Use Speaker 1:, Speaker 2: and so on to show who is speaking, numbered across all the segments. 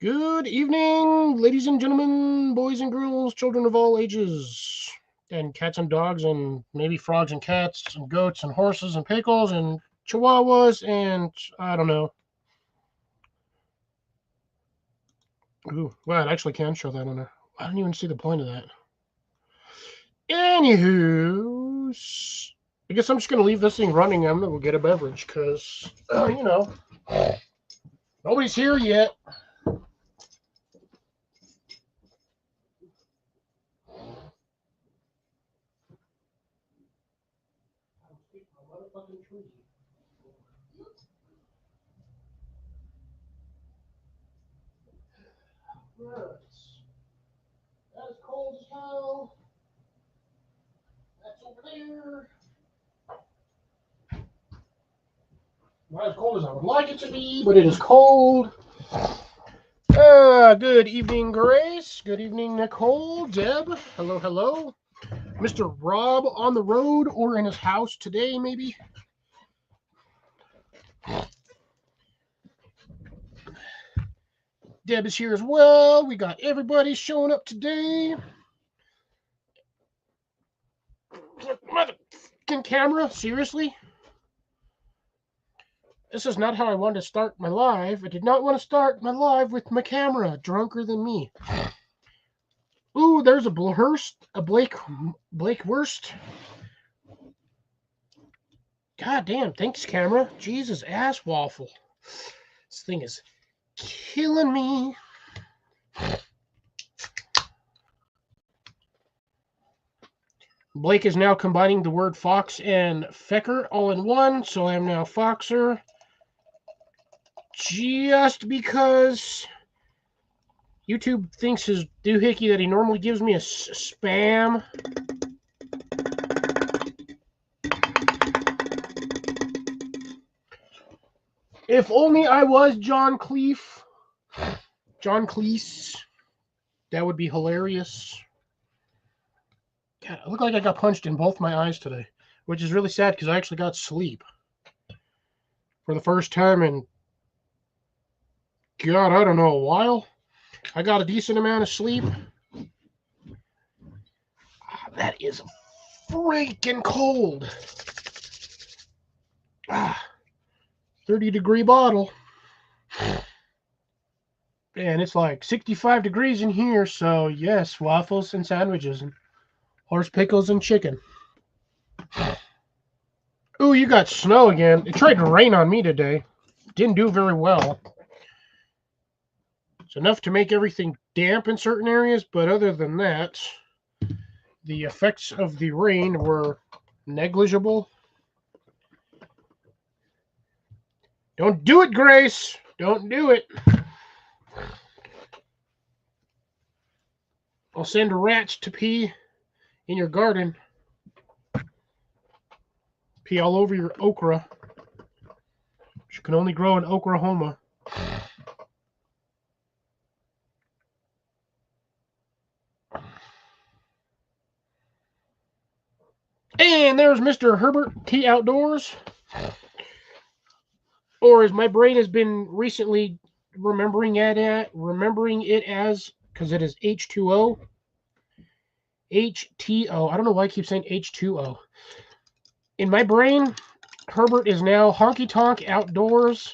Speaker 1: Good evening, ladies and gentlemen, boys and girls, children of all ages, and cats and dogs, and maybe frogs and cats, and goats and horses and pickles and chihuahuas, and I don't know. Ooh, well, it actually can show that on there. I don't even see the point of that. Anywho, I guess I'm just going to leave this thing running. I'm going to go get a beverage because, nobody's here yet. That is cold as hell. That's over there. Not as cold as I would like it to be, but it is cold. Good evening, Grace. Good evening, Nicole. Deb. Hello, hello. Mr. Rob on the road or in his house today, maybe? Deb is here as well. We got everybody showing up today. Motherfucking camera, seriously? This is not how I wanted to start my live. I did not want to start my live with my camera drunker than me. Ooh, there's a Blake Wurst. God damn, thanks, camera. Jesus, ass waffle. This thing is killing me. Blake is now combining the word fox and fecker all in one, so I am now Foxer. Just because YouTube thinks his doohickey that he normally gives me is spam. If only I was John Cleese. John Cleese. That would be hilarious. God, I look like I got punched in both my eyes today, which is really sad because I actually got sleep for the first time in, God, I don't know, a while. I got a decent amount of sleep. That is freaking cold. 30-degree bottle. And it's like 65 degrees in here, so yes, waffles and sandwiches and horse pickles and chicken. Ooh, you got snow again. It tried to rain on me today. Didn't do very well. It's enough to make everything damp in certain areas, but other than that, the effects of the rain were negligible. Don't do it, Grace. Don't do it. I'll send rats to pee in your garden. Pee all over your okra. Which can only grow in Oklahoma. And there's Mr. Herbert T. Outdoors. Or as my brain has been recently remembering it as, because it is H2O. HTO. I don't know why I keep saying H2O. In my brain, Herbert is now Honky Tonk Outdoors.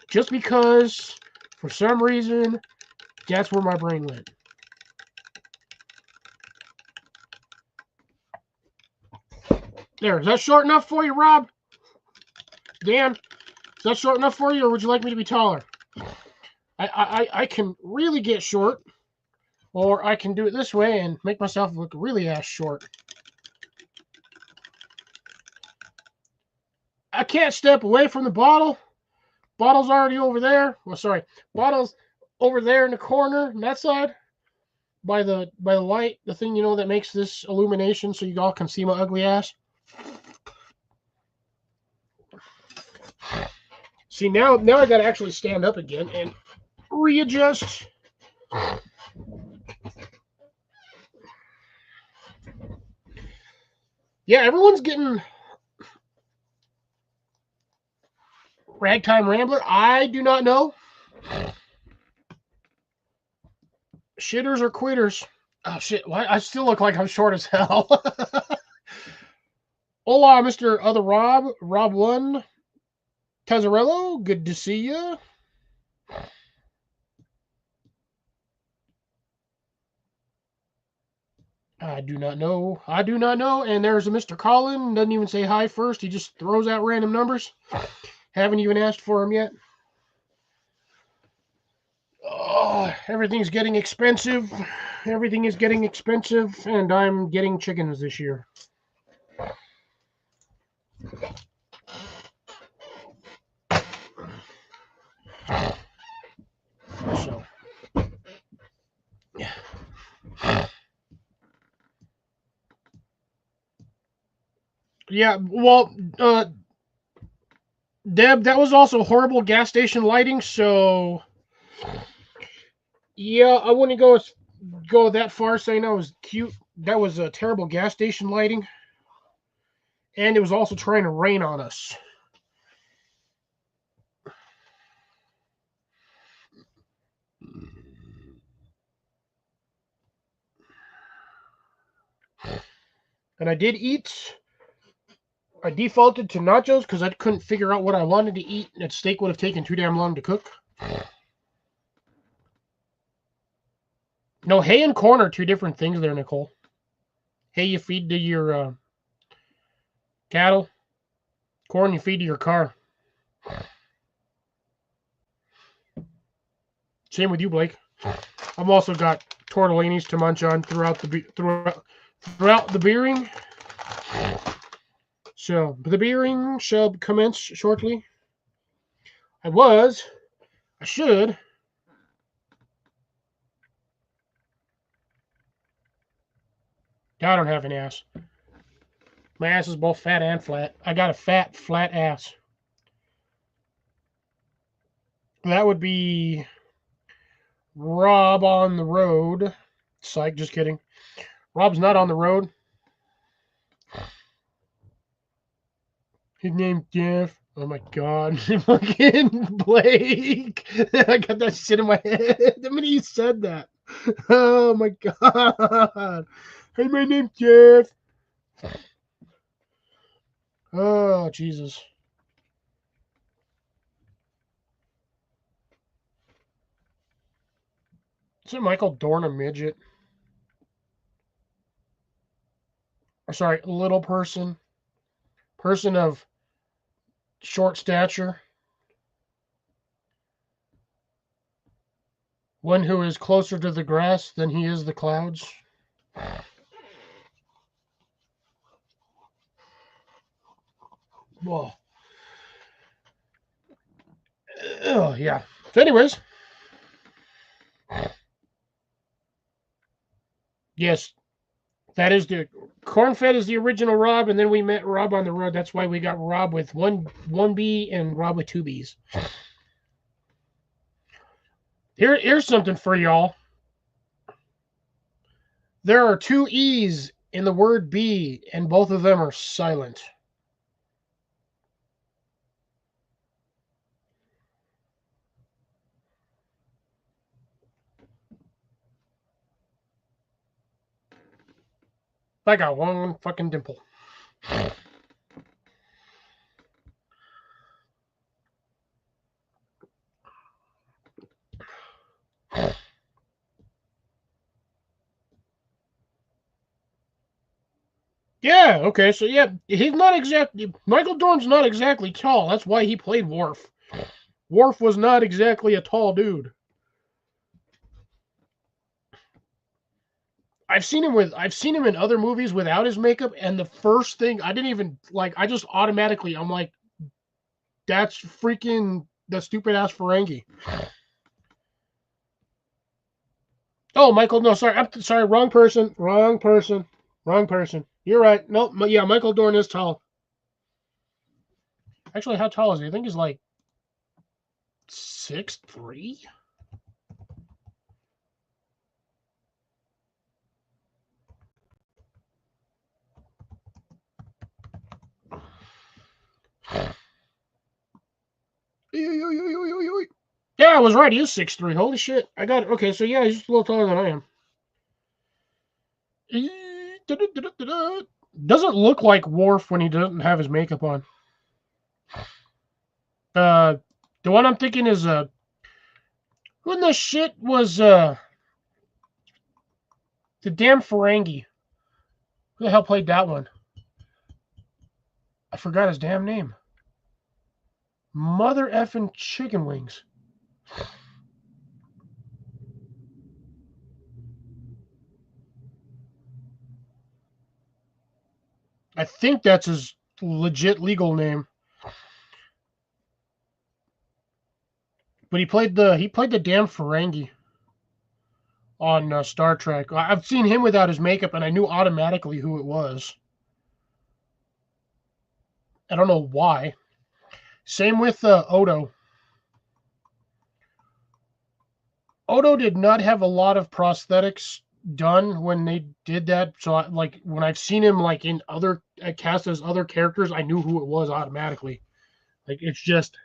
Speaker 1: Just because, for some reason, that's where my brain went. There, is that short enough for you, Rob? Dan, is that short enough for you, or would you like me to be taller? I can really get short, or I can do it this way and make myself look really ass short. I can't step away from the bottle. Bottle's already over there. Well, sorry, bottle's over there in the corner on that side by the light, the thing that makes this illumination so you all can see my ugly ass. See, now I got to actually stand up again and readjust. Yeah, everyone's getting Ragtime Rambler. I do not know. Shitters or quitters? Oh shit! Why I still look like I'm short as hell. Hola, Mr. Other Rob. Rob one. Tazzarello, good to see you. I do not know. I do not know. And there's a Mr. Colin. Doesn't even say hi first. He just throws out random numbers. Haven't even asked for him yet. Oh, everything's getting expensive. Everything is getting expensive, and I'm getting chickens this year. So, yeah. Yeah, well, Deb, that was also horrible gas station lighting, so yeah, I wouldn't go that far saying that was cute. That was a terrible gas station lighting, and it was also trying to rain on us. And I did eat. I defaulted to nachos because I couldn't figure out what I wanted to eat. That steak would have taken too damn long to cook. No, hay and corn are two different things there, Nicole. Hay you feed to your cattle. Corn you feed to your car. Same with you, Blake. I've also got tortellinis to munch on throughout the beering. So the beering shall commence shortly. I should. I don't have an ass. My ass is both fat and flat. I got a fat, flat ass. That would be Rob on the road. Psych, just kidding. Rob's not on the road. His name's Jeff. Oh my god. Fucking Blake. I got that shit in my head the minute you said that. Oh my god. Hey, my name's Jeff. Oh, Jesus. Isn't Michael Dorn a midget? Or sorry, little person. Person of short stature. One who is closer to the grass than he is the clouds. Whoa. Oh, yeah. So, anyways. Yes, that is the corn-fed is the original Rob, and then we met Rob on the road. That's why we got Rob with one B and Rob with two Bs. Here's something for y'all. There are two E's in the word B, and both of them are silent. I got one fucking dimple. Yeah, okay, so yeah, he's not exactly Michael Dorn's not exactly tall. That's why he played Worf. Worf was not exactly a tall dude. I've seen him in other movies without his makeup, and the first thing I didn't even like, I just automatically I'm like, that's freaking the stupid ass Ferengi. Oh, Michael, no, sorry, I'm sorry, wrong person. You're right. No, yeah, Michael Dorn is tall. Actually, how tall is he? I think he's like 6'3". Yeah, I was right. He is 6'3". Holy shit. I got it. Okay, so yeah, he's just a little taller than I am. Doesn't look like Worf when he doesn't have his makeup on. The one I'm thinking is who in the shit was the damn Ferengi? Who the hell played that one? I forgot his damn name. Mother effing chicken wings. I think that's his legit legal name. But he played the damn Ferengi on Star Trek. I've seen him without his makeup, and I knew automatically who it was. I don't know why. Same with Odo. Odo did not have a lot of prosthetics done when they did that. So, like, when I've seen him like in other cast as other characters, I knew who it was automatically. Like, it's just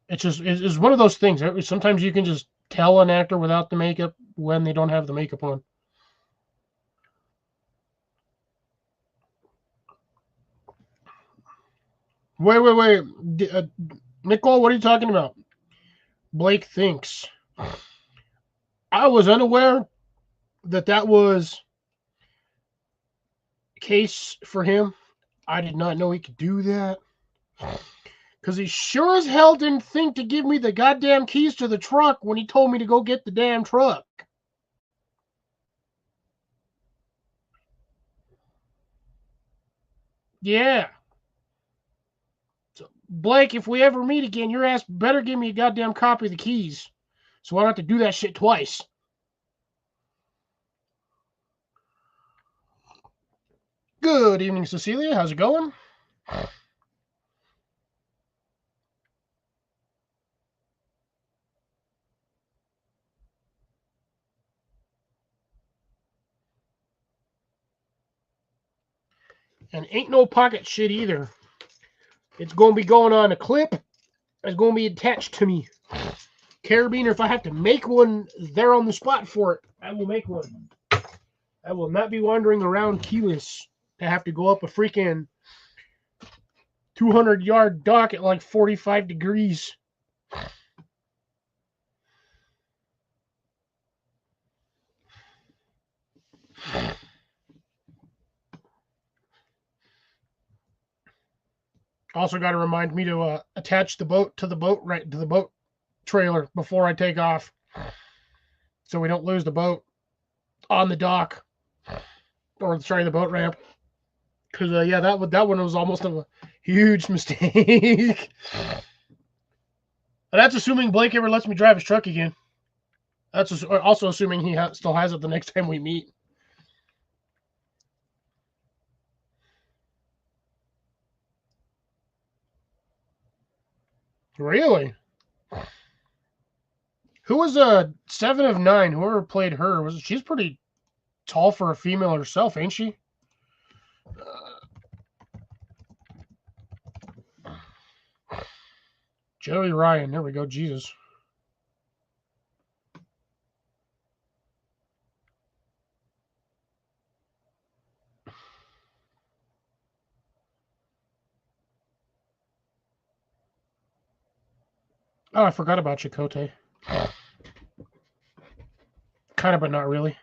Speaker 1: it's one of those things. Sometimes you can just tell an actor without the makeup when they don't have the makeup on. Wait. Nicole, what are you talking about? Blake thinks. I was unaware that was the case for him. I did not know he could do that. Because he sure as hell didn't think to give me the goddamn keys to the truck when he told me to go get the damn truck. Yeah. So, Blake, if we ever meet again, your ass better give me a goddamn copy of the keys. So I don't have to do that shit twice. Good evening, Cecilia. How's it going? And ain't no pocket shit either. It's going to be going on a clip. It's going to be attached to me. Carabiner, if I have to make one there on the spot for it, I will make one. I will not be wandering around keyless to have to go up a freaking 200-yard dock at like 45 degrees. Also got to remind me to attach the boat to the boat trailer before I take off, so we don't lose the boat on the dock or sorry the boat ramp. Because yeah, that one was almost a huge mistake. That's assuming Blake ever lets me drive his truck again. That's also assuming he still has it the next time we meet. Really? Who was 7 of 9? Whoever played her she's pretty tall for a female herself, ain't she? Joey Ryan. There we go. Jesus. Oh, I forgot about Chakotay. Kind of, but not really.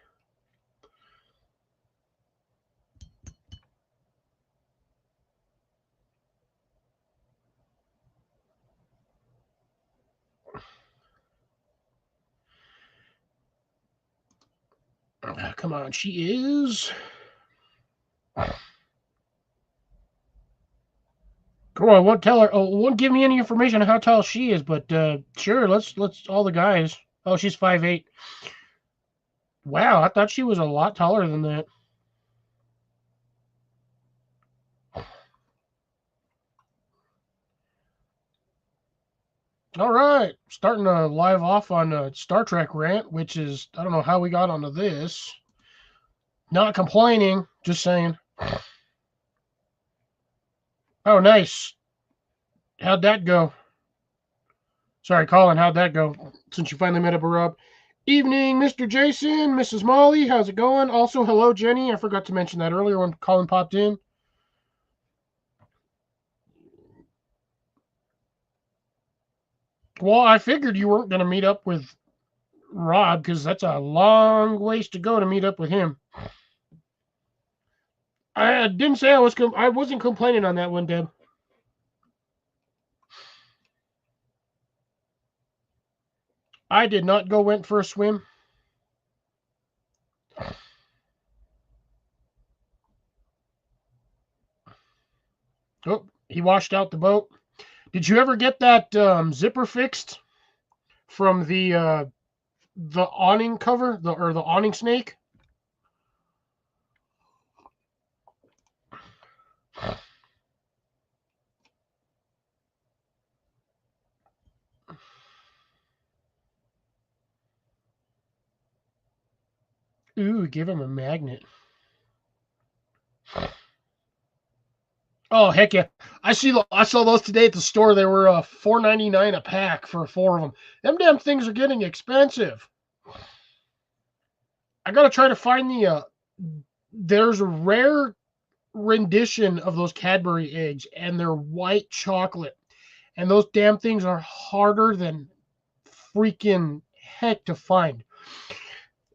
Speaker 1: Come on, she is. Girl, I won't tell her. Oh, won't give me any information on how tall she is, but sure, let's all the guys. Oh, she's 5'8". Wow, I thought she was a lot taller than that. All right, starting to live off on a Star Trek rant, which is I don't know how we got onto this. Not complaining, just saying. Oh, nice. How'd that go? Sorry, Colin, how'd that go? Since you finally met up with Rob. Evening, Mr. Jason, Mrs. Molly, how's it going? Also, hello, Jenny. I forgot to mention that earlier when Colin popped in. Well, I figured you weren't going to meet up with Rob because that's a long ways to go to meet up with him. I didn't say I wasn't complaining on that one, Deb. I did not went for a swim. Oh, he washed out the boat. Did you ever get that zipper fixed from the awning cover, or the awning snake? Ooh, give him a magnet. Oh heck yeah! I saw those today at the store. They were $4.99 a pack for 4 of them. Them damn things are getting expensive. I gotta try to find there's a rare rendition of those Cadbury eggs, and they're white chocolate, and those damn things are harder than freaking heck to find.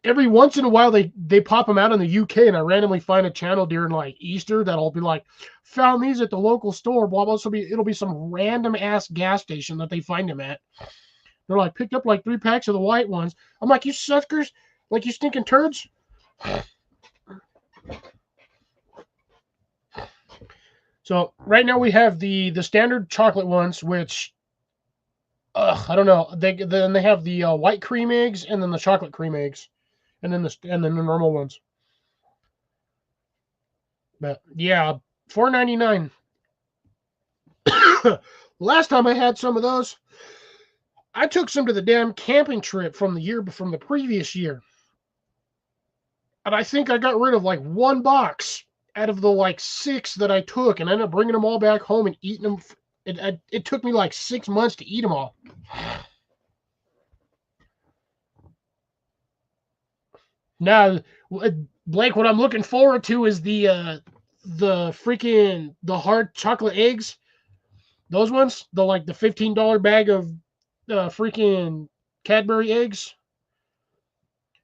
Speaker 1: Every once in a while they pop them out in the UK, and I randomly find a channel during like Easter that'll be like, found these at the local store, blah blah. So it'll be some random ass gas station that they find them at. They're like, picked up like 3 packs of the white ones. I'm like, you suckers, like you stinking turds. So right now we have the standard chocolate ones, which I don't know. Then they have the white cream eggs, and then the chocolate cream eggs, and then the normal ones. But yeah, $4.99. Last time I had some of those, I took some to the damn camping trip from the previous year, and I think I got rid of like 1 box out of the like 6 that I took, and I ended up bringing them all back home and eating them. It took me like 6 months to eat them all. Now, Blake, what I'm looking forward to is the hard chocolate eggs. Those ones, the $15 bag of freaking Cadbury eggs.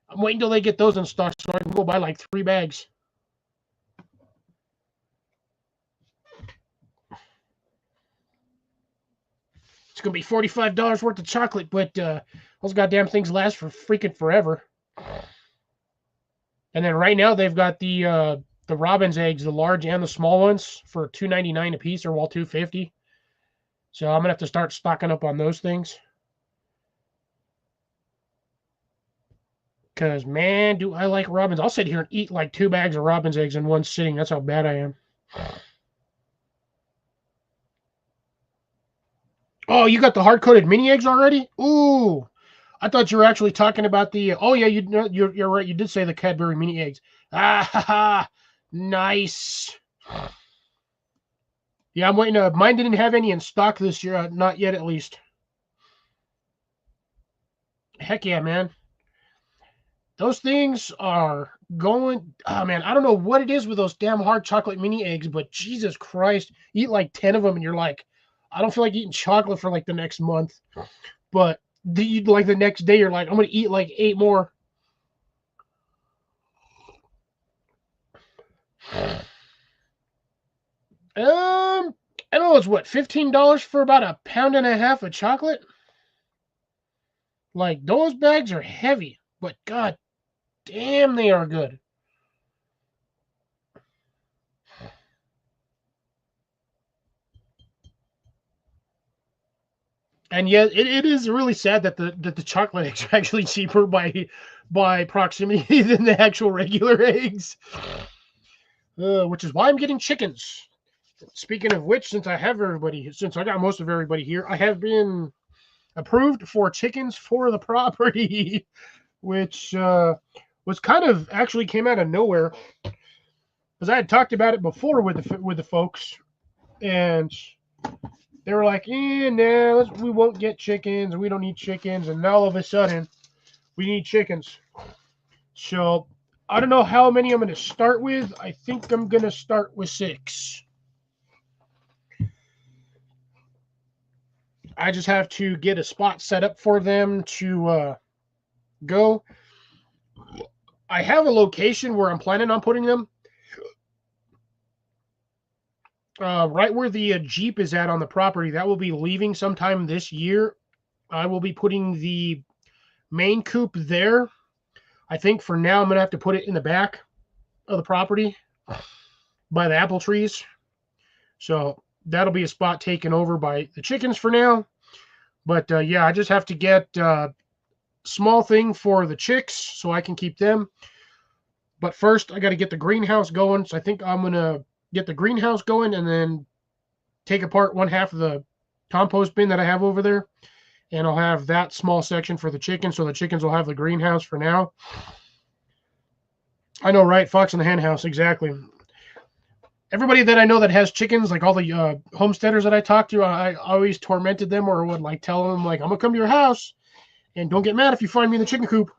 Speaker 1: I'm waiting until they get those in stock so I can go buy like 3 bags. It's gonna be $45 worth of chocolate, but those goddamn things last for freaking forever. And then right now they've got the Robin's eggs, the large and the small ones, for $2.99 a piece, or well $2.50. So I'm gonna have to start stocking up on those things. Because man, do I like Robin's. I'll sit here and eat like 2 bags of Robin's eggs in one sitting. That's how bad I am. Oh, you got the hard-coated mini eggs already? Ooh, I thought you were actually talking about the. Oh yeah, you're right. You did say the Cadbury mini eggs. Ah ha ha, nice. Yeah, I'm waiting. Mine didn't have any in stock this year. Not yet, at least. Heck yeah, man. Those things are going. Oh man, I don't know what it is with those damn hard chocolate mini eggs, but Jesus Christ, eat like 10 of them, and you're like, I don't feel like eating chocolate for like the next month. But the next day, you're like, I'm gonna eat like 8 more. I don't know. It's what, $15 for about a pound and a half of chocolate. Like those bags are heavy, but god damn, they are good. And yet, it is really sad that the chocolate eggs are actually cheaper by proximity than the actual regular eggs. Which is why I'm getting chickens. Speaking of which, since I got most of everybody here, I have been approved for chickens for the property, which was kind of actually came out of nowhere, because I had talked about it before with the folks, and They were like, no, we won't get chickens. We don't need chickens. And now all of a sudden, we need chickens. So I don't know how many I'm going to start with. I think I'm going to start with 6. I just have to get a spot set up for them to go. I have a location where I'm planning on putting them. Right where the Jeep is at on the property. That will be leaving sometime this year. I will be putting the main coop there. I think for now I'm going to have to put it in the back of the property by the apple trees. So that'll be a spot taken over by the chickens for now. But yeah, I just have to get a small thing for the chicks so I can keep them. But first, I got to get the greenhouse going. So I think I'm going to get the greenhouse going and then take apart one half of the compost bin that I have over there. And I'll have that small section for the chickens. So the chickens will have the greenhouse for now. I know, right? Fox in the hen house. Exactly. Everybody that I know that has chickens, like all the homesteaders that I talk to, I always tormented them or would like tell them, like, I'm going to come to your house and don't get mad if you find me in the chicken coop.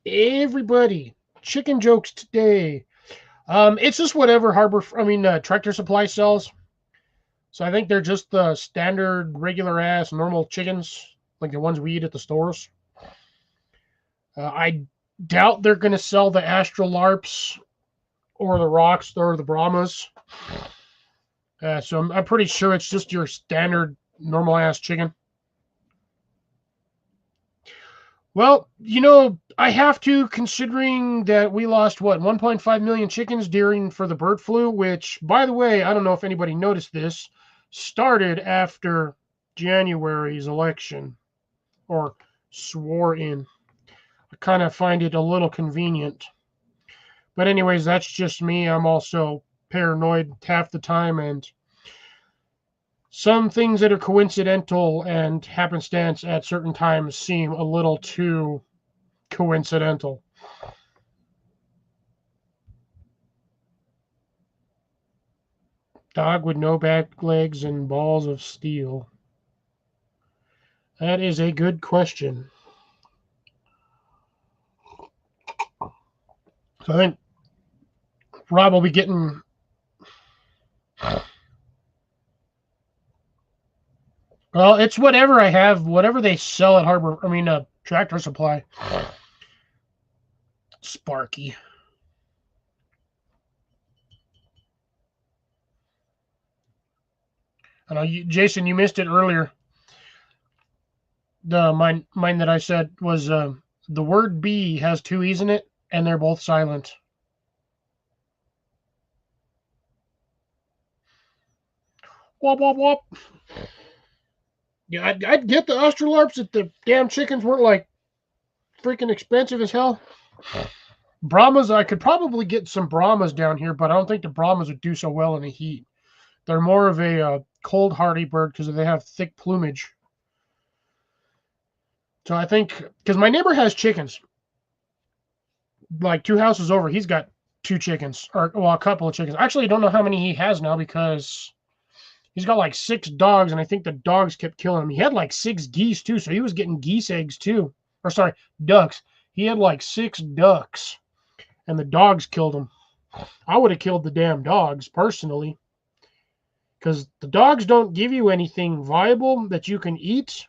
Speaker 1: Everybody, chicken jokes today. It's just whatever Tractor Supply sells. So I think they're just the standard, regular ass, normal chickens, like the ones we eat at the stores. I doubt they're going to sell the Astralarps or the Rocks or the Brahmas. So I'm pretty sure it's just your standard, normal ass chicken. Well, I have to, considering that we lost, 1.5 million chickens for the bird flu, which, by the way, I don't know if anybody noticed this, started after January's election, or swore in. I kind of find it a little convenient. But anyways, that's just me. I'm also paranoid half the time, and some things that are coincidental and happenstance at certain times seem a little too coincidental. Dog with no back legs and balls of steel. That is a good question. So I think Rob will be getting. Well, it's whatever I have, whatever they sell at Tractor Supply. Sparky. I know, Jason, you missed it earlier. The mine that I said was the word "B" has 2 E's in it, and they're both silent. Wop wop wop. Yeah, I'd get the Australarps if the damn chickens weren't like freaking expensive as hell. Brahmas, I could probably get some Brahmas down here, but I don't think the Brahmas would do so well in the heat. They're more of a cold hardy bird because they have thick plumage. So I think, because my neighbor has chickens, like 2 houses over, he's got 2 chickens, or a couple of chickens. Actually, I don't know how many he has now because he's got like 6 dogs, and I think the dogs kept killing him. He had like 6 geese too, so he was getting geese eggs too. Or sorry, ducks. He had like 6 ducks, and the dogs killed him. I would have killed the damn dogs personally, because the dogs don't give you anything viable that you can eat.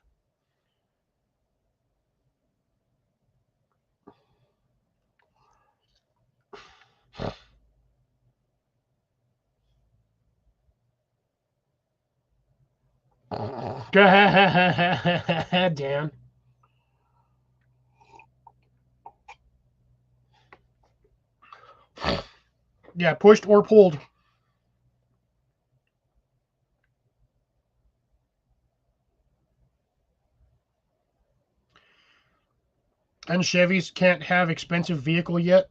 Speaker 1: Damn. Yeah, pushed or pulled. And Chevys can't have expensive vehicle yet.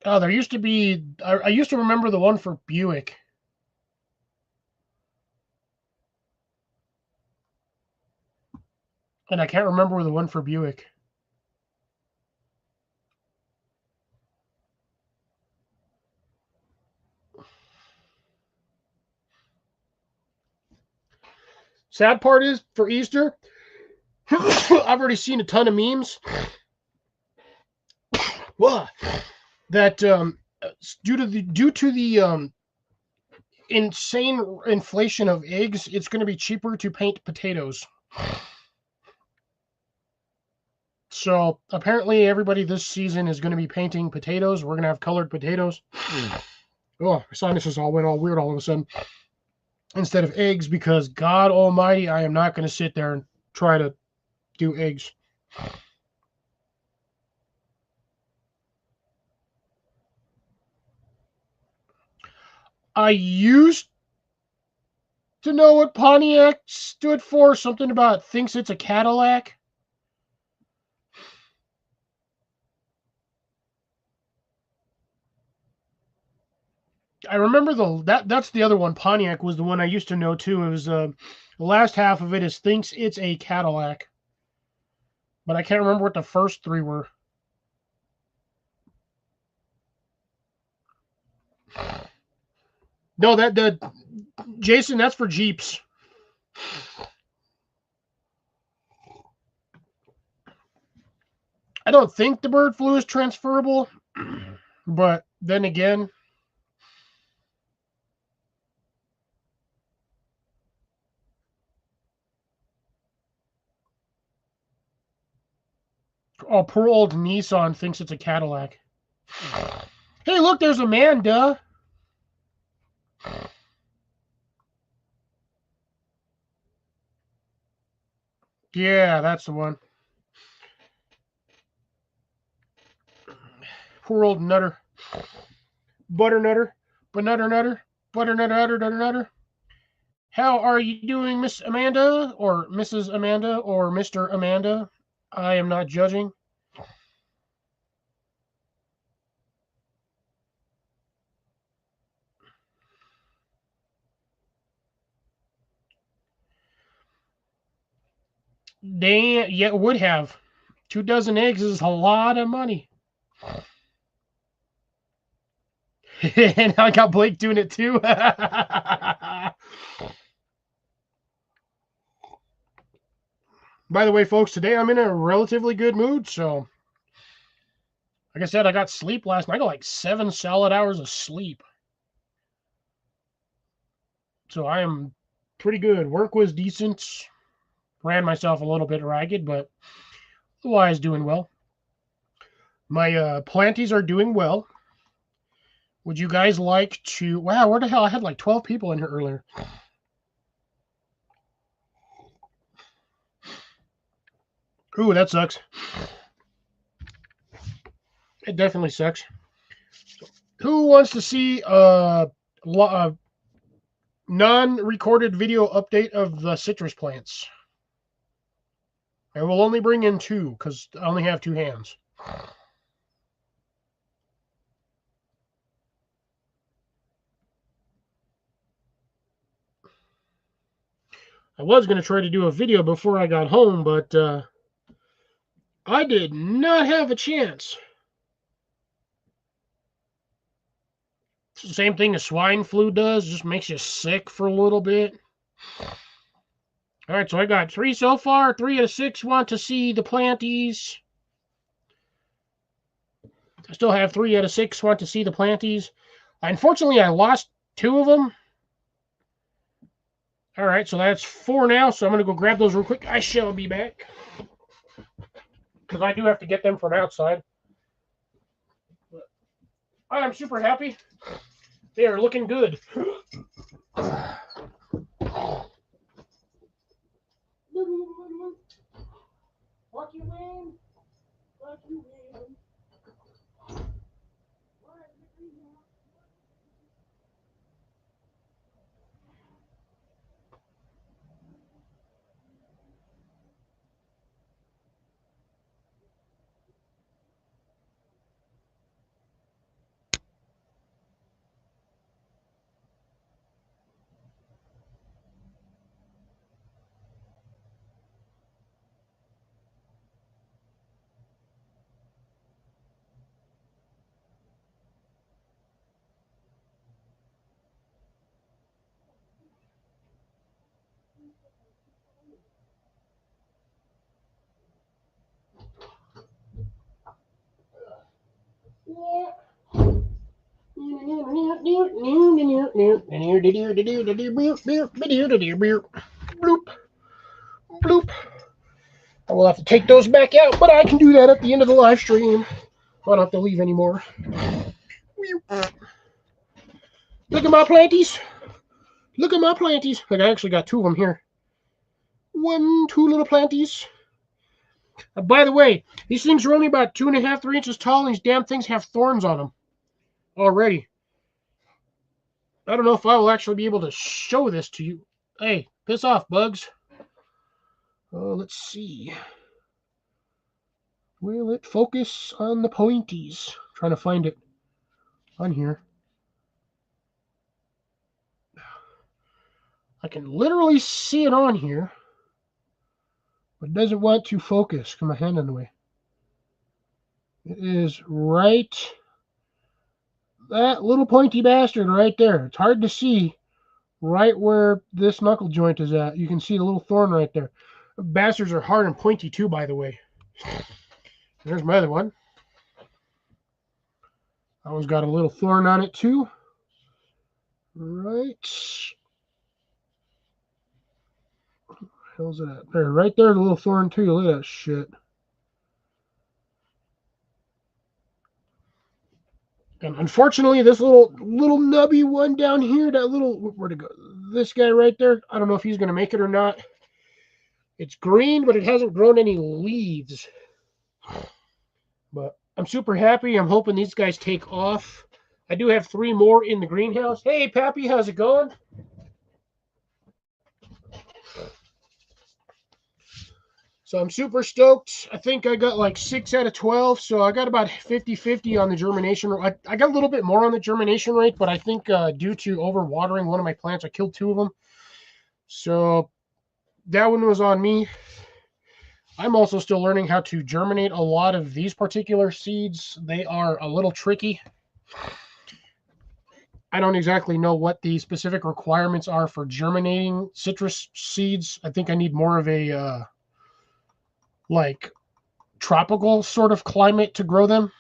Speaker 1: Oh, there used to be. I used to remember the one for Buick. And I can't remember the one for Buick. Sad part is for Easter, I've already seen a ton of memes. That due to the insane inflation of eggs, it's going to be cheaper to paint potatoes. So apparently everybody this season is going to be painting potatoes. We're going to have colored potatoes. Oh, my sinuses all went all weird all of a sudden. Instead of eggs, because God almighty, I am not going to sit there and try to do eggs. I used to know what Pontiac stood for. Something about thinks it's a Cadillac. I remember that's the other one. Pontiac was the one I used to know too. It was the last half of it is thinks it's a Cadillac, but I can't remember what the first three were. No, that Jason, that's for Jeeps. I don't think the bird flu is transferable, but then again, oh, poor old Nissan thinks it's a Cadillac. Hey, look, there's Amanda. Yeah, that's the one. Poor old Nutter. Butternutter. Butter Nutter. How are you doing, Miss Amanda? Or Mrs. Amanda? Or Mr. Amanda? I am not judging. They yeah, would have. 2 dozen eggs is a lot of money. And I got Blake doing it too. By the way, folks, today I'm in a relatively good mood. So, like I said, I got sleep last night. I got like 7 solid hours of sleep. So I am pretty good. Work was decent. Ran myself a little bit ragged, but otherwise doing well. My planties are doing well. Would you guys like to? Wow, where the hell? I had like 12 people in here earlier. Ooh, that sucks. It definitely sucks. Who wants to see a non-recorded video update of the citrus plants? I will only bring in 2 because I only have 2 hands. I was going to try to do a video before I got home, but I did not have a chance. It's the same thing as swine flu does, just makes you sick for a little bit. All right, so I got 3 so far. 3 out of 6 want to see the planties. I still have 3 out of 6 want to see the planties. Unfortunately, I lost 2 of them. All right, so that's 4 now. So I'm going to go grab those real quick. I shall be back. Because I do have to get them from outside. But I am super happy. They are looking good. What you win? What you win? Bloop, bloop. I will have to take those back out, but I can do that at the end of the live stream. I don't have to leave anymore. Look at my planties. Look at my planties. Like, I actually got two of them here. Two little planties. By the way, these things are only about 2.5, 3 inches tall, and these damn things have thorns on them already. I don't know if I will actually be able to show this to you. Hey, piss off, bugs. Let's see. Will it focus on the pointies? I'm trying to find it on here. I can literally see it on here, but it doesn't want to focus. Got my hand in the way. It is right, that little pointy bastard right there. It's hard to see right where this knuckle joint is at. You can see the little thorn right there. Bastards are hard and pointy too, by the way. There's my other one. That one's got a little thorn on it too. Right. Where the hell's it at? There, right there, the little thorn too. Look at that shit. And unfortunately, this little nubby one down here, that little, where'd it go? This guy right there, I don't know if he's going to make it or not. It's green, but it hasn't grown any leaves. But I'm super happy. I'm hoping these guys take off. I do have 3 more in the greenhouse. Hey, Pappy, how's it going? So I'm super stoked. I think I got like 6 out of 12. So I got about 50-50 on the germination. I got a little bit more on the germination rate, but I think due to overwatering one of my plants, I killed 2 of them. So that one was on me. I'm also still learning how to germinate a lot of these particular seeds. They are a little tricky. I don't exactly know what the specific requirements are for germinating citrus seeds. I think I need more of a like tropical sort of climate to grow them.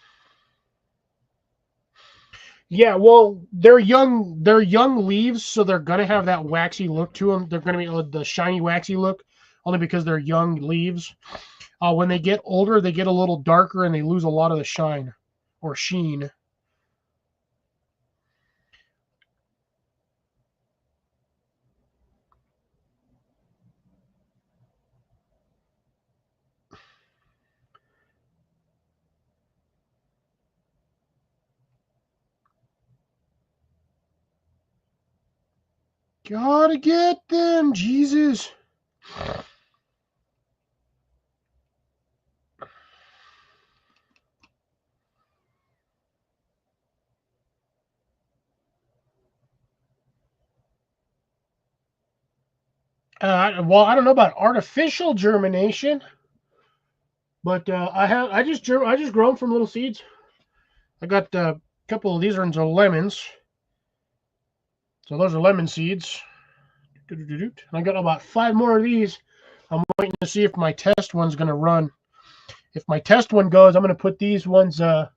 Speaker 1: Yeah, well, they're young leaves, so they're gonna have that waxy look to them. They're gonna be the shiny waxy look, only because they're young leaves. When they get older, they get a little darker and they lose a lot of the shine or sheen. Gotta get them, Jesus. Well, I don't know about artificial germination, but I just grow them from little seeds. I got a couple of these ones are lemons, so those are lemon seeds. And I got about 5 more of these. I'm waiting to see if my test one's going to run. If my test one goes, I'm going to put these ones. I'm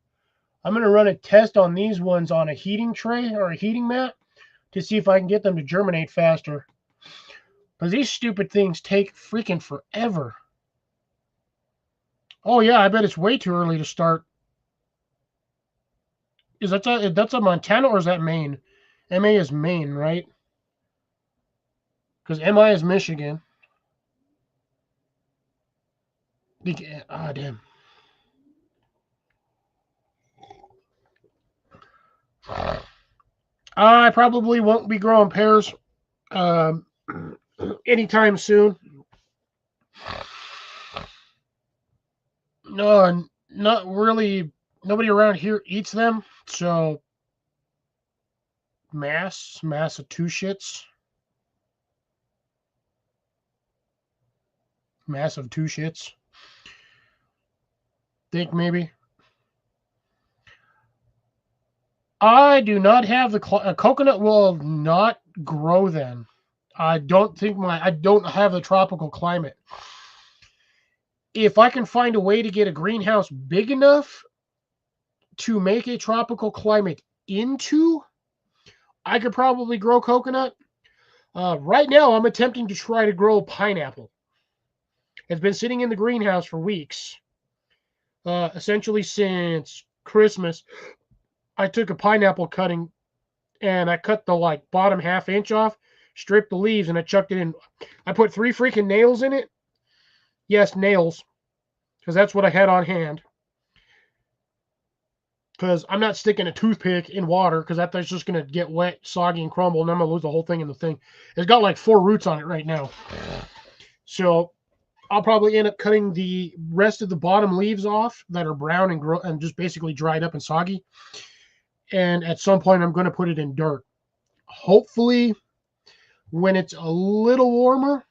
Speaker 1: going to run a test on these ones on a heating tray or a heating mat to see if I can get them to germinate faster. Because these stupid things take freaking forever. Oh yeah, I bet it's way too early to start. That's a Montana or is that Maine? MA is Maine, right? Because MI is Michigan. Damn. I probably won't be growing pears anytime soon. No, not really. Nobody around here eats them, so Massachusetts. Massive 2 shits. Think maybe. I do not have the coconut will not grow then. I don't have the tropical climate. If I can find a way to get a greenhouse big enough to make a tropical climate into, I could probably grow coconut. Right now, I'm attempting to try to grow pineapple. It's been sitting in the greenhouse for weeks. Essentially since Christmas, I took a pineapple cutting and I cut the bottom ½ inch off, stripped the leaves, and I chucked it in. I put 3 freaking nails in it. Yes, nails, because that's what I had on hand. Because I'm not sticking a toothpick in water, because that's just going to get wet, soggy, and crumble, and I'm going to lose the whole thing in the thing. It's got like 4 roots on it right now. So I'll probably end up cutting the rest of the bottom leaves off that are brown and just basically dried up and soggy. And at some point, I'm going to put it in dirt. Hopefully, when it's a little warmer,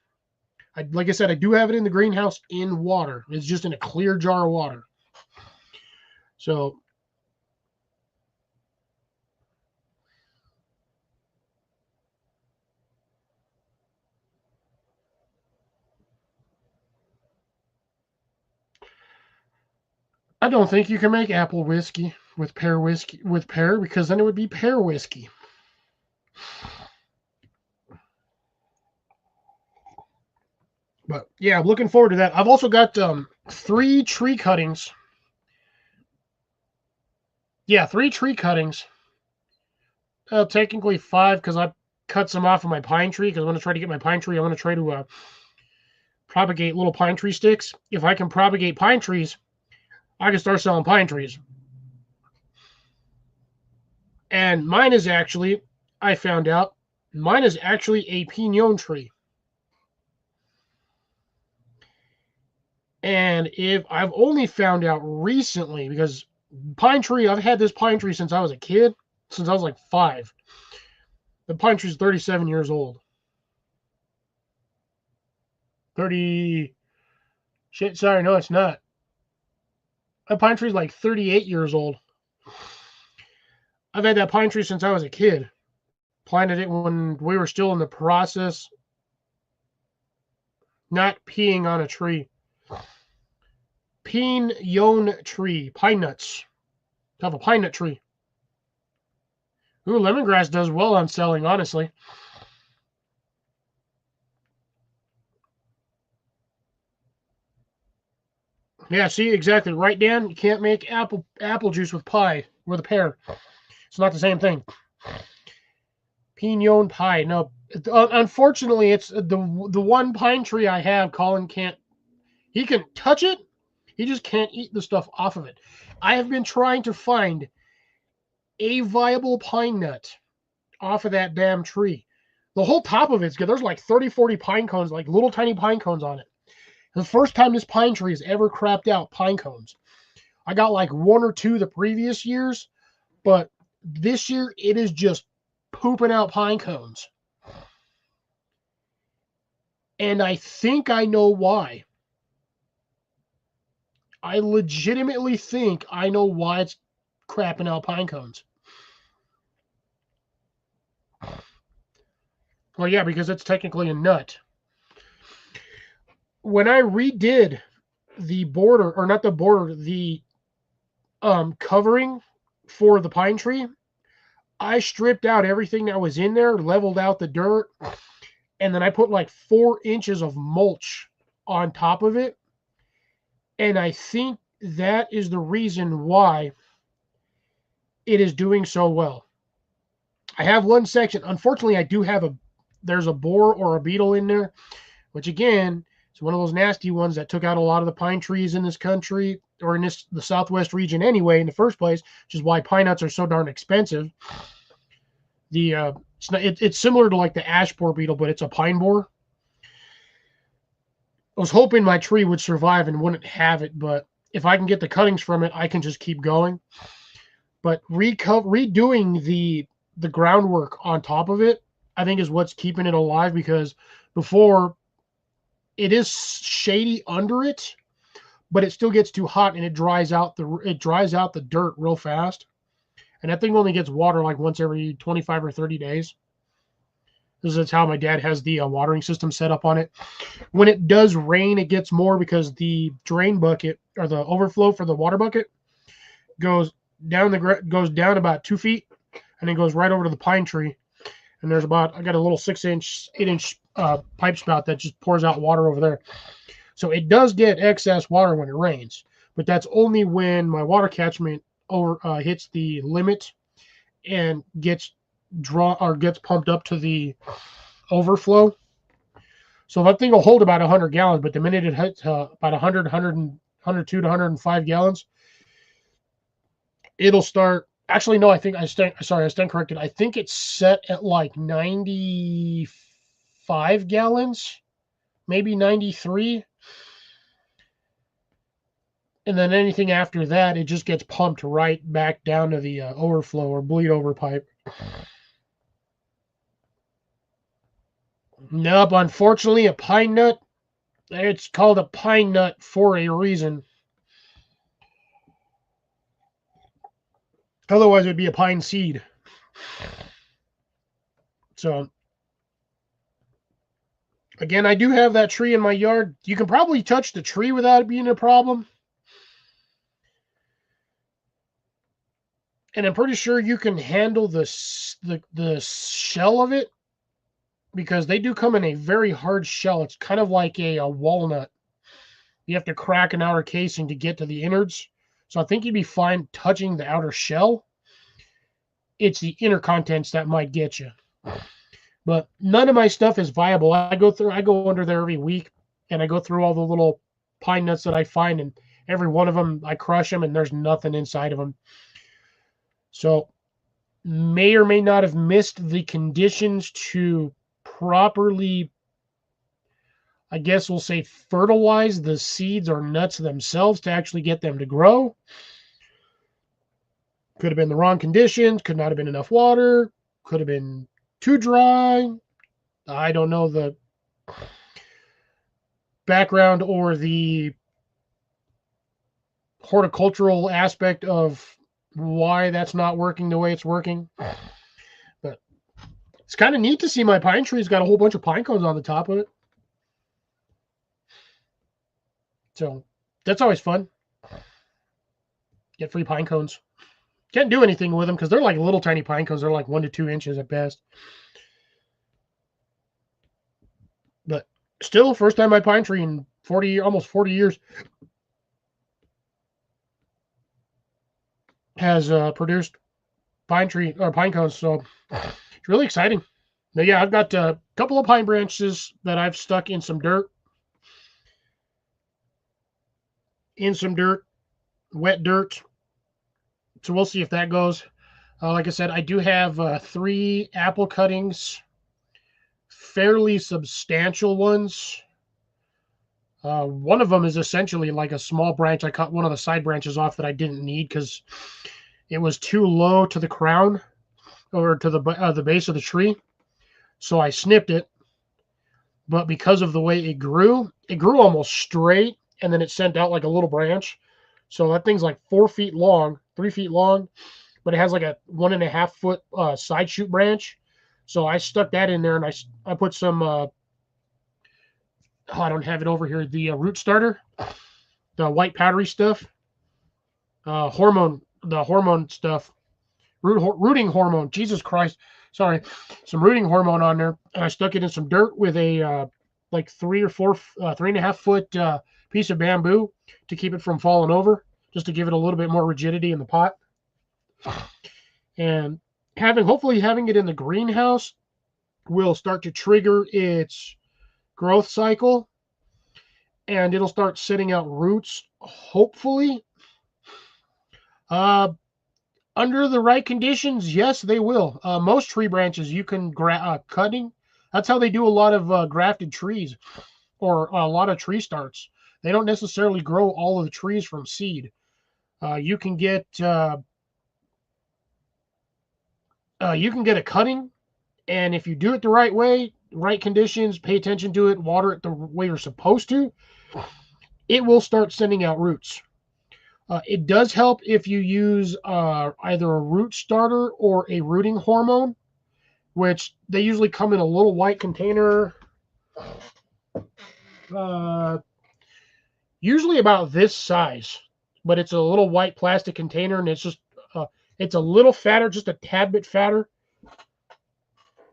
Speaker 1: like I said, I do have it in the greenhouse in water. It's just in a clear jar of water. So I don't think you can make apple whiskey with pear because then it would be pear whiskey. But yeah, I'm looking forward to that. I've also got 3 tree cuttings. Yeah, 3 tree cuttings. Technically 5 because I cut some off of my pine tree because I'm going to try to get my pine tree. I'm going to try to propagate little pine tree sticks. If I can propagate pine trees, I can start selling pine trees. And mine is actually, I found out, mine is actually a pinon tree. And if I've only found out recently, because pine tree, I've had this pine tree since I was a kid, since I was like 5. The pine tree is 37 years old. 30, shit, sorry, no, it's not. That pine tree is like 38 years old. I've had that pine tree since I was a kid. Planted it when we were still in the process, not peeing on a tree. Pinon tree, pine nuts. I have a pine nut tree. Ooh, lemongrass does well on selling, honestly. Yeah, see, exactly. Right, Dan? You can't make apple juice with pie, with a pear. It's not the same thing. Pinon pie. No, unfortunately, it's the one pine tree I have, Colin can't, he can touch it, he just can't eat the stuff off of it. I have been trying to find a viable pine nut off of that damn tree. The whole top of it's good. There's like 30, 40 pine cones, like little tiny pine cones on it. The first time this pine tree has ever crapped out pine cones. I got like 1 or 2 the previous years, but this year it is just pooping out pine cones. And I think I know why. I legitimately think I know why it's crapping out pine cones. Well, yeah, because it's technically a nut. When I redid the border, or not the border, the covering for the pine tree, I stripped out everything that was in there, leveled out the dirt, and then I put like 4 inches of mulch on top of it. And I think that is the reason why it is doing so well. I have one section. Unfortunately, I do have there's a boar or a beetle in there, which again, is one of those nasty ones that took out a lot of the pine trees in this country, or in the Southwest region anyway, in the first place, which is why pine nuts are so darn expensive. It's similar to like the ash borer beetle, but it's a pine borer. I was hoping my tree would survive and wouldn't have it, but if I can get the cuttings from it, I can just keep going. But redoing the groundwork on top of it, I think is what's keeping it alive, because before it is shady under it, but it still gets too hot and it dries out the dirt real fast. And that thing only gets water like once every 25 or 30 days. This is how my dad has the watering system set up on it. When it does rain, it gets more because the drain bucket, or the overflow for the water bucket, goes goes down about 2 feet, and then goes right over to the pine tree. And there's I got a little 6-inch, 8-inch pipe spout that just pours out water over there. So it does get excess water when it rains, but that's only when my water catchment hits the limit and gets pumped up to the overflow. So that thing will hold about 100 gallons, but the minute it hits about 100, 102 to 105 gallons, it'll start. Actually, no, I stand corrected. I think it's set at like 95 gallons, maybe 93. And then anything after that, it just gets pumped right back down to the overflow or bleed over pipe. Nope, unfortunately, a pine nut. It's called a pine nut for a reason. Otherwise, it would be a pine seed. So, again, I do have that tree in my yard. You can probably touch the tree without it being a problem. And I'm pretty sure you can handle the shell of it, because they do come in a very hard shell. It's kind of like a walnut. You have to crack an outer casing to get to the innards. So I think you'd be fine touching the outer shell. It's the inner contents that might get you. But none of my stuff is viable. I go under there every week, and I go through all the little pine nuts that I find, and every one of them, I crush them, and there's nothing inside of them. So may or may not have missed the conditions to properly, I guess we'll say, fertilize the seeds or nuts themselves to actually get them to grow. Could have been the wrong conditions, could not have been enough water, could have been too dry. I don't know the background or the horticultural aspect of why that's not working the way it's working. But it's kind of neat to see my pine tree's got a whole bunch of pine cones on the top of it. So that's always fun. Get free pine cones. Can't do anything with them because they're like little tiny pine cones. They're like 1 to 2 inches at best. But still, first time my pine tree in almost 40 years has produced pine cones. So it's really exciting. But yeah, I've got a couple of pine branches that I've stuck in some dirt. Wet dirt. So we'll see if that goes. Like I said, I do have 3 apple cuttings, fairly substantial ones. One of them is essentially like a small branch. I cut one of the side branches off that I didn't need because it was too low to the crown or to the base of the tree. So I snipped it. But because of the way it grew almost straight, and then it sent out like a little branch. So that thing's like 4 feet long, 3 feet long, but it has like a 1.5 foot side shoot branch. So I stuck that in there, and I put some, I don't have it over here, the root starter, the white powdery stuff, the hormone stuff, rooting hormone, Jesus Christ, sorry, some rooting hormone on there, and I stuck it in some dirt with a like 3.5 foot piece of bamboo to keep it from falling over, just to give it a little bit more rigidity in the pot. And hopefully having it in the greenhouse will start to trigger its growth cycle, and it'll start setting out roots, hopefully. Under the right conditions, yes, they will. Most tree branches you can cutting. That's how they do a lot of grafted trees, or a lot of tree starts. They don't necessarily grow all of the trees from seed. You can get a cutting, and if you do it the right way, right conditions, pay attention to it, water it the way you're supposed to, it will start sending out roots. It does help if you use either a root starter or a rooting hormone, which they usually come in a little white container, usually about this size, but it's a little white plastic container, and it's just It's a little fatter, just a tad bit fatter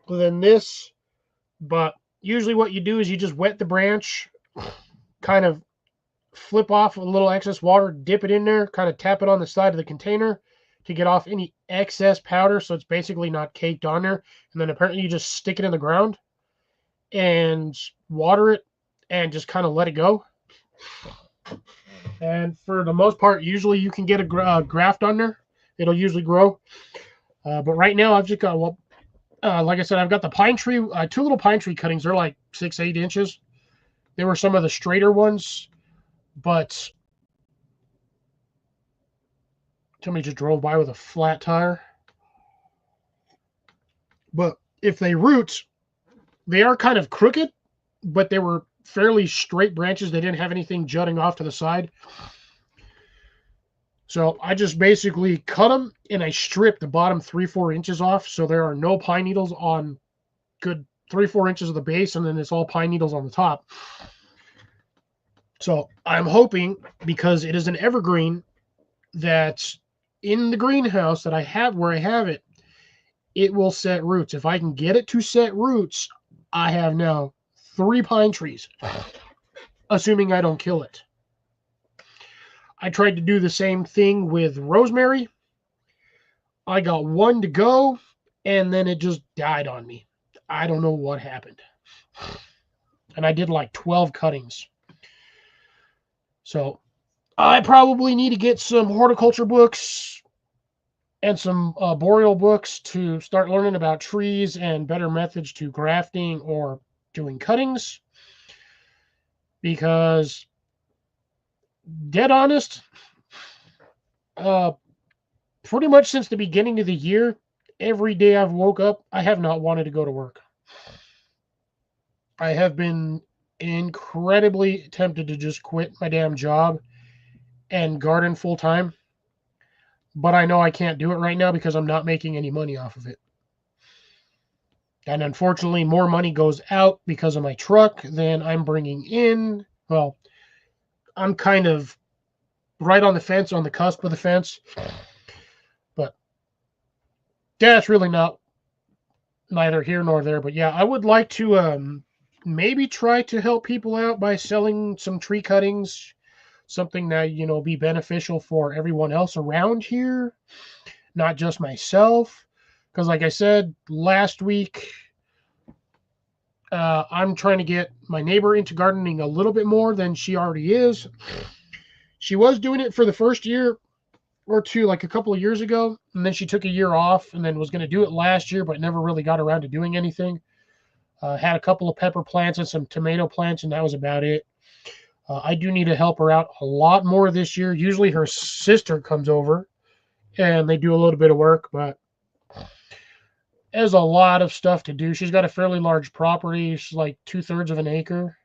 Speaker 1: than this. But usually what you do is you just wet the branch, kind of flip off a little excess water, dip it in there, kind of tap it on the side of the container to get off any excess powder so it's basically not caked on there. And then apparently you just stick it in the ground and water it and just kind of let it go. And for the most part, usually you can get a graft on there. It'll usually grow. But right now I've just got, well, like I said, I've got the pine tree, 2 little pine tree cuttings. They're like 6-8 inches. They were some of the straighter ones, but somebody just drove by with a flat tire. But if they root, they are kind of crooked, but they were fairly straight branches. They didn't have anything jutting off to the side. So I just basically cut them and I stripped the bottom 3-4 inches off. So there are no pine needles on good 3-4 inches of the base, and then it's all pine needles on the top. So I'm hoping, because it is an evergreen, that in the greenhouse that I have, where I have it, it will set roots. If I can get it to set roots, I have now 3 pine trees, assuming I don't kill it. I tried to do the same thing with rosemary. I got 1 to go, and then it just died on me. I don't know what happened. And I did like 12 cuttings. So I probably need to get some horticulture books and some boreal books to start learning about trees and better methods to grafting or doing cuttings. Because, dead honest, pretty much since the beginning of the year, every day I've woke up, I have not wanted to go to work. I have been incredibly tempted to just quit my damn job and garden full time. But I know I can't do it right now because I'm not making any money off of it. And unfortunately, more money goes out because of my truck than I'm bringing in. Well, I'm kind of right on the fence, on the cusp of the fence. But that's really not neither here nor there. But yeah, I would like to maybe try to help people out by selling some tree cuttings, something that, you know, be beneficial for everyone else around here, not just myself. Because like I said last week, I'm trying to get my neighbor into gardening a little bit more than she already is. She was doing it for the first year or two, like a couple of years ago, and then she took a year off and then was going to do it last year, but never really got around to doing anything. Had a couple of pepper plants and some tomato plants, and that was about it. I do need to help her out a lot more this year. Usually her sister comes over and they do a little bit of work, but there's a lot of stuff to do. She's got a fairly large property. She's like 2/3 of an acre.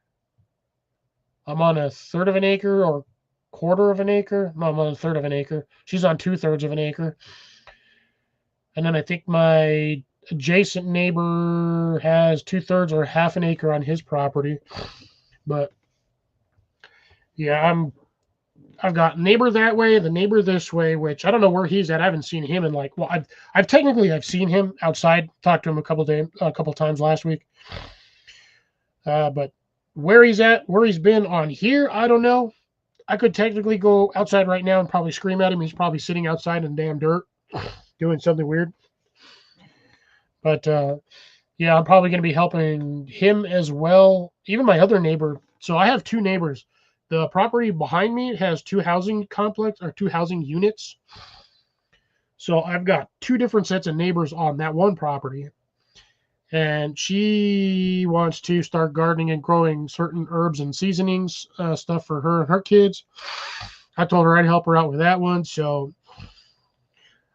Speaker 1: I'm on 1/3 of an acre or 1/4 of an acre. No, I'm on 1/3 of an acre. She's on 2/3 of an acre. And then I think my adjacent neighbor has 2/3 or half an acre on his property. But yeah, I've got neighbor that way, the neighbor this way, which I don't know where he's at. I haven't seen him in like, well, I've seen him outside, talked to him a couple times last week. But where he's at, where he's been on here, I don't know. I could technically go outside right now and probably scream at him. He's probably sitting outside in the damn dirt doing something weird. But yeah, I'm probably going to be helping him as well. Even my other neighbor. So I have 2 neighbors. The property behind me has 2 housing units. So I've got 2 different sets of neighbors on that one property. And she wants to start gardening and growing certain herbs and seasonings, stuff for her and her kids. I told her I'd help her out with that one. So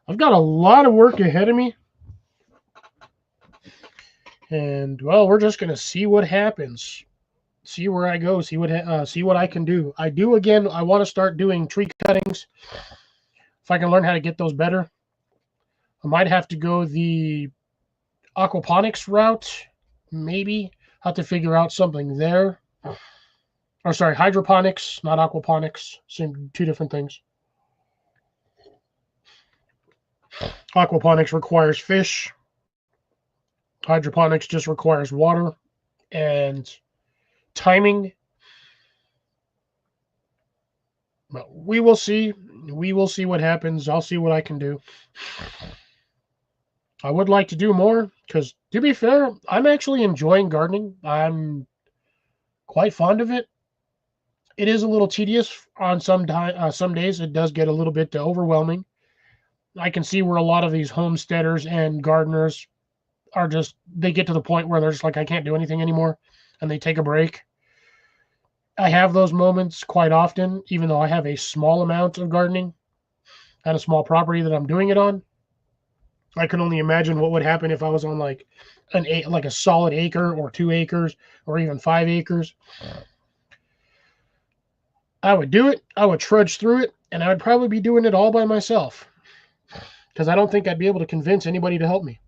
Speaker 1: I've got a lot of work ahead of me. And, well, we're just going to see what happens. See where I go, see what I can do. I want to start doing tree cuttings. If I can learn how to get those better, I might have to go the aquaponics route. Maybe have to figure out something there. Or sorry, hydroponics, not aquaponics. Same, 2 different things. Aquaponics requires fish. Hydroponics just requires water and timing. But we will see. We will see what happens. I'll see what I can do. I would like to do more because, to be fair, I'm actually enjoying gardening. I'm quite fond of it. It is a little tedious on some days. It does get a little bit overwhelming. I can see where a lot of these homesteaders and gardeners are just, they get to the point where they're just like, I can't do anything anymore, and they take a break. I have those moments quite often, even though I have a small amount of gardening and a small property that I'm doing it on. I can only imagine what would happen if I was on like a solid acre or 2 acres or even 5 acres. I would do it. I would trudge through it, and I would probably be doing it all by myself because I don't think I'd be able to convince anybody to help me.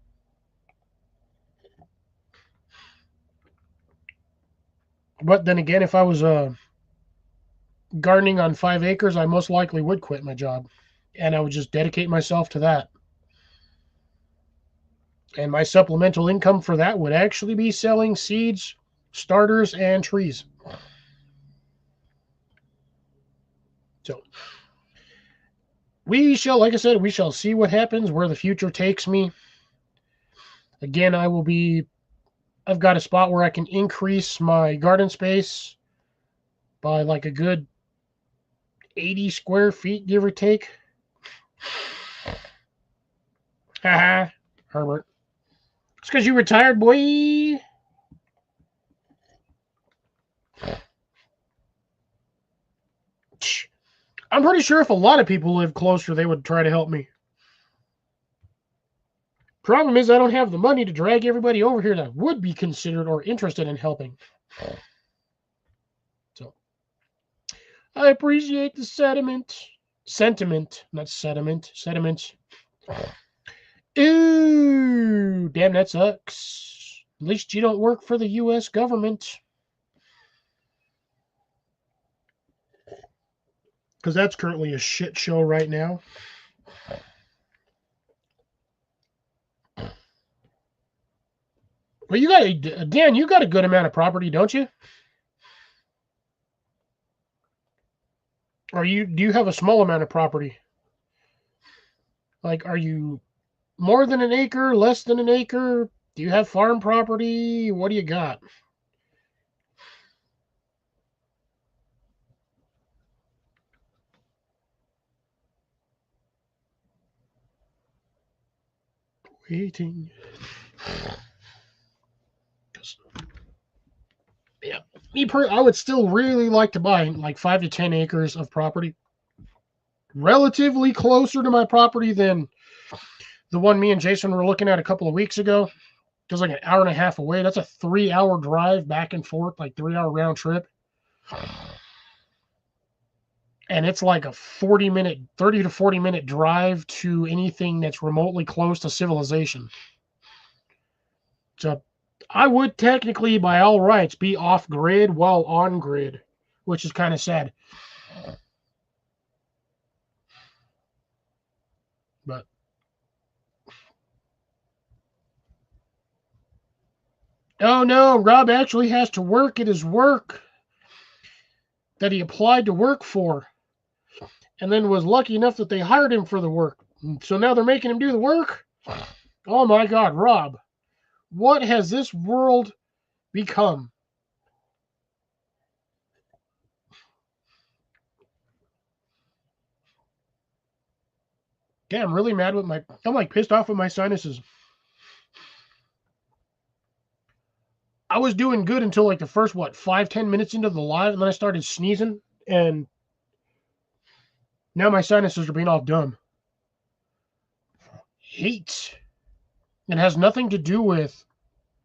Speaker 1: But then again, if I was gardening on 5 acres, I most likely would quit my job, and I would just dedicate myself to that. And my supplemental income for that would actually be selling seeds, starters, and trees. So we shall, like I said, we shall see what happens, where the future takes me. Again, I've got a spot where I can increase my garden space by like a good 80 square feet, give or take. Haha, Herbert. It's because you retired, boy. I'm pretty sure if a lot of people lived closer, they would try to help me. Problem is, I don't have the money to drag everybody over here that would be considered or interested in helping. So, I appreciate the sentiment, not sediment, sediment. Ooh, damn, that sucks. At least you don't work for the U.S. government. Because that's currently a shit show right now. Well, Dan, you got a good amount of property, don't you? Do you have a small amount of property? Like, are you more than an acre, less than an acre? Do you have farm property? What do you got? Waiting. Yeah, I would still really like to buy like 5 to 10 acres of property, relatively closer to my property than the one me and Jason were looking at a couple of weeks ago. It was like an hour and a half away. That's a 3-hour drive back and forth, like 3-hour round trip. And it's like a 30 to 40 minute drive to anything that's remotely close to civilization. So I would technically, by all rights, be off grid while on grid, which is kind of sad. But oh no, Rob actually has to work at his work that he applied to work for, and then was lucky enough that they hired him for the work. So now they're making him do the work? Oh my God, Rob. What has this world become? Yeah, I'm really mad with I'm like pissed off with my sinuses. I was doing good until like the first, 5-10 minutes into the live, and then I started sneezing, and now my sinuses are being all dumb. Heat. It has nothing to do with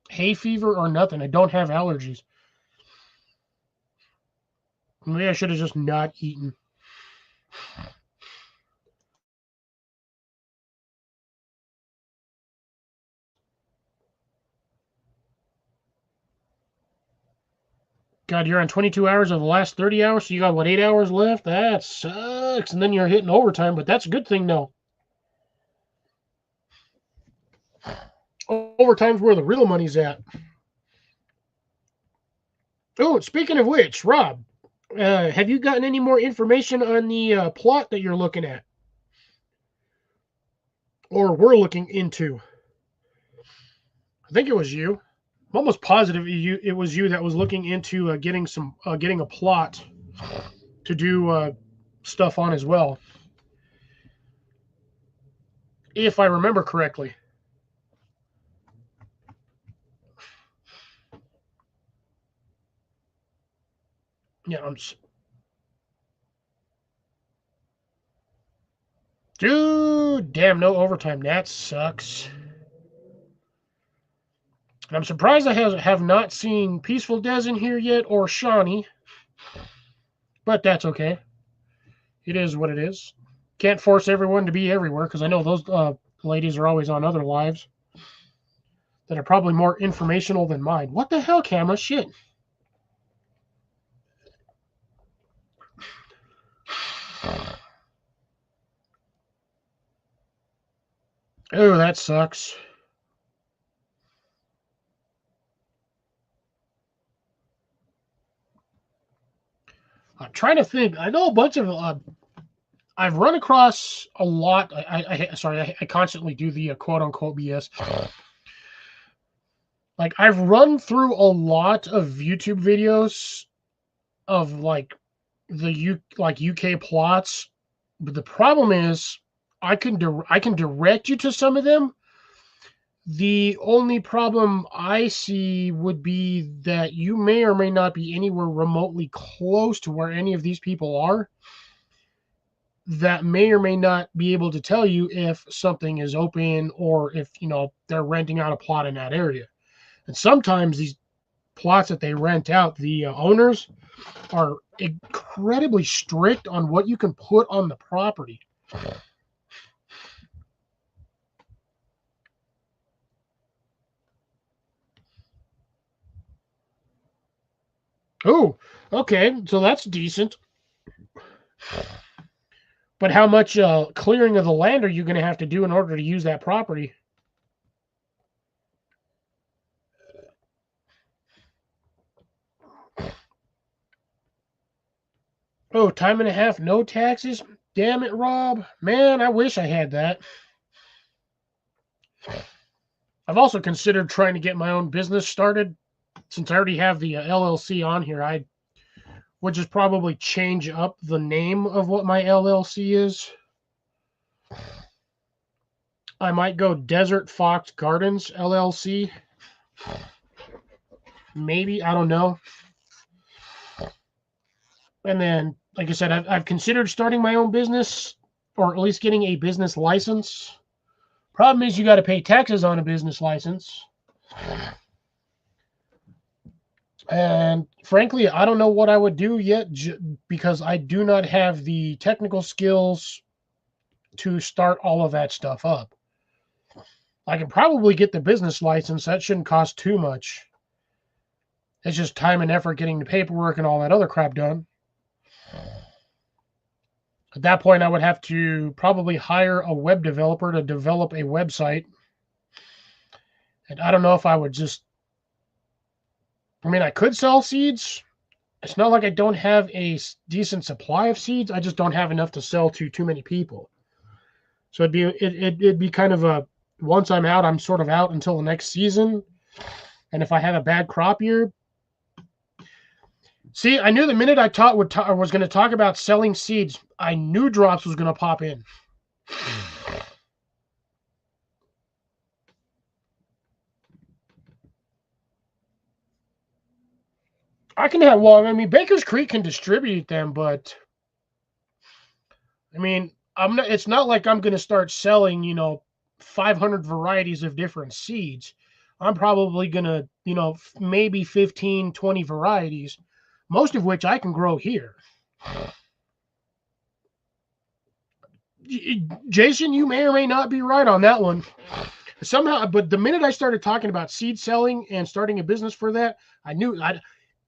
Speaker 1: hay fever or nothing. I don't have allergies. Maybe I should have just not eaten. God, you're on 22 hours of the last 30 hours, so you got, 8 hours left? That sucks. And then you're hitting overtime, but that's a good thing, though. Overtime's where the real money's at. Oh, speaking of which, Rob, have you gotten any more information on the plot that you're looking at? Or we're looking into? I think it was you. I'm almost positive it was you that was looking into getting a plot to do stuff on as well, if I remember correctly. Yeah, dude, damn, no overtime. That sucks. And I'm surprised I have not seen Peaceful Des in here yet or Shawnee, but that's okay. It is what it is. Can't force everyone to be everywhere because I know those ladies are always on other lives that are probably more informational than mine. What the hell, camera? Shit. Oh, that sucks. I'm trying to think. I know a bunch of. I've run across a lot. I constantly do the quote unquote BS. Like I've run through a lot of YouTube videos of like UK plots, but the problem is I can direct you to some of them. The only problem I see would be that you may or may not be anywhere remotely close to where any of these people are. That may or may not be able to tell you if something is open or if, they're renting out a plot in that area. And sometimes these plots that they rent out, the owners are incredibly strict on what you can put on the property. Oh, okay. So that's decent. But how much clearing of the land are you going to have to do in order to use that property? Oh, time and a half, no taxes? Damn it, Rob. Man, I wish I had that. I've also considered trying to get my own business started. Since I already have the LLC on here, I would just probably change up the name of what my LLC is. I might go Desert Fox Gardens LLC. Maybe, I don't know. And then, like I said, I've considered starting my own business, or at least getting a business license. Problem is, you got to pay taxes on a business license. And frankly, I don't know what I would do yet because I do not have the technical skills to start all of that stuff up. I can probably get the business license. That shouldn't cost too much. It's just time and effort getting the paperwork and all that other crap done. At that point, I would have to probably hire a web developer to develop a website. And I don't know if I would just... I mean, I could sell seeds. It's not like I don't have a decent supply of seeds. I just don't have enough to sell to too many people. So it'd be kind of a, once I'm out, I'm sort of out until the next season. And if I have a bad crop year... See, I knew the minute I was going to talk about selling seeds, I knew drops was going to pop in. I can have, well, I mean, Baker's Creek can distribute them, but I mean, it's not like I'm going to start selling, 500 varieties of different seeds. I'm probably going to, maybe 15, 20 varieties, most of which I can grow here. Jason, you may or may not be right on that one. Somehow, but the minute I started talking about seed selling and starting a business for that, I knew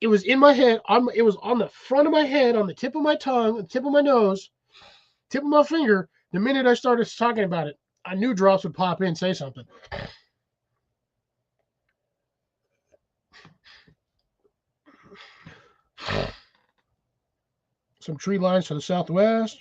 Speaker 1: it was in my head. It was on the front of my head, on the tip of my tongue, the tip of my nose, tip of my finger. The minute I started talking about it, I knew drops would pop in, say something. Some tree lines to the southwest.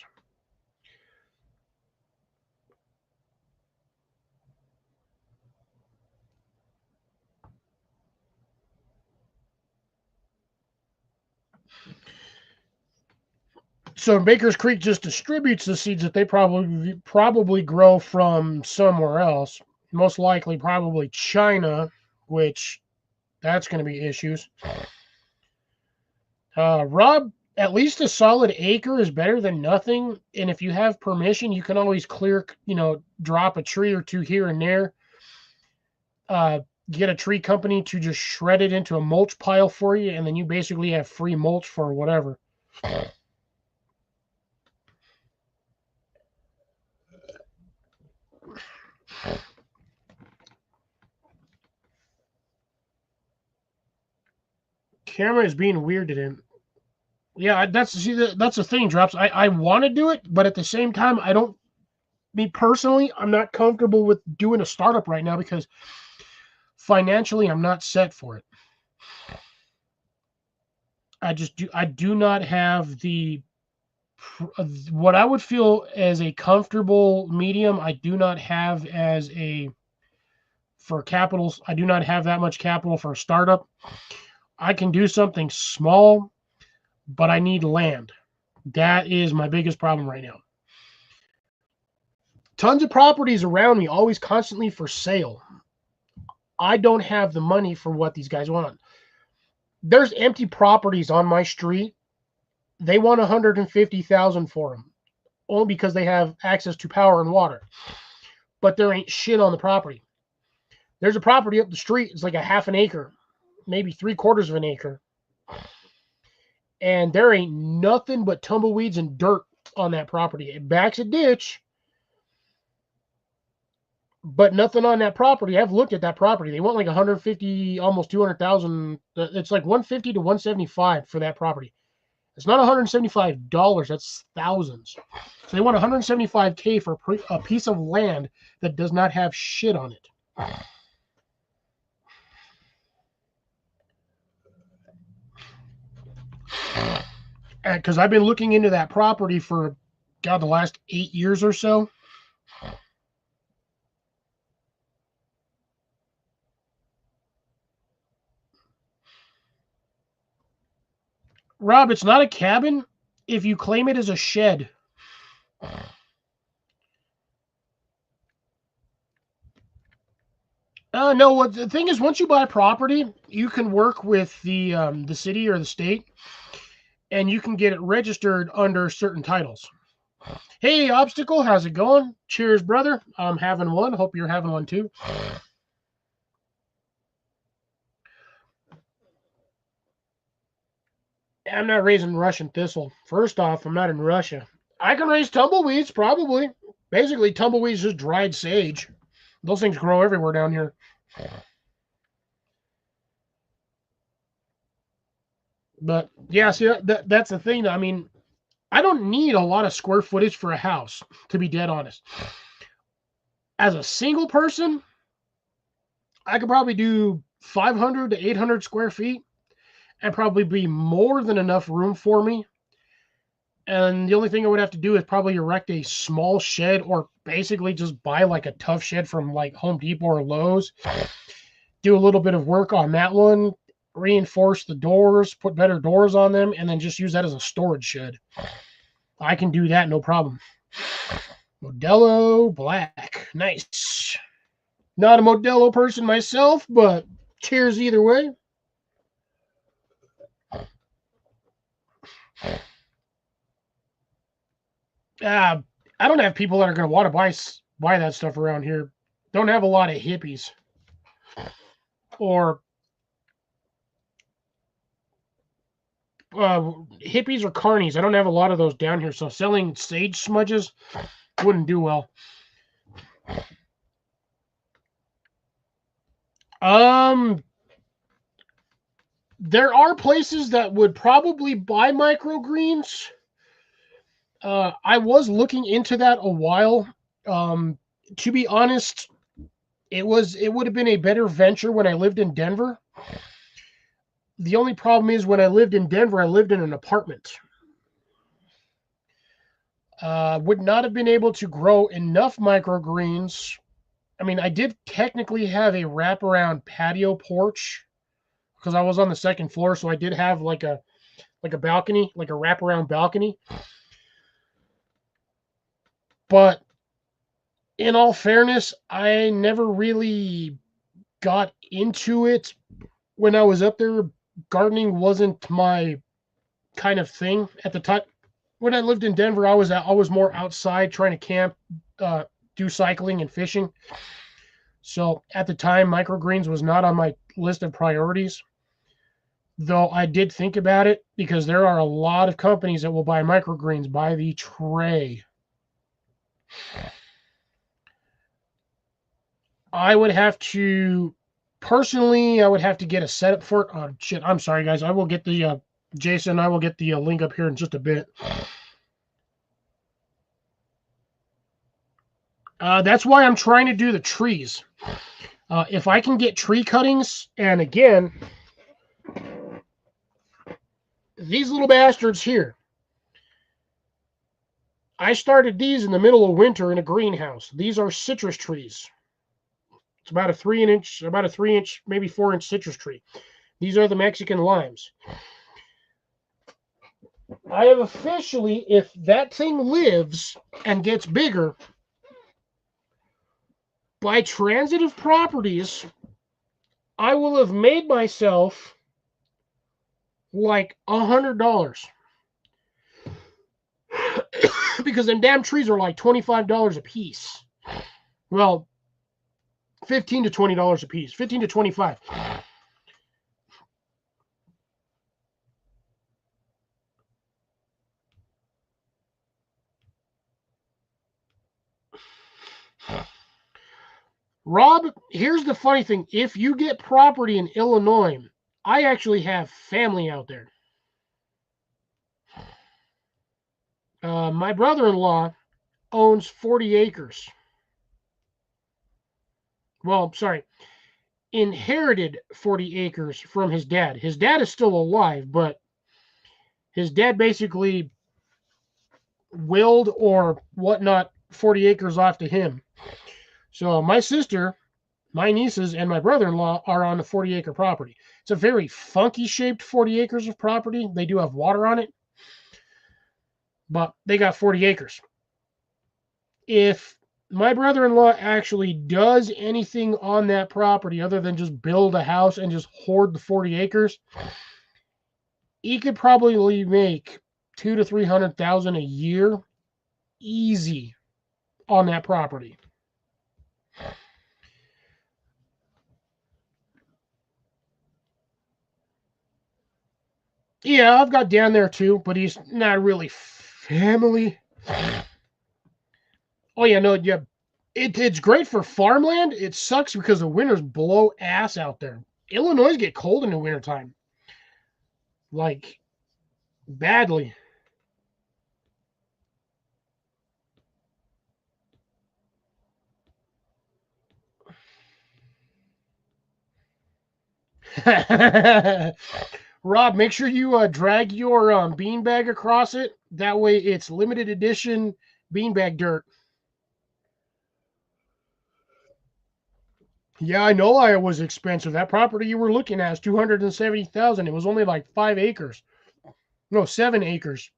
Speaker 1: So Baker's Creek just distributes the seeds that they probably grow from somewhere else. Most likely, probably China, which that's going to be issues. Rob, at least a solid acre is better than nothing. And if you have permission, you can always clear, drop a tree or two here and there. Get a tree company to just shred it into a mulch pile for you, and then you basically have free mulch for whatever. Camera is being weird today. Yeah, that's the thing, Drops. I want to do it, but at the same time, I don't. Me personally, I'm not comfortable with doing a startup right now because financially, I'm not set for it. I do not have the what I would feel as a comfortable medium. I do not have as a for capitals. I do not have that much capital for a startup. I can do something small, but I need land. That is my biggest problem right now. Tons of properties around me, always constantly for sale. I don't have the money for what these guys want. There's empty properties on my street. They want $150,000 for them, only because they have access to power and water. But there ain't shit on the property. There's a property up the street. It's like a half an acre, maybe 3/4 of an acre. And there ain't nothing but tumbleweeds and dirt on that property. It backs a ditch, but nothing on that property. I've looked at that property. They want like 150, almost 200,000. It's like 150 to 175 for that property. It's not $175. That's thousands. So they want $175K for a piece of land that does not have shit on it. Because I've been looking into that property for, God, the last 8 years or so. Rob, it's not a cabin if you claim it as a shed. No, what the thing is, once you buy property, you can work with the city or the state, and you can get it registered under certain titles. Hey, Obstacle, how's it going? Cheers, brother. I'm having one. Hope you're having one too. I'm not raising Russian thistle. First off, I'm not in Russia. I can raise tumbleweeds, probably. Basically, tumbleweeds is dried sage. Those things grow everywhere down here. But yeah, see, that's the thing. I mean, I don't need a lot of square footage for a house, to be dead honest. As a single person, I could probably do 500 to 800 square feet and probably be more than enough room for me. And the only thing I would have to do is probably erect a small shed or basically just buy like a tough shed from like Home Depot or Lowe's. Do a little bit of work on that one, reinforce the doors, put better doors on them, and then just use that as a storage shed. I can do that, no problem. Modelo Black. Nice. Not a Modelo person myself, but cheers either way. I don't have people that are going to want to buy that stuff around here. Don't have a lot of hippies. Or hippies or carnies. I don't have a lot of those down here, so selling sage smudges wouldn't do well. There are places that would probably buy microgreens. I was looking into that a while. To be honest, it would have been a better venture when I lived in Denver. The only problem is when I lived in Denver, I lived in an apartment. Would not have been able to grow enough microgreens. I mean, I did technically have a wraparound patio porch because I was on the second floor, so I did have like a balcony, like a wraparound balcony. But in all fairness, I never really got into it when I was up there. Gardening wasn't my kind of thing at the time. When I lived in Denver, I was more outside trying to camp, do cycling and fishing. So at the time, microgreens was not on my list of priorities. Though I did think about it because there are a lot of companies that will buy microgreens by the tray. I would have to, personally, I would have to get a setup for it. Oh, shit. I'm sorry, guys. I will get the, Jason, I will get the link up here in just a bit. That's why I'm trying to do the trees. If I can get tree cuttings, and again, these little bastards here, I started these in the middle of winter in a greenhouse. These are citrus trees. It's about a 3-inch, maybe 4-inch citrus tree. These are the Mexican limes. I have officially, if that thing lives and gets bigger, by transitive properties, I will have made myself like $100. Because them damn trees are like $25 a piece. Well, $15 to $20 a piece. 15 to 25. Rob, here's the funny thing. If you get property in Illinois, I actually have family out there. My brother-in-law owns 40 acres. Well, sorry, inherited 40 acres from his dad. His dad is still alive, but his dad basically willed or whatnot 40 acres off to him. So my sister, my nieces, and my brother-in-law are on the 40-acre property. It's a very funky shaped 40 acres of property. They do have water on it, but they got 40 acres. If my brother-in-law actually does anything on that property other than just build a house and just hoard the 40 acres, he could probably make $200,000 to $300,000 a year easy on that property. Yeah, I've got Dan there too, but he's not really family. Oh yeah, no, yeah, it's great for farmland. It sucks because the winters blow ass out there. Illinois get cold in the wintertime, like badly. Rob, make sure you drag your beanbag across it. That way it's limited edition beanbag dirt. Yeah, I know Iowa was expensive. That property you were looking at is 270,000. It was only like 5 acres. No, 7 acres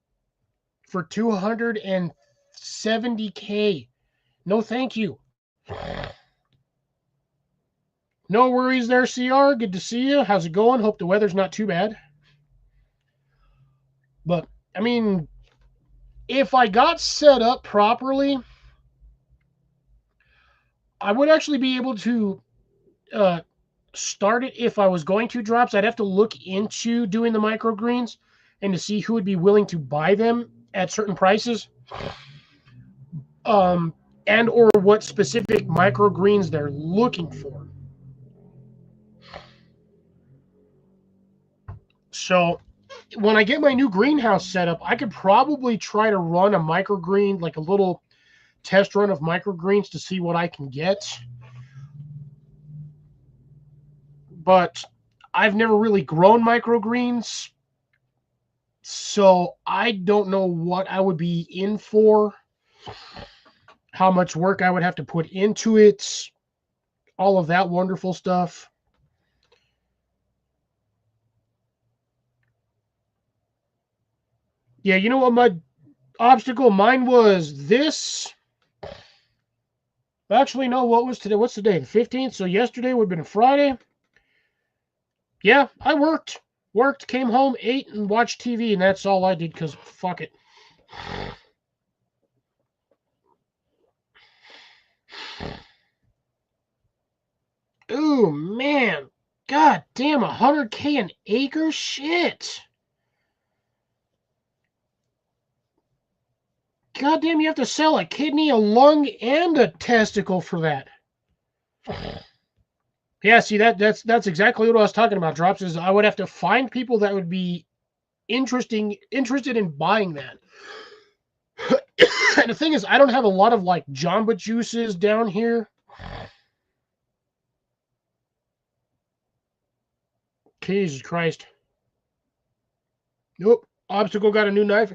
Speaker 1: for 270K. No, thank you. No worries there, CR. Good to see you. How's it going? Hope the weather's not too bad. But, I mean, if I got set up properly, I would actually be able to start it if I was going to drops. I'd have to look into doing the microgreens and to see who would be willing to buy them at certain prices. And or what specific microgreens they're looking for. So when I get my new greenhouse set up, I could probably try to run a microgreen, like a little test run of microgreens to see what I can get. But I've never really grown microgreens, so I don't know what I would be in for, how much work I would have to put into it, all of that wonderful stuff. Yeah, you know what my obstacle? Mine was this. Actually, no, what was today? What's the day? The 15th? So yesterday would have been a Friday. Yeah, I worked, came home, ate, and watched TV, and that's all I did because fuck it. Ooh, man. God damn, 100K an acre? Shit. God damn, you have to sell a kidney, a lung, and a testicle for that. Yeah, see, that's exactly what I was talking about, Drops, is I would have to find people that would be interested in buying that. And the thing is, I don't have a lot of like Jamba Juices down here. Jesus Christ. Nope. Obstacle got a new knife.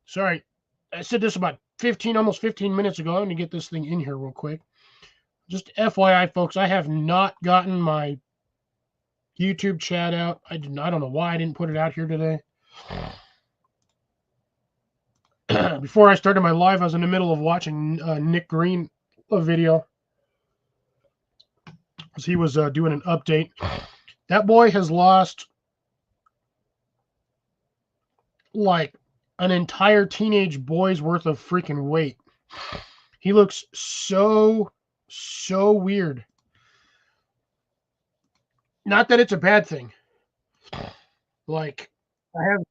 Speaker 1: Sorry. I said this about almost 15 minutes ago. I'm going to get this thing in here real quick. Just FYI, folks, I have not gotten my YouTube chat out. I don't know why I didn't put it out here today. Before I started my live, I was in the middle of watching Nick Green a video. Because he was doing an update. That boy has lost like an entire teenage boy's worth of freaking weight. He looks so weird. Not that it's a bad thing. Like, I have the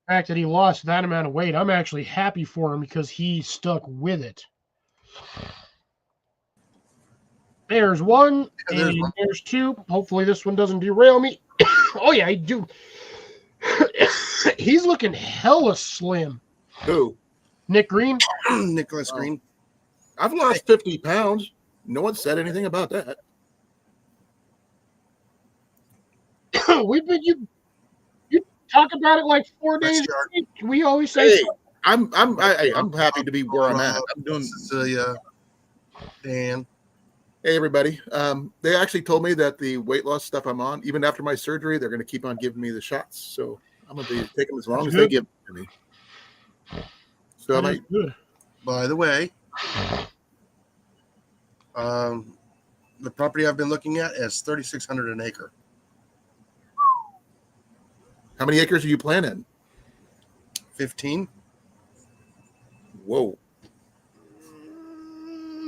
Speaker 1: fact that he lost that amount of weight. I'm actually happy for him because he stuck with it. There's one, and there's two. Hopefully this one doesn't derail me. Oh, yeah, I do. He's looking hella slim.
Speaker 2: Who?
Speaker 1: Nick Green?
Speaker 3: Nicholas Green.
Speaker 2: I've lost 50 pounds. No one said anything about that.
Speaker 1: We've been you talk about it like 4 days a week. We always say
Speaker 2: I'm happy to be where I'm at. I'm doing
Speaker 3: Cecilia, Dan.
Speaker 2: Hey everybody. They actually told me that the weight loss stuff I'm on, even after my surgery, they're going to keep on giving me the shots. So I'm going to be taking as long as they give to me. So
Speaker 3: By the way, the property I've been looking at is 3,600 an acre.
Speaker 2: How many acres are you planning?
Speaker 3: 15.
Speaker 2: Whoa.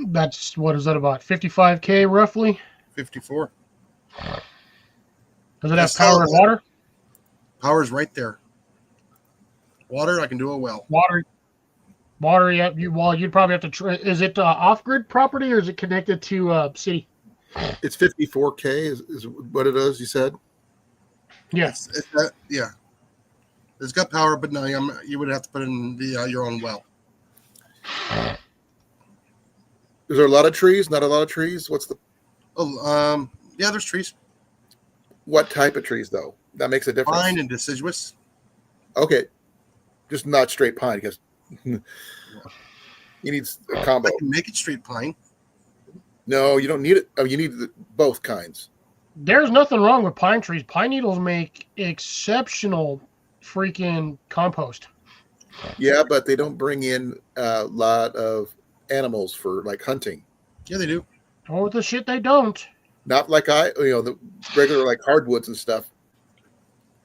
Speaker 1: That's, what is that, about 55K roughly?
Speaker 3: 54.
Speaker 1: Does it have power and water?
Speaker 3: Power's right there. Water, I can do a well.
Speaker 1: Water, yeah. You'd probably have to. Is it off-grid property or is it connected to city?
Speaker 2: It's 54K is what it is, you said?
Speaker 1: Yes.
Speaker 3: Yeah. It's got power, but no, you would have to put in your own well.
Speaker 2: Is there a lot of trees? Not a lot of trees? What's the...
Speaker 3: Yeah, there's trees.
Speaker 2: What type of trees, though? That makes a difference.
Speaker 3: Pine and deciduous.
Speaker 2: Okay. Just not straight pine, because you need a combo.
Speaker 3: I can make it straight pine.
Speaker 2: No, you don't need it. Oh, you need both kinds.
Speaker 1: There's nothing wrong with pine trees. Pine needles make exceptional freaking compost.
Speaker 2: Yeah, but they don't bring in a lot of animals for like hunting.
Speaker 3: Yeah, they do.
Speaker 1: Oh, the shit they don't.
Speaker 2: Not like the regular like hardwoods and stuff.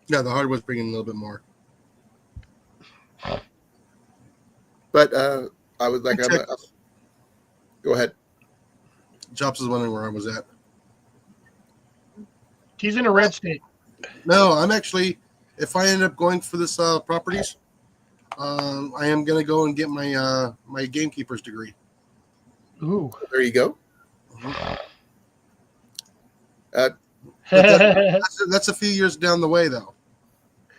Speaker 3: Yeah, the hardwoods bring in a little bit more.
Speaker 2: But I was like, go ahead.
Speaker 3: Chops is wondering where I was at.
Speaker 1: He's in a red state.
Speaker 3: No, I'm actually, if I end up going for this properties, I am going to go and get my my gamekeeper's degree.
Speaker 1: Ooh.
Speaker 2: There you go.
Speaker 3: Mm-hmm. That's a few years down the way, though.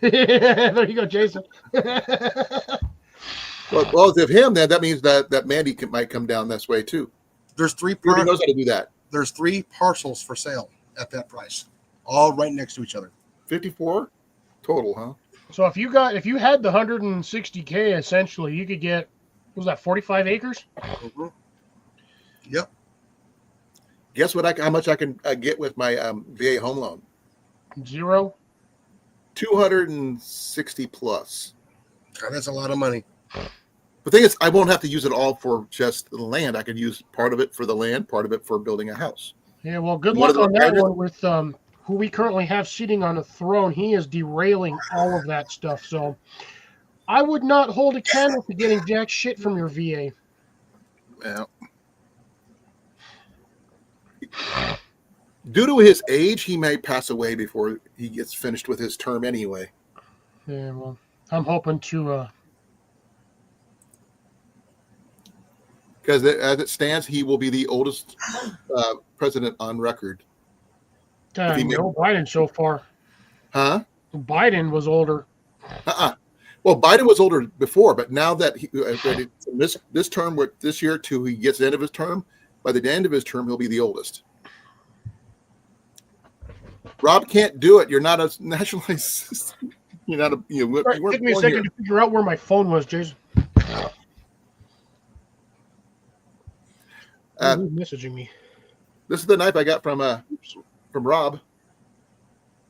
Speaker 1: There you go, Jason.
Speaker 2: Well, if him, then that means that Mandy might come down this way too.
Speaker 3: There's three.
Speaker 2: He already knows how to do that.
Speaker 3: There's 3 parcels for sale at that price, all right next to each other.
Speaker 2: 54 total, huh?
Speaker 1: So if you had the 160K, essentially, you could get, what was that, 45 acres?
Speaker 3: Mm-hmm. Yep.
Speaker 2: Guess how much I can get with my VA home loan?
Speaker 1: 0.
Speaker 2: 260 plus.
Speaker 3: God, that's a lot of money.
Speaker 2: The thing is, I won't have to use it all for just the land. I could use part of it for the land, part of it for building a house.
Speaker 1: Yeah, well, good
Speaker 2: One
Speaker 1: luck
Speaker 2: of
Speaker 1: on
Speaker 2: the
Speaker 1: that
Speaker 2: largest-
Speaker 1: one with who we currently have sitting on the throne. He is derailing all of that stuff. So I would not hold a candle to getting jack shit from your VA.
Speaker 2: Yeah. Due to his age, he may pass away before he gets finished with his term anyway.
Speaker 1: Yeah, well, I'm hoping to.
Speaker 2: Because as it stands, he will be the oldest president on record. If he
Speaker 1: No, Biden so far.
Speaker 2: Huh?
Speaker 1: Biden was older.
Speaker 2: Well, Biden was older before, but now that this term, with this year to he gets the end of his term, by the end of his term, he'll be the oldest. Rob can't do it. You're not a nationalized. You're not a. You
Speaker 1: Right,
Speaker 2: weren't
Speaker 1: took me a
Speaker 2: born
Speaker 1: second
Speaker 2: here.
Speaker 1: to figure out where my phone was, Jason. Who's messaging me?
Speaker 2: This is the knife I got from Rob.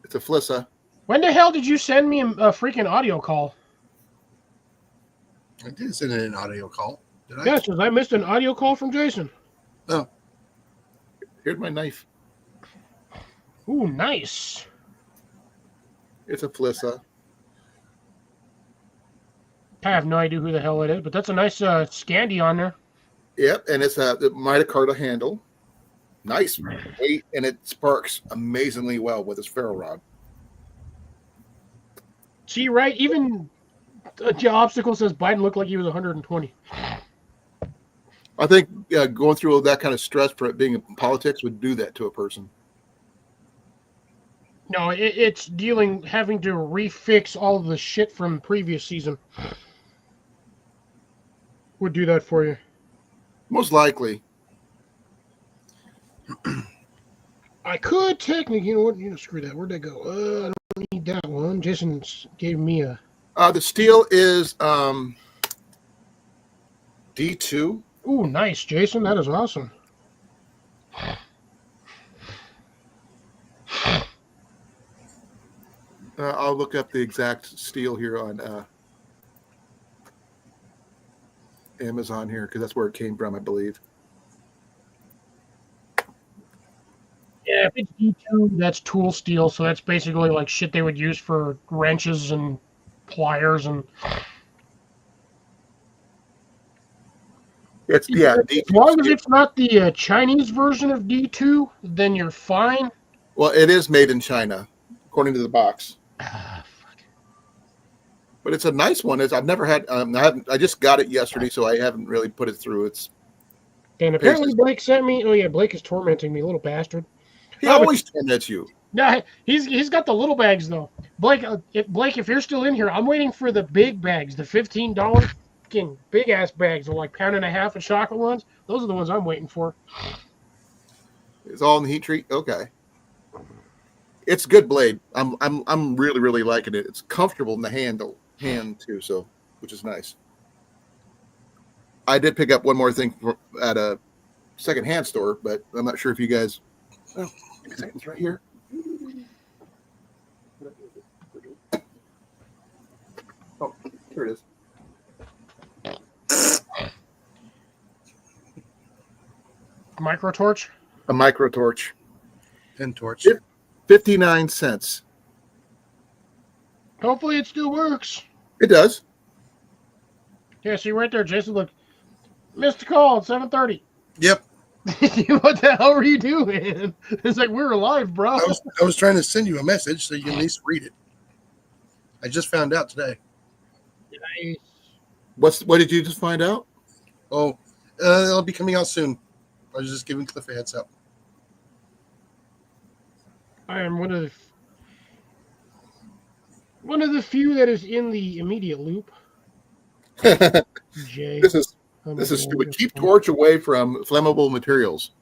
Speaker 2: It's a Flissa.
Speaker 1: When the hell did you send me a freaking audio call?
Speaker 3: I did send in an audio call. Did I?
Speaker 1: Yes, because I missed an audio call from Jason.
Speaker 3: Oh,
Speaker 2: Here's my knife.
Speaker 1: Ooh, nice.
Speaker 2: It's a Flissa.
Speaker 1: I have no idea who the hell it is, but that's a nice Scandi on there.
Speaker 2: Yep, and it's the micarta handle. Nice weight, and it sparks amazingly well with this ferro rod.
Speaker 1: See, right? Even the obstacle says Biden looked like he was 120.
Speaker 2: I think going through that kind of stress for it being in politics would do that to a person.
Speaker 1: No, it's having to refix all of the shit from previous season. Would do that for you.
Speaker 2: Most likely.
Speaker 1: I could technically, you know what? Screw that. Where'd that go? I don't need that one. Jason gave me a.
Speaker 2: The steel is D2.
Speaker 1: Ooh, nice, Jason. That is awesome.
Speaker 2: I'll look up the exact steel here on Amazon here because that's where it came from, I believe.
Speaker 1: Yeah, if it's D2, that's tool steel, so that's basically like shit they would use for wrenches and pliers and.
Speaker 2: It's D2
Speaker 1: As long as
Speaker 2: steel.
Speaker 1: it's not the Chinese version of D2, then you're fine.
Speaker 2: Well, it is made in China, according to the box. But it's a nice one. I've never had. I just got it yesterday, so I haven't really put it through.
Speaker 1: And apparently Blake sent me. Oh yeah, Blake is tormenting me, little bastard.
Speaker 2: He always torments you.
Speaker 1: Nah, he's got the little bags though. Blake, if you're still in here, I'm waiting for the big bags, the $15 fucking big ass bags, the like pound and a half of chocolate ones. Those are the ones I'm waiting for.
Speaker 2: It's all in the heat treat. Okay. It's a good blade. I'm really, really liking it. It's comfortable in the hand too, so which is nice. I did pick up one more thing at a secondhand store, but I'm not sure if you guys. Oh, it's right here. Oh, here it is.
Speaker 1: Micro torch.
Speaker 2: A micro torch.
Speaker 3: pen torch.
Speaker 2: Yep. 59 cents.
Speaker 1: Hopefully it still works.
Speaker 2: It does.
Speaker 1: Yeah, see right there, Jason. Look, missed a call at 7:30.
Speaker 3: Yep.
Speaker 1: What the hell were you doing? It's like we're alive, bro.
Speaker 3: I was trying to send you a message so you can at least read it. I just found out today.
Speaker 1: Nice.
Speaker 2: What did you just find out?
Speaker 3: Oh, it'll be coming out soon. I was just giving Cliff a heads up.
Speaker 1: I am one of the. One of the few that is in the immediate loop.
Speaker 2: this
Speaker 1: Jay.
Speaker 2: is stupid. Keep torch away from flammable materials.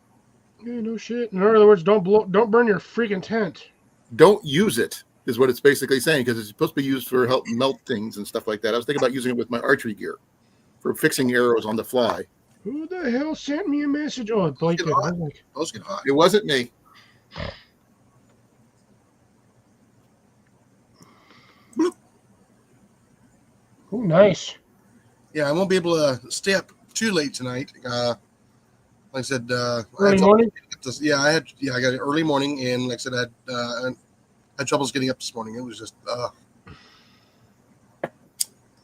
Speaker 1: Yeah, no shit. In other words, don't burn your freaking tent.
Speaker 2: Don't use it is what it's basically saying, because it's supposed to be used for help melt things and stuff like that. I was thinking about using it with my archery gear for fixing arrows on the fly.
Speaker 1: Who the hell sent me a message? Oh, Blake did.
Speaker 3: Those get hot.
Speaker 2: It wasn't me.
Speaker 1: Oh, nice.
Speaker 3: Yeah, I won't be able to stay up too late tonight. Like I said,
Speaker 1: Early morning?
Speaker 3: I got it early morning, and like I said, I had troubles getting up this morning. It was just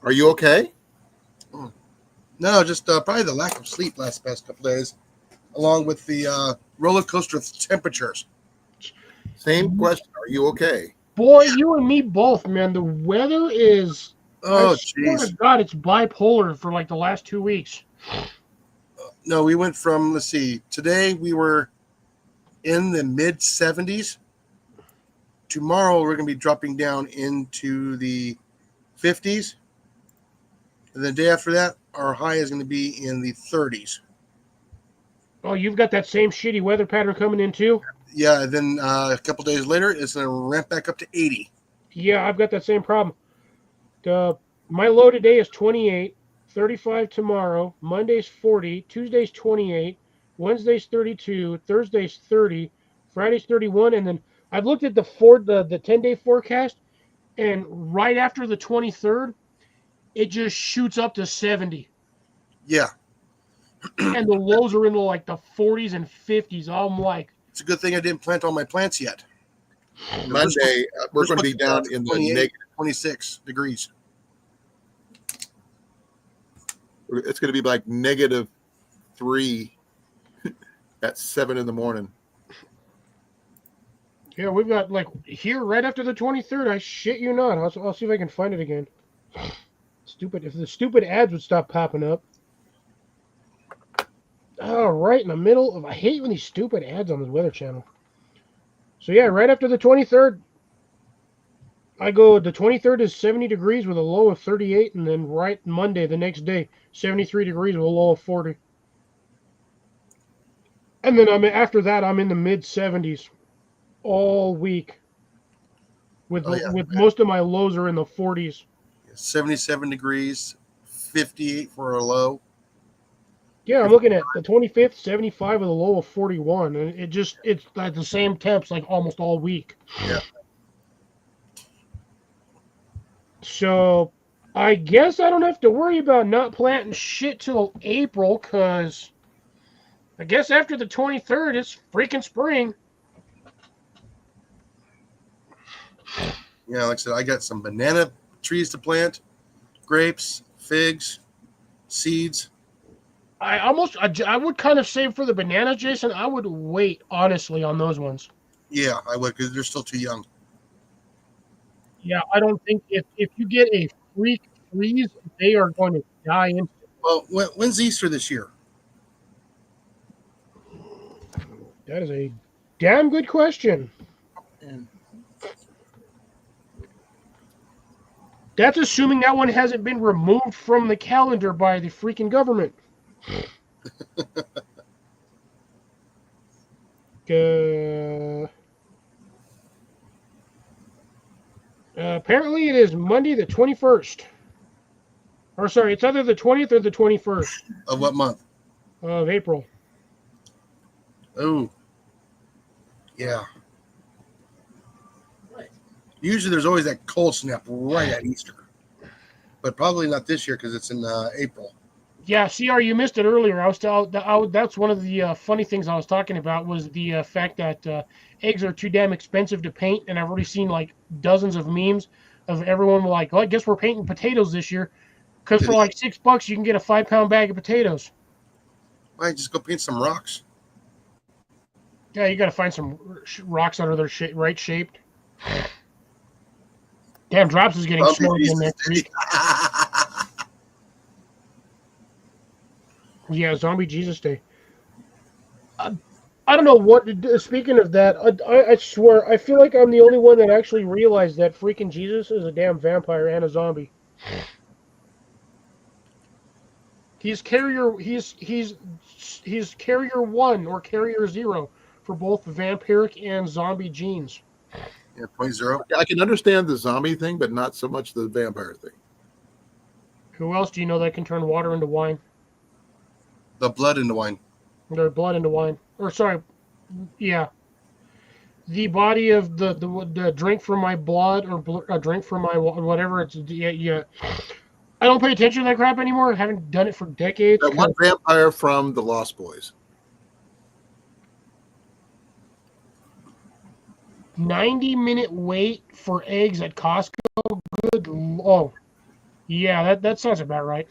Speaker 2: Are you okay?
Speaker 3: no, just probably the lack of sleep past couple days, along with the roller coaster of temperatures.
Speaker 2: Same question. Are you okay?
Speaker 1: Boy, you and me both, man. The weather is.
Speaker 3: Oh,
Speaker 1: I swear
Speaker 3: jeez.
Speaker 1: to God, it's bipolar for like the last 2 weeks.
Speaker 3: No, we went from, let's see, today we were in the mid 70s. Tomorrow we're going to be dropping down into the 50s. And the day after that, our high is going to be in the 30s.
Speaker 1: Oh, you've got that same shitty weather pattern coming in too?
Speaker 3: Yeah, and then a couple days later, it's going to ramp back up to 80.
Speaker 1: Yeah, I've got that same problem. My low today is 28, 35 tomorrow, Monday's 40, Tuesday's 28, Wednesday's 32, Thursday's 30, Friday's 31, and then I've looked at the 10-day forecast, and right after the 23rd, it just shoots up to 70.
Speaker 3: Yeah.
Speaker 1: And the lows are in like the 40s and 50s. I'm like,
Speaker 3: it's a good thing I didn't plant all my plants yet.
Speaker 2: Monday, we're going to be down in the negative
Speaker 3: 26 degrees.
Speaker 2: It's going to be like -3 at 7 in the morning.
Speaker 1: yeah, we've got like here right after the 23rd. I shit you not. I'll see if I can find it again. Stupid. If the stupid ads would stop popping up. Oh, right in the middle of. I hate when these stupid ads on the Weather Channel. So yeah, right after the 23rd, I go. The 23rd is 70 degrees with a low of 38, and then right Monday, the next day, 73 degrees with a low of 40. And then after that, I'm in the mid 70s all week. With most of my lows are in the 40s.
Speaker 3: 77 degrees, 58 for a low.
Speaker 1: Yeah, I'm looking at the 25th, 75 with a low of 41, and it's at the same temps like almost all week.
Speaker 3: Yeah.
Speaker 1: So, I guess I don't have to worry about not planting shit till April, because I guess after the 23rd, it's freaking spring.
Speaker 3: Yeah, like I said, I got some banana trees to plant, grapes, figs, seeds.
Speaker 1: I would kind of save for the bananas, Jason. I would wait, honestly, on those ones.
Speaker 3: Yeah, I would, because they're still too young.
Speaker 1: Yeah, I don't think if you get a freak freeze, they are going to die instantly.
Speaker 3: Well, when's Easter this year?
Speaker 1: That is a damn good question. That's assuming that one hasn't been removed from the calendar by the freaking government. Apparently, it is Monday the 21st. Or sorry, it's either the 20th or the 21st
Speaker 3: Of what month?
Speaker 1: of April.
Speaker 3: Oh, yeah. Usually there's always that cold snap right at Easter. But probably not this year because it's in April.
Speaker 1: Yeah, CR, you missed it earlier. That's one of the funny things I was talking about was the fact that eggs are too damn expensive to paint, and I've already seen like dozens of memes of everyone like, well, I guess we're painting potatoes this year, because for like $6 you can get a 5-pound bag of potatoes.
Speaker 3: Why just go paint some rocks?
Speaker 1: Yeah, you got to find some rocks that are their right shaped. Damn, Drops is getting snowed in next week. Yeah, Zombie Jesus Day. I don't know what. Speaking of that, I swear, I feel like I'm the only one that actually realized that freaking Jesus is a damn vampire and a zombie. He's carrier. He's carrier 1 or carrier 0 for both vampiric and zombie genes.
Speaker 3: Yeah, 0.0.
Speaker 2: I can understand the zombie thing, but not so much the vampire thing.
Speaker 1: Who else do you know that can turn water into wine?
Speaker 3: The blood in the wine.
Speaker 1: Their blood into wine. Or sorry, yeah. The body of the drink from my blood or a drink from my whatever. It's yeah. I don't pay attention to that crap anymore. I haven't done it for decades.
Speaker 2: That one vampire from the Lost Boys.
Speaker 1: 90-minute wait for eggs at Costco. Good. Oh, yeah, that sounds about right.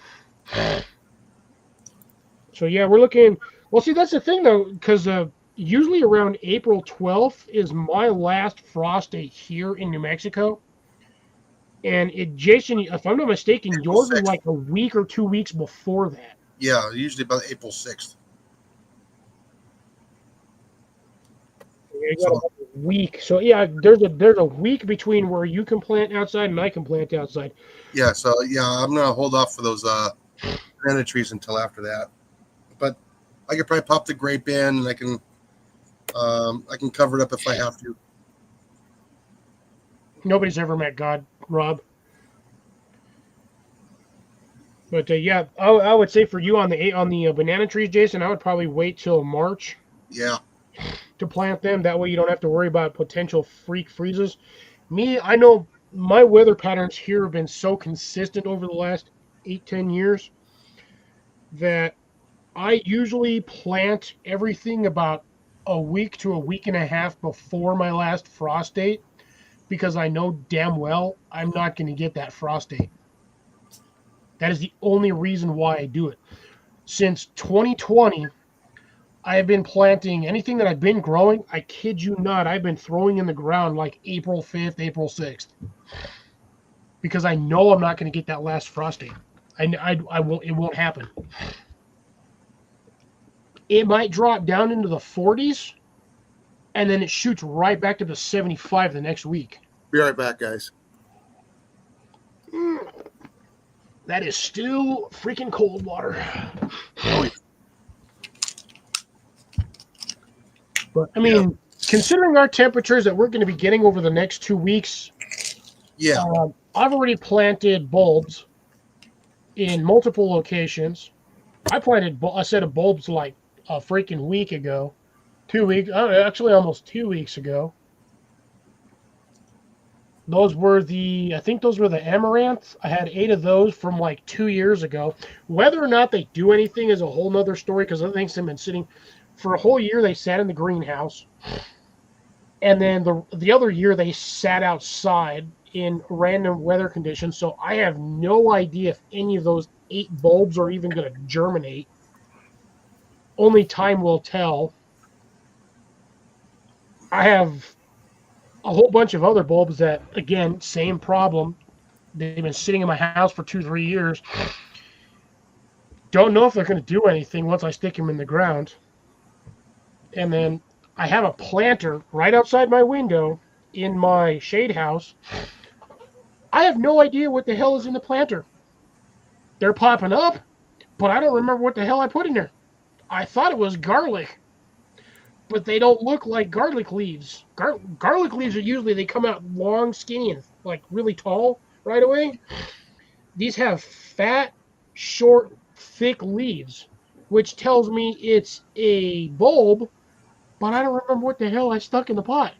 Speaker 1: So yeah, we're looking. Well, see, that's the thing though, because usually around April 12th is my last frost date here in New Mexico. And Jason, if I'm not mistaken, yours is like a week or 2 weeks before that.
Speaker 3: Yeah, usually about April 6th.
Speaker 1: You got about a week. So yeah, there's a week between where you can plant outside and I can plant outside.
Speaker 3: Yeah, so yeah, I'm gonna hold off for those banana trees until after that. But I could probably pop the grape in, and I can cover it up if I have to.
Speaker 1: Nobody's ever met God, Rob. But yeah, I would say for you on the banana trees, Jason, I would probably wait till March.
Speaker 3: Yeah.
Speaker 1: To plant them. That way you don't have to worry about potential freak freezes. Me, I know my weather patterns here have been so consistent over the last 8-10 years that I usually plant everything about a week to a week and a half before my last frost date, because I know damn well I'm not going to get that frost date. That is the only reason why I do it. Since 2020, I have been planting anything that I've been growing. I kid you not, I've been throwing in the ground like April 5th, April 6th. Because I know I'm not going to get that last frost date. I won't. It won't happen. It might drop down into the 40s, and then it shoots right back to the 75 the next week.
Speaker 2: Be right back, guys.
Speaker 1: That is still freaking cold water.
Speaker 2: Oh, yeah.
Speaker 1: But I mean, considering our temperatures that we're going to be getting over the next 2 weeks,
Speaker 3: Yeah.
Speaker 1: I've already planted bulbs in multiple locations. I planted a set of bulbs like a freaking week ago. 2 weeks, actually almost 2 weeks ago. I think those were the amaranth. I had 8 of those from like 2 years ago. Whether or not they do anything is a whole nother story, because I think they've been sitting for a whole year. They sat in the greenhouse. And then the other year they sat outside in random weather conditions. So I have no idea if any of those 8 bulbs are even going to germinate. Only time will tell. I have a whole bunch of other bulbs that, again, same problem. They've been sitting in my house for 2-3 years. Don't know if they're going to do anything once I stick them in the ground. And then I have a planter right outside my window in my shade house. I have no idea what the hell is in the planter. They're popping up, but I don't remember what the hell I put in there. I thought it was garlic, but they don't look like garlic leaves. Garlic leaves are usually, they come out long, skinny, and like really tall right away. These have fat, short, thick leaves, which tells me it's a bulb, but I don't remember what the hell I stuck in the pot.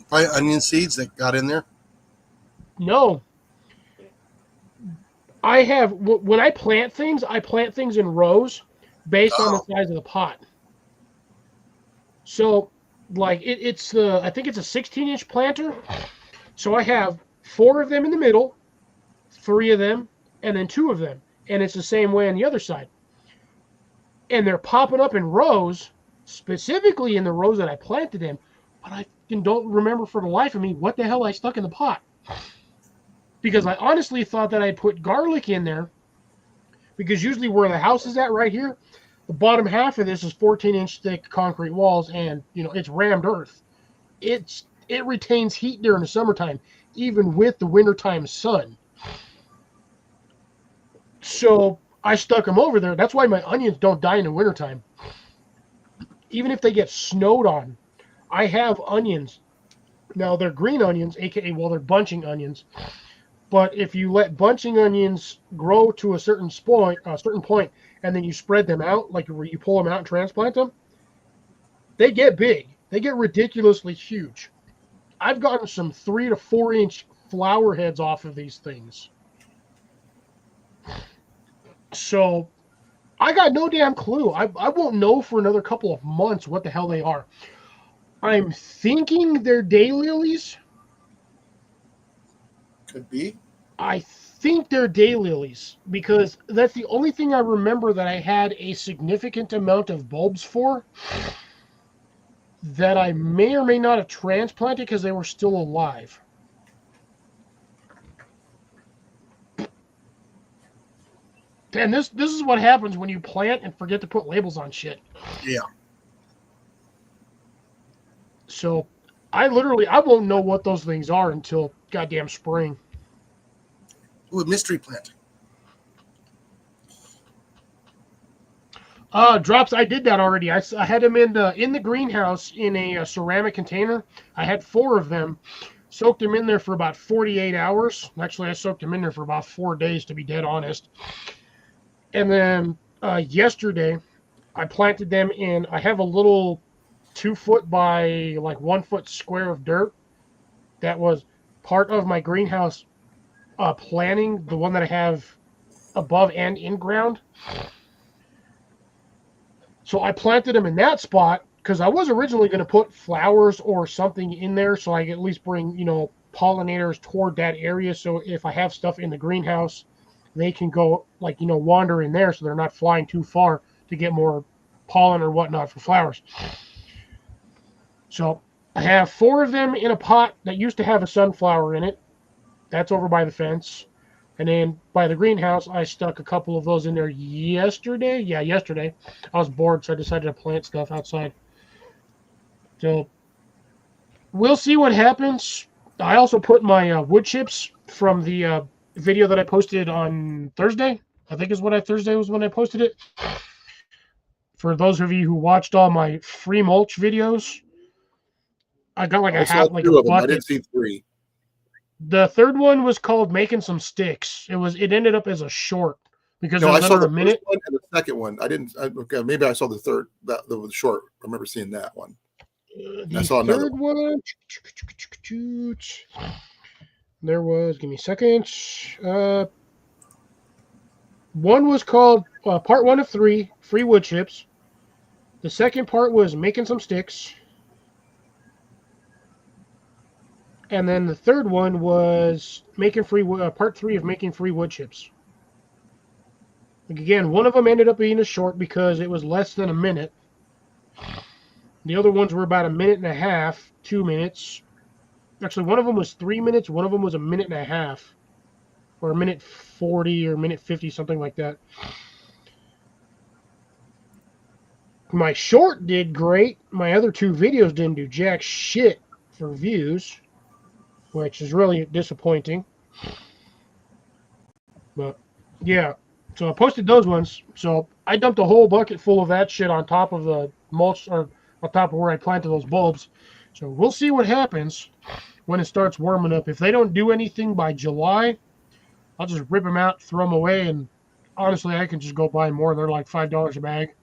Speaker 3: Probably onion seeds that got in there.
Speaker 1: No. When I plant things in rows based on the size of the pot. So, like, I think it's a 16-inch planter. So I have 4 of them in the middle, 3 of them, and then 2 of them. And it's the same way on the other side. And they're popping up in rows, specifically in the rows that I planted in, but I don't remember for the life of me what the hell I stuck in the pot. Because I honestly thought that I put garlic in there, because usually where the house is at right here, The bottom half of this is 14-inch thick concrete walls, and it's rammed earth. It retains heat during the summertime, even with the wintertime sun. So I stuck them over there. That's why my onions don't die in the wintertime. Even if they get snowed on, I have onions. Now, they're green onions, aka, well, they're bunching onions. But if you let bunching onions grow to a certain point, and then you spread them out, like where you pull them out and transplant them, they get big. They get ridiculously huge. I've gotten some 3 to 4 inch flower heads off of these things. So I got no damn clue. I won't know for another couple of months what the hell they are. I'm thinking they're daylilies.
Speaker 3: Could be.
Speaker 1: I think they're daylilies because that's the only thing I remember that I had a significant amount of bulbs for that I may or may not have transplanted because they were still alive. And this is what happens when you plant and forget to put labels on shit.
Speaker 3: Yeah.
Speaker 1: So I won't know what those things are until goddamn spring.
Speaker 3: Ooh, a mystery plant.
Speaker 1: Drops, I did that already. I had them in the greenhouse in a ceramic container. I had 4 of them. Soaked them in there for about 48 hours. Actually, I soaked them in there for about 4 days, to be dead honest. And then yesterday, I planted them in. I have a little 2 foot by like 1 foot square of dirt that was part of my greenhouse planting, the one that I have above and in ground. So I planted them in that spot because I was originally going to put flowers or something in there so I could at least bring, pollinators toward that area. So if I have stuff in the greenhouse, they can go wander in there so they're not flying too far to get more pollen or whatnot for flowers. So I have 4 of them in a pot that used to have a sunflower in it. That's over by the fence. And then by the greenhouse, I stuck a couple of those in there yesterday. Yeah, yesterday. I was bored, so I decided to plant stuff outside. So we'll see what happens. I also put my wood chips from the video that I posted on Thursday. I think Thursday was when I posted it. For those of you who watched all my free mulch videos, I got like a half, like a bucket.
Speaker 2: I didn't see 3.
Speaker 1: The third one was called Making Some Sticks. It ended up as a short because
Speaker 2: I saw the
Speaker 1: a minute.
Speaker 2: First one and the second one. I didn't. Okay, maybe I saw the third. That was short. I remember seeing that one.
Speaker 1: The I saw another one. There was. Give me a second. One was called Part 1 of 3, Free Wood Chips. The second part was Making Some Sticks. And then the third one was Part 3 of Making Free Wood Chips. Like again, one of them ended up being a short because it was less than a minute. The other ones were about a minute and a half, 2 minutes. Actually, one of them was 3 minutes. One of them was a minute and a half. Or a minute 40 or minute 50, something like that. My short did great. My other 2 videos didn't do jack shit for views, which is really disappointing. But yeah, so I posted those ones. So I dumped a whole bucket full of that shit on top of the mulch, or on top of where I planted those bulbs. So we'll see what happens when it starts warming up. If they don't do anything by July, I'll just rip them out, throw them away, and honestly, I can just go buy more. They're like $5 a bag.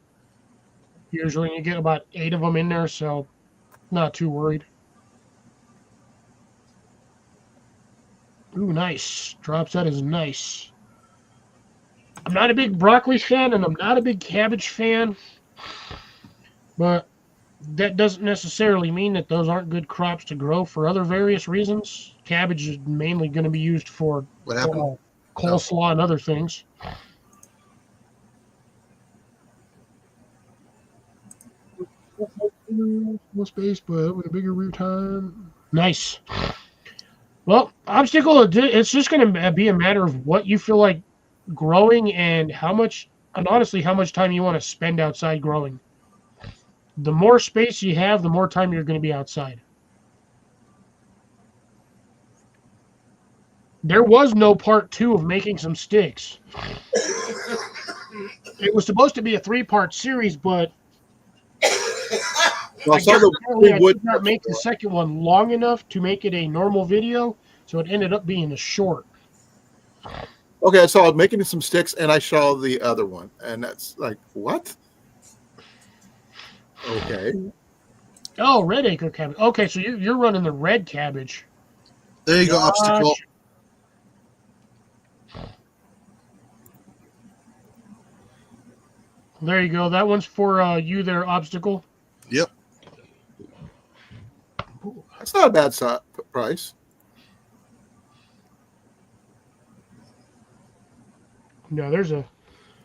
Speaker 1: Usually you get about 8 of them in there, so not too worried. Ooh, nice. Drops, that is nice. I'm not a big broccoli fan, and I'm not a big cabbage fan. But that doesn't necessarily mean that those aren't good crops to grow for other various reasons. Cabbage is mainly going to be used for coleslaw and other things. More space, but with a bigger root time. Nice. Well, obstacle, it's just going to be a matter of what you feel like growing and how much and honestly how much time you want to spend outside growing. The more space you have, the more time you're going to be outside. There was no part 2 of making some sticks. It was supposed to be a 3-part series, but
Speaker 2: Well,
Speaker 1: I
Speaker 2: some
Speaker 1: guess
Speaker 2: of the
Speaker 1: apparently I
Speaker 2: wood.
Speaker 1: did not make the second one long enough to make it a normal video, so it ended up being a short.
Speaker 2: Okay, I saw making some sticks, and I saw the other one, and that's like what? Okay.
Speaker 1: Oh, red acre cabbage. Okay, so you're running the red cabbage.
Speaker 3: There you go, obstacle.
Speaker 1: There you go. That one's for you there, Obstacle.
Speaker 3: Yep.
Speaker 2: That's not a bad price.
Speaker 1: No, there's a...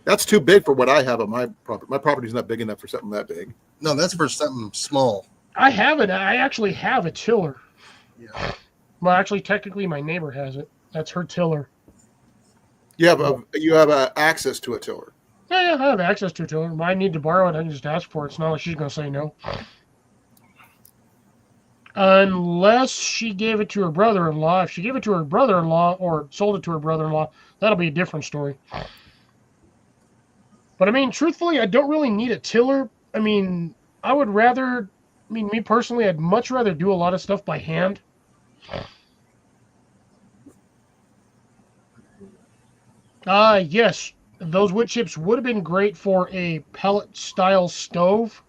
Speaker 2: That's too big for what I have on my property. My property's not big enough for something that big.
Speaker 3: No, that's for something small.
Speaker 1: I have it. I actually have a tiller.
Speaker 3: Yeah.
Speaker 1: Well, actually, technically, my neighbor has it. That's her tiller.
Speaker 2: You have access to a tiller.
Speaker 1: Yeah, I have access to a tiller. If I need to borrow it, I can just ask for it. It's not like she's going to say no. Unless she gave it to her brother-in-law. If she gave it to her brother-in-law or sold it to her brother-in-law, that'll be a different story. But, I mean, truthfully, I don't really need a tiller. I mean, I would rather... I mean, me personally, I'd much rather do a lot of stuff by hand. Yes. Those wood chips would have been great for a pellet-style stove.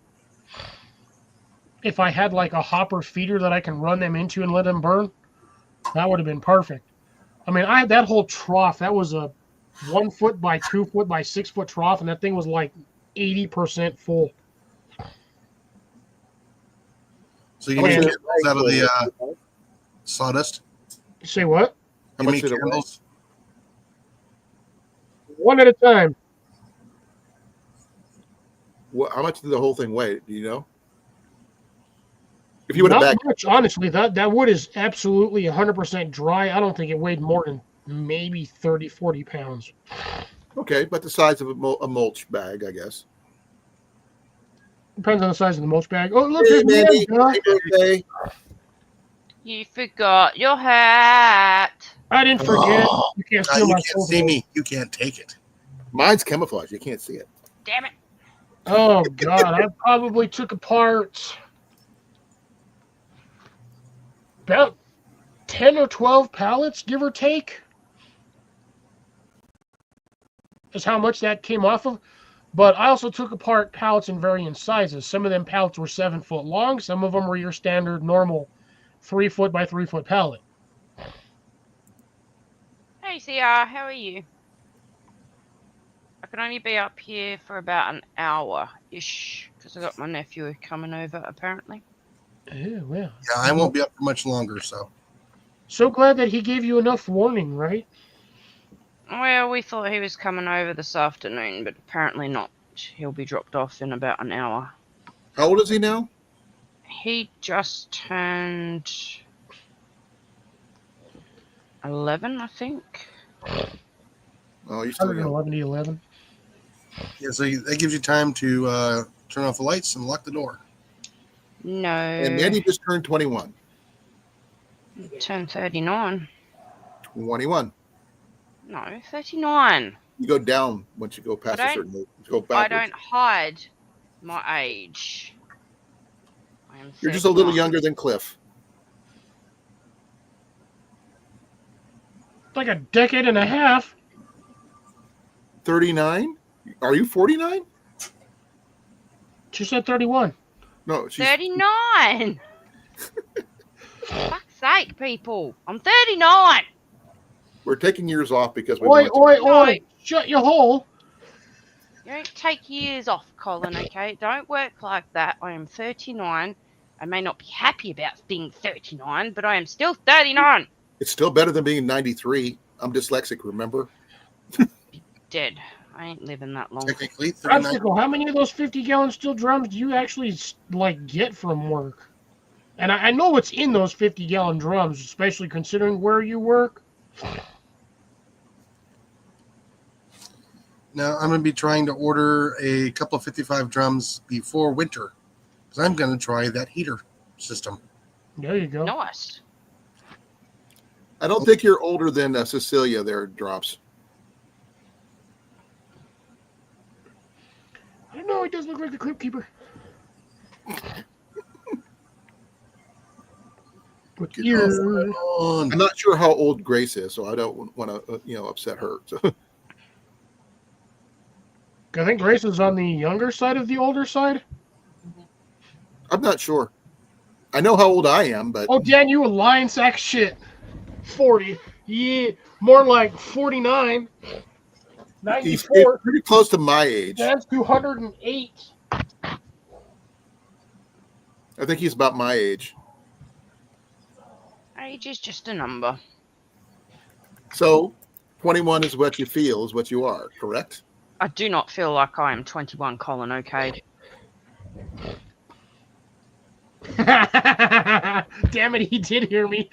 Speaker 1: If I had, like, a hopper feeder that I can run them into and let them burn, that would have been perfect. I mean, I had that whole trough. That was a 1 foot by 2 foot by 6 foot trough, and that thing was, like, 80% full.
Speaker 3: So you get candles out of the sawdust?
Speaker 1: Say what?
Speaker 2: How
Speaker 3: You
Speaker 2: much
Speaker 3: make
Speaker 2: did it weigh?
Speaker 3: candles?
Speaker 1: One at a time.
Speaker 2: How much did the whole thing weigh? Do you know? If you would have
Speaker 1: Not
Speaker 2: bagged,
Speaker 1: much, honestly. That wood is absolutely 100% dry. I don't think it weighed more than maybe 30, 40 pounds.
Speaker 2: okay, but the size of a mulch bag, I guess.
Speaker 1: Depends on the size of the mulch bag. Oh, look,
Speaker 2: Hey,
Speaker 1: there's
Speaker 2: Mandy,
Speaker 1: Ned.
Speaker 2: happy birthday.
Speaker 4: You forgot your hat.
Speaker 1: I didn't forget.
Speaker 2: Oh,
Speaker 1: You can't
Speaker 3: You
Speaker 1: steal my
Speaker 3: can't
Speaker 1: silver.
Speaker 3: see me. You can't take it.
Speaker 2: Mine's camouflage. You can't see it.
Speaker 4: Damn it.
Speaker 1: Oh, God. I probably took apart about 10 or 12 pallets, give or take. Is how much that came off of. But I also took apart pallets in varying sizes. Some of them pallets were 7 foot long. Some of them were your standard normal 3 foot by 3 foot pallet.
Speaker 4: Hey, CR, how are you? I can only be up here for about an hour-ish, because I got my nephew coming over, apparently.
Speaker 1: Oh, well.
Speaker 3: Yeah, I won't be up for much longer, so.
Speaker 1: So glad that he gave you enough warning, right?
Speaker 4: Well, we thought he was coming over this afternoon, but apparently not. He'll be dropped off in about an hour.
Speaker 2: How old is he now?
Speaker 4: He just turned 11, I think.
Speaker 2: Oh, you're still young.
Speaker 1: 111 to 11.
Speaker 3: Yeah, so that gives you time to turn off the lights and lock the door.
Speaker 4: No.
Speaker 2: And Mandy just turned 21.
Speaker 4: Turned 39.
Speaker 2: 21.
Speaker 4: No, 39.
Speaker 2: You go down once you go past
Speaker 4: I
Speaker 2: a
Speaker 4: don't-
Speaker 2: certain age. You go
Speaker 4: I
Speaker 2: backwards.
Speaker 4: don't hide my age. I am
Speaker 2: You're just a little
Speaker 4: 39.
Speaker 2: younger than Cliff.
Speaker 1: Like a decade and a half.
Speaker 2: 39? Are you 49?
Speaker 1: She said 31.
Speaker 2: No, she's
Speaker 4: 39! Fuck's sake, people. I'm 39!
Speaker 2: we're taking years off because we
Speaker 1: Oi,
Speaker 2: want to.
Speaker 1: oi, oi. Shut your hole.
Speaker 4: You don't take years off, Colin, okay? Don't work like that. I am 39. I may not be happy about being 39, but I am still 39.
Speaker 2: It's still better than being 93. I'm dyslexic, remember?
Speaker 4: Dead. I ain't living that long.
Speaker 3: Technically, 39.
Speaker 1: Obstacle, how many of those 50-gallon steel drums do you actually, like, get from work? And I know what's in those 50-gallon drums, especially considering where you work.
Speaker 3: Now I'm going to be trying to order a couple of 55 drums before winter because I'm going to try that heater system.
Speaker 1: There you go.
Speaker 4: Nice.
Speaker 2: I don't think you're older than Cecilia there, Drops.
Speaker 1: I don't know. He does look like the Crypt Keeper. With
Speaker 3: Get
Speaker 1: ears.
Speaker 3: on.
Speaker 2: I'm not sure how old Grace is, so I don't want to, upset her. So.
Speaker 1: I think Grace is on the younger side of the older side.
Speaker 2: I'm not sure. I know how old I am, but
Speaker 1: Oh, Dan, you a lying sack of shit. 40. Yeah, more like 49.
Speaker 2: he's
Speaker 1: 94.
Speaker 2: pretty close to my age.
Speaker 1: Dan's 208.
Speaker 2: I think he's about my age.
Speaker 4: Age is just a number.
Speaker 2: So 21 is what you feel, is what you are, correct?
Speaker 4: I do not feel like I am 21, Colin, okay?
Speaker 1: Damn it, he did hear me.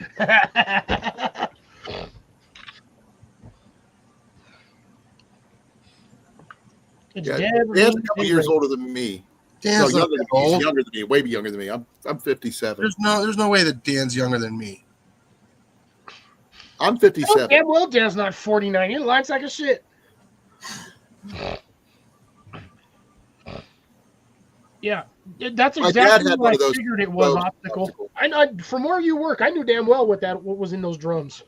Speaker 1: It's
Speaker 2: Yeah,
Speaker 1: dead.
Speaker 2: Dan's a couple years older than me.
Speaker 3: Dan's
Speaker 2: No,
Speaker 3: not
Speaker 2: younger
Speaker 3: that
Speaker 2: than me. He's
Speaker 3: old.
Speaker 2: younger than me, way younger than me. I'm 57.
Speaker 3: There's no way that Dan's younger than me.
Speaker 2: I'm
Speaker 1: Oh,
Speaker 2: 57.
Speaker 1: damn well, Dan's not 49. He lying sack of shit. Yeah, that's
Speaker 2: My dad
Speaker 1: exactly
Speaker 2: had
Speaker 1: what
Speaker 2: one
Speaker 1: I
Speaker 2: of those
Speaker 1: figured it was,
Speaker 2: those
Speaker 1: Optical.
Speaker 2: optical.
Speaker 1: I know from where you work, I knew damn well what was in those drums.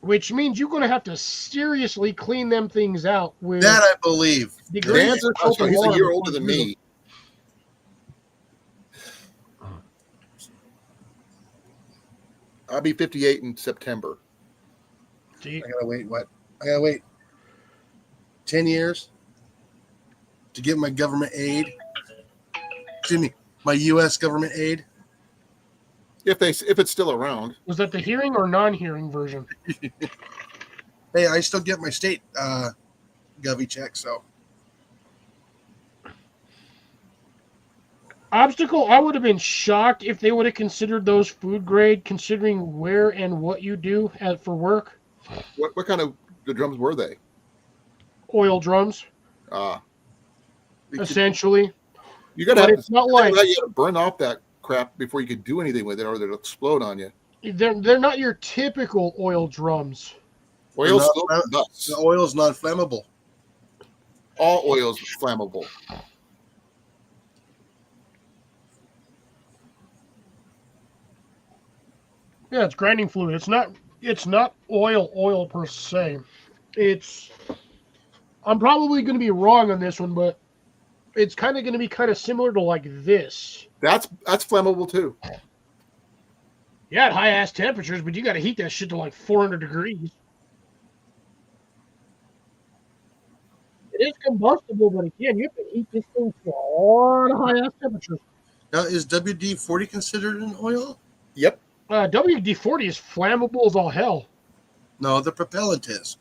Speaker 1: Which means you're going to have to seriously clean them things out with
Speaker 3: That I believe.
Speaker 1: degrees
Speaker 2: Dan's
Speaker 1: of soap and
Speaker 2: he's a
Speaker 1: water
Speaker 2: year
Speaker 1: before
Speaker 2: older than
Speaker 1: you do them.
Speaker 2: me. I'll be 58 in September.
Speaker 1: See,
Speaker 3: I gotta wait. What? I gotta wait 10 years to get my government aid. Excuse me, my U.S. government aid.
Speaker 2: If it's still around.
Speaker 1: was that the hearing or non-hearing version?
Speaker 3: Hey, I still get my state govy check. So
Speaker 1: Obstacle, I would have been shocked if they would have considered those food grade, considering where and what you do for work.
Speaker 2: What kind of the drums were they?
Speaker 1: Oil drums, essentially.
Speaker 2: You gotta
Speaker 1: But
Speaker 2: have
Speaker 1: it's not like
Speaker 2: you gotta burn off that crap before you could do anything with it, or it'll explode on you.
Speaker 1: they're not your typical oil drums.
Speaker 2: Oil
Speaker 3: not
Speaker 2: still
Speaker 3: flamm-
Speaker 2: combusts.
Speaker 3: the oil is not flammable.
Speaker 2: All oil is flammable.
Speaker 1: Yeah, it's grinding fluid. It's not oil per se. I'm probably going to be wrong on this one, but it's kind of going to be kind of similar to like this.
Speaker 2: That's flammable too.
Speaker 1: Yeah, at high ass temperatures, but you got to heat that shit to like 400 degrees. It is combustible, but again, you have to heat this thing to a lot of high ass temperatures.
Speaker 3: Now, is WD-40 considered an oil?
Speaker 2: Yep.
Speaker 1: WD-40 is flammable as all hell.
Speaker 3: No, the propellant is.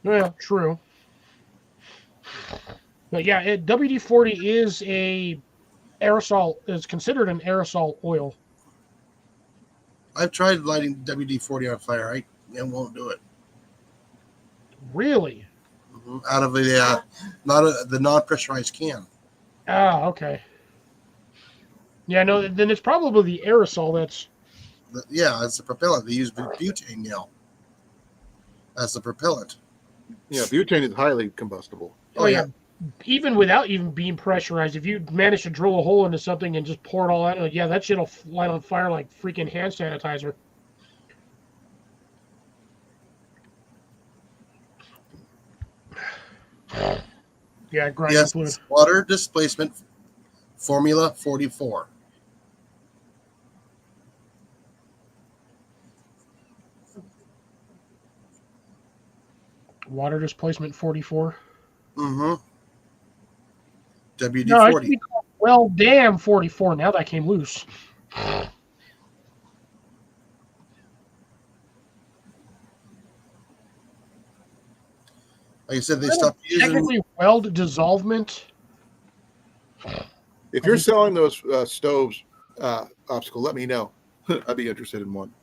Speaker 1: Yeah, true. But yeah, WD-40 is is considered an aerosol oil.
Speaker 3: I've tried lighting WD-40 on fire. I won't do it.
Speaker 1: Really?
Speaker 3: Out of the the non-pressurized can.
Speaker 1: Ah, okay. Yeah, no, then it's probably the aerosol that's...
Speaker 3: Yeah, it's the propellant. They use butane now as the propellant.
Speaker 2: Yeah, butane is highly combustible.
Speaker 1: Oh, yeah. Even without even being pressurized, if you manage to drill a hole into something and just pour it all out, yeah, that shit will light on fire like freaking hand sanitizer. Yeah, grinding
Speaker 3: Yes,
Speaker 1: fluid.
Speaker 3: it's water displacement formula 44.
Speaker 1: Water displacement 44.
Speaker 3: Mm-hmm. WD-40.
Speaker 1: No, it should be called well, damn 44. Now that came loose.
Speaker 3: Like I said, they stopped using.
Speaker 1: Technically, weld dissolvement.
Speaker 2: If you're selling those stoves, Obstacle, let me know. I'd be interested in one.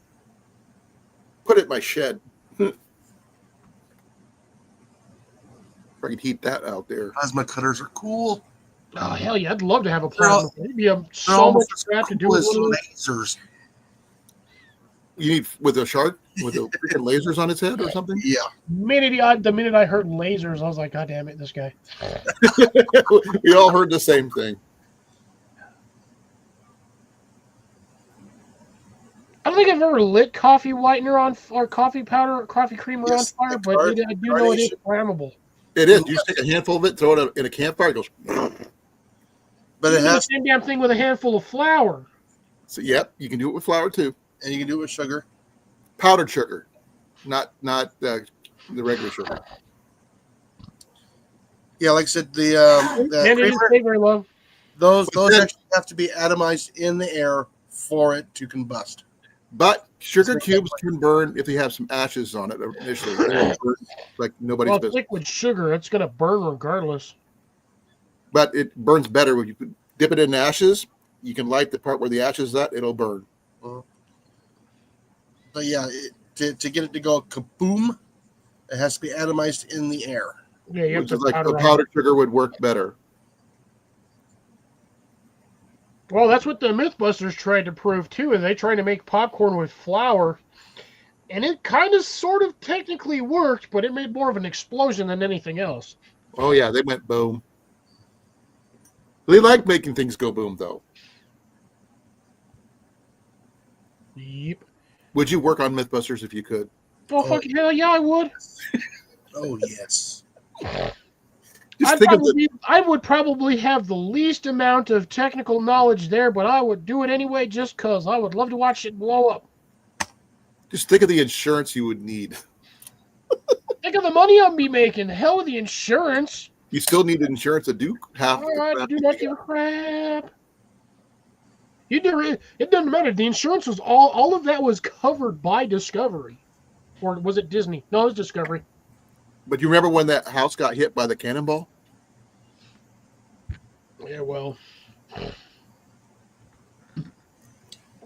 Speaker 2: Put it in my shed. If I could heat that out there.
Speaker 3: Plasma cutters are cool.
Speaker 1: Oh hell yeah! I'd love to have a
Speaker 3: They're all-
Speaker 1: plasma. It'd be
Speaker 3: They're
Speaker 1: so much
Speaker 3: almost as
Speaker 1: crap to do
Speaker 3: cool
Speaker 1: with
Speaker 3: as
Speaker 1: one of those.
Speaker 3: lasers.
Speaker 2: You need with a shark with the freaking lasers on its head or something.
Speaker 3: Yeah.
Speaker 1: The minute I heard lasers, I was like, God damn it, this guy.
Speaker 2: We all heard the same thing.
Speaker 1: I don't think I've ever lit coffee whitener on or coffee powder or coffee creamer
Speaker 3: Yes,
Speaker 1: on fire,
Speaker 3: the
Speaker 1: but I do know it is
Speaker 3: carnation.
Speaker 1: flammable.
Speaker 2: It is. You just take a handful of it, throw it in a campfire. It goes.
Speaker 3: But
Speaker 1: You
Speaker 3: it
Speaker 1: do the
Speaker 3: has,
Speaker 1: same damn thing with a handful of flour.
Speaker 2: So yep, you can do it with flour too.
Speaker 3: and you can do it with sugar.
Speaker 2: Powdered sugar, not the regular sugar.
Speaker 3: Yeah, like I said, the
Speaker 1: And it didn't
Speaker 3: creamer,
Speaker 1: stay very long.
Speaker 3: those
Speaker 2: But then-
Speaker 3: actually have to be atomized in the air for it to combust.
Speaker 2: But sugar cubes can burn if they have some ashes on it initially. They will burn like nobody's
Speaker 1: Well, it's
Speaker 2: business.
Speaker 1: liquid sugar. It's going to burn regardless.
Speaker 2: But it burns better when you dip it in ashes. You can light the part where the ashes is at. It'll burn.
Speaker 3: But yeah, to get it to go kaboom, it has to be atomized in the air.
Speaker 1: Yeah, you have
Speaker 2: Which
Speaker 1: to
Speaker 2: is like the
Speaker 1: powderize it.
Speaker 2: powdered sugar would work better.
Speaker 1: Well, that's what the Mythbusters tried to prove too. Is they tried to make popcorn with flour, and it kind of, sort of, technically worked, but it made more of an explosion than anything else.
Speaker 2: Oh yeah, they went boom. They like making things go boom though.
Speaker 1: Yep.
Speaker 2: Would you work on Mythbusters if you could?
Speaker 1: Oh, fucking hell yeah, I would.
Speaker 3: Oh yes.
Speaker 2: Just think of the,
Speaker 1: I would probably have the least amount of technical knowledge there, but I would do it anyway just because I would love to watch it blow up.
Speaker 2: just think of the insurance you would need.
Speaker 1: Think of the money I'd be making. Hell with the insurance.
Speaker 2: You still need insurance to do half.
Speaker 1: All right, do not give a crap. It doesn't matter. The insurance was all of that was covered by Discovery. Or was it Disney? No, it was Discovery.
Speaker 2: But you remember when that house got hit by the cannonball?
Speaker 1: Yeah, well.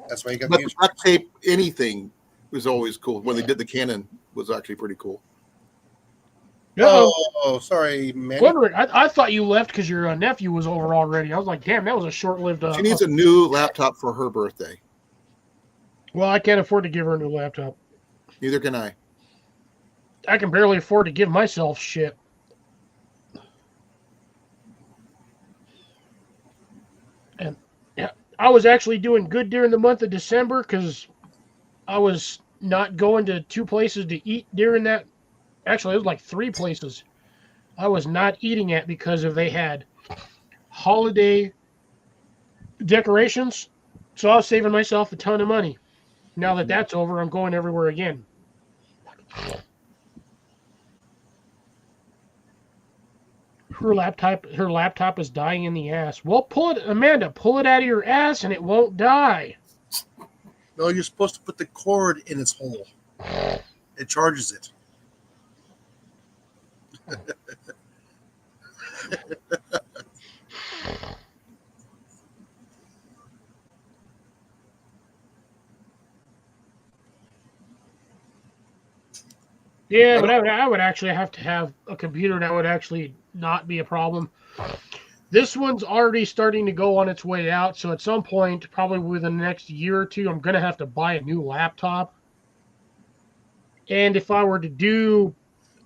Speaker 3: That's why you got
Speaker 2: But
Speaker 3: the
Speaker 2: the duct tape, anything was always cool. When they did the cannon was actually pretty cool.
Speaker 3: Oh, sorry, man.
Speaker 1: Wondering, I thought you left because your nephew was over already. I was like, damn, that was a short-lived.
Speaker 2: She needs a new laptop for her birthday.
Speaker 1: Well, I can't afford to give her a new laptop.
Speaker 2: Neither can I.
Speaker 1: I can barely afford to give myself shit. And yeah, I was actually doing good during the month of December because I was not going to 2 places to eat during that. Actually, it was like 3 places I was not eating at because they had holiday decorations. So I was saving myself a ton of money. Now that that's over, I'm going everywhere again. Her laptop is dying in the ass. Well, Amanda, pull it out of your ass and it won't die.
Speaker 3: No, you're supposed to put the cord in its hole. It charges it.
Speaker 1: Yeah, but I would actually have to have a computer that would actually not be a problem. This one's already starting to go on its way out, so at some point, probably within the next year or two, I'm going to have to buy a new laptop. And if I were to do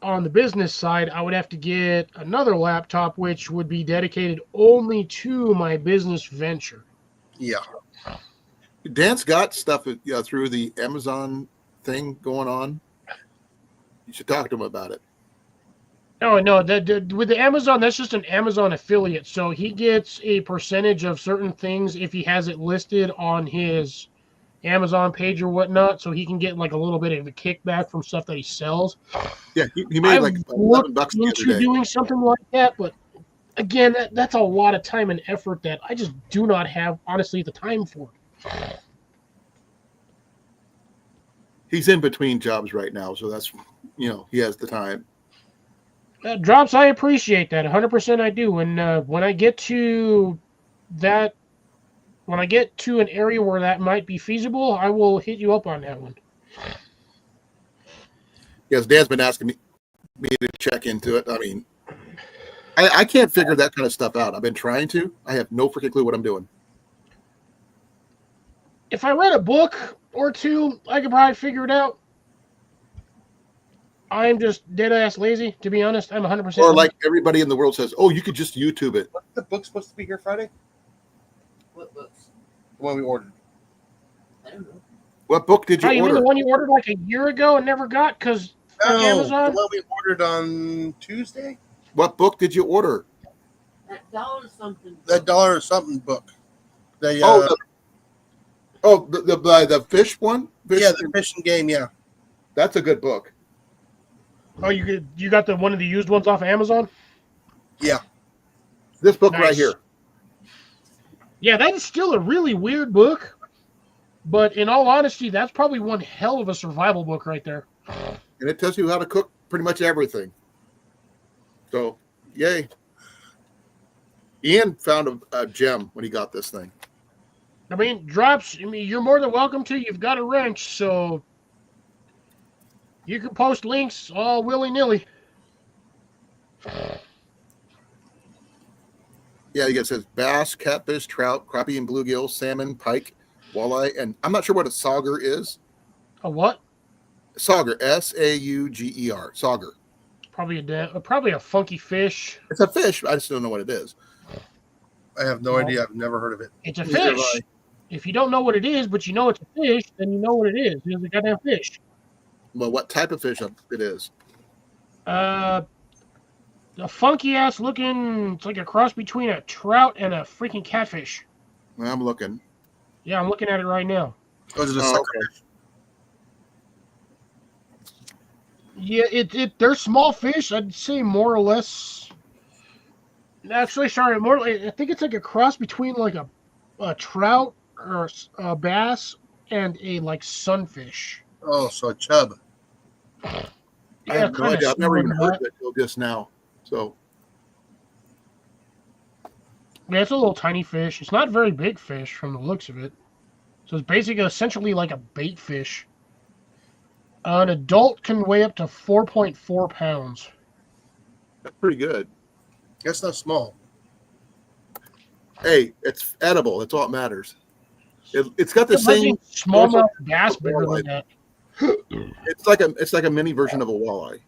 Speaker 1: on the business side, I would have to get another laptop, which would be dedicated only to my business venture.
Speaker 3: Yeah.
Speaker 2: Dan's got stuff through the Amazon thing going on. You should talk to him about it.
Speaker 1: Oh, no, with the Amazon, that's just an Amazon affiliate. So he gets a percentage of certain things if he has it listed on his Amazon page or whatnot. So he can get like a little bit of a kickback from stuff that he sells.
Speaker 2: Yeah, he made like
Speaker 1: I've
Speaker 2: $11
Speaker 1: looked
Speaker 2: the
Speaker 1: into
Speaker 2: other day.
Speaker 1: doing something like that, but again, that's a lot of time and effort that I just do not have, honestly, the time for.
Speaker 2: He's in between jobs right now, so that's, he has the time.
Speaker 1: Drops, I appreciate that. 100% I do. And when I get to that, when I get to an area where that might be feasible, I will hit you up on that one.
Speaker 2: Yes, Dan's been asking me to check into it. I mean, I can't figure that kind of stuff out. I've been trying to. I have no freaking clue what I'm doing.
Speaker 1: If I read a book or two, I could probably figure it out. I'm just dead ass lazy, to be honest. I'm 100%.
Speaker 2: Or like everybody in the world says, oh, you could just YouTube it.
Speaker 3: What's the book supposed to be here Friday?
Speaker 5: What books?
Speaker 3: The one we ordered.
Speaker 5: I don't know.
Speaker 2: What book did you
Speaker 1: Oh, you mean
Speaker 2: order?
Speaker 1: the one you ordered like a year ago and never got because
Speaker 3: No,
Speaker 1: Amazon?
Speaker 3: the one we ordered on Tuesday.
Speaker 2: What book did you order?
Speaker 5: That dollar something.
Speaker 3: That dollar or something book. The
Speaker 2: The fish one. Fish,
Speaker 3: yeah, the fishing game. Yeah,
Speaker 2: that's a good book.
Speaker 1: Oh, you got the one of the used ones off of Amazon?
Speaker 3: yeah.
Speaker 2: This book right
Speaker 1: Nice.
Speaker 2: here.
Speaker 1: Yeah, that is still a really weird book. But in all honesty, that's probably one hell of a survival book right there.
Speaker 2: And it tells you how to cook pretty much everything. So, yay. Ian found a gem when he got this thing.
Speaker 1: I mean, drops, you're more than welcome to. You've got a wrench, so you can post links all willy-nilly.
Speaker 2: Yeah, it says bass, catfish, trout, crappie and bluegill, salmon, pike, walleye, and I'm not sure what a sauger is.
Speaker 1: A what?
Speaker 2: Sauger, S-A-U-G-E-R, sauger.
Speaker 1: Probably a funky fish.
Speaker 2: It's a fish. I just don't know what it is.
Speaker 3: I have no idea. I've never heard of it.
Speaker 1: It's a
Speaker 2: Neither have
Speaker 1: fish.
Speaker 2: I.
Speaker 1: If you don't know what it is, but you know it's a fish, then you know what it is. It's a goddamn fish.
Speaker 2: Well, what type of fish it is?
Speaker 1: A funky ass looking. It's like a cross between a trout and a freaking catfish.
Speaker 2: I'm looking.
Speaker 1: Yeah, I'm looking at it right now.
Speaker 3: Oh, is it a
Speaker 2: Oh,
Speaker 3: sucker
Speaker 2: okay.
Speaker 3: fish?
Speaker 1: Yeah, they're small fish. I'd say more or less. Actually, sorry, I think it's like a cross between like a trout or a bass and a like sunfish.
Speaker 3: Oh, so a chub.
Speaker 2: I have no
Speaker 1: kinda
Speaker 2: idea. I've never even
Speaker 1: similar
Speaker 2: heard
Speaker 1: to
Speaker 2: of it until just now. So,
Speaker 1: Yeah, it's a little tiny fish. It's not a very big fish from the looks of it. So it's basically essentially like a bait fish. An adult can weigh up to 4.4 pounds.
Speaker 2: that's pretty good.
Speaker 3: That's not small.
Speaker 2: Hey, it's edible. That's all that matters. It's got the
Speaker 1: Imagine
Speaker 2: same.
Speaker 1: smallmouth bass bigger than that.
Speaker 2: It's like a mini version of a walleye.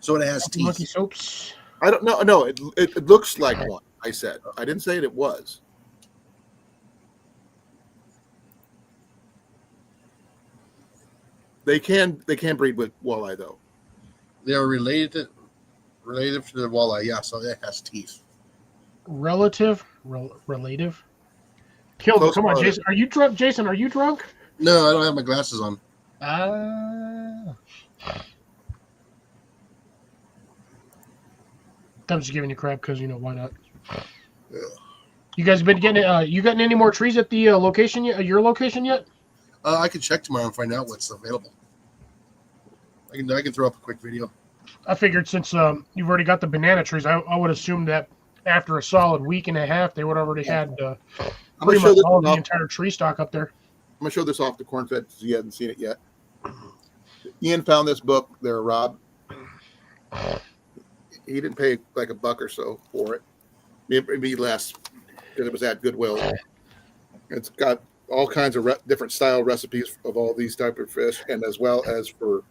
Speaker 3: So it has
Speaker 1: Monkey
Speaker 3: teeth.
Speaker 1: soaps.
Speaker 2: I don't know. No, it looks like one. I said. I didn't say it was. They can breed with walleye though.
Speaker 3: They're related to the walleye. Yeah, so it has teeth.
Speaker 1: Relative. Kill me.
Speaker 2: Close
Speaker 1: Come on,
Speaker 2: relative.
Speaker 1: Jason. Are you drunk? Jason, are you drunk?
Speaker 3: No, I don't have my glasses on.
Speaker 1: I'm just giving you crap because, why not?
Speaker 3: Yeah.
Speaker 1: You guys been getting you gotten any more trees at the location yet? Your location yet?
Speaker 3: I can check tomorrow and find out what's available. I can throw up a quick video.
Speaker 1: I figured since you've already got the banana trees, I would assume that after a solid week and a half, they would already had
Speaker 2: I'm
Speaker 1: pretty
Speaker 2: gonna show
Speaker 1: much
Speaker 2: this
Speaker 1: all of the
Speaker 2: off.
Speaker 1: entire tree stock up there.
Speaker 2: I'm gonna show this off to Cornfed because you hadn't seen it yet. Ian found this book there, Rob. He didn't pay like $1 or so for it. Maybe less because it was at Goodwill. It's got all kinds of different style recipes of all these type of fish, and as well as for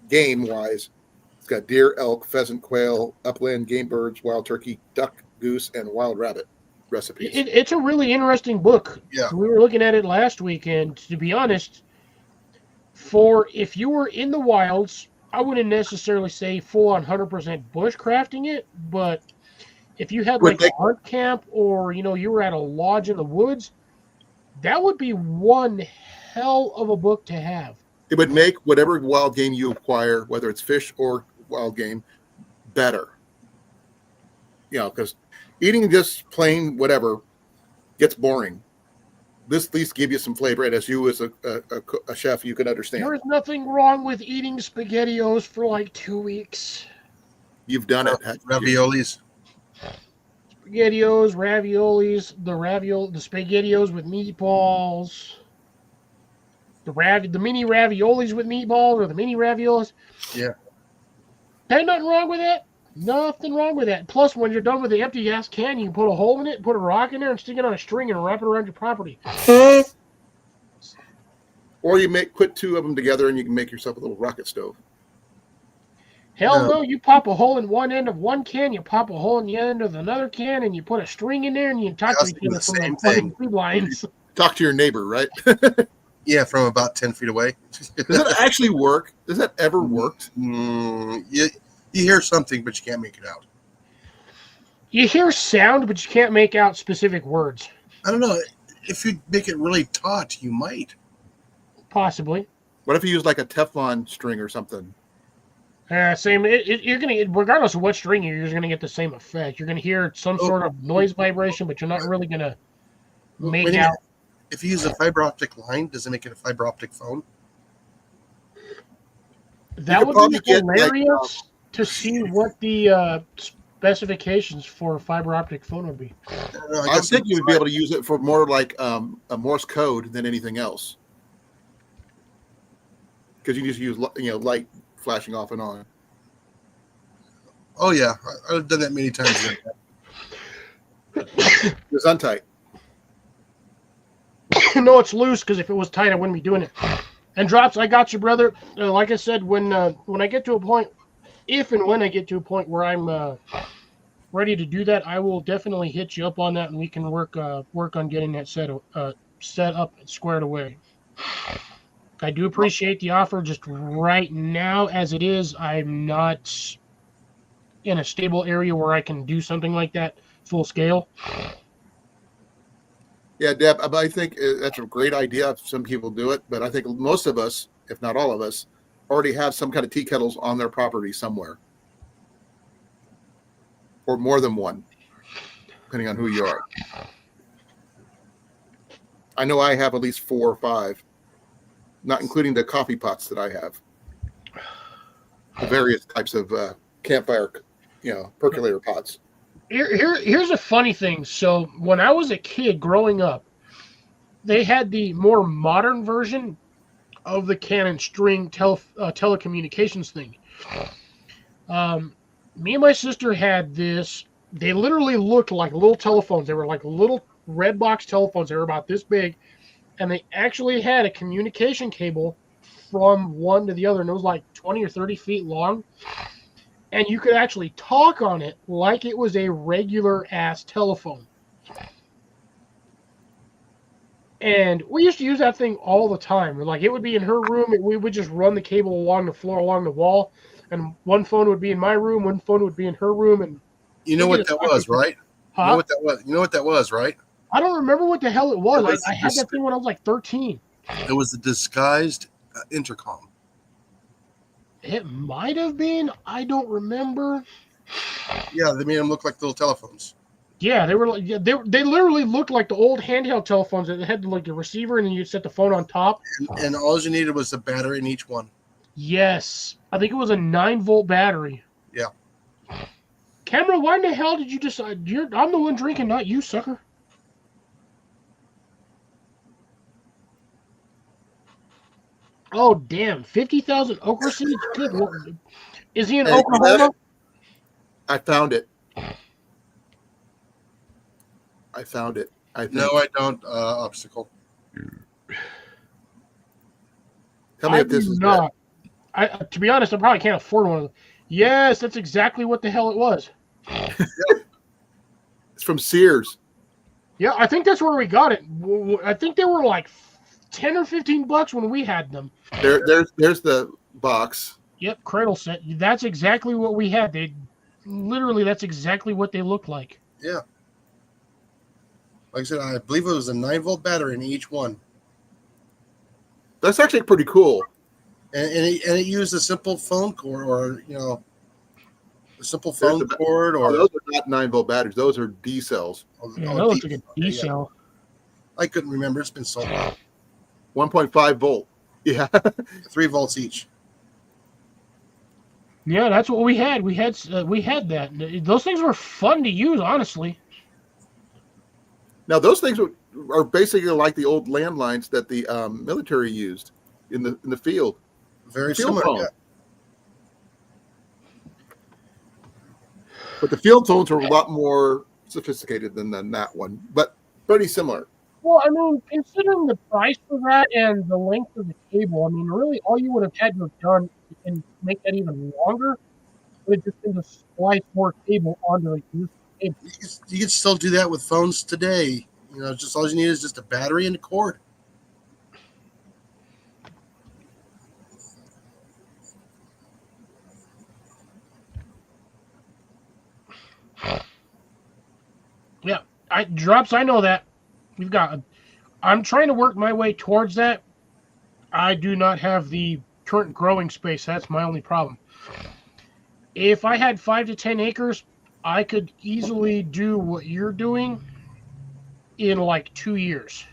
Speaker 2: game wise, it's got deer, elk, pheasant, quail, upland game birds, wild turkey, duck, goose, and wild rabbit recipes.
Speaker 1: It's a really interesting book.
Speaker 3: Yeah.
Speaker 1: We were looking at it last week, and to be honest, if you were in the wilds, I wouldn't necessarily say full on 100% bushcrafting it, but if you had like a hunt camp or you were at a lodge in the woods, that would be one hell of a book to have.
Speaker 2: It would make whatever wild game you acquire, whether it's fish or wild game, better. Because eating just plain whatever gets boring. This at least give you some flavor, and as you as a chef, you can understand.
Speaker 1: There is nothing wrong with eating SpaghettiOs for like 2 weeks.
Speaker 2: You've done it.
Speaker 3: Raviolis.
Speaker 1: SpaghettiOs, raviolis, the SpaghettiOs with meatballs, the mini raviolis with meatballs, or the mini raviolis.
Speaker 3: Yeah.
Speaker 1: Ain't nothing wrong with that. Nothing wrong with that. Plus, when you're done with the empty gas can, you can put a hole in it, put a rock in there, and stick it on a string and wrap it around your property.
Speaker 2: Or you put two of them together and you can make yourself a little rocket stove.
Speaker 1: Hell
Speaker 3: No.
Speaker 1: no, you pop a hole in one end of one can, you pop a hole in the end of another can, and you put a string in there, and you talk
Speaker 3: I
Speaker 1: to
Speaker 3: was
Speaker 1: each
Speaker 3: thinking
Speaker 1: other
Speaker 3: the
Speaker 1: from
Speaker 3: same
Speaker 1: the fucking
Speaker 3: thing.
Speaker 1: food lines.
Speaker 2: Talk to your neighbor, right?
Speaker 3: Yeah, from about 10 feet away.
Speaker 2: Does that actually work? Does that ever worked?
Speaker 3: You hear something, but you can't make it out.
Speaker 1: You hear sound, but you can't make out specific words.
Speaker 3: I don't know. If you make it really taut, you might.
Speaker 1: Possibly.
Speaker 2: What if you use like a Teflon string or something?
Speaker 1: Same. You're gonna, regardless of what string you're gonna get the same effect. You're gonna hear some sort of noise vibration, but you're not really gonna make
Speaker 3: Wait a
Speaker 1: out.
Speaker 3: minute. If you use a fiber optic line, does it make it a fiber optic phone?
Speaker 1: That
Speaker 2: could
Speaker 1: would
Speaker 2: probably
Speaker 1: be
Speaker 2: get, like,
Speaker 1: hilarious to see what the specifications for a fiber optic phone would be.
Speaker 3: I don't know, I
Speaker 2: I
Speaker 3: guess
Speaker 2: think you would be able to use it for more like a Morse code than anything else, because you just use light flashing off and on.
Speaker 3: Oh yeah, I've done that many times.
Speaker 2: It's untight.
Speaker 1: No, it's loose because if it was tight, I wouldn't be doing it. And drops, I got you, brother. Like I said, when I get to a point, if and when I get to a point where I'm ready to do that, I will definitely hit you up on that, and we can work on getting that set up and squared away. I do appreciate the offer. Just right now, as it is, I'm not in a stable area where I can do something like that full scale.
Speaker 2: Yeah, Deb, I think that's a great idea if some people do it, but I think most of us, if not all of us, already have some kind of tea kettles on their property somewhere, or more than one, depending on who you are. I know I have at least 4 or 5, not including the coffee pots that I have. The various types of campfire, percolator pots.
Speaker 1: Here's a funny thing. So when I was a kid growing up, they had the more modern version of the Canon string telecommunications thing. Me and my sister had this. They literally looked like little telephones. They were like little red box telephones. They were about this big, and they actually had a communication cable from one to the other, and it was like 20 or 30 feet long. And you could actually talk on it like it was a regular ass telephone. And we used to use that thing all the time. Like, it would be in her room, and we would just run the cable along the floor, along the wall. And one phone would be in my room, one phone would be in her room. And
Speaker 3: You know what that was, right?
Speaker 1: huh?
Speaker 3: You know what that was? You know what that was, right?
Speaker 1: I don't remember what the hell it was.
Speaker 3: It was
Speaker 1: I had that thing when I was like 13.
Speaker 3: It was a disguised intercom.
Speaker 1: It might have been. I don't remember.
Speaker 3: Yeah, they made them look like little telephones.
Speaker 1: Yeah, they were. They literally looked like the old handheld telephones that had like the receiver, and then you set the phone on top.
Speaker 3: And all you needed was a battery in each one.
Speaker 1: Yes, I think it was a 9-volt battery.
Speaker 3: Yeah.
Speaker 1: Cameron, why in the hell did you decide? I'm the one drinking, not you, sucker. Oh damn! 50,000 okra seeds. Good Lord. Is he in
Speaker 2: Hey,
Speaker 1: Oklahoma?
Speaker 2: I found it. I think.
Speaker 3: No, I don't. Obstacle.
Speaker 2: Tell me
Speaker 1: I
Speaker 2: if this
Speaker 1: do
Speaker 2: is
Speaker 1: not. To be honest, I probably can't afford one of them. Yes, that's exactly what the hell it was.
Speaker 2: It's from Sears.
Speaker 1: Yeah, I think that's where we got it. I think they were like $10 or $15 when we had them.
Speaker 2: There's the box.
Speaker 1: Yep, cradle set. That's exactly what we had. That's exactly what they looked like.
Speaker 3: Yeah. Like I said, I believe it was a 9-volt battery in each one.
Speaker 2: That's actually pretty cool.
Speaker 3: And it used a simple phone cord or, a simple phone
Speaker 2: There's the-
Speaker 3: cord
Speaker 2: Oh,
Speaker 3: or
Speaker 2: those are not 9-volt batteries. Those are D cells.
Speaker 1: Yeah, that looks like a D
Speaker 3: yeah.
Speaker 1: cell.
Speaker 3: I couldn't remember. It's been so long.
Speaker 2: 1.5 volt. Yeah.
Speaker 3: 3 volts each.
Speaker 1: Yeah, that's what we had. We had that. Those things were fun to use, honestly.
Speaker 2: Now those things are basically like the old landlines that the military used in the field.
Speaker 3: Very
Speaker 2: Field
Speaker 3: similar.
Speaker 2: phone.
Speaker 3: Yeah.
Speaker 2: But the field phones are a lot more sophisticated than that one, but pretty similar.
Speaker 1: Well, I mean, considering the price for that and the length of the cable, I mean, really, all you would have had to have done and make that even longer would have just been to splice more cable onto the used cable.
Speaker 3: You can still do that with phones today. You know, just all you need is just a battery and a cord.
Speaker 1: Drops, I know that. I'm trying to work my way towards that. I do not have the current growing space. That's my only problem. If I had 5 to 10 acres, I could easily do what you're doing in like 2 years.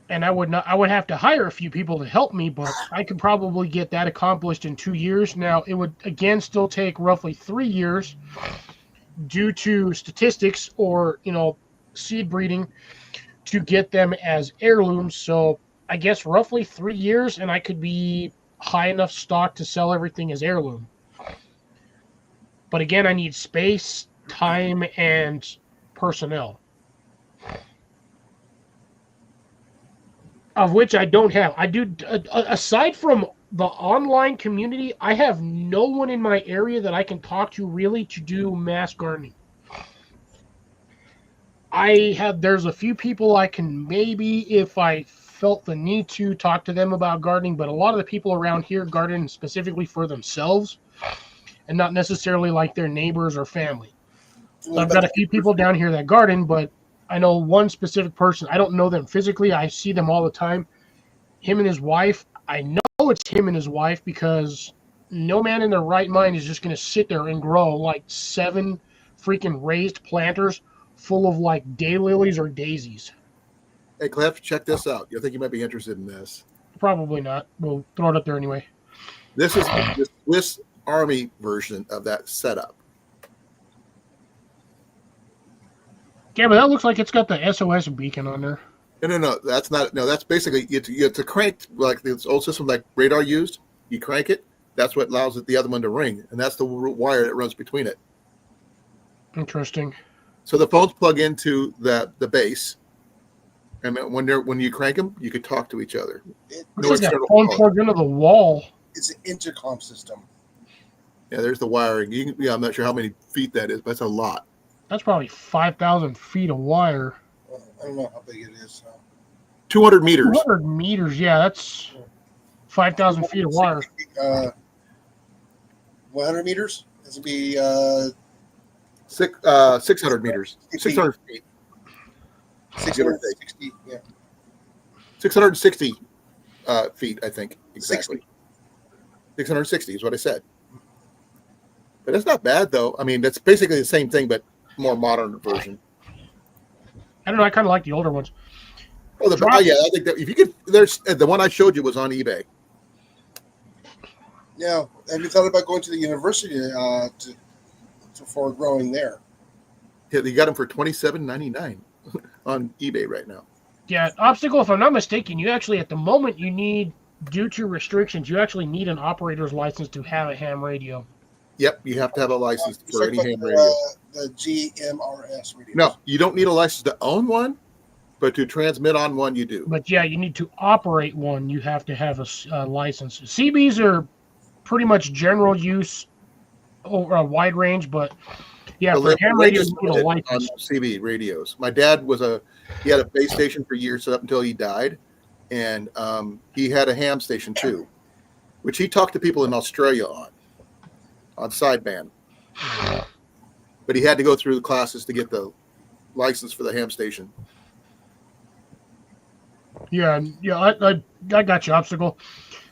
Speaker 1: And I would have to hire a few people to help me, but I could probably get that accomplished in 2 years. Now, it would again still take roughly 3 years due to statistics or, seed breeding to get them as heirlooms. So I guess roughly 3 years, and I could be high enough stock to sell everything as heirloom. But again, I need space, time, and personnel, of which I don't have. I do, aside from the online community, I have no one in my area that I can talk to really to do mass gardening. There's a few people I can maybe, if I felt the need to, talk to them about gardening, but a lot of the people around here garden specifically for themselves and not necessarily like their neighbors or family. So I've got a few people down here that garden, but I know one specific person. I don't know them physically. I see them all the time. Him and his wife. I know it's him and his wife because no man in their right mind is just going to sit there and grow like 7 freaking raised planters full of like daylilies or daisies.
Speaker 2: Hey, Cliff, check this out. You think you might be interested in this?
Speaker 1: Probably not. We'll throw it up there anyway.
Speaker 2: This is the Swiss Army version of that setup.
Speaker 1: Yeah, but that looks like it's got the SOS beacon on there.
Speaker 2: No, that's not. No, that's basically you have to crank like this old system like radar used. You crank it. That's what allows the other one to ring, and that's the wire that runs between it.
Speaker 1: Interesting.
Speaker 2: So the phones plug into the base, and when you crank them, you can talk to each other.
Speaker 1: Looks like that phone plugged into the wall.
Speaker 3: It's an intercom system.
Speaker 2: Yeah, there's the wiring. I'm not sure how many feet that is, but that's a lot.
Speaker 1: That's probably 5,000 feet of wire.
Speaker 3: I don't know how big it is.
Speaker 2: 200 meters.
Speaker 1: 200 meters, yeah, that's 5,000 feet of wire.
Speaker 3: 100 meters? This would be
Speaker 2: 600 meters. 600 feet.
Speaker 3: 660. Yeah.
Speaker 2: 660 feet, I think. Exactly. 660 is what I said. But that's not bad, though. I mean, that's basically the same thing, but more modern version.
Speaker 1: I don't know. I kind of like the older ones.
Speaker 2: Oh, yeah. I think that if you could, there's the one I showed you was on eBay.
Speaker 3: Now, have you thought about going to the university for growing there?
Speaker 2: Yeah, they got them for $27.99 on eBay right now.
Speaker 1: Yeah, Obstacle, if I'm not mistaken, you actually, at the moment, due to restrictions, you actually need an operator's license to have a ham radio.
Speaker 2: Yep, you have to have a license for any ham radio.
Speaker 3: The GMRS radio.
Speaker 2: No, you don't need a license to own one, but to transmit on one, you do.
Speaker 1: But yeah, you need to operate one. You have to have a license. CBs are pretty much general use over a wide range, but yeah, for ham radios, you need a license.
Speaker 2: On CB radios. My dad he had a base station for years up until he died, and he had a ham station too, which he talked to people in Australia on sideband. But he had to go through the classes to get the license for the ham station.
Speaker 1: Yeah, I got you, Obstacle.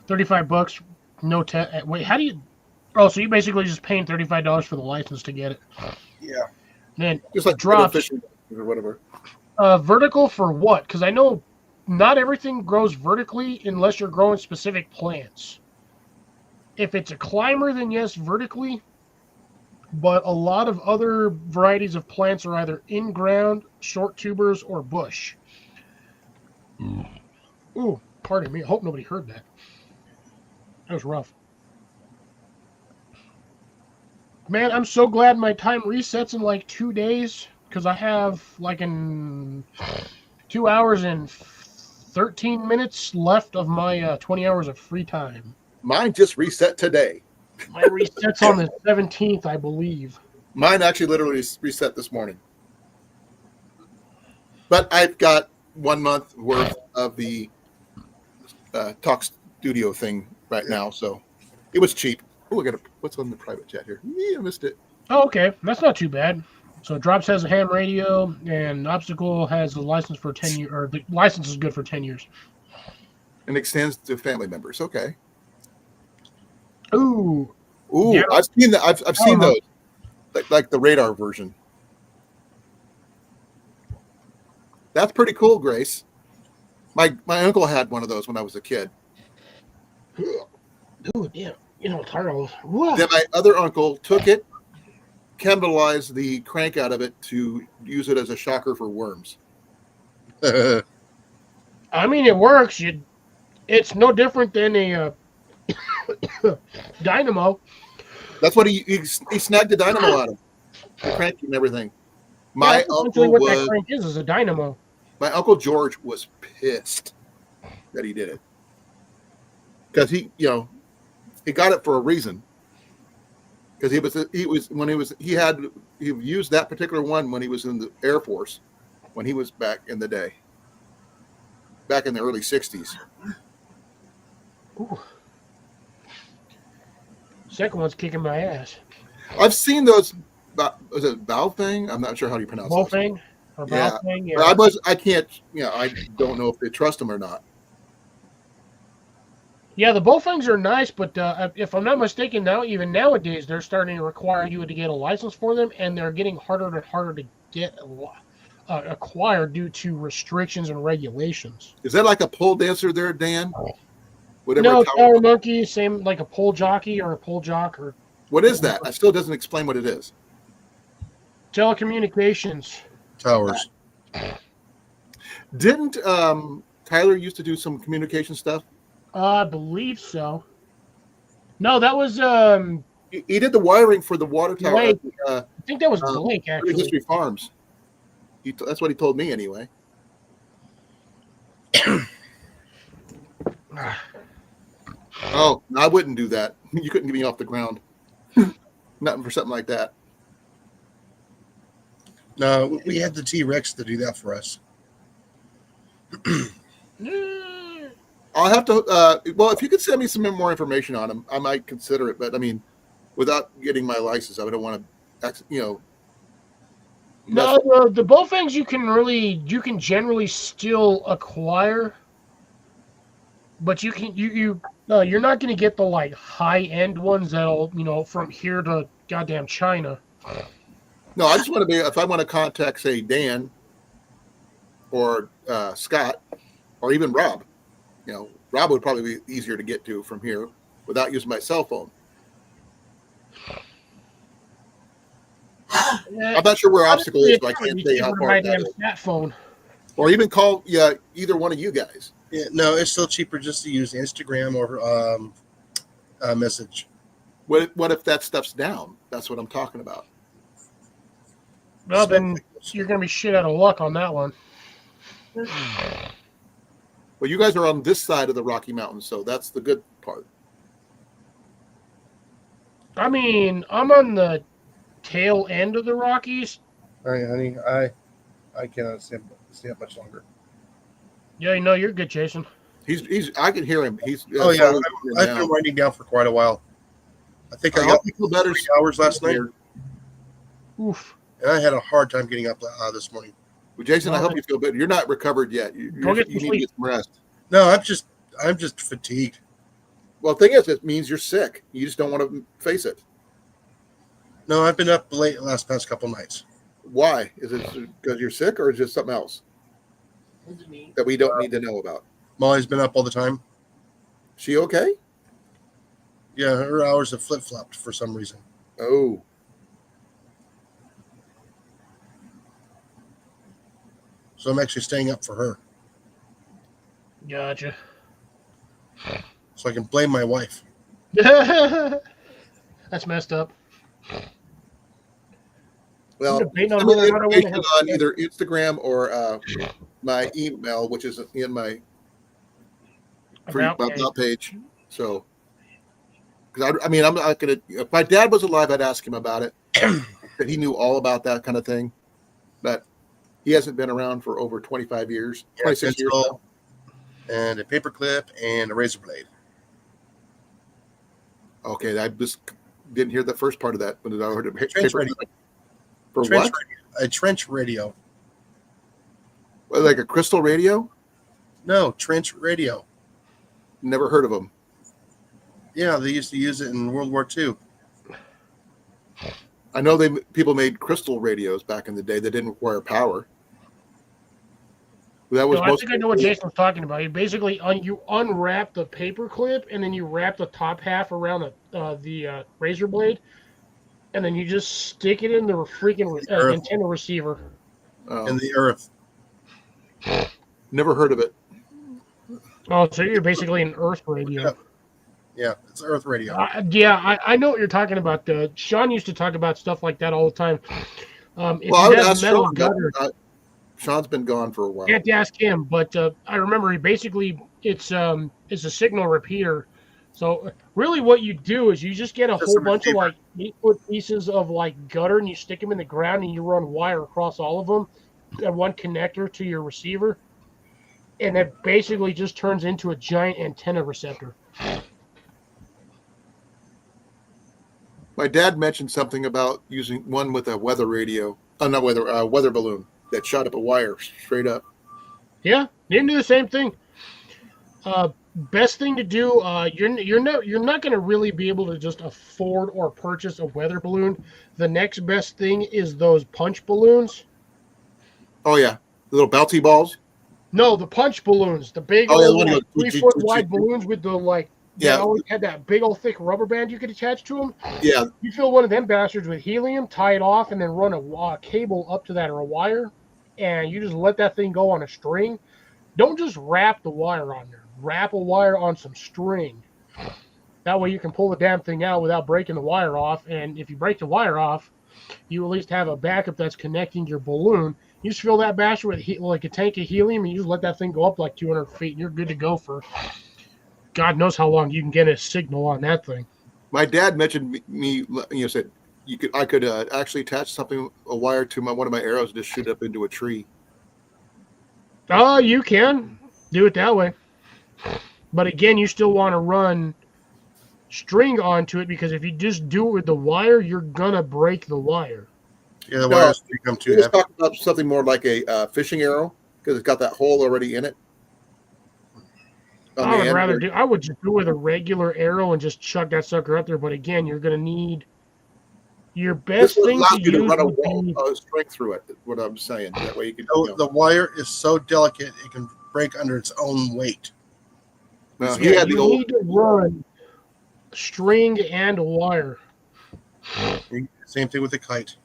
Speaker 1: $35, no wait, how do you? Oh, so you basically just paying $35 for the license to get it.
Speaker 3: Yeah.
Speaker 1: And then
Speaker 2: Just like
Speaker 1: drops
Speaker 2: fishing or whatever.
Speaker 1: Vertical for what? Because I know not everything grows vertically unless you're growing specific plants. If it's a climber, then yes, vertically. But a lot of other varieties of plants are either in ground, short tubers, or bush. Ooh, pardon me. I hope nobody heard that. That was rough. Man, I'm so glad my time resets in like 2 days because I have like in 2 hours and 13 minutes left of my 20 hours of free time.
Speaker 2: Mine just reset today.
Speaker 1: Mine resets on the 17th, I believe.
Speaker 2: Mine actually literally reset this morning. But I've got 1 month worth of the Talk Studio thing right now, so it was cheap. Oh, look at it. What's on the private chat here? Yeah, I missed it.
Speaker 1: Oh, okay. That's not too bad. So Drops has a ham radio, and Obstacle has a license for 10 years, or the license is good for 10 years.
Speaker 2: And extends to family members. Okay.
Speaker 1: Ooh.
Speaker 2: Ooh,
Speaker 1: Yeah.
Speaker 2: I've seen that. I've seen
Speaker 1: Uh-huh.
Speaker 2: those, like the radar version. That's pretty cool, Grace. My uncle had one of those when I was a kid.
Speaker 1: Ooh, damn. You know, Taro. Whoa.
Speaker 2: Then my other uncle took it, cannibalized the crank out of it to use it as a shocker for worms.
Speaker 1: I mean, it works. It's no different than a dynamo.
Speaker 2: That's what he snagged the dynamo out of the crank and everything. My
Speaker 1: That's essentially
Speaker 2: uncle
Speaker 1: what that
Speaker 2: was
Speaker 1: crank is a dynamo.
Speaker 2: my uncle George was pissed that he did it because he got it for a reason. Because he used that particular one when he was in the Air Force, when he was back in the day, back in the early '60s.
Speaker 1: Ooh. Second one's kicking my ass.
Speaker 2: I've seen those. Was it Baofeng? I'm not sure how you pronounce it.
Speaker 1: Wolfang or
Speaker 2: Yeah.
Speaker 1: Baofeng, yeah.
Speaker 2: I can't. I don't know if they trust them or not.
Speaker 1: Yeah, the Bowfangs are nice, but if I'm not mistaken, now even nowadays they're starting to require you to get a license for them, and they're getting harder and harder to get acquired due to restrictions and regulations.
Speaker 2: Is that like a pole dancer there, Dan? Whatever.
Speaker 1: No, Tower Monkey, same like a pole jockey or a pole jock or
Speaker 2: What is that? That still doesn't explain what it is.
Speaker 1: telecommunications.
Speaker 3: Towers.
Speaker 2: Didn't Tyler used to do some communication stuff?
Speaker 1: I believe so. No, that was
Speaker 2: He did the wiring for the water tower
Speaker 1: Blake.
Speaker 2: at
Speaker 1: I think that was
Speaker 2: Um,
Speaker 1: Blake
Speaker 2: True
Speaker 1: actually.
Speaker 2: History Farms. That's what he told me anyway. Oh, I wouldn't do that. You couldn't get me off the ground. Nothing for something like that.
Speaker 3: No, we had the T-Rex to do that for us.
Speaker 2: I'll have to. Well, if you could send me some more information on him, I might consider it. But I mean, without getting my license, I don't want to.
Speaker 1: No, the Bowfangs you can generally still acquire, but you're not going to get the like high end ones that'll from here to goddamn China.
Speaker 2: No, I just want to be. If I want to contact, say, Dan or Scott or even Rob, Rob would probably be easier to get to from here without using my cell phone. I'm not sure where Obstacle is, so I can't say how far that is.
Speaker 1: That phone.
Speaker 2: Or even call either one of you guys.
Speaker 3: Yeah, no, it's still cheaper just to use Instagram or message.
Speaker 2: What if that stuff's down? That's what I'm talking about.
Speaker 1: Well, then you're going to be shit out of luck on that one.
Speaker 2: Well, you guys are on this side of the Rocky Mountains, so that's the good part.
Speaker 1: I mean, I'm on the tail end of the Rockies.
Speaker 3: All right, honey, I cannot stay up much longer.
Speaker 1: Yeah, you're good, Jason.
Speaker 2: He's. I can hear him. He's.
Speaker 3: Oh yeah,
Speaker 2: slowly
Speaker 3: I've
Speaker 2: down.
Speaker 3: been winding down for quite a while. I think I
Speaker 2: I
Speaker 3: got
Speaker 2: hope you feel better
Speaker 3: 3 hours last night,
Speaker 1: Oof.
Speaker 3: and I had a hard time getting up this morning.
Speaker 2: Well, Jason, I hope you feel better. You're not recovered yet. You
Speaker 1: Go get some
Speaker 2: need to
Speaker 1: sleep.
Speaker 2: get some rest.
Speaker 3: No, I'm just fatigued.
Speaker 2: Well, the thing is, it means you're sick. You just don't want to face it.
Speaker 3: No, I've been up late the past couple nights.
Speaker 2: Why? Is it because you're sick, or is it just something else
Speaker 5: Is it me?
Speaker 2: that we don't need to know about?
Speaker 3: Molly's been up all the time.
Speaker 2: She okay?
Speaker 3: Yeah, her hours have flip-flopped for some reason.
Speaker 2: Oh,
Speaker 3: So I'm actually staying up for her.
Speaker 1: Gotcha.
Speaker 3: So I can blame my wife.
Speaker 1: That's messed up.
Speaker 2: Well,
Speaker 1: I'm debating on
Speaker 2: send me
Speaker 1: whether
Speaker 2: the
Speaker 1: or not I want to
Speaker 2: information
Speaker 1: have
Speaker 2: on either Instagram or my email, which is in my
Speaker 1: about
Speaker 2: about page. So, because I mean, I'm not gonna. If my dad was alive, I'd ask him about it. That he knew all about that kind of thing, but he hasn't been around for over 25 years,
Speaker 3: Yeah,
Speaker 2: 26 years now.
Speaker 3: pencil and a paper clip and a razor blade.
Speaker 2: Okay, I just didn't hear the first part of that, but I heard a
Speaker 3: Trench
Speaker 2: paper
Speaker 3: radio.
Speaker 2: for
Speaker 3: Trench
Speaker 2: what?
Speaker 3: radio. A trench radio.
Speaker 2: Well, like a crystal radio?
Speaker 3: No, trench radio.
Speaker 2: Never heard of them.
Speaker 3: Yeah, they used to use it in World War II.
Speaker 2: I know people made crystal radios back in the day that didn't require power. That was
Speaker 1: So I think I know what Jason's talking about. You basically you unwrap the paper clip and then you wrap the top half around the razor blade, and then you just stick it in the freaking
Speaker 3: Earth.
Speaker 1: antenna receiver.
Speaker 3: In the earth.
Speaker 2: Never heard of it.
Speaker 1: Oh, so you're basically an Earth radio.
Speaker 3: Yeah, it's earth radio.
Speaker 1: I know what you're talking about. Sean used to talk about stuff like that all the time. If
Speaker 2: Well, I
Speaker 1: you
Speaker 2: would
Speaker 1: have
Speaker 2: ask
Speaker 1: metal
Speaker 2: Sean.
Speaker 1: gutter,
Speaker 2: Sean's been gone for a while.
Speaker 1: you have to ask him, but I remember it's a signal repeater. So really, what you do is you just get a
Speaker 3: Just
Speaker 1: whole
Speaker 3: a
Speaker 1: bunch of
Speaker 3: receiver.
Speaker 1: like 8-foot pieces of like gutter, and you stick them in the ground, and you run wire across all of them, and one connector to your receiver, and it basically just turns into a giant antenna receptor.
Speaker 2: My dad mentioned something about using one with a weather radio. Not weather, weather balloon that shot up a wire straight up.
Speaker 1: Yeah, you can do the same thing. Best thing to do, you're not going to really be able to just afford or purchase a weather balloon. The next best thing is those punch balloons.
Speaker 2: Oh yeah, the little bouncy balls.
Speaker 1: No, the punch balloons, the big
Speaker 2: Oh, yeah,
Speaker 1: old
Speaker 2: the one
Speaker 1: like,
Speaker 2: that goes
Speaker 1: 3 foot wide balloons with the like.
Speaker 2: Yeah.
Speaker 1: They always had that big old thick rubber band you could attach to them.
Speaker 2: Yeah,
Speaker 1: You fill one of them bastards with helium, tie it off, and then run a cable up to that or a wire, and you just let that thing go on a string. Don't just wrap the wire on there. Wrap a wire on some string. That way you can pull the damn thing out without breaking the wire off. And if you break the wire off, you at least have a backup that's connecting your balloon. You just fill that bastard with like a tank of helium, and you just let that thing go up like 200 feet, and you're good to go for God knows how long you can get a signal on that thing.
Speaker 2: my dad mentioned said I could actually attach a wire to one of my arrows and just shoot up into a tree.
Speaker 1: Oh, you can do it that way. But again, you still want to run string onto it, because if you just do it with the wire, you're going to break the wire.
Speaker 3: Yeah, the
Speaker 2: No,
Speaker 3: wires become too
Speaker 2: Let's
Speaker 3: heavy.
Speaker 2: talk about something more like a fishing arrow, because it's got that hole already in it. On the end.
Speaker 1: I would just do it with a regular arrow and just chuck that sucker up there. But again, you're going to need your best
Speaker 2: This would
Speaker 1: thing
Speaker 2: allow
Speaker 1: to
Speaker 2: you to
Speaker 1: use.
Speaker 2: run a
Speaker 1: would be-
Speaker 2: string through it. What I'm saying. That way you can.
Speaker 3: So the wire is so delicate it can break under its own weight.
Speaker 2: Now,
Speaker 1: Yeah,
Speaker 2: he had the
Speaker 1: you
Speaker 2: old.
Speaker 1: need to run string and a wire.
Speaker 3: Same thing with the kite.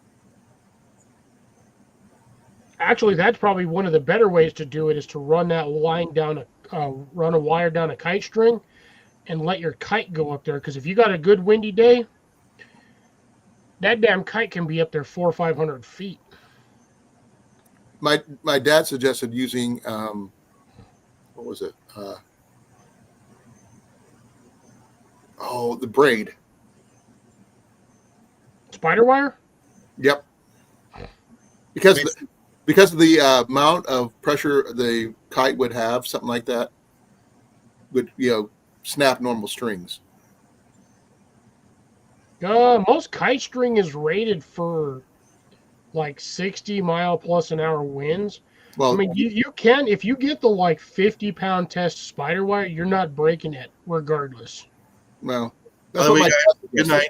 Speaker 1: Actually, that's probably one of the better ways to do it, is to run that line down run a wire down a kite string and let your kite go up there. Because if you got a good windy day, that damn kite can be up there 400 or 500 feet.
Speaker 2: My dad suggested using what was it? The braid.
Speaker 1: Spider wire?
Speaker 2: Yep. Because of the amount of pressure the kite would have, something like that would snap normal strings.
Speaker 1: Most kite string is rated for like 60-mile-plus-an-hour winds.
Speaker 2: Well,
Speaker 1: I mean, you can, if you get the like 50-pound test spider wire, you're not breaking it regardless.
Speaker 2: well,
Speaker 3: By
Speaker 2: that's
Speaker 3: the
Speaker 2: what
Speaker 3: way,
Speaker 2: my
Speaker 3: guys,
Speaker 2: dad
Speaker 3: good
Speaker 2: suggested.
Speaker 3: night.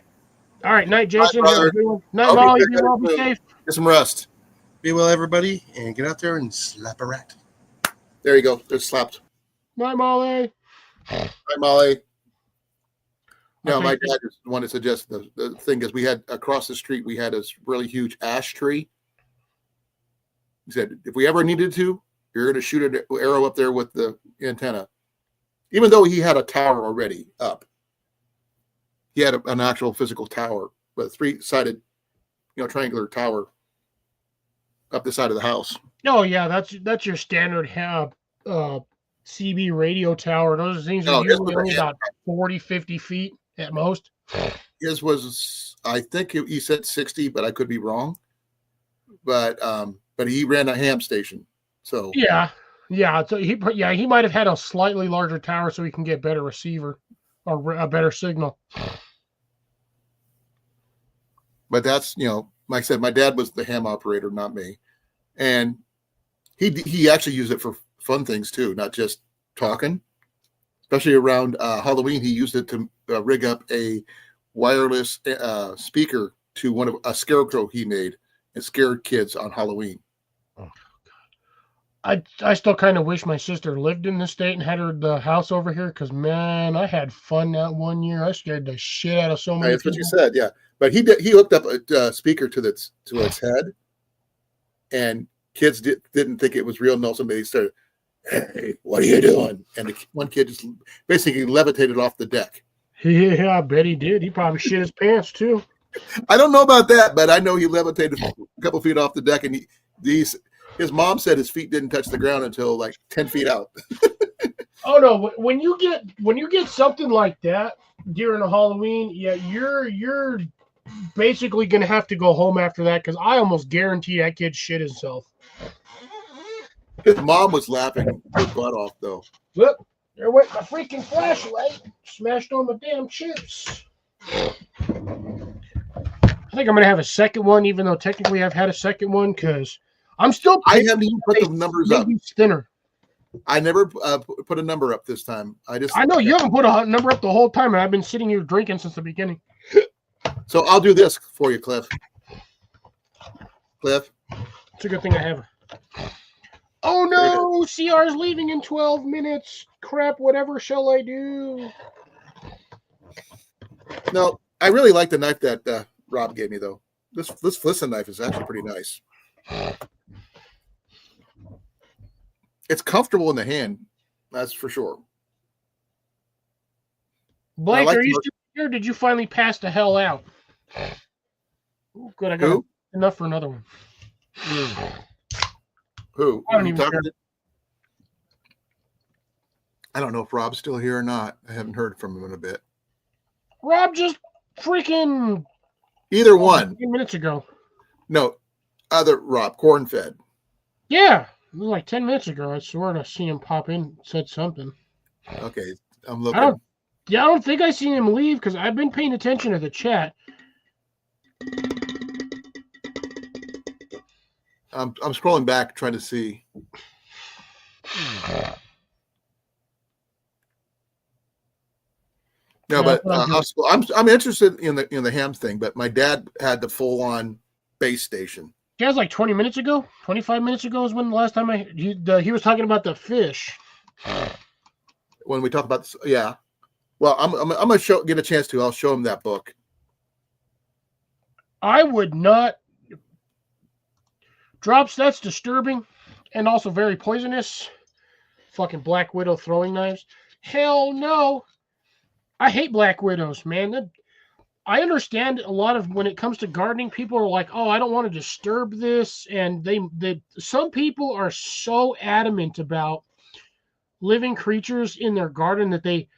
Speaker 1: All right, night, Jason.
Speaker 2: brother.
Speaker 1: Have a good one. Night,
Speaker 2: I'll be
Speaker 1: Molly.
Speaker 2: back
Speaker 1: Be well, be
Speaker 2: soon.
Speaker 1: safe.
Speaker 2: Get some rest.
Speaker 3: Be well, everybody, and get out there and slap a rat.
Speaker 2: There you go. It's slapped.
Speaker 1: Night, Molly.
Speaker 2: Hi, Molly. No,
Speaker 1: Okay.
Speaker 2: my dad just wanted to suggest the thing is we had across the street, we had this really huge ash tree. He said, if we ever needed to, you're going to shoot an arrow up there with the antenna. Even though he had a tower already up. He had an actual physical tower but 3-sided, triangular tower up the side of the house.
Speaker 1: Oh yeah, that's your standard CB radio tower. Those things are
Speaker 2: No, this
Speaker 1: usually
Speaker 2: was a
Speaker 1: only
Speaker 2: ham.
Speaker 1: about 40, 50 feet at most.
Speaker 2: His was, I think he said 60, but I could be wrong. But he ran a ham station, so
Speaker 1: Yeah. So he might have had a slightly larger tower so he can get better receiver or a better signal.
Speaker 2: But that's like I said, my dad was the ham operator, not me, and he actually used it for fun things too, not just talking. Especially around Halloween, he used it to rig up a wireless speaker to a scarecrow he made and scared kids on Halloween.
Speaker 1: Oh, God. I still kind of wish my sister lived in the state and had the house over here because, man, I had fun that one year. I scared the shit out of so many
Speaker 2: That's
Speaker 1: people.
Speaker 2: what you said, yeah. But he hooked up a speaker to its head, and kids didn't think it was real. No, somebody started, "Hey, what are you doing?" And one kid just basically levitated off the deck.
Speaker 1: Yeah, I bet he did. He probably shit his pants, too.
Speaker 2: I don't know about that, but I know he levitated a couple feet off the deck, and his mom said his feet didn't touch the ground until like 10 feet out.
Speaker 1: Oh no! When you get something like that during a Halloween, yeah, you're basically gonna have to go home after that because I almost guarantee that kid shit himself.
Speaker 2: His mom was laughing her butt off, though.
Speaker 1: Look, there went my freaking flashlight. Smashed on my damn chips. I think I'm gonna have a second one, even though technically I've had a second one because I'm still.
Speaker 2: I haven't even put the numbers up.
Speaker 1: Maybe thinner.
Speaker 2: I never put a number up this time.
Speaker 1: I know you haven't put a number up the whole time, and I've been sitting here drinking since the beginning.
Speaker 2: So I'll do this for you, Cliff.
Speaker 1: It's a good thing I have. Oh no! CR is leaving in 12 minutes. Crap! Whatever shall I do?
Speaker 2: No, I really like the knife that Rob gave me, though. This Flisson knife is actually pretty nice. It's comfortable in the hand, that's for sure.
Speaker 1: Blake,
Speaker 2: like
Speaker 1: are you still here? Did you finally pass the hell out? Ooh, good, I got enough for another one.
Speaker 2: Who?
Speaker 1: I don't even care.
Speaker 2: I don't know if Rob's still here or not. I haven't heard from him in a bit.
Speaker 1: Rob just freaking
Speaker 2: Either one.
Speaker 1: 10 minutes ago.
Speaker 2: No, other Rob, corn-fed.
Speaker 1: Yeah, it was like 10 minutes ago. I swear I seen him pop in, said something.
Speaker 2: Okay, I'm looking.
Speaker 1: I don't think I seen him leave because I've been paying attention to the chat.
Speaker 2: I'm scrolling back trying to see. No, but I'm interested in the ham thing. But my dad had the full-on base station.
Speaker 1: Yeah, it was like 20 minutes ago. 25 minutes ago is when the last time he was talking about the fish.
Speaker 2: When we talk about this, yeah. Well, I'm gonna get a chance to. I'll show him that book.
Speaker 1: I would not. Drops, that's disturbing and also very poisonous. Fucking Black Widow throwing knives. Hell no. I hate Black Widows, man. I understand a lot of when it comes to gardening, people are like, oh, I don't want to disturb this. And some people are so adamant about living creatures in their garden that they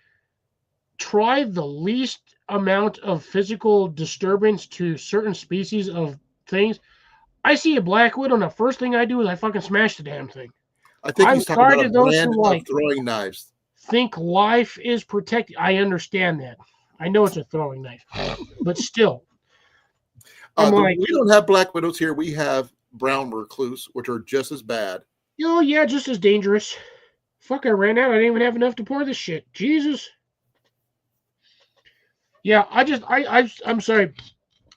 Speaker 1: try the least amount of physical disturbance to certain species of things. I see a Black Widow, and the first thing I do is I fucking smash the damn thing.
Speaker 2: I think he's talking about a brand of throwing knives.
Speaker 1: Think life is protected. I understand that. I know it's a throwing knife, but still.
Speaker 2: We don't have Black Widows here. We have brown recluse, which are just as bad.
Speaker 1: Oh, yeah, just as dangerous. Fuck, I ran out. I didn't even have enough to pour this shit. Jesus. Yeah, I'm sorry.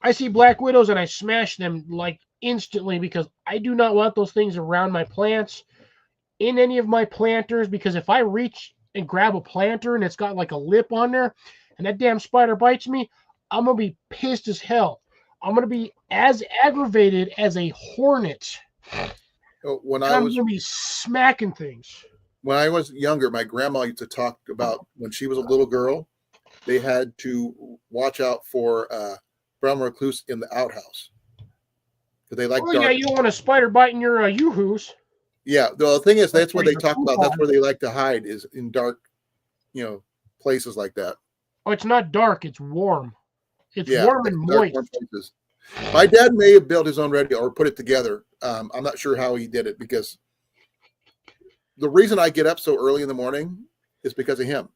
Speaker 1: I see Black Widows and I smash them like instantly because I do not want those things around my plants in any of my planters, because if I reach and grab a planter and it's got like a lip on there and that damn spider bites me, I'm going to be pissed as hell. I'm going to be as aggravated as a hornet. I'm going to be smacking things.
Speaker 2: When I was younger, my grandma used to talk about when she was a little girl, they had to watch out for brown recluse in the outhouse. Because they like
Speaker 1: Oh
Speaker 2: dark.
Speaker 1: yeah, you don't want a spider biting your yoo-hoos.
Speaker 2: Yeah, the thing is, that's where
Speaker 1: Or
Speaker 2: they
Speaker 1: your
Speaker 2: talk about.
Speaker 1: food
Speaker 2: That's where they like to hide is in dark, places like that.
Speaker 1: Oh, it's not dark. It's warm. It's
Speaker 2: Yeah,
Speaker 1: warm and
Speaker 2: dark,
Speaker 1: moist.
Speaker 2: warm places. My dad may have built his own radio or put it together. I'm not sure how he did it because the reason I get up so early in the morning is because of him.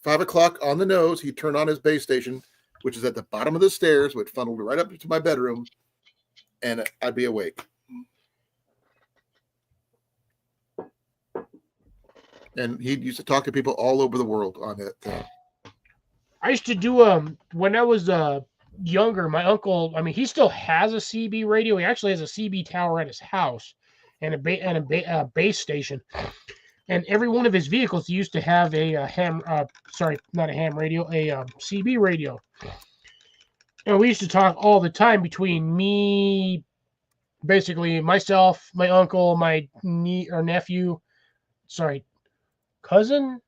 Speaker 2: 5 o'clock on the nose, he'd turn on his base station, which is at the bottom of the stairs, which funneled right up to my bedroom, and I'd be awake. And he used to talk to people all over the world on that thing.
Speaker 1: I used to do when I was younger. My uncle, I mean, he still has a CB radio. He actually has a CB tower at his house, and a base station. And every one of his vehicles he used to have a not a ham radio, a CB radio. And we used to talk all the time between me, basically myself, my uncle, my nephew, cousin,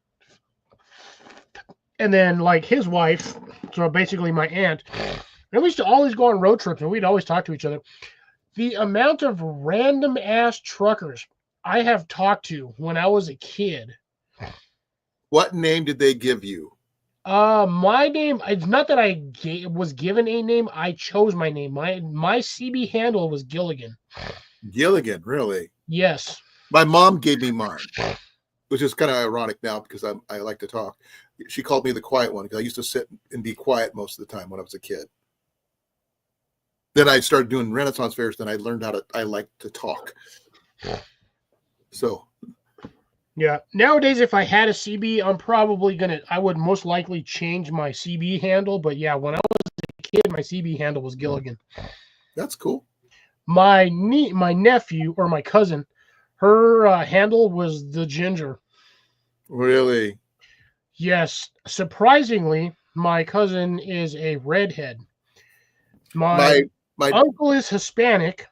Speaker 1: and then like his wife, so basically my aunt. And we used to always go on road trips, and we'd always talk to each other. The amount of random ass truckers I have talked to when I was a kid.
Speaker 2: What name did they give you?
Speaker 1: My name, it's not that I was given a name. I chose my name. My CB handle was Gilligan.
Speaker 2: Gilligan, really?
Speaker 1: Yes.
Speaker 2: My mom gave me mine, which is kind of ironic now because I like to talk. She called me the quiet one because I used to sit and be quiet most of the time when I was a kid. Then I started doing Renaissance fairs. Then I learned I like to talk. So.
Speaker 1: Yeah. Nowadays, if I had a CB, I would most likely change my CB handle. But yeah, when I was a kid, my CB handle was Gilligan.
Speaker 2: That's cool.
Speaker 1: My nephew or my cousin, her handle was the Ginger.
Speaker 2: Really?
Speaker 1: Yes. Surprisingly, my cousin is a redhead. My uncle is Hispanic,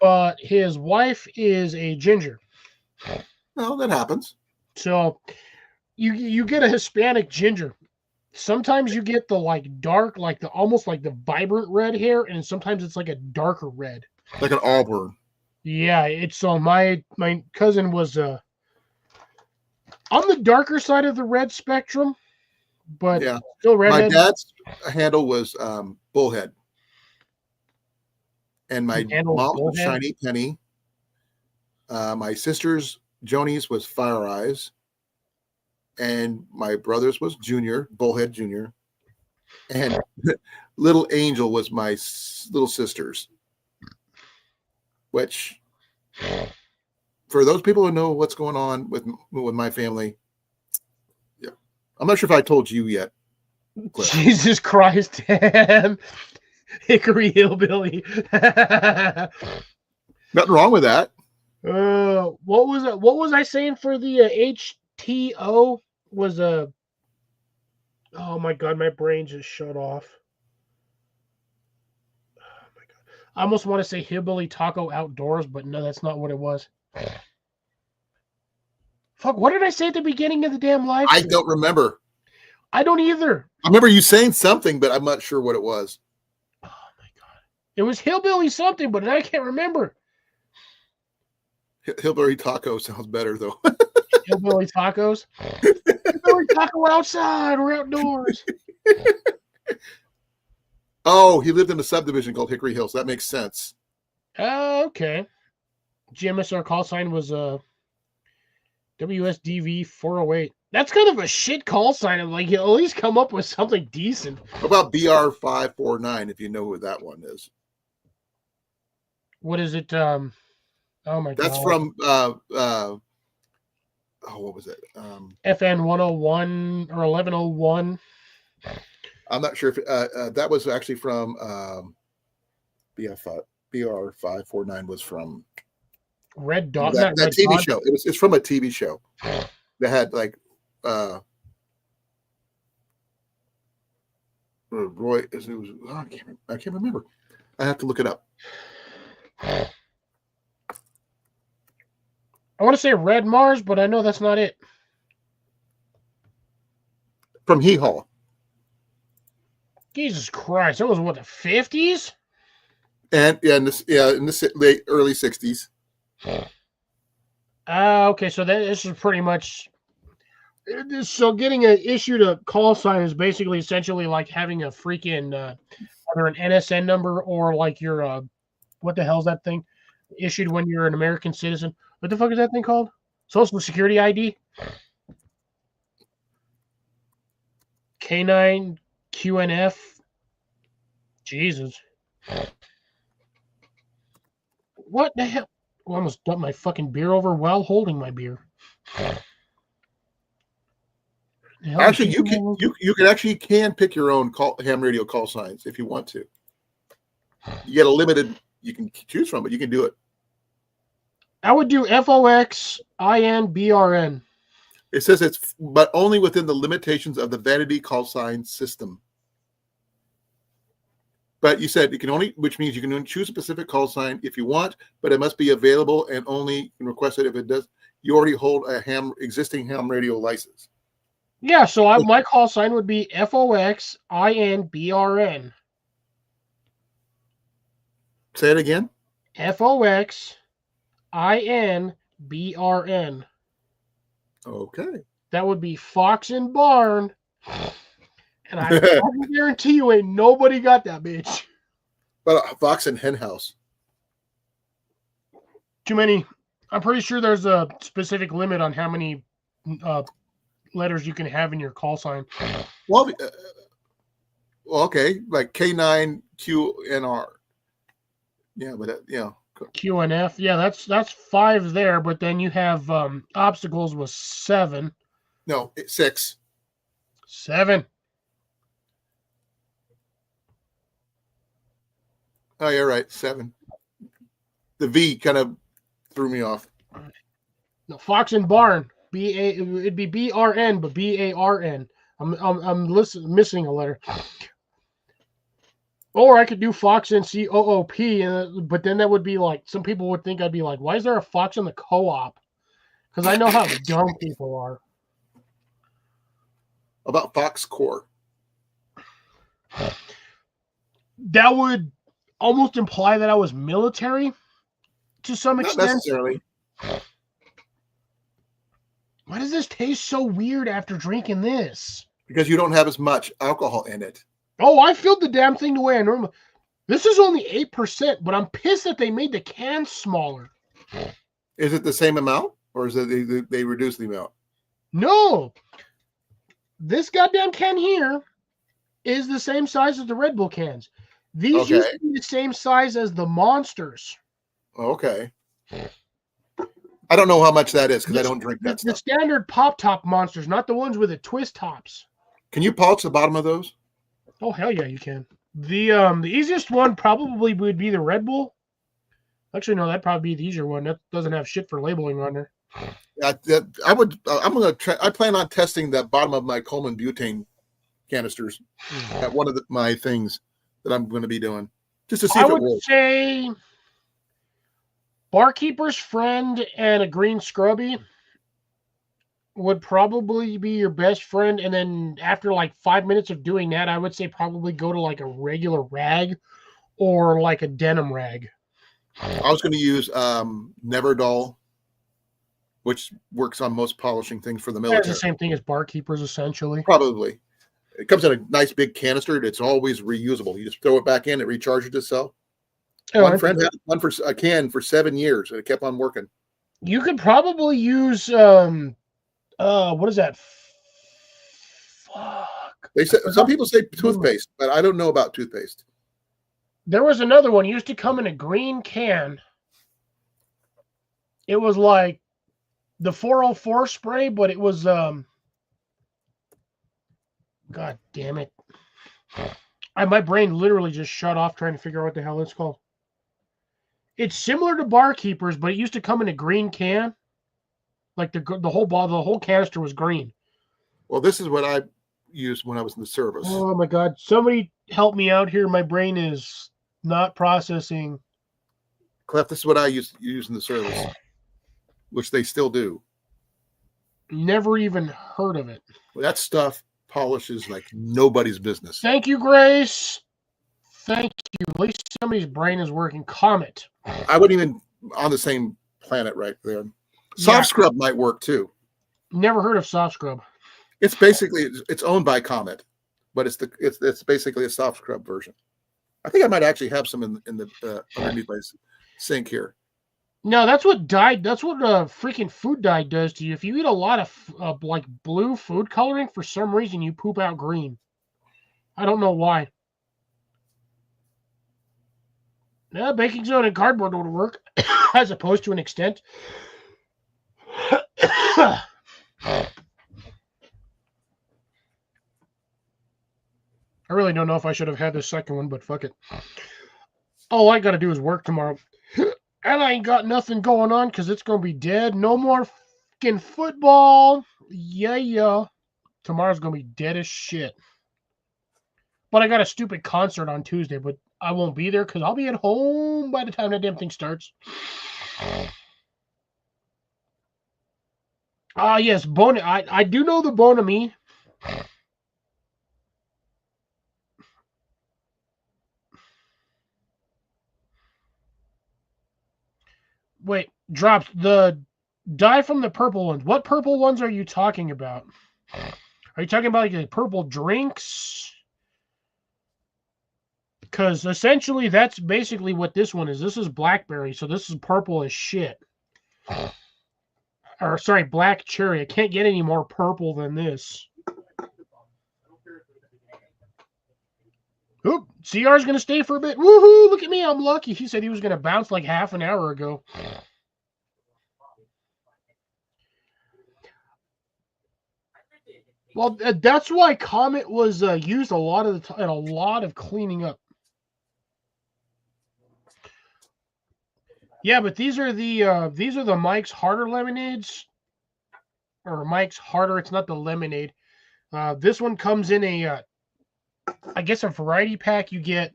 Speaker 1: but his wife is a ginger.
Speaker 2: Well, that happens.
Speaker 1: So you get a Hispanic ginger. Sometimes you get the dark, almost like the vibrant red hair, and sometimes it's like a darker red.
Speaker 2: Like an auburn.
Speaker 1: Yeah, it's so my cousin was on the darker side of the red spectrum, but
Speaker 2: yeah,
Speaker 1: still redhead.
Speaker 2: My dad's handle was Bullhead. And my mom was Shiny Penny. My sister's Joni's was Fire Eyes, and my brother's was Junior, Bullhead Junior, and Little Angel was my little sister's. Which, for those people who know what's going on with my family, yeah, I'm not sure if I told you yet.
Speaker 1: Cliff. Jesus Christ, Hickory Hillbilly.
Speaker 2: Nothing wrong with that.
Speaker 1: What was I saying for the HTO was a? Oh my God, my brain just shut off. Oh my God, I almost want to say Hillbilly Taco Outdoors, but no, that's not what it was. Fuck, what did I say at the beginning of the damn live?
Speaker 2: I don't remember.
Speaker 1: I don't either.
Speaker 2: I remember you saying something, but I'm not sure what it was.
Speaker 1: Oh my God, it was Hillbilly something, but I can't remember.
Speaker 2: Hillbilly Taco sounds better though.
Speaker 1: Hillbilly Tacos. Hillbilly Taco outside or outdoors.
Speaker 2: Oh, he lived in a subdivision called Hickory Hills. That makes sense.
Speaker 1: Okay. GMSR call sign was WSDV 408. That's kind of a shit call sign. I'm like, you at least come up with something decent.
Speaker 2: What about BR549 if you know who that one is?
Speaker 1: What is it? Oh my God.
Speaker 2: That's from what was it?
Speaker 1: FN 101 or 1101.
Speaker 2: I'm not sure if that was actually from BR549 was from
Speaker 1: Red Dot.
Speaker 2: That TV show. It's from a TV show that had like Roy. I can't remember. I have to look it up.
Speaker 1: I want to say Red Mars, but I know that's not it.
Speaker 2: From Hee Haw.
Speaker 1: Jesus Christ, that was what, the 50s?
Speaker 2: And in the late early 60s.
Speaker 1: Okay, so this is pretty much. So getting an issued a call sign is basically essentially like having a freaking either an NSN number or like your what the hell's that thing issued when you're an American citizen? What the fuck is that thing called? Social Security ID? K9 QNF. Jesus. What the hell? I almost dumped my fucking beer over while holding my beer.
Speaker 2: Actually, you can pick your own ham radio call signs if you want to. You get a limited you can choose from, but you can do it.
Speaker 1: I would do FOX, IN, BRN.
Speaker 2: It says it's but only within the limitations of the vanity call sign system. But you said you can only, which means you can only choose a specific call sign if you want, but it must be available and only can request it if it does. You already hold a existing ham radio license.
Speaker 1: Yeah, so my call sign would be FOX, IN, BRN.
Speaker 2: Say it again.
Speaker 1: FOX, IN, BRN.
Speaker 2: Okay.
Speaker 1: That would be Fox and Barn. And I fucking guarantee you ain't nobody got that bitch.
Speaker 2: But Fox and Hen House.
Speaker 1: Too many. I'm pretty sure there's a specific limit on how many letters you can have in your call sign.
Speaker 2: Well, okay, like K9QNR. Yeah, but
Speaker 1: QNF. Yeah, that's 5 there, but then you have obstacles was 7.
Speaker 2: No, 6.
Speaker 1: 7.
Speaker 2: Oh, you're right, 7. The V kind of threw me off.
Speaker 1: No, Fox and Barn. It'd be BRN, but BARN. I'm missing a letter. Or I could do Fox and COOP, but then that would be like, some people would think I'd be like, why is there a Fox in the co-op? Because I know how dumb people are.
Speaker 2: About Fox Core.
Speaker 1: That would almost imply that I was military to some
Speaker 2: Not
Speaker 1: extent.
Speaker 2: necessarily.
Speaker 1: Why does this taste so weird after drinking this?
Speaker 2: Because you don't have as much alcohol in it.
Speaker 1: Oh, I filled the damn thing the way I normally. This is only 8%, but I'm pissed that they made the can smaller.
Speaker 2: Is it the same amount, or is it they reduced the amount?
Speaker 1: No. This goddamn can here is the same size as the Red Bull cans. These used to be the same size as the Monsters.
Speaker 2: Okay. I don't know how much that is because I don't drink that
Speaker 1: The
Speaker 2: stuff.
Speaker 1: standard pop top Monsters, not the ones with the twist tops.
Speaker 2: Can you polish the bottom of those?
Speaker 1: Oh hell yeah, you can. The easiest one probably would be the Red Bull. Actually, no, that'd probably be the easier one. That doesn't have shit for labeling on there.
Speaker 2: I would. I'm gonna try. I plan on testing the bottom of my Coleman butane canisters at one of my things that I'm going to be doing, just to see if it
Speaker 1: would
Speaker 2: works.
Speaker 1: say Barkeeper's Friend and a Green Scrubby would probably be your best friend, and then after like 5 minutes of doing that, I would say probably go to like a regular rag or like a denim rag.
Speaker 2: I was going to use Neverdol, which works on most polishing things for the
Speaker 1: It's
Speaker 2: military.
Speaker 1: the same thing as Barkeepers, essentially.
Speaker 2: Probably. It comes in a nice big canister. It's always reusable. You just throw it back in, it recharges itself. One friend had one for a can for 7 years, and it kept on working.
Speaker 1: You could probably use what is that? Fuck.
Speaker 2: They said some people say toothpaste, but I don't know about toothpaste.
Speaker 1: There was another one. It used to come in a green can. It was like the 404 spray, but it was God damn it. My brain literally just shut off trying to figure out what the hell it's called. It's similar to Barkeepers, but it used to come in a green can. Like the whole canister was green.
Speaker 2: Well, this is what I used when I was in the service.
Speaker 1: Oh my God. Somebody help me out here. My brain is not processing.
Speaker 2: Clef, this is what I used in the service, which they still do.
Speaker 1: Never even heard of it.
Speaker 2: That stuff polishes like nobody's business.
Speaker 1: Thank you, Grace. Thank you. At least somebody's brain is working. Comet.
Speaker 2: I wouldn't even on the same planet right there. Soft
Speaker 1: Yeah.
Speaker 2: Scrub might work too.
Speaker 1: Never heard of Soft Scrub.
Speaker 2: It's basically it's owned by Comet, but it's basically a Soft Scrub version. I think I might actually have some in the underneath my sink here.
Speaker 1: No, that's what dye. That's what freaking food dye does to you. If you eat a lot of like blue food coloring, for some reason you poop out green. I don't know why. No, baking soda and cardboard would work, as opposed to an extent. I really don't know if I should have had the second one, but fuck it. All I got to do is work tomorrow. And I ain't got nothing going on because it's going to be dead. No more fucking football. Yeah. Tomorrow's going to be dead as shit. But I got a stupid concert on Tuesday, but I won't be there because I'll be at home by the time that damn thing starts. Yes, I do know the Bonami. Wait, drops the dye from the purple ones. What purple ones are you talking about? Are you talking about like the purple drinks? Because essentially that's basically what this one is. This is blackberry, so this is purple as shit. Or sorry, black cherry. I can't get any more purple than this. Oop, CR's going to stay for a bit. Woohoo, look at me, I'm lucky. He said he was going to bounce like half an hour ago. Well, that's why Comet was used a lot of the time, and a lot of cleaning up. Yeah, but these are the Mike's Harder lemonades, or Mike's Harder. It's not the lemonade. This one comes in a, I guess, a variety pack. You get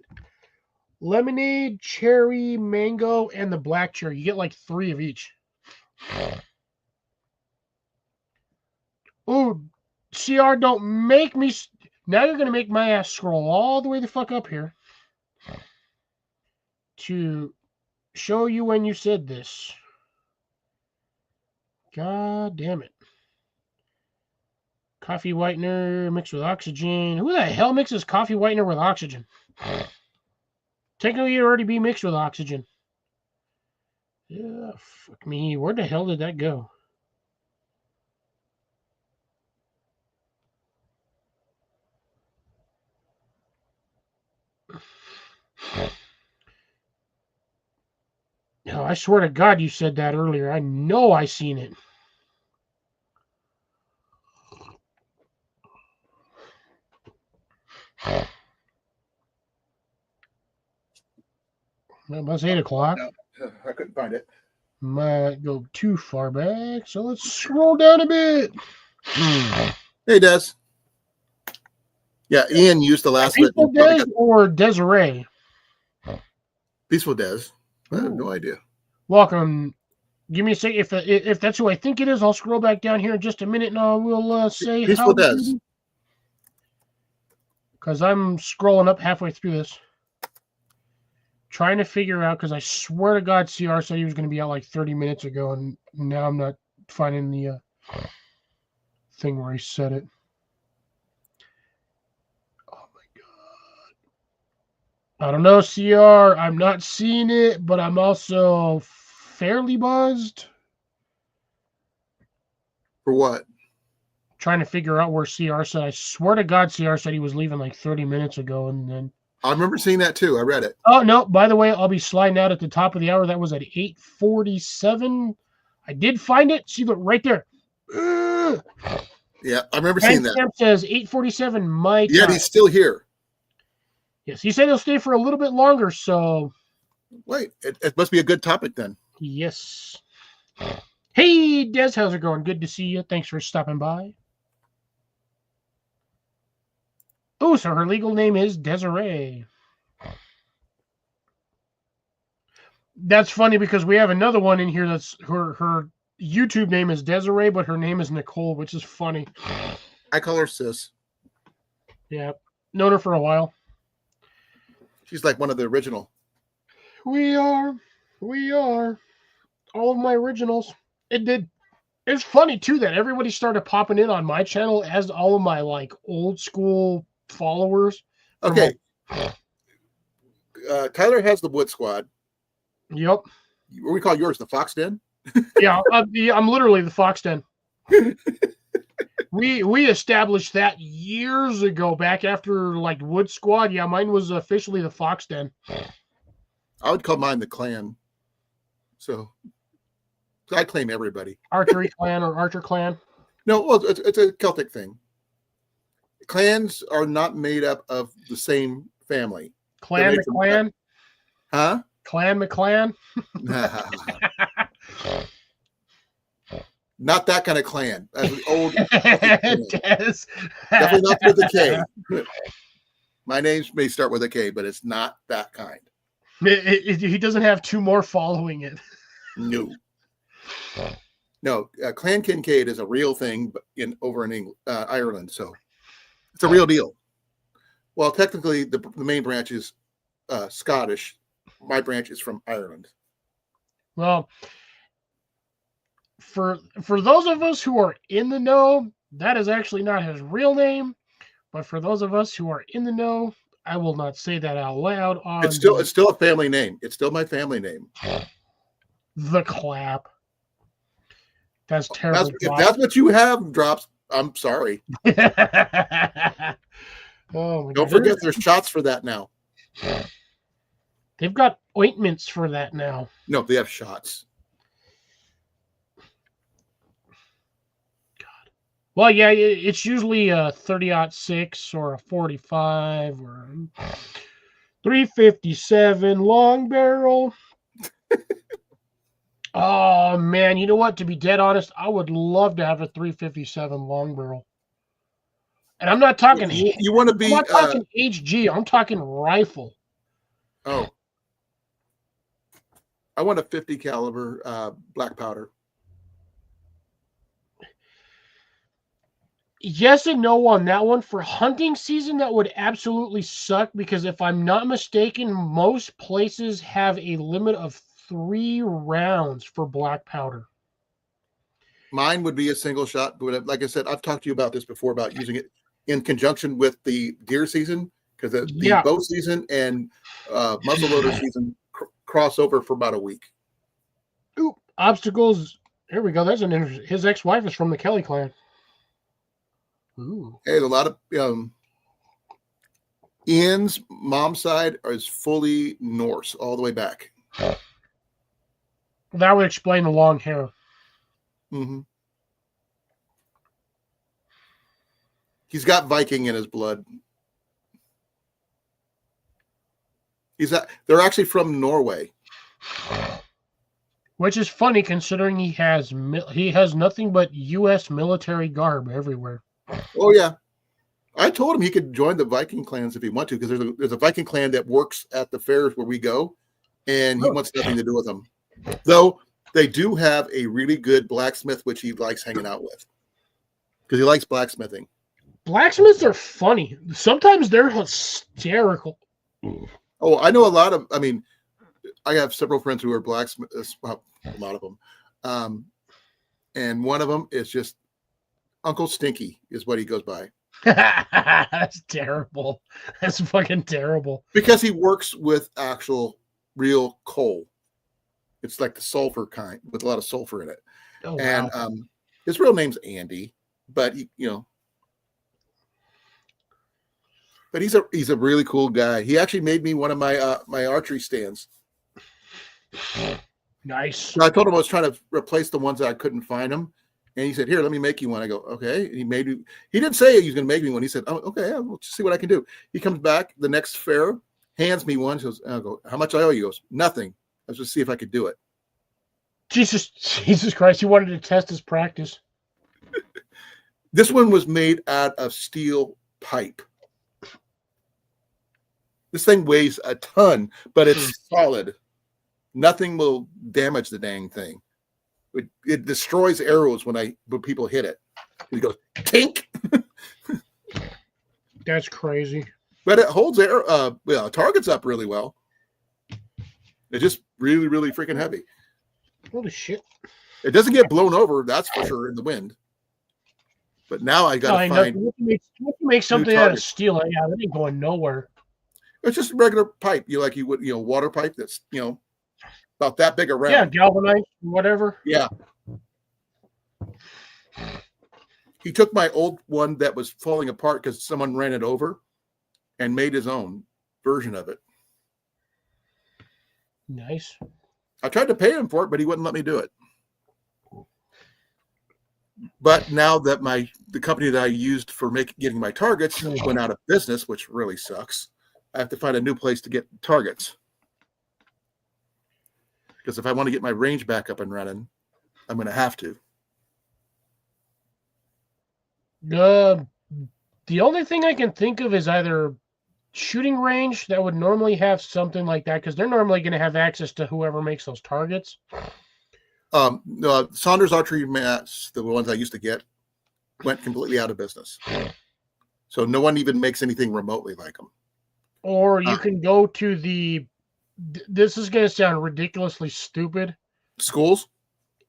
Speaker 1: lemonade, cherry, mango, and the black cherry. You get like 3 of each. Ooh, CR, don't make me. Now you're gonna make my ass scroll all the way the fuck up here to show you when you said this. God damn it. Coffee whitener mixed with oxygen. Who the hell mixes coffee whitener with oxygen? Technically, it'd already be mixed with oxygen. Yeah, fuck me. Where the hell did that go? No, I swear to God you said that earlier. I know I seen it. Well, it's 8 o'clock.
Speaker 2: No, I couldn't find it.
Speaker 1: Might go too far back, so let's scroll down a bit.
Speaker 2: Hey, Des. Yeah, Ian used the last bit.
Speaker 1: Peaceful Des or Desiree?
Speaker 2: Peaceful Des. I have
Speaker 1: Ooh.
Speaker 2: no idea.
Speaker 1: Welcome. Give me a sec. If that's who I think it is, I'll scroll back down here in just a minute, and I will say
Speaker 2: Peaceful Des.
Speaker 1: Because I'm scrolling up halfway through this, trying to figure out. Because I swear to God, CR said he was going to be out like 30 minutes ago, and now I'm not finding the thing where he said it. Oh my God! I don't know, CR. I'm not seeing it, but I'm also fairly buzzed.
Speaker 2: For what?
Speaker 1: Trying to figure out where CR said. I swear to God, CR said he was leaving like 30 minutes ago, and then.
Speaker 2: I remember seeing that too. I read it.
Speaker 1: Oh no! By the way, I'll be sliding out at the top of the hour. That was at 8:47. I did find it. See, look right there.
Speaker 2: Yeah, I remember seeing that.
Speaker 1: Timestamp says 8:47. Mike.
Speaker 2: Yeah, he's still here.
Speaker 1: Yes, he said he'll stay for a little bit longer. So.
Speaker 2: Wait, it must be a good topic then.
Speaker 1: Yes. Hey, Des, how's it going? Good to see you. Thanks for stopping by. Oh, so her legal name is Desiree. That's funny because we have another one in here that's her YouTube name is Desiree, but her name is Nicole, which is funny.
Speaker 2: I call her Sis.
Speaker 1: Yeah, known her for a while.
Speaker 2: She's like one of the original.
Speaker 1: We are all of my originals. It did. It's funny too that everybody started popping in on my channel as all of my like old school followers. From
Speaker 2: Okay. Tyler has the Wood Squad.
Speaker 1: Yep.
Speaker 2: What do we call yours? The Fox Den?
Speaker 1: Yeah, I'm literally the Fox Den. We established that years ago, back after like Wood Squad. Yeah, mine was officially the Fox Den.
Speaker 2: I would call mine the Clan. So I claim everybody.
Speaker 1: Archery Clan or Archer Clan.
Speaker 2: No, well, it's a Celtic thing. Clans are not made up of the same family.
Speaker 1: Clan
Speaker 2: They're made from-
Speaker 1: McClan.
Speaker 2: Huh?
Speaker 1: Clan McClan.
Speaker 2: Not that kind of clan. That's an old.
Speaker 1: Des.
Speaker 2: Definitely not with a K. My name may start with a K, but it's not that kind.
Speaker 1: He doesn't have two more following it.
Speaker 2: No. No, Clan Kincaid is a real thing over in England, Ireland. So it's a real deal. Well, technically, the main branch is Scottish. My branch is from Ireland.
Speaker 1: Well, for those of us who are in the know, that is actually not his real name. But for those of us who are in the know, I will not say that out loud.
Speaker 2: It's still a family name. It's still my family name.
Speaker 1: The Clap. That's terrible.
Speaker 2: If that's what you have, Drops, I'm sorry.
Speaker 1: Oh my
Speaker 2: Don't
Speaker 1: God.
Speaker 2: forget there's shots for that now.
Speaker 1: They've got ointments for that now.
Speaker 2: No, they have shots.
Speaker 1: Well, yeah, it's usually a 30-06 or a 45 or 357 long barrel. Oh man, you know what? To be dead honest, I would love to have a 357 long barrel. And I'm not talking.
Speaker 2: You want to be?
Speaker 1: I'm not talking HG. I'm talking rifle.
Speaker 2: Oh, I want a 50 caliber black powder.
Speaker 1: Yes and no on that one. For hunting season, that would absolutely suck because if I'm not mistaken, most places have a limit of 3 rounds for black powder.
Speaker 2: Mine would be a single shot, but like I said, I've talked to you about this before about using it in conjunction with the deer season because the bow season and muzzleloader season cross over for about a week.
Speaker 1: Ooh, obstacles. Here we go. That's an interesting. His ex-wife is from the Kelly clan. Ooh.
Speaker 2: Hey, a lot of Ian's mom's side is fully Norse all the way back.
Speaker 1: That would explain the long hair.
Speaker 2: Mm-hmm. He's got Viking in his blood. They're actually from Norway.
Speaker 1: Which is funny considering he has nothing but U.S. military garb everywhere.
Speaker 2: Oh yeah, I told him he could join the Viking clans if he wants to because there's a Viking clan that works at the fairs where we go, and he wants nothing to do with them. Though they do have a really good blacksmith, which he likes hanging out with because he likes blacksmithing.
Speaker 1: Blacksmiths are funny. Sometimes they're hysterical.
Speaker 2: Oh, I know a lot of. I mean, I have several friends who are blacksmiths. Well, a lot of them, and one of them is just Uncle Stinky is what he goes by.
Speaker 1: That's terrible. That's fucking terrible.
Speaker 2: Because he works with actual real coal. It's like the sulfur kind with a lot of sulfur in it.
Speaker 1: Oh,
Speaker 2: and
Speaker 1: wow.
Speaker 2: His real name's Andy, but but he's a really cool guy. He actually made me one of my my archery stands.
Speaker 1: Nice.
Speaker 2: So I told him I was trying to replace the ones that I couldn't find him. And he said, "Here, let me make you one." I go, "Okay." He made me. He didn't say he was going to make me one. He said, "Oh, okay. We'll see what I can do." He comes back the next fair, hands me one. Goes, I go, "How much I owe you?" He goes, "Nothing. Let's just see if I could do it."
Speaker 1: Jesus Christ! He wanted to test his practice.
Speaker 2: This one was made out of steel pipe. This thing weighs a ton, but it's solid. Nothing will damage the dang thing. It destroys arrows when people hit it. He goes, tink.
Speaker 1: That's crazy.
Speaker 2: But it holds targets up really well. It's just really, really freaking heavy.
Speaker 1: Holy shit.
Speaker 2: It doesn't get blown over, that's for sure, in the wind. But now I got to find.
Speaker 1: You can make something out of
Speaker 2: targets.
Speaker 1: steel. Yeah, that ain't going nowhere.
Speaker 2: It's just a regular pipe. You would, water pipe that's, about that big around.
Speaker 1: Yeah, galvanized, whatever.
Speaker 2: Yeah. He took my old one that was falling apart because someone ran it over and made his own version of it.
Speaker 1: Nice.
Speaker 2: I tried to pay him for it, but he wouldn't let me do it. But now that the company that I used for getting my targets went out of business, which really sucks, I have to find a new place to get targets. Because if I want to get my range back up and running, I'm going to have to.
Speaker 1: The only thing I can think of is either shooting range that would normally have something like that, because they're normally going to have access to whoever makes those targets.
Speaker 2: Saunders archery mats, the ones I used to get, went completely out of business. So no one even makes anything remotely like them.
Speaker 1: Or you can go to this is going to sound ridiculously stupid.
Speaker 2: Schools?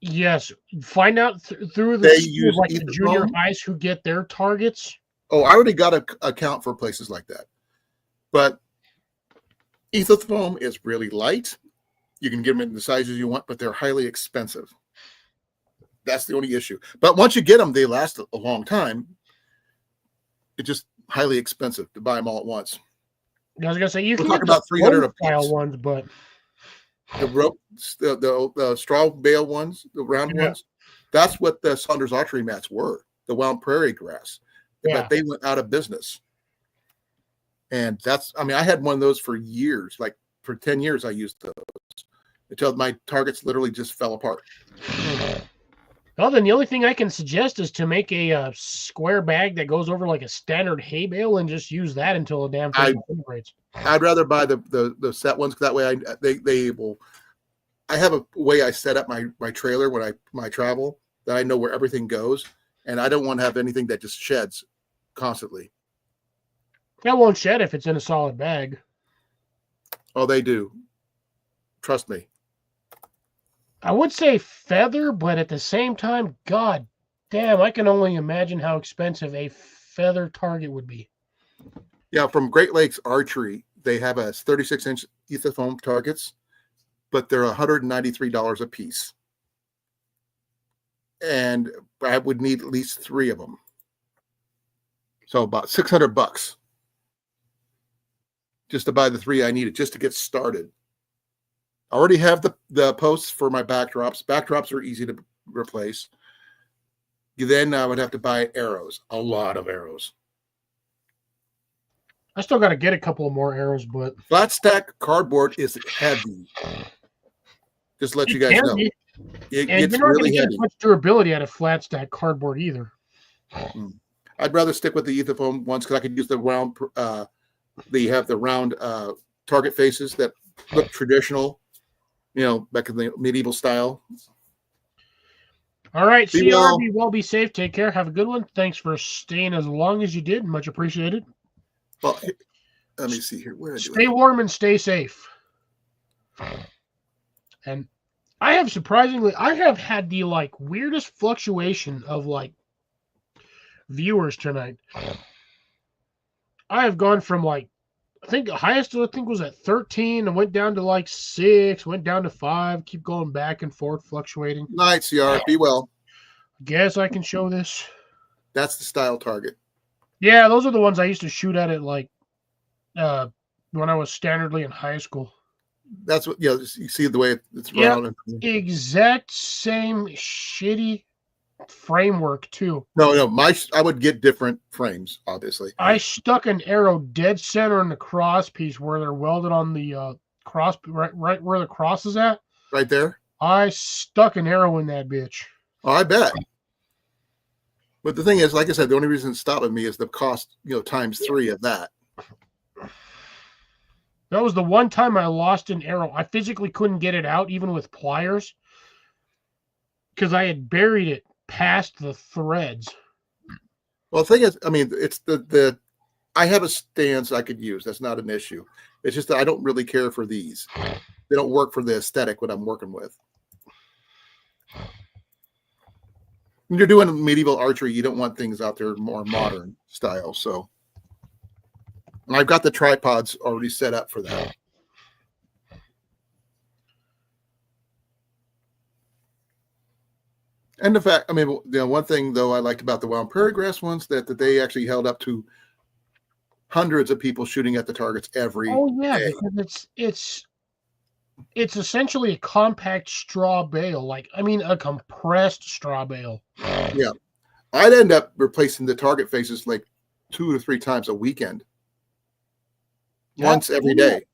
Speaker 1: Yes. Find out through the
Speaker 2: They
Speaker 1: schools,
Speaker 2: use
Speaker 1: like the junior
Speaker 2: Etherphone?
Speaker 1: highs who get their targets.
Speaker 2: Oh, I already got an account for places like that. But Etherfoam is really light. You can get them in the sizes you want, but they're highly expensive. That's the only issue. But once you get them, they last a long time. It's just highly expensive to buy them all at once.
Speaker 1: I was gonna say you
Speaker 2: We're
Speaker 1: can
Speaker 2: talking
Speaker 1: get
Speaker 2: about $300 a
Speaker 1: style
Speaker 2: piece.
Speaker 1: ones, but
Speaker 2: The rope, the straw bale ones, the round ones. That's what the Saunders archery mats were. The wild prairie grass, but they went out of business. And I had one of those for years. Like for 10 years, I used those until my targets literally just fell apart.
Speaker 1: Well, then the only thing I can suggest is to make a square bag that goes over like a standard hay bale and just use that until the damn thing disintegrates.
Speaker 2: I'd rather buy the set ones. That way they will. I have a way I set up my trailer when I travel that I know where everything goes, and I don't want to have anything that just sheds constantly.
Speaker 1: That won't shed if it's in a solid bag.
Speaker 2: Oh, they do. Trust me.
Speaker 1: I would say feather, but at the same time, god damn, I can only imagine how expensive a feather target would be.
Speaker 2: Yeah, from Great Lakes Archery, they have a 36-inch Etherfoam targets, but they're $193 a piece. And I would need at least 3 of them. So about $600 just to buy the 3 I needed, just to get started. I already have the posts for my backdrops. Backdrops are easy to replace. Then I would have to buy arrows, a lot of arrows.
Speaker 1: I still got to get a couple more arrows, but
Speaker 2: Flat stack cardboard is heavy. Just to let you guys know. It's
Speaker 1: you're not
Speaker 2: really
Speaker 1: going to get
Speaker 2: heavy.
Speaker 1: much durability out of flat stack cardboard either.
Speaker 2: I'd rather stick with the Etherfoam ones because I could use the round. They have the round target faces that look traditional, back in the medieval style.
Speaker 1: All right,
Speaker 2: Be
Speaker 1: CR,
Speaker 2: well.
Speaker 1: be well, be safe, take care, have a good one. Thanks for staying as long as you did, much appreciated.
Speaker 2: Well, let me see here. Where did I do
Speaker 1: Stay
Speaker 2: it?
Speaker 1: warm and stay safe. And I have had the weirdest fluctuation of viewers tonight. I have gone from I think the highest was at 13 and went down to 6, went down to 5, keep going back and forth, fluctuating.
Speaker 2: Night, CR. Be well.
Speaker 1: Guess I can show this.
Speaker 2: That's the style target.
Speaker 1: Yeah, those are the ones I used to shoot at it when I was standardly in high school.
Speaker 2: That's what you see the way it's round.
Speaker 1: Exact same shitty framework too.
Speaker 2: No, I would get different frames, obviously.
Speaker 1: I stuck an arrow dead center in the cross piece where they're welded on the cross, right where the cross is at.
Speaker 2: Right there.
Speaker 1: I stuck an arrow in that bitch.
Speaker 2: Oh, I bet. But the thing is, like I said, the only reason it's stopping me is the cost, times 3 of that.
Speaker 1: That was the one time I lost an arrow. I physically couldn't get it out, even with pliers, because I had buried it past the threads.
Speaker 2: Well, the thing is, it's I have a stance I could use. That's not an issue. It's just that I don't really care for these. They don't work for the aesthetic what I'm working with. When you're doing medieval archery, you don't want things out there more modern style. So, and I've got the tripods already set up for that. And the fact, I mean, one thing though I liked about the Wild Prairie Grass ones that they actually held up to hundreds of people shooting at the targets every day.
Speaker 1: Because it's essentially a compact straw bale, a compressed straw bale.
Speaker 2: Yeah, I'd end up replacing the target faces like 2 or 3 times a weekend, once every day,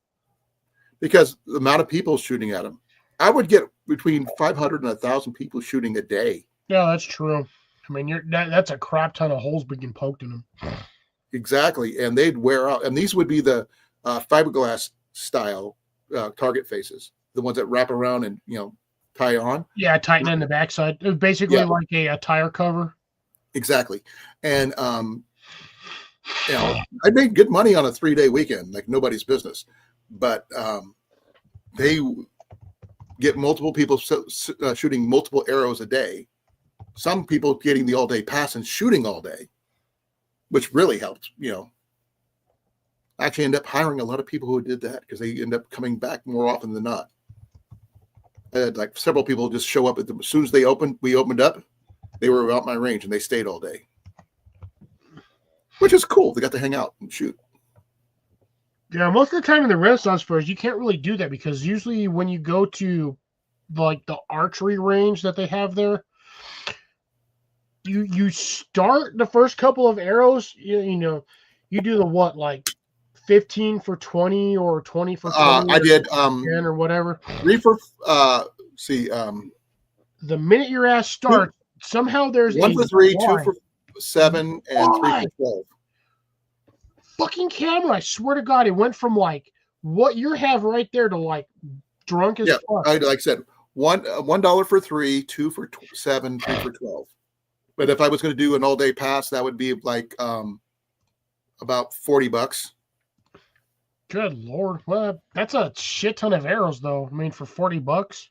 Speaker 2: because the amount of people shooting at them. I would get between 500 and 1,000 people shooting a day.
Speaker 1: Yeah, that's true. I mean, that's a crap ton of holes being poked in them.
Speaker 2: Exactly, and they'd wear out. And these would be the fiberglass style target faces, the ones that wrap around and tie on.
Speaker 1: Yeah, tighten in the backside. It was basically like a tire cover.
Speaker 2: Exactly, and I made good money on a 3-day weekend, like nobody's business. But they get multiple people shooting multiple arrows a day. Some people getting the all-day pass and shooting all day, which really helped. I actually end up hiring a lot of people who did that because they end up coming back more often than not. I had like several people just show up as soon as we opened up, they were out my range and they stayed all day, which is cool. They got to hang out and shoot.
Speaker 1: Yeah, most of the time in the Renaissance fairs, you can't really do that because usually when you go to like the archery range that they have there, you start the first couple of arrows, you do the 15 for 20 or 20 for 20.
Speaker 2: I did
Speaker 1: 10 or whatever.
Speaker 2: 3 for
Speaker 1: the minute your ass starts, somehow there's
Speaker 2: 1 for 3, 2 for 7, and 3 for 12.
Speaker 1: Fucking camera! I swear to God, it went from what you have right there to drunk as fuck.
Speaker 2: Like I said, $1 for 3, 2 for 7, 3 for 12. But if I was going to do an all day pass, that would be about $40.
Speaker 1: Good Lord. Well, that's a shit ton of arrows, though. I mean, for $40.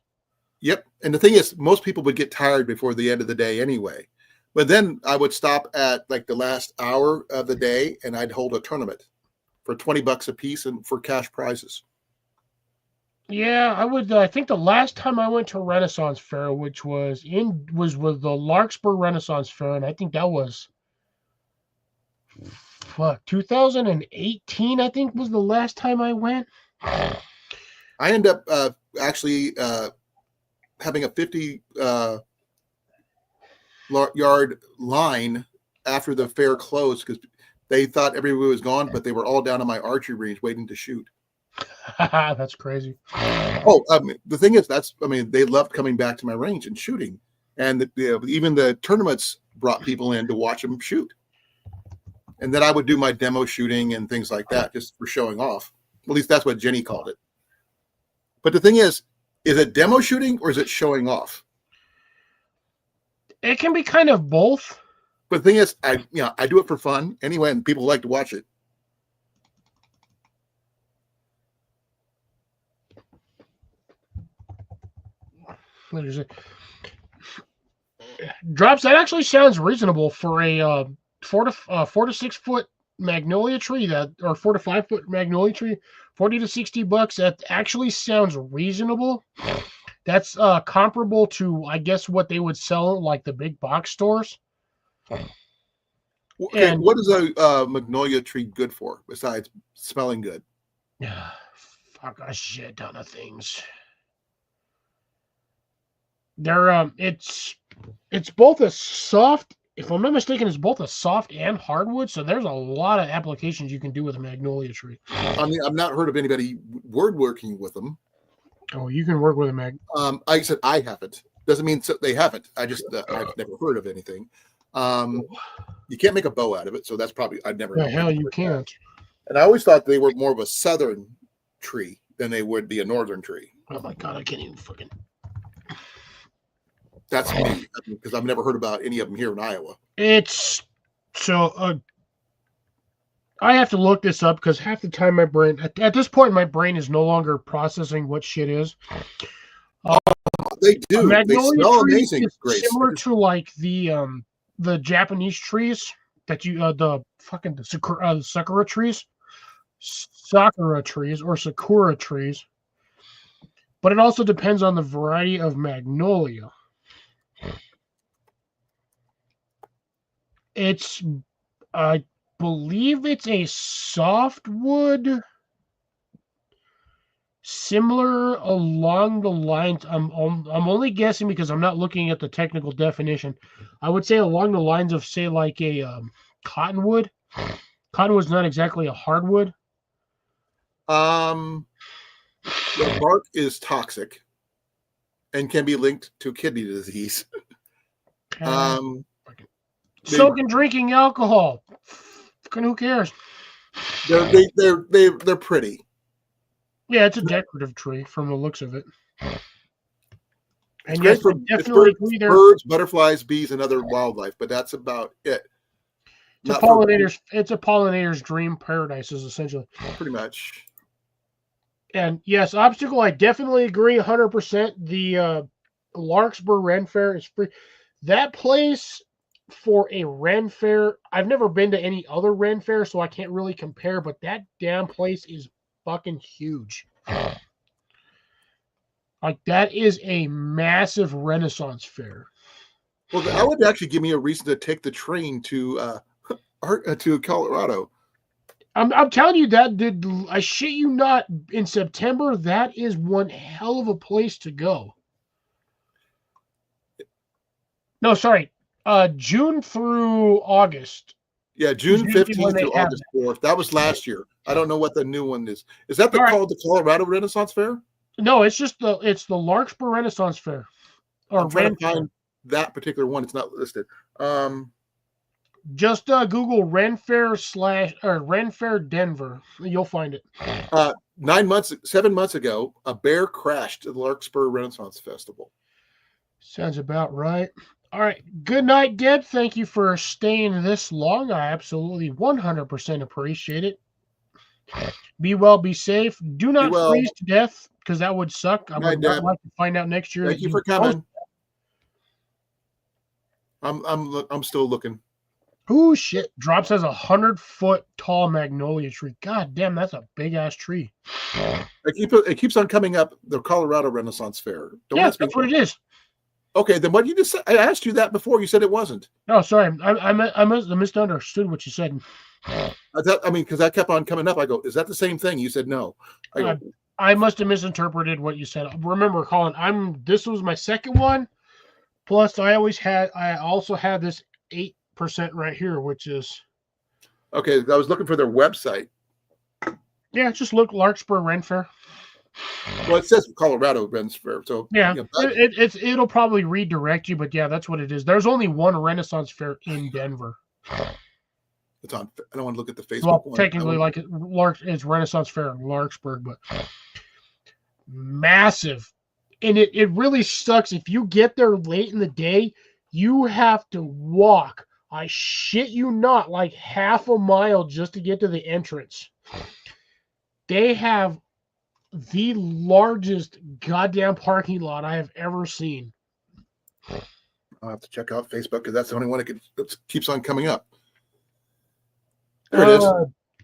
Speaker 2: Yep. And the thing is, most people would get tired before the end of the day anyway. But then I would stop at the last hour of the day and I'd hold a tournament for $20 a piece and for cash prizes.
Speaker 1: Yeah, I would. I think the last time I went to a Renaissance fair, which was with the Larkspur Renaissance Fair, and I think that was 2018. I think was the last time I went.
Speaker 2: I end up actually having a 50 yard line after the fair closed because they thought everybody was gone, but they were all down on my archery range waiting to shoot.
Speaker 1: That's crazy.
Speaker 2: Oh, the thing is, they loved coming back to my range and shooting, and even the tournaments brought people in to watch them shoot. And then I would do my demo shooting and things like that just for showing off. At least that's what Jenny called it. But the thing is it demo shooting or is it showing off?
Speaker 1: It can be kind of both.
Speaker 2: But the thing is, I do it for fun anyway, and people like to watch it.
Speaker 1: What is it? Drops, that actually sounds reasonable for a 4 to 6 foot magnolia tree, or 4 to 5 foot magnolia tree. $40 to $60. That actually sounds reasonable. That's comparable to, I guess, what they would sell like the big box stores.
Speaker 2: Okay, and what is a magnolia tree good for besides smelling good?
Speaker 1: Fuck a shit ton of things. They're it's both a soft, if I'm not mistaken, it's both a soft and hardwood. So there's a lot of applications you can do with a magnolia tree.
Speaker 2: I mean, I've not heard of anybody working with them.
Speaker 1: Oh, you can work with a mag.
Speaker 2: I said I haven't. Doesn't mean they haven't. I just I've never heard of anything. You can't make a bow out of it, so that's probably I've never.
Speaker 1: The hell you can't.
Speaker 2: And I always thought they were more of a southern tree than they would be a northern tree.
Speaker 1: Oh my God, I can't even fucking.
Speaker 2: That's me, because I've never heard about any of them here in Iowa.
Speaker 1: It's so I have to look this up because half the time my brain, at this point, my brain is no longer processing what shit is.
Speaker 2: They
Speaker 1: A
Speaker 2: do. They
Speaker 1: magnolia
Speaker 2: smell
Speaker 1: tree
Speaker 2: amazing,
Speaker 1: is
Speaker 2: Grace.
Speaker 1: similar to like the Japanese trees that you the sakura trees, or sakura trees. But it also depends on the variety of magnolia. It's, I believe it's a softwood, similar along the lines. I'm only guessing because I'm not looking at the technical definition. I would say along the lines of, say, like a cottonwood. Cottonwood's not exactly a hardwood.
Speaker 2: The bark is toxic and can be linked to kidney disease.
Speaker 1: Soak in drinking alcohol. Fucking who cares?
Speaker 2: They're pretty.
Speaker 1: Yeah, it's a decorative tree from the looks of it.
Speaker 2: It's
Speaker 1: And
Speaker 2: great
Speaker 1: yes,
Speaker 2: for
Speaker 1: I definitely agree there.
Speaker 2: birds, butterflies, bees, and other wildlife, but that's about it.
Speaker 1: It's a pollinator's dream paradise, is essentially.
Speaker 2: Pretty much.
Speaker 1: And yes, obstacle, I definitely agree 100%. The Larkspur Ren Fair is free. That place for a Ren Fair, I've never been to any other Ren Fair, so I can't really compare, but that damn place is fucking huge. Like, that is a massive Renaissance fair.
Speaker 2: Well, that would actually give me a reason to take the train to Colorado.
Speaker 1: I'm telling you that, I shit you not, in September, that is one hell of a place to go. No, sorry. June through August.
Speaker 2: Yeah, June
Speaker 1: usually when
Speaker 2: 15th
Speaker 1: they
Speaker 2: to
Speaker 1: have
Speaker 2: August 4th. That was last year. I don't know what the new one is. Is that
Speaker 1: All right.
Speaker 2: called the Colorado Renaissance Fair?
Speaker 1: No, it's the Larkspur Renaissance Fair. Or
Speaker 2: I'm trying
Speaker 1: Ren
Speaker 2: to find
Speaker 1: Fair.
Speaker 2: that particular one. It's not listed.
Speaker 1: Just Google Ren Fair Ren Fair Denver. You'll find it.
Speaker 2: 7 months ago, a bear crashed at the Larkspur Renaissance Festival.
Speaker 1: Sounds about right. All right. Good night, Deb. Thank you for staying this long. I absolutely 100% appreciate it. Be well, be safe. Do not
Speaker 2: well.
Speaker 1: freeze to death, because that would suck. I would not
Speaker 2: Deb.
Speaker 1: like to find out next year.
Speaker 2: Thank you for coming. I'm still looking.
Speaker 1: Oh shit! Drops has 100-foot tall magnolia tree. God damn, that's a big ass tree.
Speaker 2: It keeps on coming up. The Colorado Renaissance Fair. Don't
Speaker 1: Yeah,
Speaker 2: ask me
Speaker 1: that's what it is.
Speaker 2: Okay, then what you just said? I asked you that before. You said it wasn't.
Speaker 1: No, sorry, I misunderstood what you said.
Speaker 2: Because that kept on coming up. I go, is that the same thing? You said no.
Speaker 1: I must have misinterpreted what you said. Remember, Colin, this was my second one. Plus, I also had this 8% right here, which is
Speaker 2: okay. I was looking for their website.
Speaker 1: Yeah, just look Larkspur Ren Fair.
Speaker 2: Well, it says Colorado Ren Fair, so
Speaker 1: yeah, it'll probably redirect you, but yeah, that's what it is. There's only one Renaissance Fair in Denver.
Speaker 2: It's on. I don't want to look at the Facebook.
Speaker 1: Well,
Speaker 2: one.
Speaker 1: technically, it's Renaissance Fair in Larkspur, but massive, and it really sucks if you get there late in the day. You have to walk. I shit you not, like half a mile just to get to the entrance. They have the largest goddamn parking lot I have ever seen.
Speaker 2: I'll have to check out Facebook because that's the only one that keeps on coming up.
Speaker 1: There it is.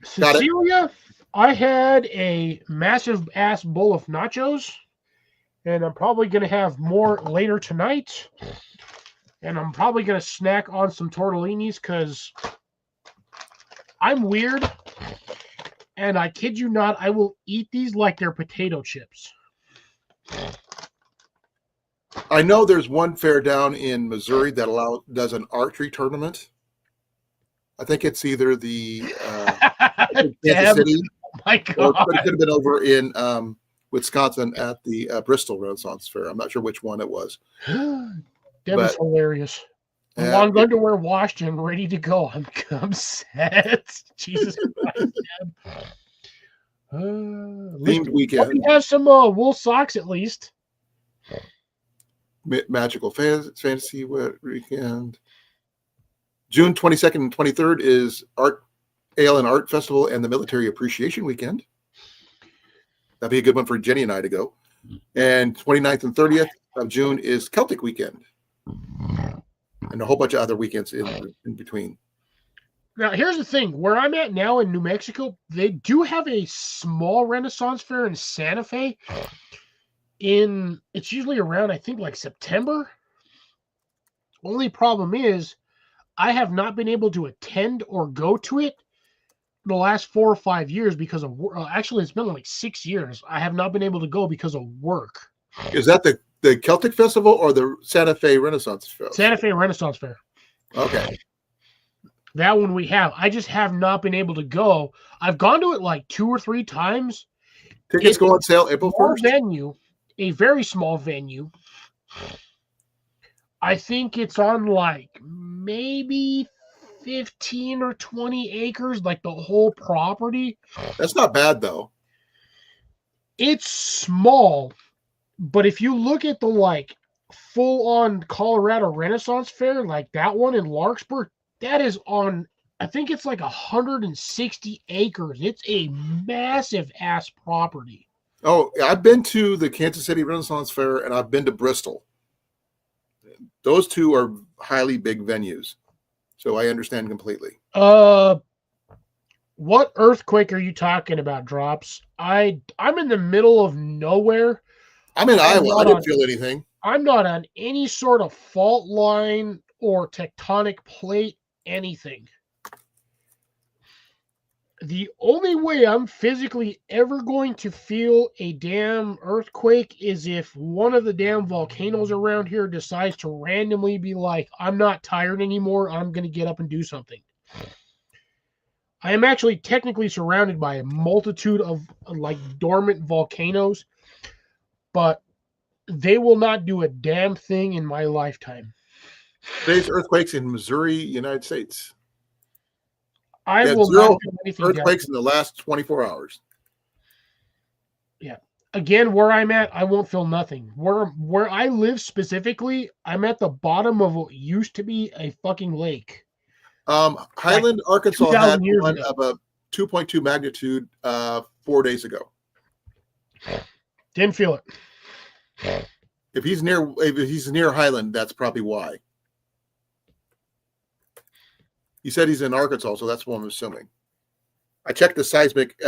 Speaker 1: Cecilia, I had a massive ass bowl of nachos, and I'm probably going to have more later tonight. And I'm probably going to snack on some tortellinis because I'm weird. And I kid you not, I will eat these like they're potato chips.
Speaker 2: I know there's one fair down in Missouri that does an archery tournament. I think it's either the Kansas City,
Speaker 1: my God.
Speaker 2: Or it could have been over in Wisconsin at the Bristol Renaissance Fair. I'm not sure which one it was.
Speaker 1: Is hilarious. Long underwear washed and ready to go. I'm set. Jesus Christ.
Speaker 2: Themed weekend.
Speaker 1: We have some wool socks at least.
Speaker 2: Magical Fantasy Weekend. June 22nd and 23rd is Art Ale and Art Festival and the Military Appreciation Weekend. That'd be a good one for Jenny and I to go. And 29th and 30th of June is Celtic Weekend. And a whole bunch of other weekends in between.
Speaker 1: Now, here's the thing. Where I'm at now in New Mexico, they do have a small Renaissance fair in Santa Fe. It's usually around, I think, like September. Only problem is I have not been able to attend or go to it the last 4 or 5 years because of actually it's been like 6 years. I have not been able to go because of work.
Speaker 2: Is that the Celtic Festival or the Santa Fe Renaissance Fair?
Speaker 1: Santa Fe Renaissance Fair.
Speaker 2: Okay.
Speaker 1: That one we have. I just have not been able to go. I've gone to it like 2 or 3 times.
Speaker 2: Tickets go on sale April 1st.
Speaker 1: Venue, a very small venue. I think it's on like maybe 15 or 20 acres, like the whole property.
Speaker 2: That's not bad though.
Speaker 1: It's small, but if you look at the like full-on Colorado Renaissance Fair, like that one in Larkspur, that is on, I think it's like 160 acres. It's a massive ass property.
Speaker 2: Oh, I've been to the Kansas City Renaissance Fair and I've been to Bristol. Those two are highly big venues. So I understand completely.
Speaker 1: What earthquake are you talking about, Drops? I'm in the middle of nowhere.
Speaker 2: I'm in Iowa. I didn't feel anything.
Speaker 1: I'm not on any sort of fault line or tectonic plate, anything. The only way I'm physically ever going to feel a damn earthquake is if one of the damn volcanoes around here decides to randomly be like, I'm not tired anymore, I'm going to get up and do something. I am actually technically surrounded by a multitude of like dormant volcanoes, but they will not do a damn thing in my lifetime.
Speaker 2: Today's earthquakes in Missouri, United States.
Speaker 1: I will not do anything.
Speaker 2: Earthquakes in the last 24 hours.
Speaker 1: Yeah. Again, where I'm at, I won't feel nothing. Where I live specifically, I'm at the bottom of what used to be a fucking lake.
Speaker 2: Highland, Arkansas had one
Speaker 1: ago.
Speaker 2: of a 2.2 magnitude 4 days ago.
Speaker 1: Didn't feel it.
Speaker 2: If he's near Highland, that's probably why. He said he's in Arkansas, so that's what I'm assuming. I checked the seismic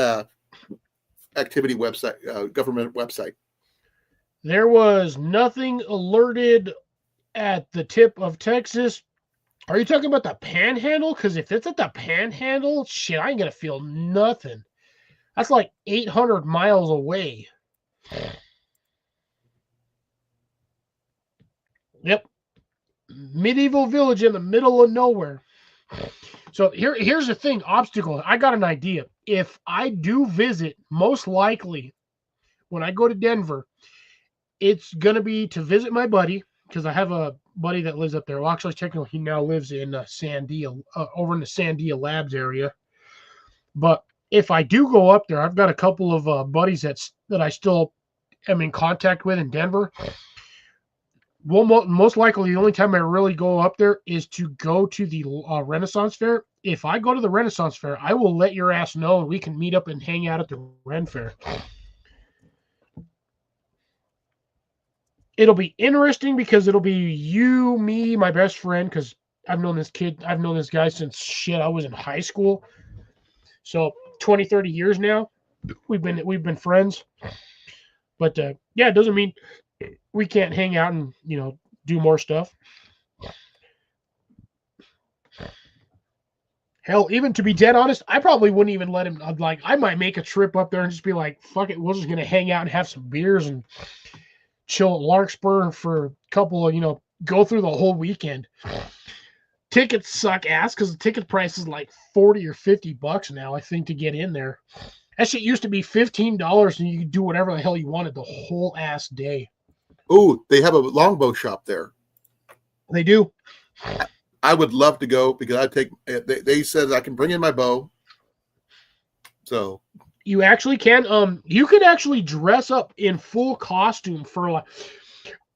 Speaker 2: activity website, government website.
Speaker 1: There was nothing alerted at the tip of Texas. Are you talking about the Panhandle? Because if it's at the Panhandle, shit, I ain't gonna feel nothing. That's like 800 miles away. Yep. Medieval village in the middle of nowhere. So here's the thing, obstacle. I got an idea. If I do visit, most likely when I go to Denver, it's going to be to visit my buddy, because I have a buddy that lives up there. Well, actually, technically, he now lives in Sandia, over in the Sandia Labs area. But if I do go up there, I've got a couple of buddies that I still am in contact with in Denver. Well, most likely the only time I really go up there is to go to the Renaissance Fair. If I go to the Renaissance Fair, I will let your ass know and we can meet up and hang out at the Ren Fair. It'll be interesting because it'll be you, me, my best friend, because I've known this guy since I was in high school. So 20, 30 years now. We've been friends. But yeah, it doesn't mean we can't hang out and, do more stuff. Hell, even to be dead honest, I probably wouldn't even let him, I might make a trip up there and just be like, fuck it, we're just going to hang out and have some beers and chill at Larkspur for a couple of, go through the whole weekend. Tickets suck ass because the ticket price is like $40 or $50 now, I think, to get in there. That shit used to be $15 and you could do whatever the hell you wanted the whole ass day.
Speaker 2: Oh, they have a longbow shop there.
Speaker 1: They do.
Speaker 2: I would love to go because they said I can bring in my bow. So
Speaker 1: you actually can. You can actually dress up in full costume for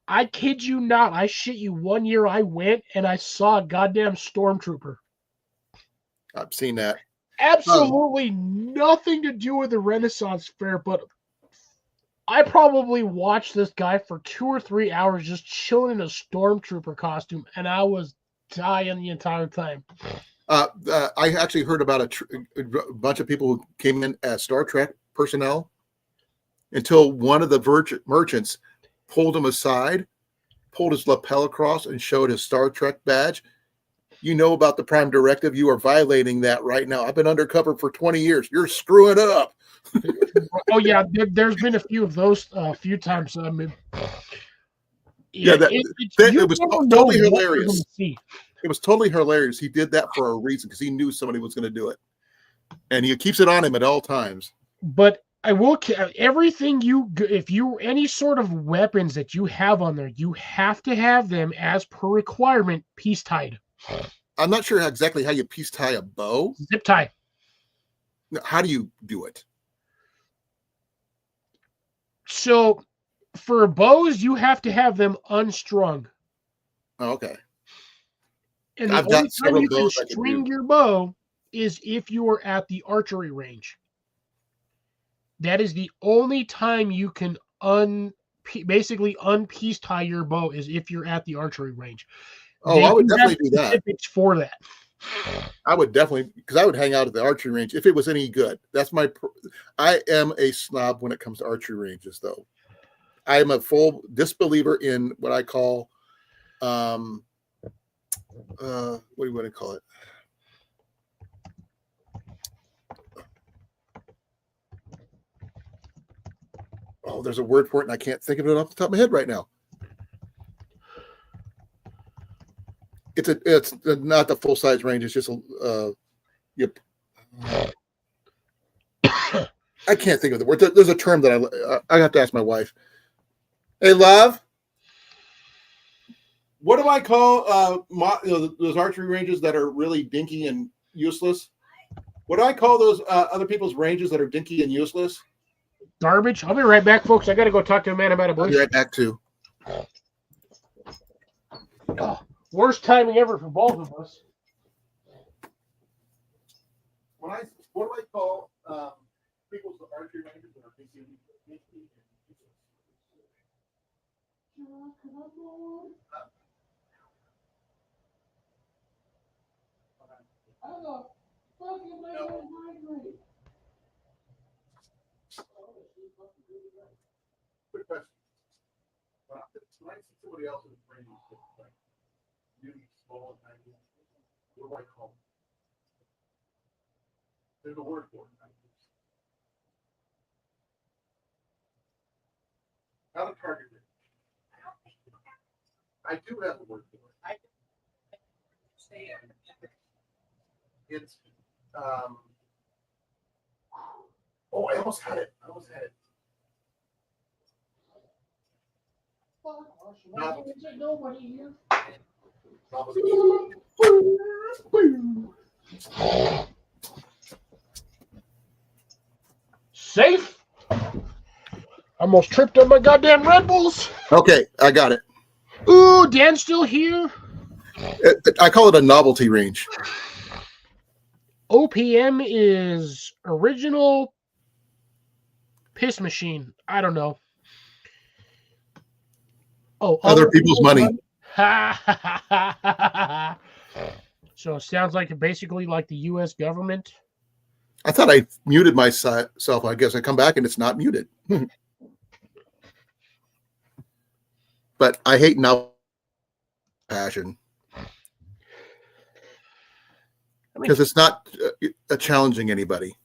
Speaker 1: I kid you not. I shit you. One year I went and I saw a goddamn stormtrooper.
Speaker 2: I've seen that.
Speaker 1: absolutely nothing to do with the Renaissance Fair, but I probably watched this guy for 2 or 3 hours just chilling in a stormtrooper costume, and I was dying the entire time.
Speaker 2: I actually heard about a bunch of people who came in as Star Trek personnel until one of the merchants pulled him aside, pulled his lapel across, and showed his Star Trek badge. You know about the Prime Directive. You are violating that right now. I've been undercover for 20 years. You're screwing up.
Speaker 1: Oh yeah, there's been a few of those a few times. I mean,
Speaker 2: Yeah, it was totally hilarious.
Speaker 1: See.
Speaker 2: It was totally hilarious. He did that for a reason because he knew somebody was going to do it, and he keeps it on him at all times.
Speaker 1: But I will everything if you any sort of weapons that you have on there, you have to have them as per requirement piece tied.
Speaker 2: I'm not sure exactly how you piece tie a bow.
Speaker 1: Zip tie.
Speaker 2: How do you do it?
Speaker 1: So for bows, you have to have them unstrung.
Speaker 2: Oh, okay.
Speaker 1: And the
Speaker 2: I've
Speaker 1: only
Speaker 2: got
Speaker 1: time
Speaker 2: several
Speaker 1: you can
Speaker 2: bows I can
Speaker 1: string
Speaker 2: do.
Speaker 1: your bow is if you are at the archery range. That is the only time you can basically unpiece tie your bow is if you're at the archery range.
Speaker 2: Oh, I would definitely do that.
Speaker 1: It's for that.
Speaker 2: I would definitely, because I would hang out at the archery range if it was any good. I am a snob when it comes to archery ranges, though. I am a full disbeliever in what I call, what do you want to call it? Oh, there's a word for it, and I can't think of it off the top of my head right now. It's not the full size range. It's just yep. I can't think of the word. There's a term that I have to ask my wife. Hey, love, what do I call those archery ranges that are really dinky and useless? What do I call those other people's ranges that are dinky and useless?
Speaker 1: Garbage. I'll be right back, folks. I got to go talk to a man about a
Speaker 2: I'll
Speaker 1: bush.
Speaker 2: be right back too.
Speaker 1: Oh, worst timing ever for both of us.
Speaker 2: What do I call people's archery ranges that are dinky and useless? Quick question. When I see somebody else's range that's like really small and tiny, what do I call them? There's a word for it. Not a target range. I do have a word for it. It's oh, I almost had it.
Speaker 1: Nobody here. Safe. Almost tripped on my goddamn Red Bulls.
Speaker 2: Okay, I got it.
Speaker 1: Ooh, Dan's still here.
Speaker 2: I call it a novelty range.
Speaker 1: OPM is original piss machine. I don't know. Oh,
Speaker 2: Other people's money.
Speaker 1: Ha ha ha ha. So it sounds like basically like the U.S. government.
Speaker 2: I thought I muted myself. I guess I come back and it's not muted. But I hate now passion because it's not challenging anybody.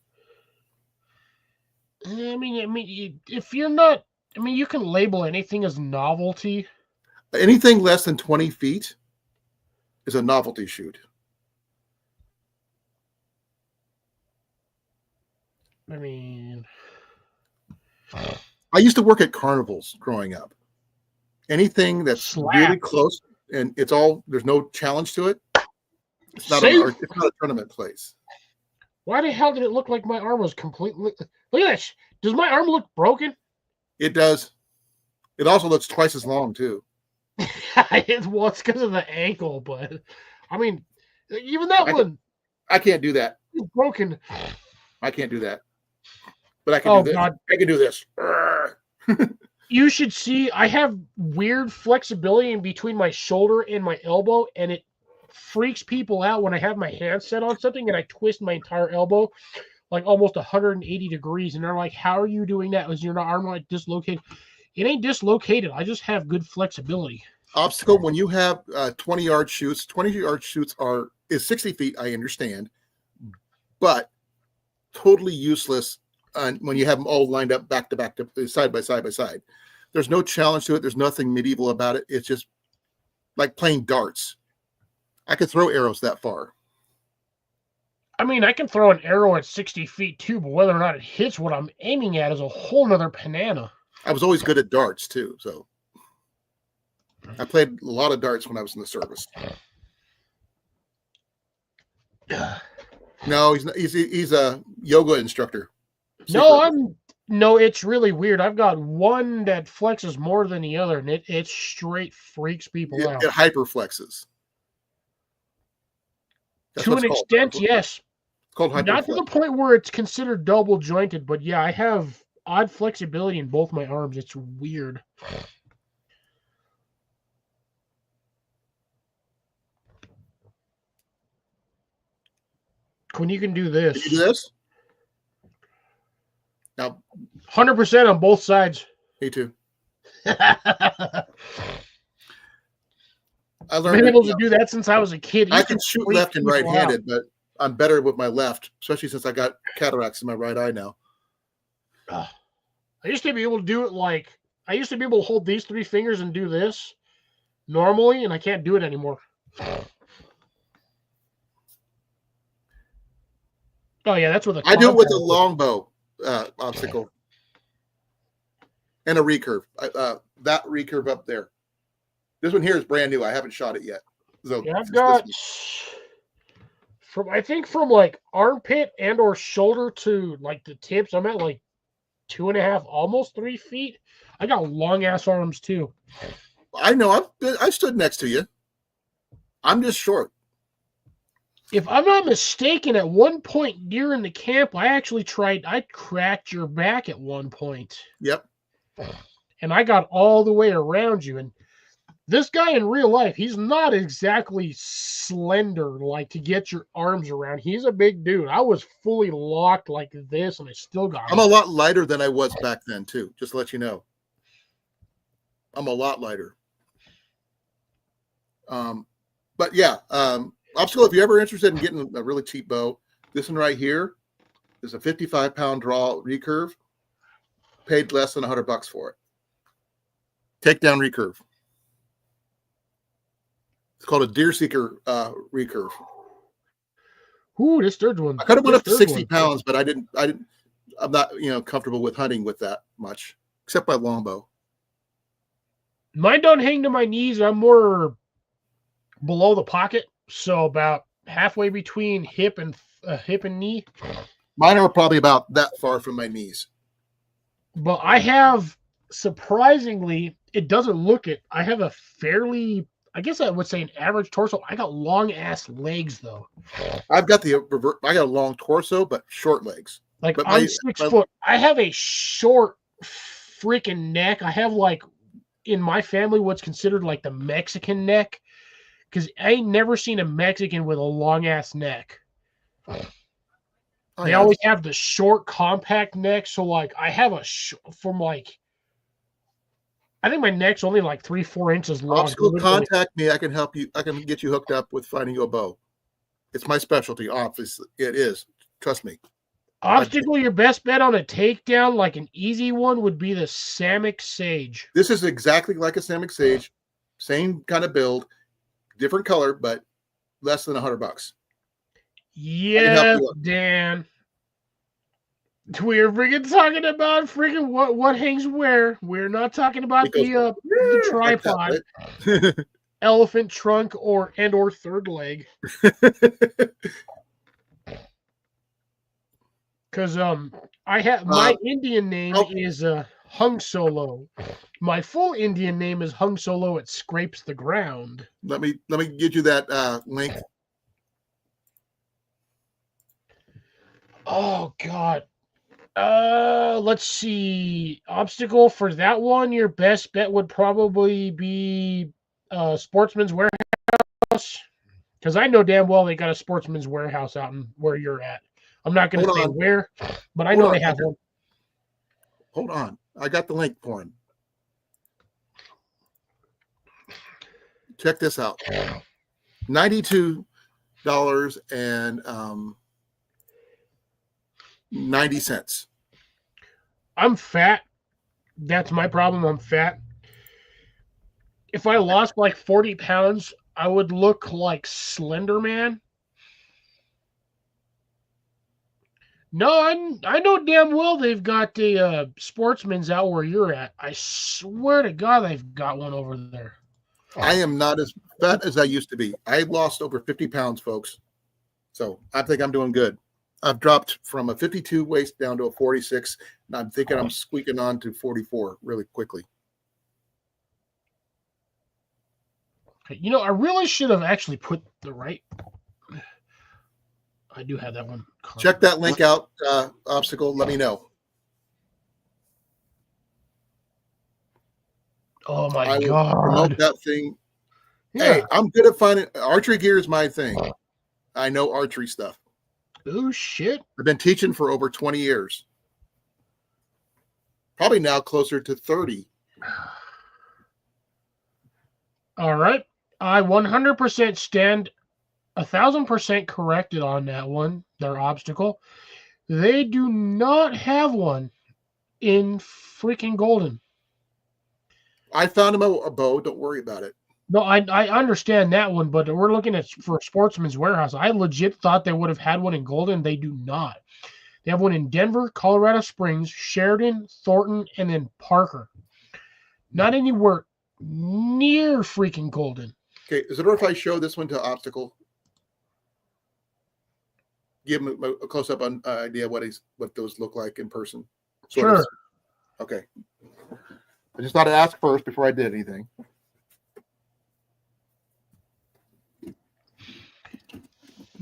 Speaker 1: I mean, if you're not, I mean, you can label anything as novelty.
Speaker 2: Anything less than 20 feet is a novelty shoot.
Speaker 1: I mean,
Speaker 2: I used to work at carnivals growing up. Anything that's really close and there's no challenge to it. It's not a tournament place.
Speaker 1: Why the hell did it look like my arm was completely? Look at this. Does my arm look broken?
Speaker 2: It does. It also looks twice as long too.
Speaker 1: Well, it's because of the ankle, but I mean, even that one.
Speaker 2: I can't do that.
Speaker 1: It's broken.
Speaker 2: I can't do that. But I can
Speaker 1: Oh
Speaker 2: do this.
Speaker 1: God.
Speaker 2: I can do this.
Speaker 1: You should see, I have weird flexibility in between my shoulder and my elbow, and it freaks people out when I have my hand set on something and I twist my entire elbow like almost 180 degrees. And they're like, how are you doing that? Was your arm like dislocated? It ain't dislocated. I just have good flexibility.
Speaker 2: Obstacle, when you have 20-yard shoots, 20-yard shoots is 60 feet, I understand, but totally useless when you have them all lined up back to back, side by side by side. There's no challenge to it. There's nothing medieval about it. It's just like playing darts. I could throw arrows that far.
Speaker 1: I mean, I can throw an arrow at 60 feet too, but whether or not it hits what I'm aiming at is a whole nother banana.
Speaker 2: I was always good at darts too, so I played a lot of darts when I was in the service. No, he's not, he's a yoga instructor.
Speaker 1: No, it's really weird. I've got one that flexes more than the other, and it straight freaks people out.
Speaker 2: It hyperflexes. That's
Speaker 1: To
Speaker 2: what
Speaker 1: an
Speaker 2: it's called.
Speaker 1: extent, yes.
Speaker 2: It's called hyperflex.
Speaker 1: Not to the point where it's considered double jointed, but yeah, I have odd flexibility in both my arms. It's weird. When you can do this.
Speaker 2: Can you do this? Now,
Speaker 1: 100% on both sides.
Speaker 2: me too.
Speaker 1: I've
Speaker 2: I learned
Speaker 1: been able to do that since I was a kid.
Speaker 2: I can shoot left and right-handed, but I'm better with my left, especially since I got cataracts in my right eye now.
Speaker 1: I used to be able to do it like I used to be able to hold these three fingers and do this normally, and I can't do it anymore. Oh yeah, that's what
Speaker 2: I do it with a longbow obstacle and a recurve. That recurve up there. This one here is brand new. I haven't shot it yet. So
Speaker 1: yeah, I've got from like armpit and or shoulder to like the tips. I'm at like 2.5, almost 3 feet. I got long ass arms too.
Speaker 2: I know. I stood next to you. I'm just short.
Speaker 1: If I'm not mistaken, at one point during the camp, I cracked your back at one point.
Speaker 2: Yep.
Speaker 1: And I got all the way around you. And this guy in real life, he's not exactly slender like to get your arms around. He's a big dude. I was fully locked like this, and I still got him.
Speaker 2: I'm a lot lighter than I was back then, too, just to let you know. I'm a lot lighter. But yeah, obstacle, if you're ever interested in getting a really cheap bow, this one right here is a 55-pound draw recurve. Paid less than $100 for it. Takedown recurve. It's called a Deer Seeker recurve.
Speaker 1: Ooh, this third one.
Speaker 2: I could have went up to 60 pounds, but I'm not, comfortable with hunting with that much, except by longbow.
Speaker 1: Mine don't hang to my knees. I'm more below the pocket, so about halfway between hip and knee.
Speaker 2: Mine are probably about that far from my knees.
Speaker 1: But I have, surprisingly, it doesn't look it. I have a fairly, I guess I would say an average torso. I got long ass legs though.
Speaker 2: I've got I got a long torso, but short legs.
Speaker 1: Like
Speaker 2: but
Speaker 1: I'm 6 foot. I have a short freaking neck. I have like in my family what's considered like the Mexican neck, because I ain't never seen a Mexican with a long ass neck. They always have the short, compact neck. So like I have I think my neck's only like 3-4 inches long.
Speaker 2: Obstacle, contact me. I can help you. I can get you hooked up with finding you a bow. It's my specialty. Obviously, it is. Trust me.
Speaker 1: Obstacle, your best bet on a takedown, like an easy one, would be the Samick Sage.
Speaker 2: This is exactly like a Samick Sage. Same kind of build, different color, but less than $100.
Speaker 1: Yes, Dan. We're freaking talking about freaking what hangs where. We're not talking about the tripod, elephant trunk, or third leg. Because I have my Indian name is Hung Solo. My full Indian name is Hung Solo. It scrapes the ground.
Speaker 2: Let me get you that link.
Speaker 1: Oh God. Let's see. Obstacle for that one. Your best bet would probably be Sportsman's Warehouse, because I know damn well they got a Sportsman's Warehouse out in where you're at. I'm not going to
Speaker 2: Hold
Speaker 1: say
Speaker 2: on.
Speaker 1: where, but I
Speaker 2: Hold
Speaker 1: know
Speaker 2: on.
Speaker 1: they have one.
Speaker 2: Hold on. I got the link for him. Check this out. $92 and 90 cents.
Speaker 1: I'm fat. That's my problem. I'm fat. If I lost like 40 pounds, I would look like Slender Man. No, I know damn well they've got the Sportsman's out where you're at. I swear to God, they've got one over there.
Speaker 2: I am not as fat as I used to be. I lost over 50 pounds, folks. So I think I'm doing good. I've dropped from a 52 waist down to a 46, and I'm thinking I'm squeaking on to 44 really quickly.
Speaker 1: Okay, you know, I really should have actually put the right. I do have that one.
Speaker 2: Check that link out, Obstacle. Let me know.
Speaker 1: Oh
Speaker 2: I
Speaker 1: my
Speaker 2: will promote
Speaker 1: God.
Speaker 2: that thing.
Speaker 1: Yeah.
Speaker 2: Hey, I'm good at finding archery gear is my thing. I know archery stuff.
Speaker 1: Oh shit.
Speaker 2: I've been teaching for over 20 years. Probably now closer to 30.
Speaker 1: All right. I 100% stand 1,000% corrected on that one. Their obstacle. They do not have one in freaking Golden.
Speaker 2: I found him a bow. Don't worry about it.
Speaker 1: No, I understand that one, but we're looking at for Sportsman's Warehouse. I legit thought they would have had one in Golden. They do not. They have one in Denver, Colorado Springs, Sheridan, Thornton, and then Parker. Not anywhere near freaking Golden.
Speaker 2: Okay, is it all right if I show this one to Obstacle? Give him a close-up on idea what those look like in person. Sort of.
Speaker 1: Sure.
Speaker 2: Okay. I just thought I'd ask first before I did anything.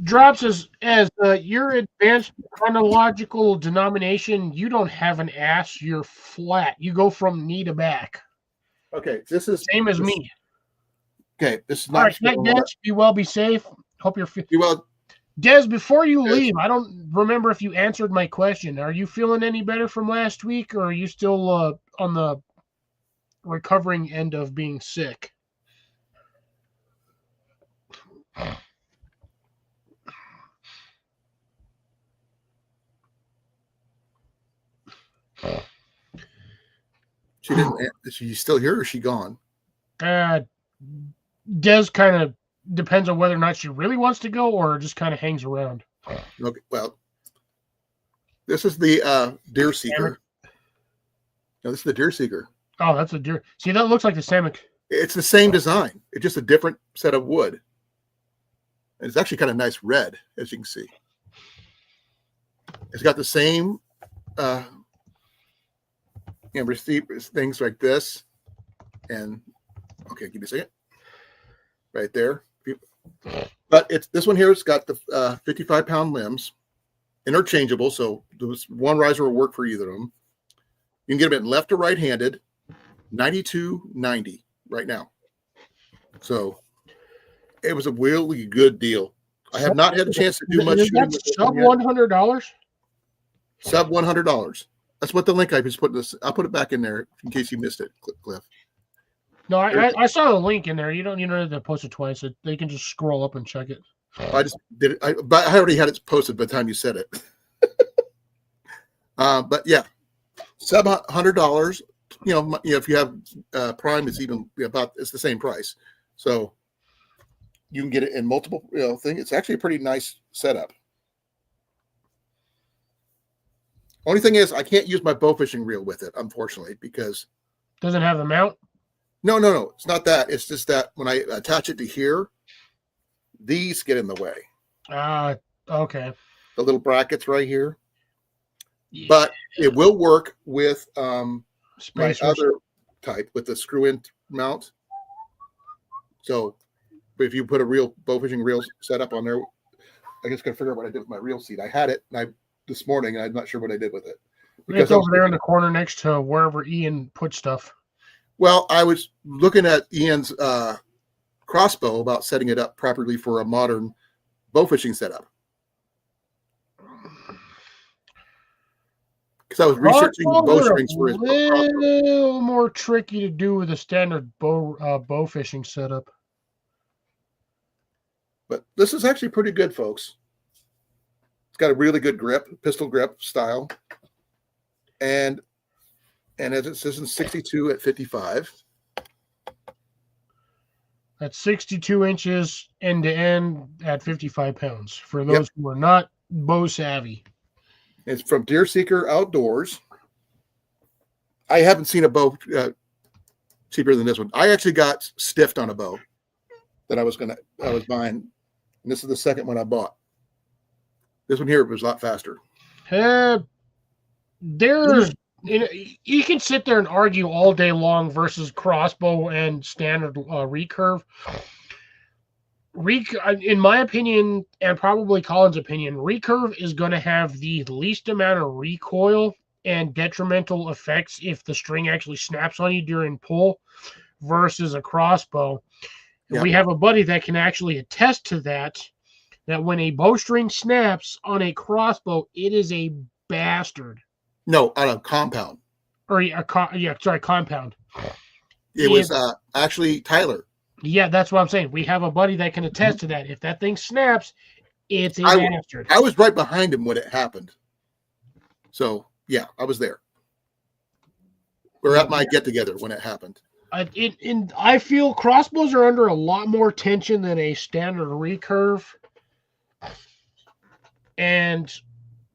Speaker 1: Drops as your advanced chronological denomination, you don't have an ass, you're flat. You go from knee to back.
Speaker 2: Okay, this is
Speaker 1: Same as me.
Speaker 2: Okay, this is
Speaker 1: All
Speaker 2: not.
Speaker 1: right, Des, be well, be safe. Hope you're
Speaker 2: Well,
Speaker 1: Des, before you
Speaker 2: Yes.
Speaker 1: leave, I don't remember if you answered my question. Are you feeling any better from last week, or are you still on the recovering end of being sick?
Speaker 2: she didn't. Is she still here or is she gone?
Speaker 1: Des kind of depends on whether or not she really wants to go or just kind of hangs around.
Speaker 2: Okay, well, this is the Deer Seeker. No, this is the Deer Seeker.
Speaker 1: Oh, that's a deer. See, that looks like the Samick.
Speaker 2: It's the same design. It's just a different set of wood. And it's actually kind of nice red, as you can see. It's got the same receipt things like this. And okay, give me a second. Right there. But it's this one here. It's got the 55-pound limbs, interchangeable. So this one riser will work for either of them. You can get them in left or right-handed. $92.90 right now. So it was a really good deal. I have not had a chance to do much
Speaker 1: Is
Speaker 2: shooting
Speaker 1: that
Speaker 2: with this
Speaker 1: sub
Speaker 2: one yet.
Speaker 1: $100?
Speaker 2: Sub $100. That's what the link I just put this. I'll put it back in there in case you missed it, Cliff.
Speaker 1: No, I saw the link in there. You don't have to post it twice. They can just scroll up and check it.
Speaker 2: I just did it. But I already had it posted by the time you said it. But yeah, sub $100. You know, if you have Prime, it's even it's the same price. So you can get it in multiple things. It's actually a pretty nice setup. Only thing is, I can't use my bow fishing reel with it, unfortunately, because
Speaker 1: Doesn't have the mount?
Speaker 2: no, it's not that. It's just that when I attach it to here, these get in the way.
Speaker 1: Okay.
Speaker 2: The little brackets right here.
Speaker 1: Yeah.
Speaker 2: But it will work with my
Speaker 1: Spacers.
Speaker 2: other type with the screw-in mount. So if you put a real bow fishing reel setup on there, I just got to figure out what I did with my reel seat. I had it, and this morning. I'm not sure what I did with it.
Speaker 1: It's
Speaker 2: I
Speaker 1: over
Speaker 2: was
Speaker 1: there in
Speaker 2: looking-
Speaker 1: the corner next to wherever Ian put stuff.
Speaker 2: Well, I was looking at Ian's crossbow about setting it up properly for a modern bow fishing setup. Because I was researching
Speaker 1: Crossbows are
Speaker 2: bowstrings for his
Speaker 1: a
Speaker 2: crossbow.
Speaker 1: little more tricky to do with a standard bow fishing setup.
Speaker 2: But this is actually pretty good, folks. It's got a really good grip, pistol grip style. And as it says in 62 at 55.
Speaker 1: That's 62 inches end to end at 55 pounds. For those who are not bow savvy.
Speaker 2: It's from Deer Seeker Outdoors. I haven't seen a bow cheaper than this one. I actually got stiffed on a bow that I was buying. And this is the second one I bought. This one here was a lot faster.
Speaker 1: There's you can sit there and argue all day long versus crossbow and standard recurve. In my opinion, and probably Colin's opinion, recurve is going to have the least amount of recoil and detrimental effects if the string actually snaps on you during pull versus a crossbow.
Speaker 2: Yeah.
Speaker 1: We have a buddy that can actually attest to that when a bowstring snaps on a crossbow, it is a bastard.
Speaker 2: No, on a compound.
Speaker 1: Compound.
Speaker 2: It was actually Tyler.
Speaker 1: Yeah, that's what I'm saying. We have a buddy that can attest to that. If that thing snaps, it's a bastard.
Speaker 2: I was right behind him when it happened. So, yeah, I was there. We were at my get-together when it happened.
Speaker 1: I feel crossbows are under a lot more tension than a standard recurve. And,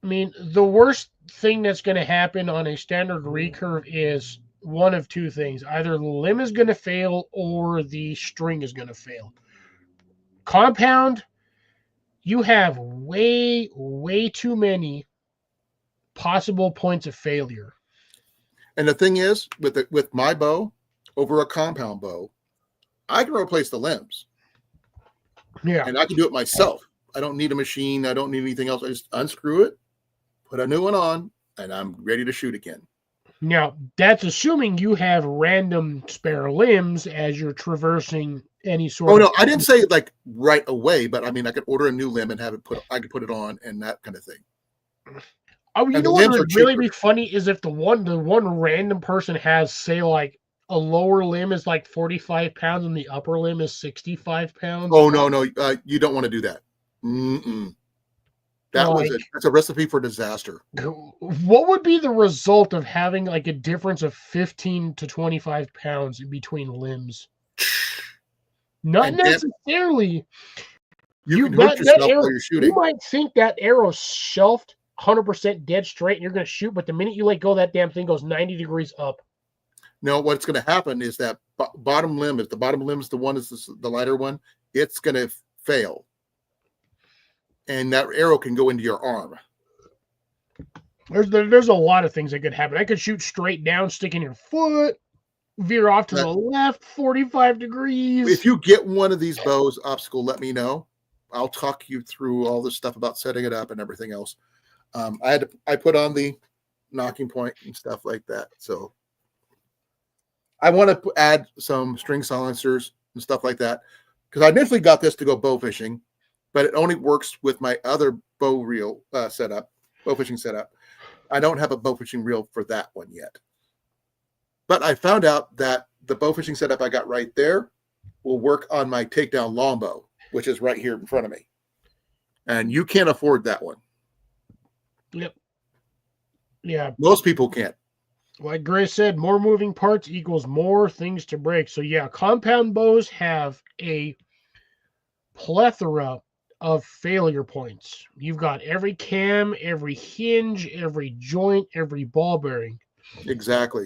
Speaker 1: I mean, the worst thing that's going to happen on a standard recurve is one of two things. Either the limb is going to fail or the string is going to fail. Compound, you have way, way too many possible points of failure.
Speaker 2: And the thing is, with my bow over a compound bow, I can replace the limbs.
Speaker 1: Yeah.
Speaker 2: And I can do it myself. I don't need a machine. I don't need anything else. I just unscrew it, put a new one on, and I'm ready to shoot again.
Speaker 1: Now, that's assuming you have random spare limbs as you're traversing any sort of...
Speaker 2: Oh, no, I didn't say like right away, but I mean, I could order a new limb and have it I could put it on and that kind of thing.
Speaker 1: Oh, you
Speaker 2: And
Speaker 1: know
Speaker 2: the
Speaker 1: what
Speaker 2: limbs
Speaker 1: would
Speaker 2: are
Speaker 1: really
Speaker 2: cheaper.
Speaker 1: be funny is if the one random person has, say, like a lower limb is like 45 pounds and the upper limb is 65 pounds.
Speaker 2: Oh, no, you don't want to do that. Mm-mm. That's a recipe for disaster.
Speaker 1: What would be the result of having like a difference of 15 to 25 pounds between limbs? Not
Speaker 2: And
Speaker 1: necessarily.
Speaker 2: You can hurt yourself while you're shooting.
Speaker 1: You might think that arrow's shelved 100% dead straight and you're going to shoot, but the minute you let go, that damn thing goes 90 degrees up.
Speaker 2: No, what's going to happen is that bottom limb, if the bottom limb is the one is the lighter one, it's going to fail. And that arrow can go into your arm.
Speaker 1: There's a lot of things that could happen. I could shoot straight down, stick in your foot, veer off to the left, 45 degrees.
Speaker 2: If you get one of these bows, Obstacle, let me know. I'll talk you through all the stuff about setting it up and everything else. I put on the nocking point and stuff like that. So I want to add some string silencers and stuff like that because I initially got this to go bow fishing, but it only works with my other bow reel setup, bow fishing setup. I don't have a bow fishing reel for that one yet. But I found out that the bow fishing setup I got right there will work on my takedown longbow, which is right here in front of me. And you can't afford that one.
Speaker 1: Yep. Yeah.
Speaker 2: Most people can't.
Speaker 1: Like Grace said, more moving parts equals more things to break. So yeah, compound bows have a plethora of failure points. You've got every cam, every hinge, every joint, every ball bearing.
Speaker 2: Exactly.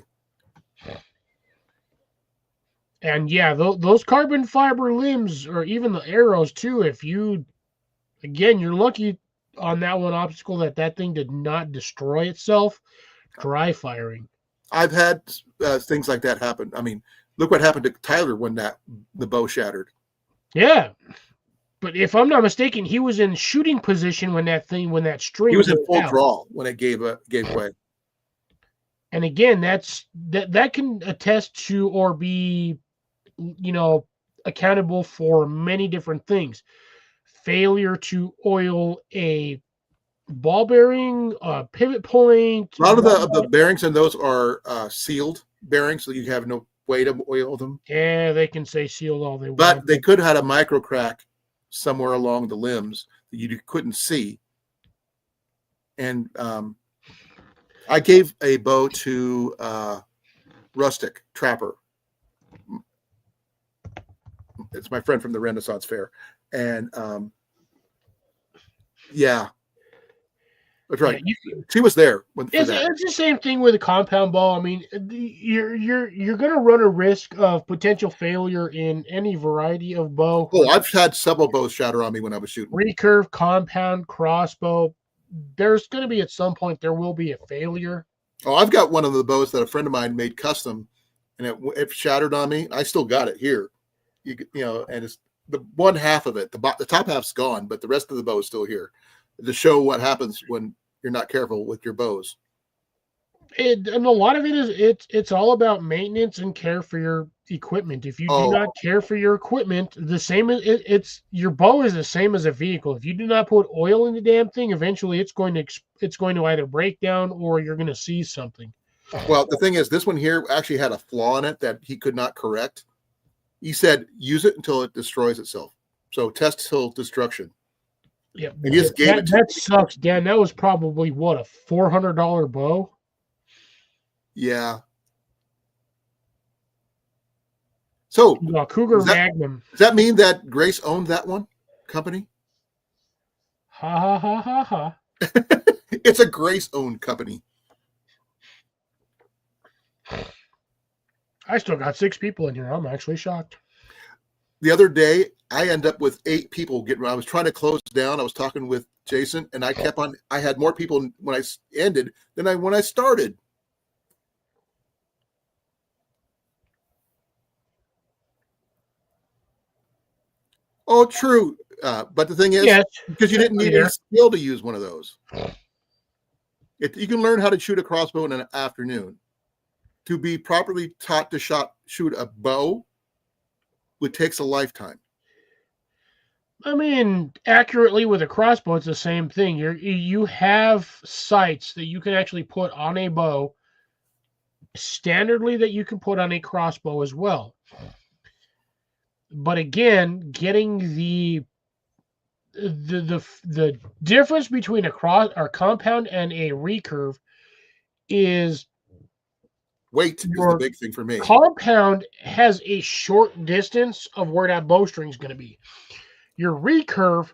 Speaker 1: And yeah, those carbon fiber limbs, or even the arrows too, if you, again, you're lucky on that one obstacle that thing did not destroy itself, dry firing.
Speaker 2: I've had things like that happen. I mean, look what happened to Tyler when the bow shattered.
Speaker 1: Yeah. But if I'm not mistaken, he was in shooting position when that string
Speaker 2: He was in
Speaker 1: went
Speaker 2: full
Speaker 1: out.
Speaker 2: draw when it gave way.
Speaker 1: And again, that can attest to or be, accountable for many different things. Failure to oil a ball bearing, pivot point.
Speaker 2: A lot of the bearings in those are sealed bearings, so you have no way to oil them.
Speaker 1: Yeah, they can say sealed all they want.
Speaker 2: But they could have had a micro crack somewhere along the limbs that you couldn't see. And I gave a bow to Rustic Trapper. It's my friend from the Renaissance Fair. And yeah. That's right.
Speaker 1: Yeah,
Speaker 2: she was there.
Speaker 1: It's the same thing with a compound bow. I mean, you're going to run a risk of potential failure in any variety of bow.
Speaker 2: Oh, I've had several bows shatter on me when I was shooting.
Speaker 1: Recurve, compound, crossbow. There's going to be at some point there will be a failure.
Speaker 2: Oh, I've got one of the bows that a friend of mine made custom, and it shattered on me. I still got it here, and it's the one half of it. The top half's gone, but the rest of the bow is still here to show what happens when you're not careful with your bows.
Speaker 1: And a lot of it is it's all about maintenance and care for your equipment. If you do not care for your equipment, the same as it's your bow is the same as a vehicle. If you do not put oil in the damn thing, eventually it's going to either break down or you're going to seize something.
Speaker 2: Well, the thing is, this one here actually had a flaw in it that he could not correct. He said, use it until it destroys itself. So test till destruction.
Speaker 1: Yeah,
Speaker 2: and just gave it to
Speaker 1: that sucks, Dan. That was probably what, a $400 bow.
Speaker 2: Yeah. So
Speaker 1: Cougar Magnum.
Speaker 2: Does that mean that Grace owned that one company?
Speaker 1: Ha ha ha ha ha.
Speaker 2: It's a Grace-owned company.
Speaker 1: I still got 6 people in here. I'm actually shocked.
Speaker 2: The other day, I ended up with 8 people I was trying to close down. I was talking with Jason, and I had more people when I ended than when I started. Oh, true. But the thing is, because you didn't need any skill to use one of those. You can learn how to shoot a crossbow in an afternoon. To be properly taught to shoot a bow, it takes a lifetime.
Speaker 1: I mean, accurately with a crossbow, it's the same thing. You have sights that you can actually put on a bow, standardly that you can put on a crossbow as well. But again, getting the difference between a compound and a recurve is
Speaker 2: weight is the big thing for me.
Speaker 1: Compound has a short distance of where that bowstring is going to be. Your recurve,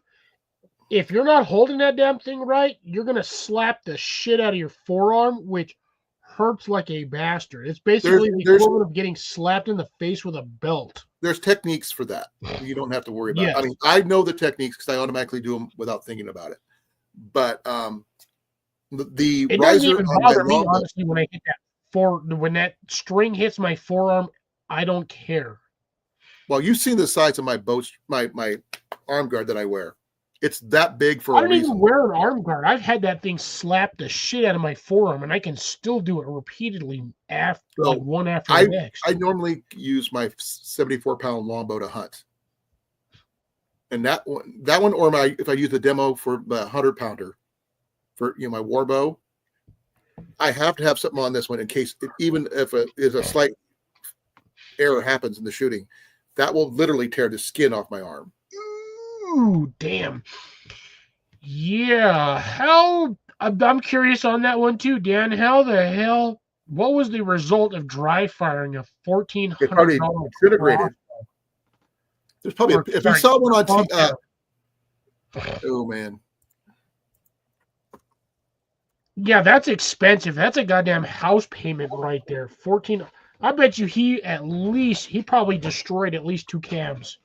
Speaker 1: if you're not holding that damn thing right, you're going to slap the shit out of your forearm, which hurts like a bastard. It's basically the equivalent of getting slapped in the face with a belt.
Speaker 2: There's techniques for that. You don't have to worry about
Speaker 1: Yes.
Speaker 2: it. I mean, I know the techniques because I automatically do them without thinking about it. But
Speaker 1: it doesn't even bother me, honestly, when I hit that when that string hits my forearm. I don't care.
Speaker 2: Well, you've seen the size of my my arm guard that I wear. It's that big for
Speaker 1: I
Speaker 2: a
Speaker 1: don't
Speaker 2: reason.
Speaker 1: even wear an arm guard. I've had that thing slap the shit out of my forearm, and I can still do it repeatedly one after the next.
Speaker 2: I normally use my 74-pound longbow to hunt, and that one, or if I use the demo for the 100-pounder for my war bow, I have to have something on this one in case, even if a slight error happens in the shooting, that will literally tear the skin off my arm.
Speaker 1: Ooh, damn. Yeah. I'm curious on that one too, Dan. How the hell? What was the result of dry firing a $1,400?
Speaker 2: It probably disintegrated. There's probably if you saw one on oh man.
Speaker 1: Yeah, that's expensive. That's a goddamn house payment right there. 14. I bet you he probably destroyed at least 2 cams.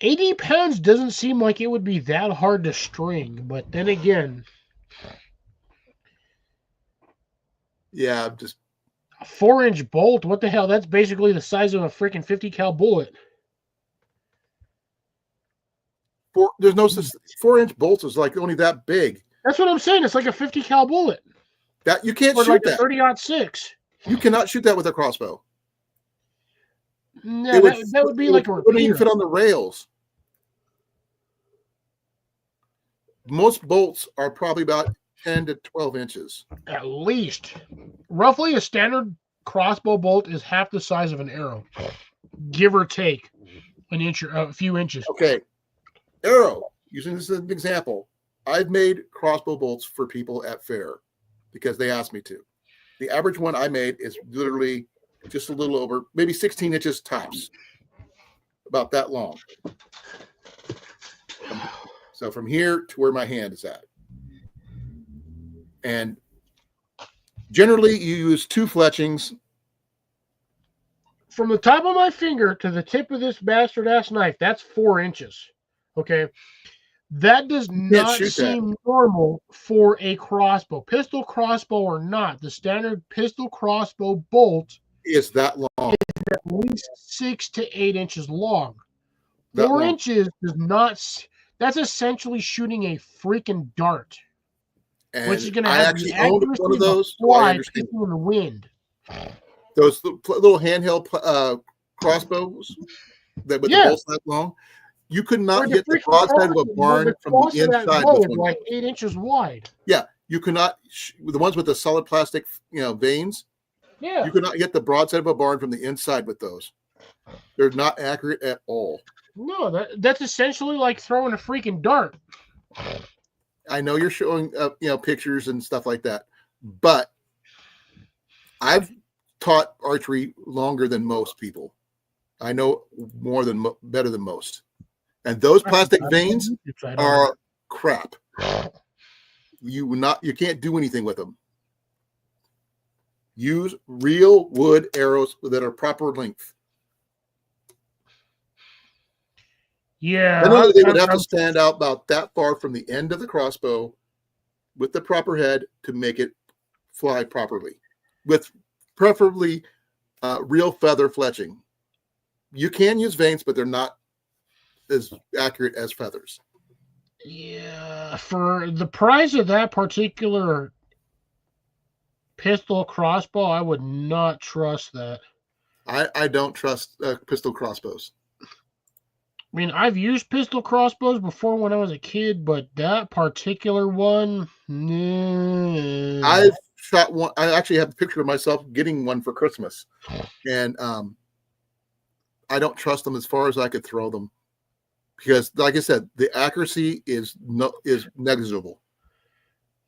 Speaker 1: £80 doesn't seem like it would be that hard to string, but then again,
Speaker 2: yeah, just
Speaker 1: A 4-inch bolt? What the hell? That's basically the size of a freaking 50 cal bullet.
Speaker 2: There's no 4-inch bolts is like only that big.
Speaker 1: That's what I'm saying. It's like a 50 cal bullet.
Speaker 2: That you can't
Speaker 1: Or
Speaker 2: shoot
Speaker 1: like a
Speaker 2: that.
Speaker 1: 30-06.
Speaker 2: You cannot shoot that with a crossbow.
Speaker 1: No, that would be like a
Speaker 2: it wouldn't even
Speaker 1: repeater.
Speaker 2: fit on the rails. Most bolts are probably about 10 to 12 inches.
Speaker 1: At least. Roughly a standard crossbow bolt is half the size of an arrow. Give or take an inch or a few inches.
Speaker 2: Okay. Arrow, using this as an example, I've made crossbow bolts for people at fair because they asked me to. The average one I made is literally just a little over, maybe 16 inches tops. About that long. So from here to where my hand is at. And generally you use 2 fletchings.
Speaker 1: From the top of my finger to the tip of this bastard ass knife, that's 4 inches. Okay. That does not
Speaker 2: shoot
Speaker 1: seem normal for a crossbow. Pistol crossbow or not, the standard pistol crossbow bolt
Speaker 2: Is that long?
Speaker 1: at least 6 to 8 inches long.
Speaker 2: That
Speaker 1: 4
Speaker 2: long.
Speaker 1: inches does not. That's essentially shooting a freaking dart,
Speaker 2: And
Speaker 1: which is going to
Speaker 2: I
Speaker 1: have
Speaker 2: actually
Speaker 1: the
Speaker 2: owned
Speaker 1: accuracy
Speaker 2: one of
Speaker 1: of a
Speaker 2: those. So I
Speaker 1: fly
Speaker 2: understand.
Speaker 1: kicking in the wind.
Speaker 2: Those little handheld crossbows that with
Speaker 1: Yeah.
Speaker 2: the bolts that long, you could
Speaker 1: Or
Speaker 2: not
Speaker 1: the
Speaker 2: hit the
Speaker 1: freaking
Speaker 2: broadside of a
Speaker 1: crossbow,
Speaker 2: barn
Speaker 1: the
Speaker 2: from the
Speaker 1: cross of that
Speaker 2: inside
Speaker 1: bow
Speaker 2: with
Speaker 1: is
Speaker 2: one.
Speaker 1: like 8 inches wide.
Speaker 2: Yeah, you could not. The ones with the solid plastic, veins,
Speaker 1: Yeah.
Speaker 2: you could not hit the broadside of a barn from the inside with those. They're not accurate at all.
Speaker 1: No, that's essentially like throwing a freaking dart.
Speaker 2: I know you're showing, pictures and stuff like that, but I've taught archery longer than most people. I know better than most. And those plastic veins are crap. You can't do anything with them. Use real wood arrows that are proper length.
Speaker 1: Yeah.
Speaker 2: Generally, they would have to stand out about that far from the end of the crossbow with the proper head to make it fly properly, with preferably real feather fletching. You can use vanes, but they're not as accurate as feathers.
Speaker 1: Yeah, for the price of that particular pistol crossbow, I would not trust that.
Speaker 2: I don't trust pistol crossbows.
Speaker 1: I mean, I've used pistol crossbows before when I was a kid, but that particular one, no.
Speaker 2: I've shot one. I actually have a picture of myself getting one for Christmas, and I don't trust them as far as I could throw them because, like I said, the accuracy is negligible.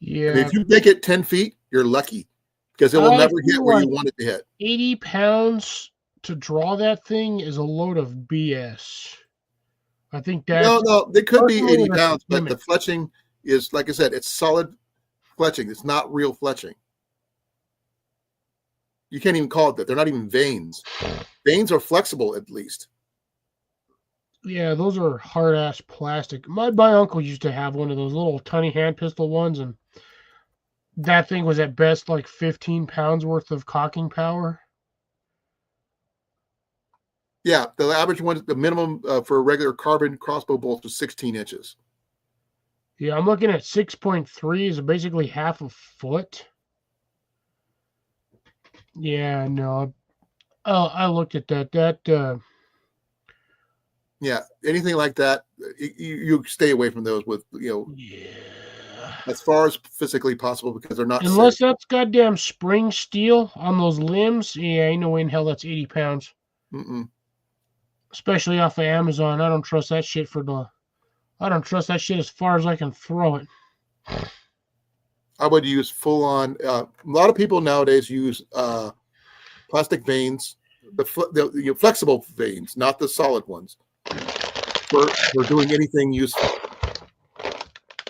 Speaker 1: Yeah.
Speaker 2: And if you make it 10 feet, you're lucky because it will never hit where you want it to hit.
Speaker 1: 80 pounds to draw that thing is a load of BS. I think that.
Speaker 2: No, they could be
Speaker 1: personally,
Speaker 2: 80
Speaker 1: that's
Speaker 2: pounds,
Speaker 1: the
Speaker 2: but the fletching is, like I said, it's solid fletching. It's not real fletching. You can't even call it that. They're not even veins. Veins are flexible, at least.
Speaker 1: Yeah, those are hard ass plastic. My uncle used to have one of those little tiny hand pistol ones, and that thing was at best like 15 pounds worth of cocking power.
Speaker 2: Yeah, the average one, the minimum for a regular carbon crossbow bolt was 16 inches.
Speaker 1: Yeah, I'm looking at 6.3 is basically half a foot. Yeah, no. Oh, I looked at that.
Speaker 2: Yeah, anything like that, you stay away from those with,
Speaker 1: Yeah.
Speaker 2: as far as physically possible because they're not
Speaker 1: Unless
Speaker 2: safe.
Speaker 1: that's goddamn spring steel on those limbs, yeah, ain't no way in hell that's 80 pounds.
Speaker 2: Mm-mm.
Speaker 1: Especially off of Amazon. I don't trust that shit as far as I can throw it.
Speaker 2: I would use full on. A lot of people nowadays use plastic veins, the flexible veins, not the solid ones, for doing anything useful.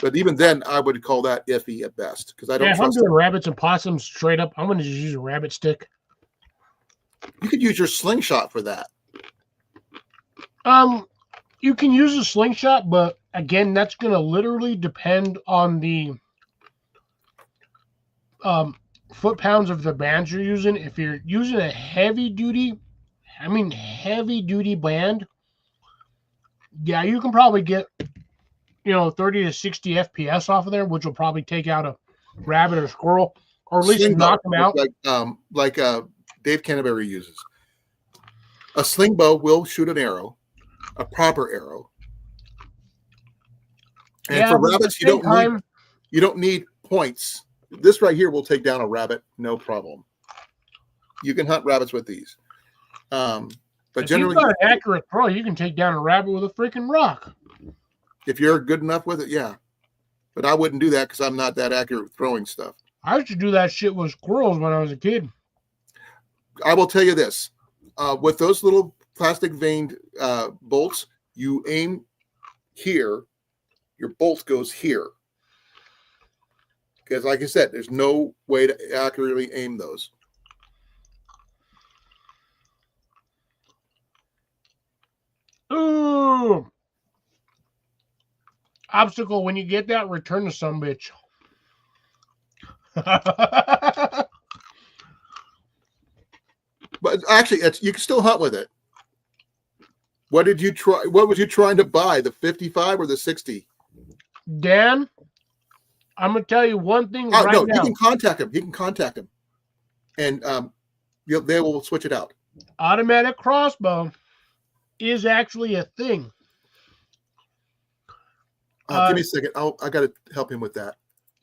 Speaker 2: But even then, I would call that iffy at best because I don't
Speaker 1: Yeah, if I'm
Speaker 2: trust
Speaker 1: doing
Speaker 2: them.
Speaker 1: rabbits and possums straight up, I'm going to just use a rabbit stick.
Speaker 2: You could use your slingshot for that.
Speaker 1: You can use a slingshot, but again, that's going to literally depend on the foot-pounds of the bands you're using. If you're using a heavy-duty band, yeah, you can probably get, 30 to 60 FPS off of there, which will probably take out a rabbit or squirrel, or at least
Speaker 2: Sling
Speaker 1: knock
Speaker 2: bow,
Speaker 1: them out.
Speaker 2: like Dave Canterbury uses. A sling bow will shoot an arrow, a proper arrow. And
Speaker 1: Yeah,
Speaker 2: for
Speaker 1: but at
Speaker 2: rabbits,
Speaker 1: the same time,
Speaker 2: you don't need points. This right here will take down a rabbit, no problem. You can hunt rabbits with these. But
Speaker 1: if
Speaker 2: generally,
Speaker 1: you've got an accurate throw, you can take down a rabbit with a freaking rock.
Speaker 2: if you're good enough with it, yeah. But I wouldn't do that because I'm not that accurate with throwing stuff.
Speaker 1: I used to do that shit with squirrels when I was a kid.
Speaker 2: I will tell you this. With those little plastic veined bolts, you aim here, your bolt goes here. Because like I said, there's no way to accurately aim those.
Speaker 1: Ooh. Obstacle, when you get that, return to some bitch.
Speaker 2: But actually, you can still hunt with it. What did you try? What was you trying to buy? The 55 or the 60?
Speaker 1: Dan, I'm gonna tell you one thing
Speaker 2: Oh
Speaker 1: right
Speaker 2: no,
Speaker 1: now.
Speaker 2: you can contact him. You can contact him, and they will switch it out.
Speaker 1: Automatic crossbow is actually a thing.
Speaker 2: Give me a second. I got to help him with that.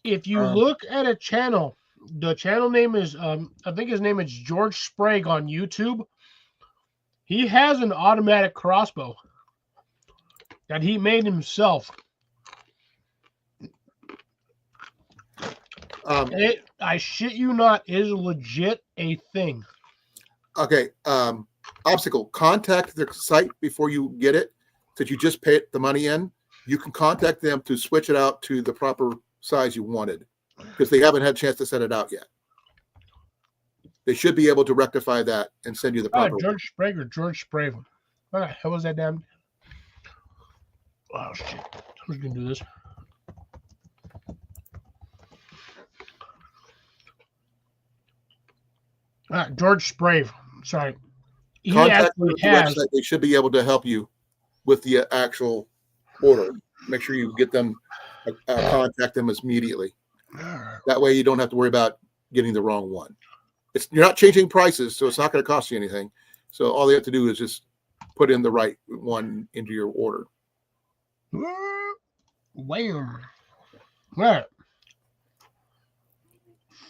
Speaker 1: If you look at a channel, the channel name is I think his name is George Sprague on YouTube. He has an automatic crossbow that he made himself. I shit you not, is legit a thing.
Speaker 2: Okay. Obstacle. Contact the site before you get it. That you just pay the money in. You can contact them to switch it out to the proper size you wanted, because they haven't had a chance to set it out yet. They should be able to rectify that and send you the proper.
Speaker 1: George Sprague or George Sprague. What the hell was that damn? Oh shit! I'm just gonna do this. George Sprague. Sorry. He
Speaker 2: Contact
Speaker 1: actually
Speaker 2: the
Speaker 1: has.
Speaker 2: website. They should be able to help you with the actual order. Make sure you get them, contact them immediately. That way you don't have to worry about getting the wrong one. You're not changing prices, so it's not going to cost you anything. So all they have to do is just put in the right one into your order.
Speaker 1: Wham. Right.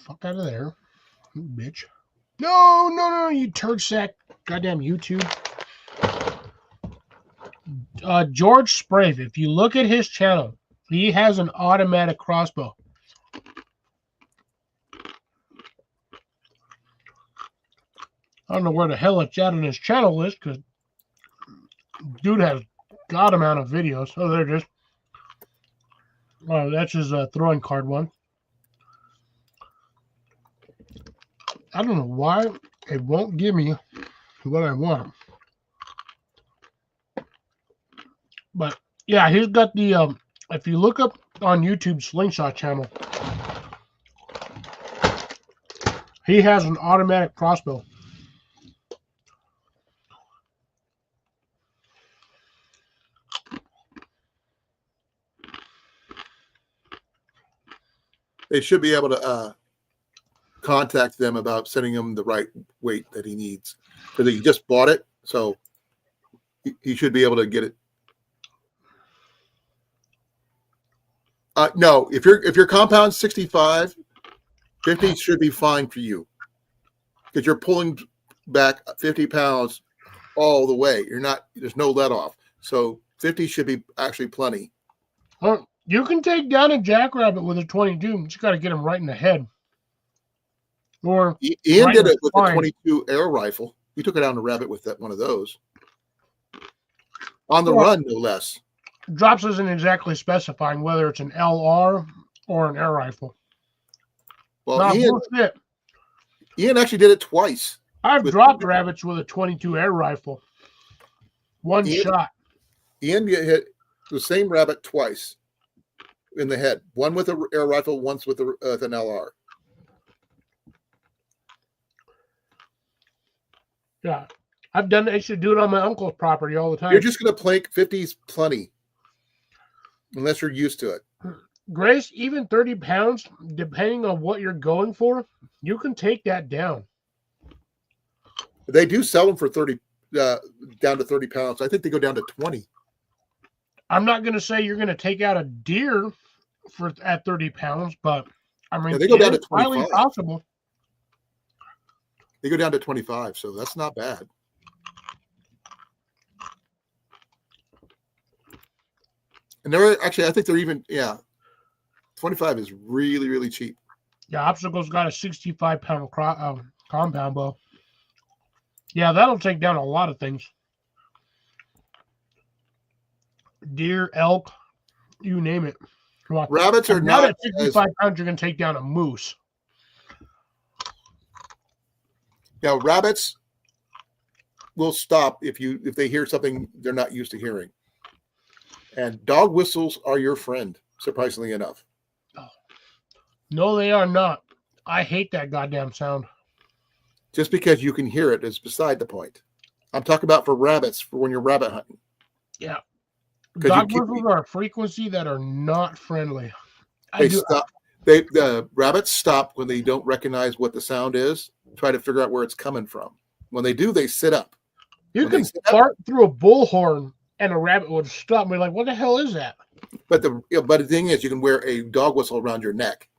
Speaker 1: Fuck out of there, you bitch. No, you turd sack. Goddamn YouTube. George Sprague, if you look at his channel, he has an automatic crossbow. I don't know where the hell it's at on his channel list, because dude has god amount of videos. Oh, there it is. Oh, that's his throwing card one. I don't know why it won't give me what I want. But yeah, he's got the if you look up on YouTube Slingshot channel, he has an automatic crossbow.
Speaker 2: They should be able to contact them about sending him the right weight that he needs, because he just bought it, so he should be able to get it. No, if your compound's 65, 50 should be fine for you, because you're pulling back 50 pounds all the way. There's no let off, so 50 should be actually plenty.
Speaker 1: You can take down a jackrabbit with a 22. You just got to get him right in the head. Or
Speaker 2: Ian
Speaker 1: right
Speaker 2: did
Speaker 1: in
Speaker 2: it
Speaker 1: the
Speaker 2: with a
Speaker 1: spine.
Speaker 2: 22 air rifle. He took it down a rabbit with one of those. On the
Speaker 1: Well,
Speaker 2: run, no less.
Speaker 1: Drops isn't exactly specifying whether it's an LR or an air rifle.
Speaker 2: Well,
Speaker 1: Nah,
Speaker 2: Ian
Speaker 1: bullshit.
Speaker 2: actually did it twice.
Speaker 1: I've
Speaker 2: with-
Speaker 1: dropped rabbits with a 22 air rifle. One
Speaker 2: Ian-
Speaker 1: shot.
Speaker 2: Ian hit the same rabbit twice in the head. One with an air rifle, once with an LR.
Speaker 1: Yeah. I've done it. I should do it on my uncle's property all the time.
Speaker 2: You're just going to plank 50s plenty, unless you're used to it.
Speaker 1: Grace, even 30 pounds, depending on what you're going for, you can take that down.
Speaker 2: They do sell them for 30, down to 30 pounds. I think they go down to 20.
Speaker 1: I'm not going to say you're going to take out a deer at 30 pounds, but I mean,
Speaker 2: Yeah, they go down to
Speaker 1: it's highly
Speaker 2: 25.
Speaker 1: possible.
Speaker 2: They go down to 25, so that's not bad. And they're actually, I think they're even, 25 is really, really cheap.
Speaker 1: Yeah, Obstacle's got a 65-pound compound bow. Yeah, that'll take down a lot of things. Deer, elk, you name it. Come on.
Speaker 2: Rabbits are
Speaker 1: Now
Speaker 2: not
Speaker 1: at 65 pounds, you're going to take down a moose.
Speaker 2: Rabbits will stop if they hear something they're not used to hearing. And dog whistles are your friend, surprisingly enough.
Speaker 1: No, they are not. I hate that goddamn sound.
Speaker 2: Just because you can hear it is beside the point. I'm talking about for rabbits, for when you're rabbit hunting.
Speaker 1: Yeah.
Speaker 2: 'Cause
Speaker 1: Dog
Speaker 2: you
Speaker 1: whistles are a frequency that are not friendly.
Speaker 2: They stop. The rabbits stop when they don't recognize what the sound is. Try to figure out where it's coming from. When they do, they sit up.
Speaker 1: You
Speaker 2: when they
Speaker 1: can
Speaker 2: sit up-
Speaker 1: fart through a bullhorn and a rabbit would stop and be like, what the hell is that?
Speaker 2: But the thing is, you can wear a dog whistle around your neck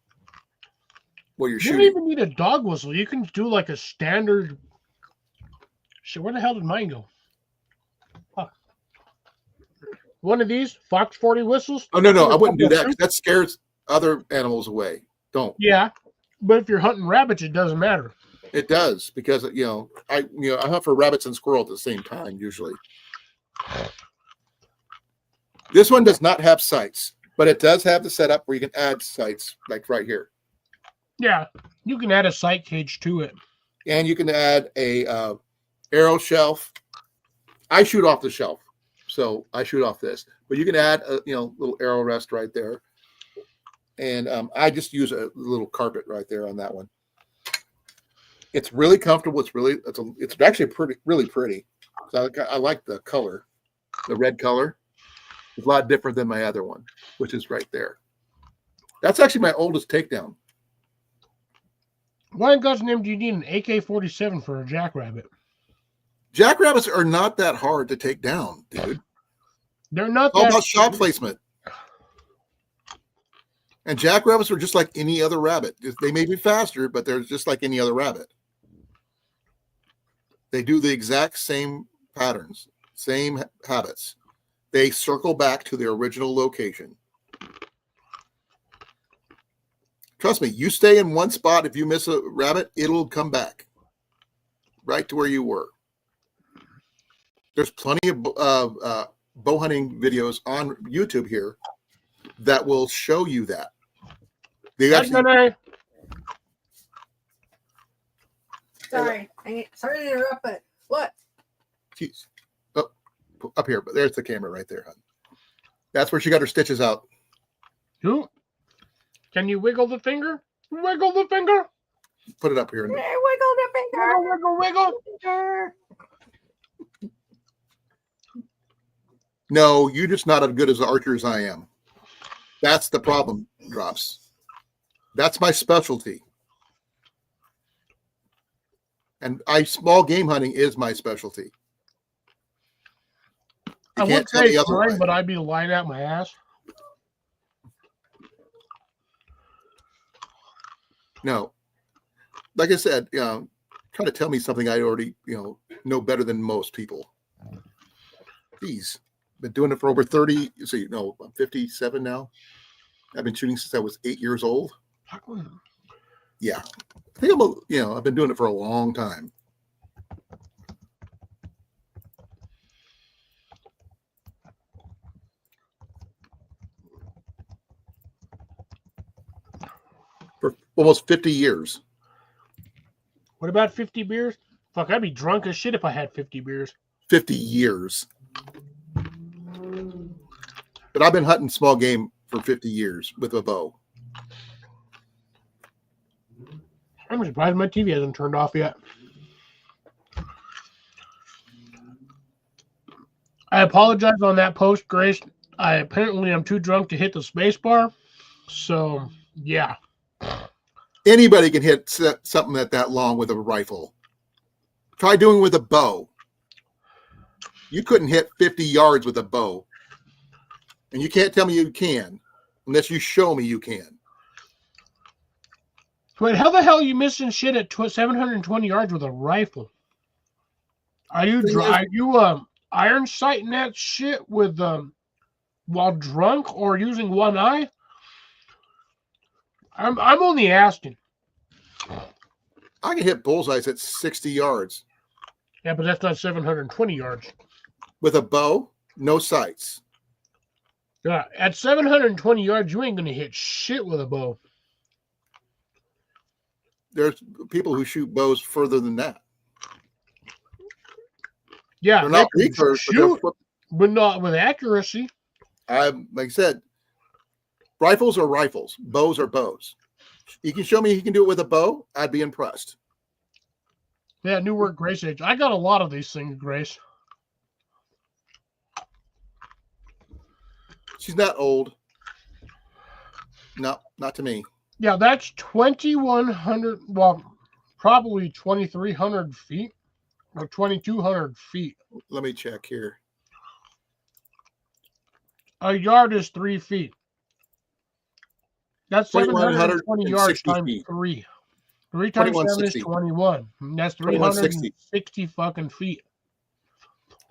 Speaker 2: while you're
Speaker 1: You don't
Speaker 2: shooting.
Speaker 1: even need a dog whistle. You can do like a standard. Shit, where the hell did mine go? Huh. One of these Fox 40 whistles.
Speaker 2: Oh no, I wouldn't do that 'cause that scares other animals away. Don't.
Speaker 1: Yeah, but if you're hunting rabbits, it doesn't matter.
Speaker 2: It does because I hunt for rabbits and squirrel at the same time usually. This one does not have sights, but it does have the setup where you can add sights, like right here,
Speaker 1: Yeah, you can add a sight cage to it.
Speaker 2: and you can add a arrow shelf. I shoot off the shelf, so I shoot off this, but you can add a little arrow rest right there, and I just use a little carpet right there on that one. It's really comfortable. It's actually really pretty. So I like the color, the red color. It's a lot different than my other one, which is right there. That's actually my oldest takedown.
Speaker 1: Why in God's name do you need an AK-47 for a jackrabbit?
Speaker 2: Jackrabbits are not that hard to take down, dude.
Speaker 1: They're not
Speaker 2: It's all
Speaker 1: that.
Speaker 2: about shot placement. And jackrabbits are just like any other rabbit. They may be faster, but they're just like any other rabbit. They do the exact same patterns, same habits. They circle back to their original location. Trust me, you stay in one spot. If you miss a rabbit, it'll come back right to where you were. There's plenty of bow hunting videos on YouTube here that will show you that. They actually,
Speaker 5: Sorry. Sorry to interrupt, but what?
Speaker 2: geez, up here, but there's the camera right there, hon. That's where she got her stitches out.
Speaker 1: Who? Can you wiggle the finger? Wiggle the finger.
Speaker 2: Put it up here.
Speaker 5: Wiggle the finger.
Speaker 1: Wiggle, wiggle.
Speaker 5: Finger.
Speaker 2: No, you're just not as good as an archer as I am. That's the problem, Drops. That's my specialty. And small game hunting is my specialty.
Speaker 1: I would say it's mine, but I'd be lying out my ass.
Speaker 2: No. Like I said, try to tell me something I already, know better than most people. Jeez. Been doing it for over 30. So, I'm 57 now. I've been shooting since I was 8 years old. Yeah. I think I've been doing it for a long time. For almost 50 years.
Speaker 1: What about 50 beers? Fuck, I'd be drunk as shit if I had 50 beers.
Speaker 2: 50 years. But I've been hunting small game for 50 years with a bow.
Speaker 1: I'm surprised my TV hasn't turned off yet. I apologize on that post, Grace. I apparently am too drunk to hit the space bar. So, yeah.
Speaker 2: Anybody can hit something that long with a rifle. Try doing it with a bow. You couldn't hit 50 yards with a bow. And you can't tell me you can unless you show me you can.
Speaker 1: Wait, how the hell are you missing shit at 720 yards with a rifle? Are you iron sighting that shit with while drunk or using one eye? I'm only asking.
Speaker 2: I can hit bullseyes at 60 yards.
Speaker 1: Yeah, but that's not 720 yards.
Speaker 2: With a bow, no sights.
Speaker 1: Yeah, at 720 yards, you ain't gonna hit shit with a bow.
Speaker 2: There's people who shoot bows further than that.
Speaker 1: Yeah,
Speaker 2: They're not
Speaker 1: they can
Speaker 2: recurves,
Speaker 1: shoot, but not with accuracy.
Speaker 2: Like I said, rifles are rifles. Bows are bows. You can show me you can do it with a bow, I'd be impressed.
Speaker 1: Yeah, new work, Grace Age. I got a lot of these things, Grace.
Speaker 2: She's not old. No, not to me.
Speaker 1: Yeah, that's 2,100, well, probably 2,300 feet or 2,200 feet.
Speaker 2: Let me check here.
Speaker 1: A yard is 3 feet. That's 720 yards times
Speaker 2: feet.
Speaker 1: 3. 3 times 7 is 21. That's 360 fucking feet.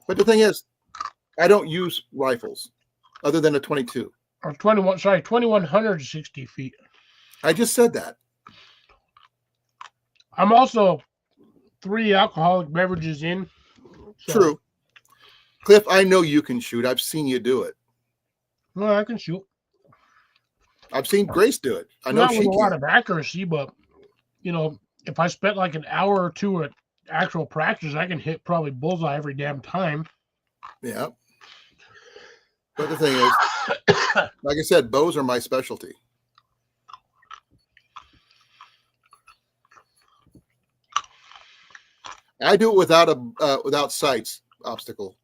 Speaker 2: But the thing is, I don't use rifles other than a 22.
Speaker 1: Or 2,160 feet.
Speaker 2: I just said that.
Speaker 1: I'm also 3 alcoholic beverages in. So.
Speaker 2: True. Cliff, I know you can shoot. I've seen you do it.
Speaker 1: Well, I can shoot.
Speaker 2: I've seen Grace do it. I know
Speaker 1: Not
Speaker 2: she
Speaker 1: with a
Speaker 2: can.
Speaker 1: lot of accuracy, but, you know, if I spent like an hour or two at actual practice, I can hit probably bullseye every damn time.
Speaker 2: Yeah. But the thing is, like I said, bows are my specialty. I do it without sights obstacle.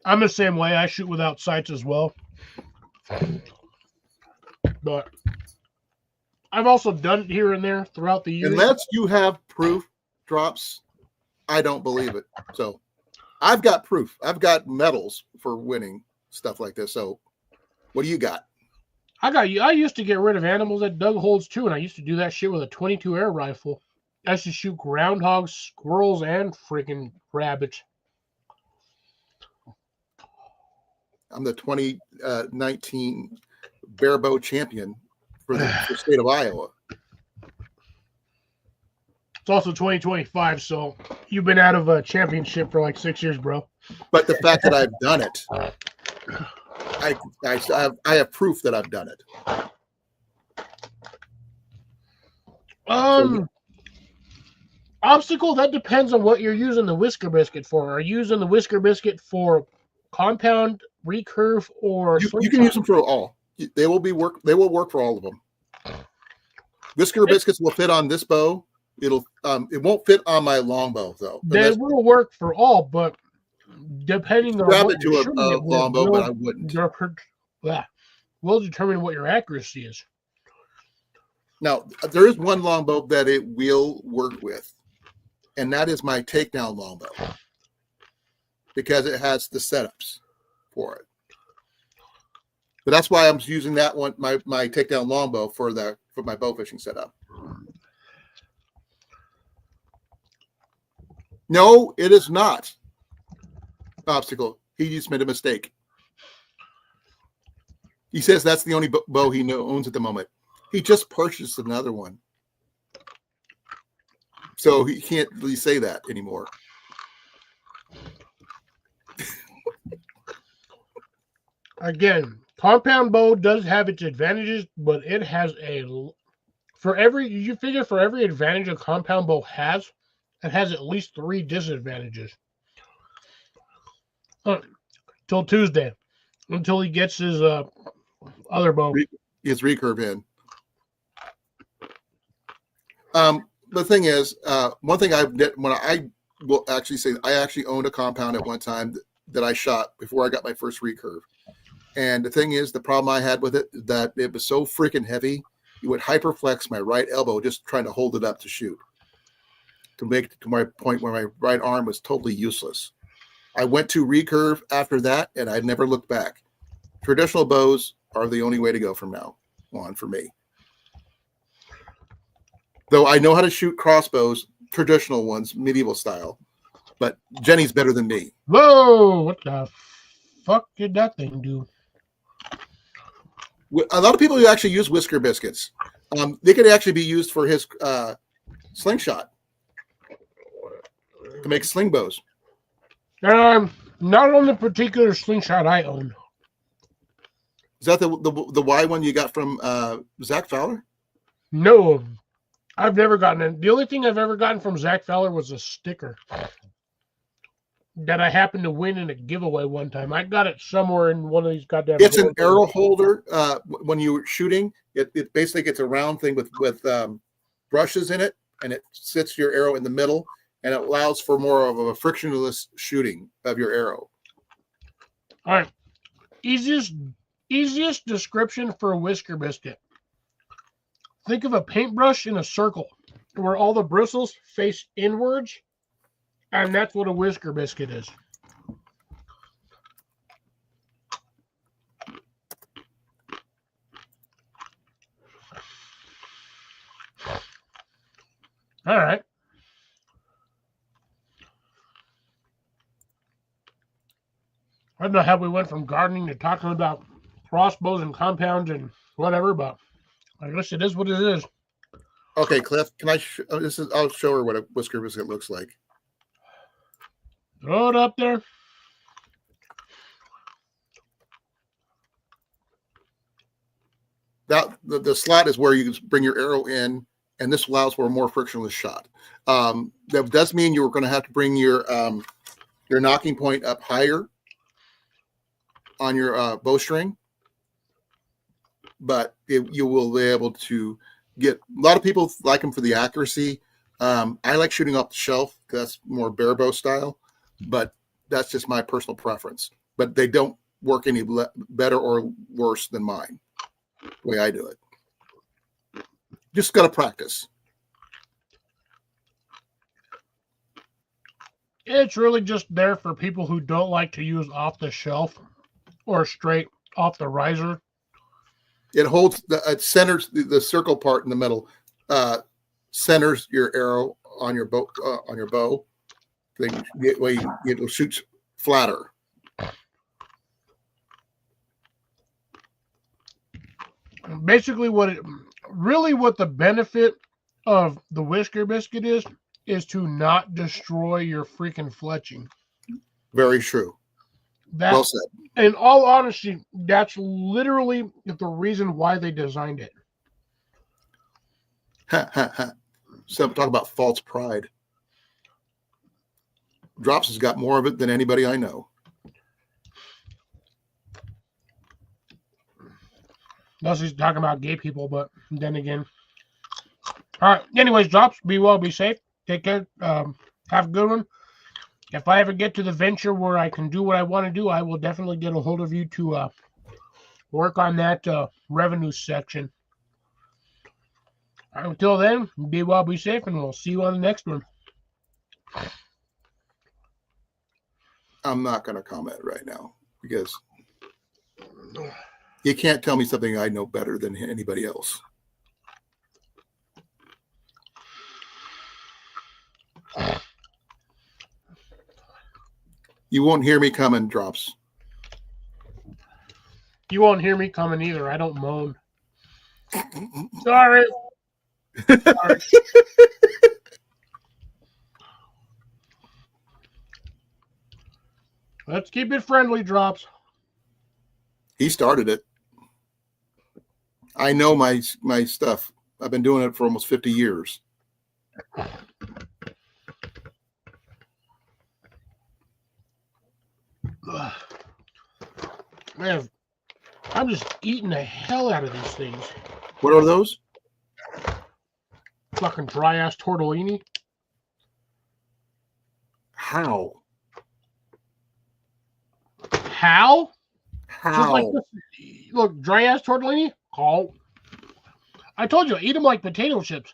Speaker 1: I'm the same way. I shoot without sights as well. But I've also done it here and there throughout the years.
Speaker 2: Unless you have proof drops, I don't believe it. So I've got proof. I've got medals for winning stuff like this. So what do you got?
Speaker 1: I used to get rid of animals that dug holes too, and I used to do that shit with a 22 air rifle. I used to shoot groundhogs, squirrels, and freaking rabbits.
Speaker 2: I'm the 2019 barebow champion for the state of Iowa.
Speaker 1: It's also 2025, so you've been out of a championship for like 6 years, bro.
Speaker 2: But the fact that I've done it, I have proof that I've done it.
Speaker 1: Obstacle, that depends on what you're using the Whisker Biscuit for. Are you using the Whisker Biscuit for compound, recurve, or
Speaker 2: you can use them for all. They will work for all of them. Whisker Biscuits will fit on this bow. It won't fit on my longbow though.
Speaker 1: They will work for all, but depending on
Speaker 2: grab
Speaker 1: what
Speaker 2: it to
Speaker 1: you're
Speaker 2: a
Speaker 1: shooting it with,
Speaker 2: longbow, but I wouldn't.
Speaker 1: Will determine what your accuracy is.
Speaker 2: Now, there is one longbow that it will work with, and that is my takedown longbow because it has the setups for it. But that's why I'm using that one, my takedown longbow for my bow fishing setup. No, it is not. Obstacle. He just made a mistake. He says that's the only bow he owns at the moment. He just purchased another one. So he can't really say that anymore.
Speaker 1: Again, compound bow does have its advantages, but it has for every advantage a compound bow has, it has at least 3 disadvantages. Till Tuesday, until he gets his other bow.
Speaker 2: His recurve in. The thing is, one thing when I will actually say I actually owned a compound at one time that I shot before I got my first recurve. And the thing is, the problem I had with it is that it was so freaking heavy, it would hyperflex my right elbow just trying to hold it up to shoot. To make it to my point where my right arm was totally useless. I went to recurve after that, and I never looked back. Traditional bows are the only way to go from now on for me. Though I know how to shoot crossbows, traditional ones, medieval style. But Jenny's better than me.
Speaker 1: Whoa! What the fuck did that thing do?
Speaker 2: A lot of people who actually use whisker biscuits. They could actually be used for his slingshot to make sling bows.
Speaker 1: Not on the particular slingshot I own.
Speaker 2: Is that the Y one you got from Zach Fowler?
Speaker 1: No, I've never gotten it. The only thing I've ever gotten from Zach Fowler was a sticker that I happened to win in a giveaway one time. I got it somewhere in one of these goddamn.
Speaker 2: It's an arrow holder. When you're shooting, it basically gets a round thing with brushes in it, and it sits your arrow in the middle, and it allows for more of a frictionless shooting of your arrow.
Speaker 1: All right, easiest description for a whisker biscuit. Think of a paintbrush in a circle where all the bristles face inwards, and that's what a whisker biscuit is. All right. I don't know how we went from gardening to talking about crossbows and compounds and whatever, but I guess it is what it is.
Speaker 2: Okay, Cliff, can I? I'll show her what a whisker biscuit looks like.
Speaker 1: Throw it up there.
Speaker 2: That the slot is where you can bring your arrow in, and this allows for a more frictionless shot. That does mean you're going to have to bring your nocking point up higher on your bowstring, but you will be able to get. A lot of people like them for the accuracy. I like shooting off the shelf because that's more bare bow style, but that's just my personal preference. But they don't work any better or worse than mine, the way I do it. Just got to practice.
Speaker 1: It's really just there for people who don't like to use off the shelf or straight off the riser.
Speaker 2: It holds it centers the circle part in the middle, centers your arrow on your bow. It'll shoot flatter.
Speaker 1: Basically, what the benefit of the whisker biscuit is to not destroy your freaking fletching.
Speaker 2: Very true. Well said.
Speaker 1: In all honesty, that's literally the reason why they designed it.
Speaker 2: So talk about false pride. Drops has got more of it than anybody I know.
Speaker 1: Unless he's talking about gay people, but then again. All right. Anyways, Drops, be well, be safe. Take care. Have a good one. If I ever get to the venture where I can do what I want to do, I will definitely get a hold of you to work on that revenue section. All right, until then, be well, be safe, and we'll see you on the next one.
Speaker 2: I'm not going to comment right now because you can't tell me something I know better than anybody else. You won't hear me coming, Drops.
Speaker 1: You won't hear me coming either. I don't moan. Sorry. Sorry. Let's keep it friendly, Drops.
Speaker 2: He started it. I know my stuff. I've been doing it for almost 50 years.
Speaker 1: Man, I'm just eating the hell out of these things.
Speaker 2: What are those?
Speaker 1: Fucking dry ass tortellini.
Speaker 2: How?
Speaker 1: How? Just like
Speaker 2: How?
Speaker 1: this. Look, dry ass tortellini. How? I told you, eat them like potato chips.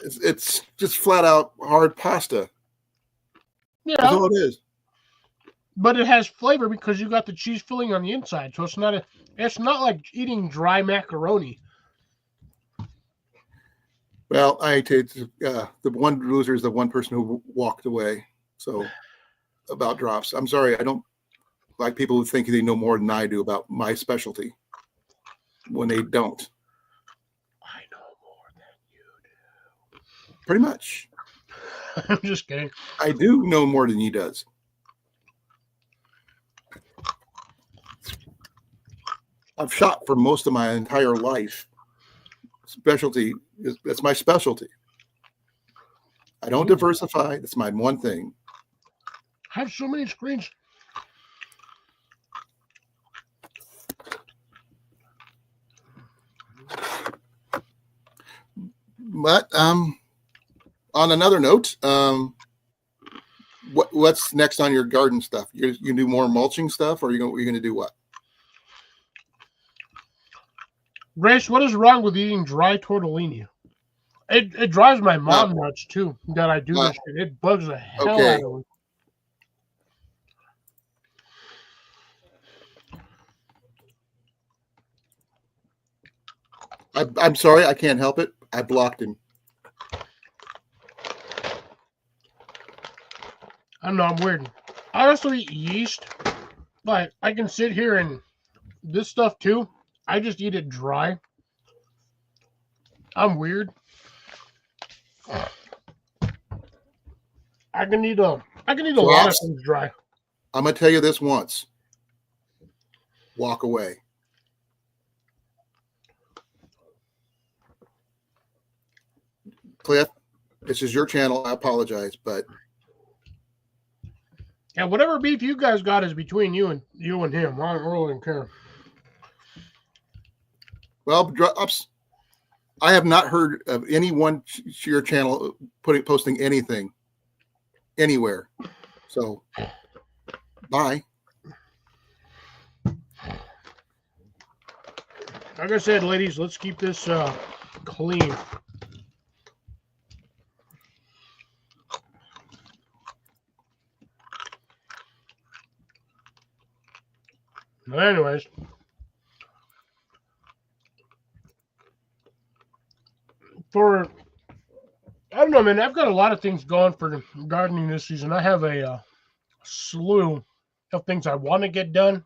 Speaker 2: It's just flat out hard pasta.
Speaker 1: Yeah,
Speaker 2: That's all it is.
Speaker 1: but it has flavor because you got the cheese filling on the inside, so it's not like eating dry macaroni.
Speaker 2: Well, I hate to, the one loser is the one person who walked away. So about drops, I'm sorry. I don't like people who think they know more than I do about my specialty when they don't.
Speaker 1: I know more than you
Speaker 2: Pretty much.
Speaker 1: do. I'm just kidding.
Speaker 2: I do know more than he does. I've shot for most of my entire life. That's my specialty. I don't diversify. That's my one thing.
Speaker 1: I have so many screens.
Speaker 2: But on another note, what's next on your garden stuff? You do more mulching stuff, or you're going to do what?
Speaker 1: Grace, what is wrong with eating dry tortellini? It drives my mom nuts too that I do this shit. It bugs the hell out of me.
Speaker 2: I'm sorry, I can't help it. I blocked him.
Speaker 1: I don't know, I'm weird. I also eat yeast, but I can sit here and this stuff too. I just eat it dry. I'm weird. I can eat a lot of things dry.
Speaker 2: I'm gonna tell you this once. Walk away. Cliff, this is your channel. I apologize, but
Speaker 1: yeah, whatever beef you guys got is between you and him. I don't really care.
Speaker 2: well, drops. I have not heard of anyone your channel posting anything anywhere. So, bye.
Speaker 1: Like I said, ladies, let's keep this clean. But anyways, I don't know, man. I've got a lot of things going for gardening this season. I have a slew of things I want to get done.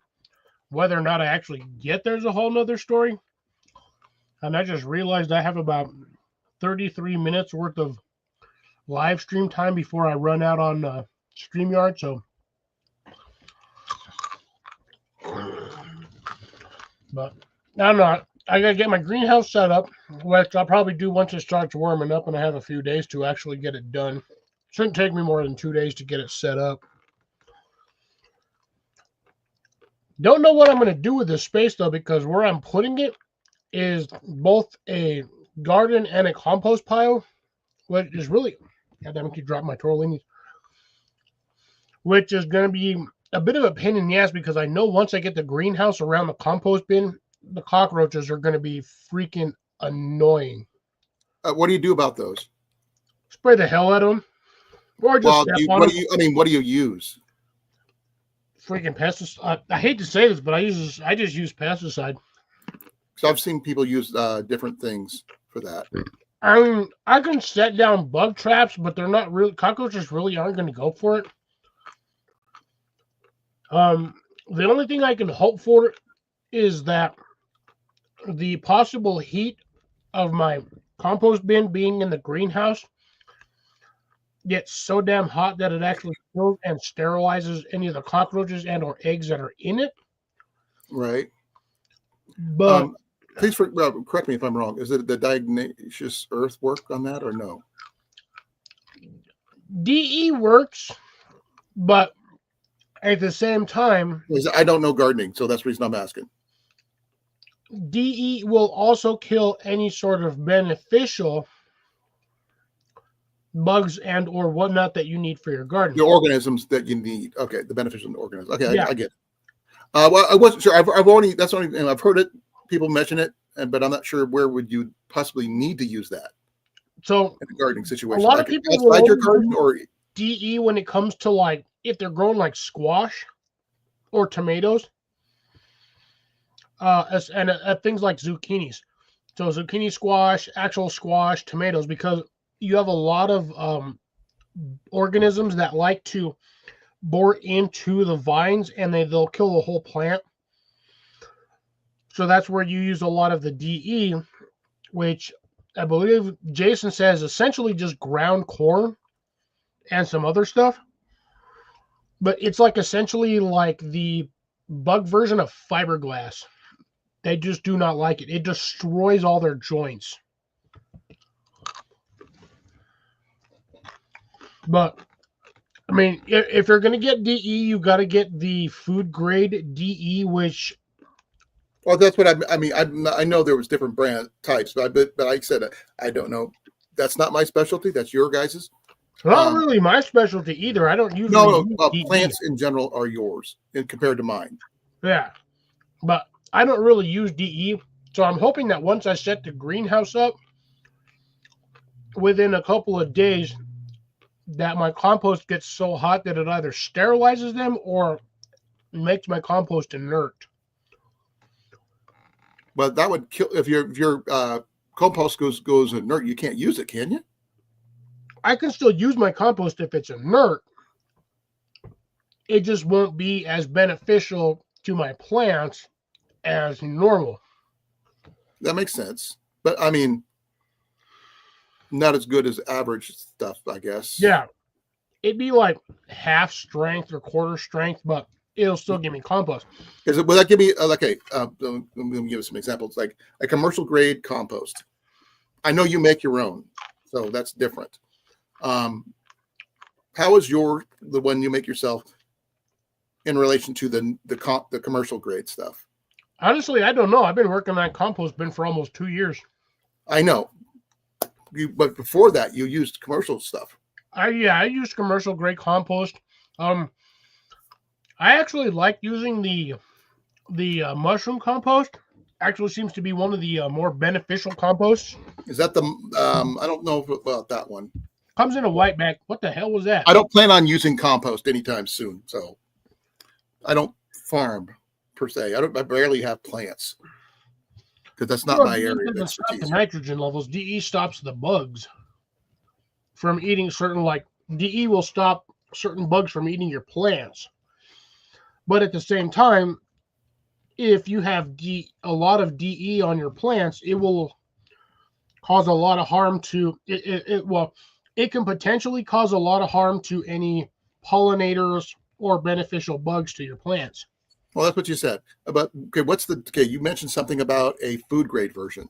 Speaker 1: Whether or not I actually get there's a whole nother story. And I just realized I have about 33 minutes worth of live stream time before I run out on StreamYard. So, but I don't know. I got to get my greenhouse set up, which I'll probably do once it starts warming up and I have a few days to actually get it done. Shouldn't take me more than 2 days to get it set up. Don't know what I'm going to do with this space, though, because where I'm putting it is both a garden and a compost pile, which is really, goddamn, I keep dropping my tortellinis, which is going to be a bit of a pain in the ass because I know once I get the greenhouse around the compost bin, the cockroaches are going to be freaking annoying.
Speaker 2: What do you do about those?
Speaker 1: Spray the hell out of them, or just
Speaker 2: Well,
Speaker 1: step on them.
Speaker 2: what do you use?
Speaker 1: Freaking pesticide. I hate to say this, but I just use pesticide.
Speaker 2: So I've seen people use different things for that.
Speaker 1: I mean, I can set down bug traps, but they're not really, cockroaches really aren't going to go for it. The only thing I can hope for is that the possible heat of my compost bin being in the greenhouse gets so damn hot that it actually kills and sterilizes any of the cockroaches and or eggs that are in it.
Speaker 2: Right.
Speaker 1: But
Speaker 2: please correct me if I'm wrong. Is it the diagnosis earth work on that or no?
Speaker 1: DE works, but at the same time,
Speaker 2: I don't know gardening, so that's the reason I'm asking.
Speaker 1: DE will also kill any sort of beneficial bugs and or whatnot that you need for your garden.
Speaker 2: The organisms that you need. Okay, the beneficial organisms. Okay,
Speaker 1: Yeah.
Speaker 2: I get it. Well, I wasn't sure. I've only and I've heard it. People mention it, but I'm not sure where would you possibly need to use that
Speaker 1: So
Speaker 2: in a gardening situation.
Speaker 1: lot of
Speaker 2: Like
Speaker 1: people
Speaker 2: outside
Speaker 1: will
Speaker 2: your
Speaker 1: only
Speaker 2: garden,
Speaker 1: use
Speaker 2: or
Speaker 1: DE when it comes to like if they're growing like squash or tomatoes, and things like zucchinis. So zucchini squash, actual squash, tomatoes, because you have a lot of organisms that like to bore into the vines and they'll kill the whole plant. So that's where you use a lot of the DE, which I believe Jason says essentially just ground corn and some other stuff. But it's like essentially like the bug version of fiberglass. They just do not like it. It destroys all their joints. But I mean, if you're going to get DE, you got to get the food grade DE, which.
Speaker 2: well, that's what I mean. I know there was different brand types, but like I said, I don't know. That's not my specialty. That's your guys's.
Speaker 1: Not really my specialty either. I don't usually
Speaker 2: No,
Speaker 1: use DE.
Speaker 2: plants in general are yours compared to mine.
Speaker 1: Yeah, but I don't really use DE. So I'm hoping that once I set the greenhouse up, within a couple of days, that my compost gets so hot that it either sterilizes them or makes my compost inert.
Speaker 2: But that would kill if your compost goes inert. You can't use it, can you?
Speaker 1: I can still use my compost if it's inert. It just won't be as beneficial to my plants as normal.
Speaker 2: That makes sense. But I mean, not as good as average stuff, I guess.
Speaker 1: Yeah, it'd be like half strength or quarter strength, but it'll still give me compost.
Speaker 2: Will that give me okay? Let me give you some examples. Like a commercial grade compost. I know you make your own, so that's different. How is the one you make yourself in relation to the commercial grade stuff?
Speaker 1: Honestly, I don't know. I've been working on compost bin for almost 2 years.
Speaker 2: I know. But before that, you used commercial stuff.
Speaker 1: I used commercial grade compost. I actually like using the mushroom compost. Actually, seems to be one of the more beneficial composts.
Speaker 2: Is that the? I don't know about that one.
Speaker 1: Comes in a white bag. What the hell was that?
Speaker 2: I don't plan on using compost anytime soon, so I don't farm per se. I barely have plants because that's not my area of
Speaker 1: Doesn't stop the
Speaker 2: expertise.
Speaker 1: nitrogen levels. DE stops the bugs from eating certain DE will stop certain bugs from eating your plants. But at the same time, if you have a lot of DE on your plants, it will cause a lot of harm to it can potentially cause a lot of harm to any pollinators or beneficial bugs to your plants.
Speaker 2: Well, that's what you said. But okay, you mentioned something about a food grade version.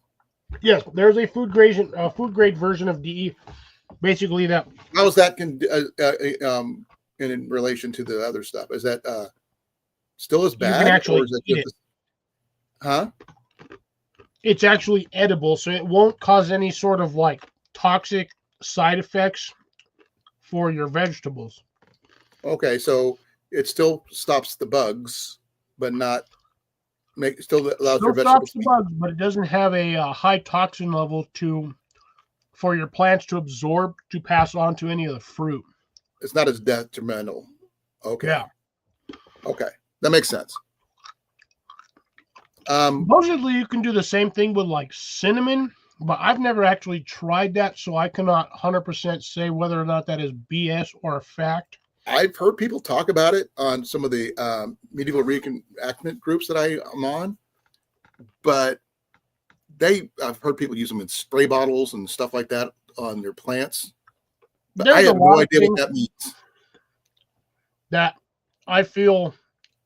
Speaker 1: Yes, there's a food grade version of DE. Basically, that.
Speaker 2: How is that in relation to the other stuff? Is that still as bad?
Speaker 1: You can actually
Speaker 2: or is
Speaker 1: eat it.
Speaker 2: Huh?
Speaker 1: It's actually edible, so it won't cause any sort of toxic side effects for your vegetables.
Speaker 2: Okay, so it still stops the bugs, but still allows your
Speaker 1: It
Speaker 2: vegetables
Speaker 1: stops the bugs, but it doesn't have a high toxin level for your plants to absorb to pass on to any of the fruit.
Speaker 2: It's not as detrimental. Okay.
Speaker 1: Yeah.
Speaker 2: Okay, that makes sense.
Speaker 1: Supposedly, you can do the same thing with cinnamon, but I've never actually tried that, so I cannot 100% say whether or not that is BS or a fact.
Speaker 2: I've heard people talk about it on some of the medieval reenactment groups that I am on, but I've heard people use them in spray bottles and stuff like that on their plants. But I have no idea what that means.
Speaker 1: That I feel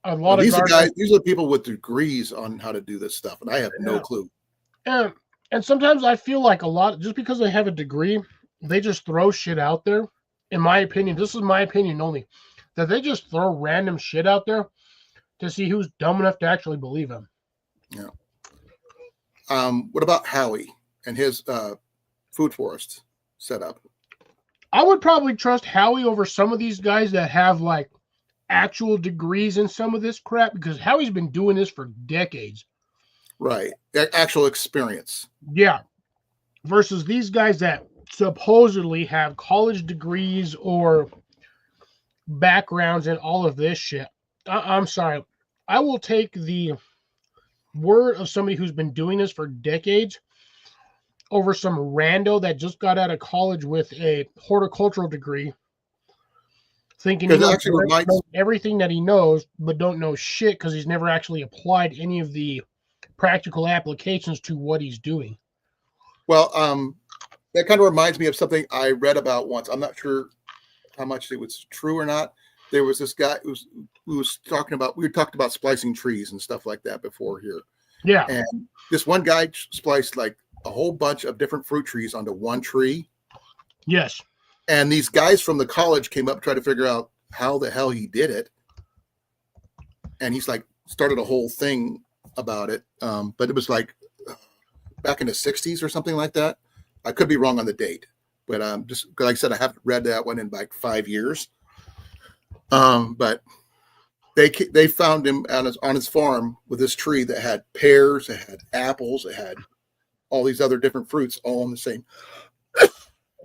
Speaker 1: a lot of
Speaker 2: these are people with degrees on how to do this stuff, and I have no clue.
Speaker 1: And sometimes I feel like just because they have a degree, they just throw shit out there. In my opinion, this is my opinion only, that they just throw random shit out there to see who's dumb enough to actually believe him.
Speaker 2: Yeah. What about Howie and his food forest setup?
Speaker 1: I would probably trust Howie over some of these guys that have like actual degrees in some of this crap because Howie's been doing this for decades.
Speaker 2: Right. Actual experience.
Speaker 1: Yeah. Versus these guys that supposedly have college degrees or backgrounds and all of this shit. I'm sorry. I will take the word of somebody who's been doing this for decades over some rando that just got out of college with a horticultural degree, thinking he
Speaker 2: Because it
Speaker 1: knows
Speaker 2: actually reminds
Speaker 1: everything that he knows, but don't know shit because he's never actually applied any of the practical applications to what he's doing.
Speaker 2: well, that kind of reminds me of something I read about once. I'm not sure how much it was true or not. There was this guy who was talking about, we talked about splicing trees and stuff like that before here.
Speaker 1: Yeah.
Speaker 2: And this one guy spliced like a whole bunch of different fruit trees onto one tree.
Speaker 1: Yes.
Speaker 2: And these guys from the college came up trying to figure out how the hell he did it. And he's like, started a whole thing about it. But it was like back in the 60s or something like that. I could be wrong on the date, but just like I said, I haven't read that one in like 5 years. But they found him on his farm with this tree that had pears, it had apples, it had all these other different fruits all on the same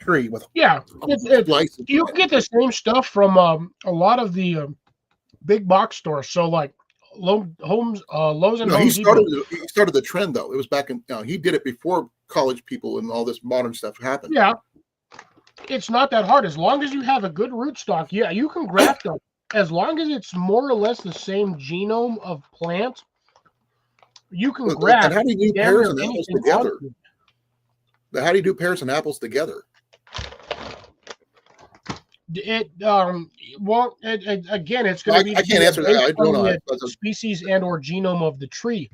Speaker 2: tree with
Speaker 1: it's you get the same stuff from a lot of the big box stores. So like Lowe's and
Speaker 2: No,
Speaker 1: Home
Speaker 2: he
Speaker 1: Depot.
Speaker 2: started the trend though. It was back in he did it before college people and all this modern stuff happened.
Speaker 1: Yeah, it's not that hard as long as you have a good rootstock. Yeah, you can graft them as long as it's more or less the same genome of plant. You can graft.
Speaker 2: And how do you do
Speaker 1: damn
Speaker 2: pears
Speaker 1: near
Speaker 2: and apples
Speaker 1: anything
Speaker 2: together?
Speaker 1: onto it.
Speaker 2: How do you do pears and apples together?
Speaker 1: Well, again, it's going to be.
Speaker 2: I can't answer that. I don't know.
Speaker 1: The species and or genome of the tree.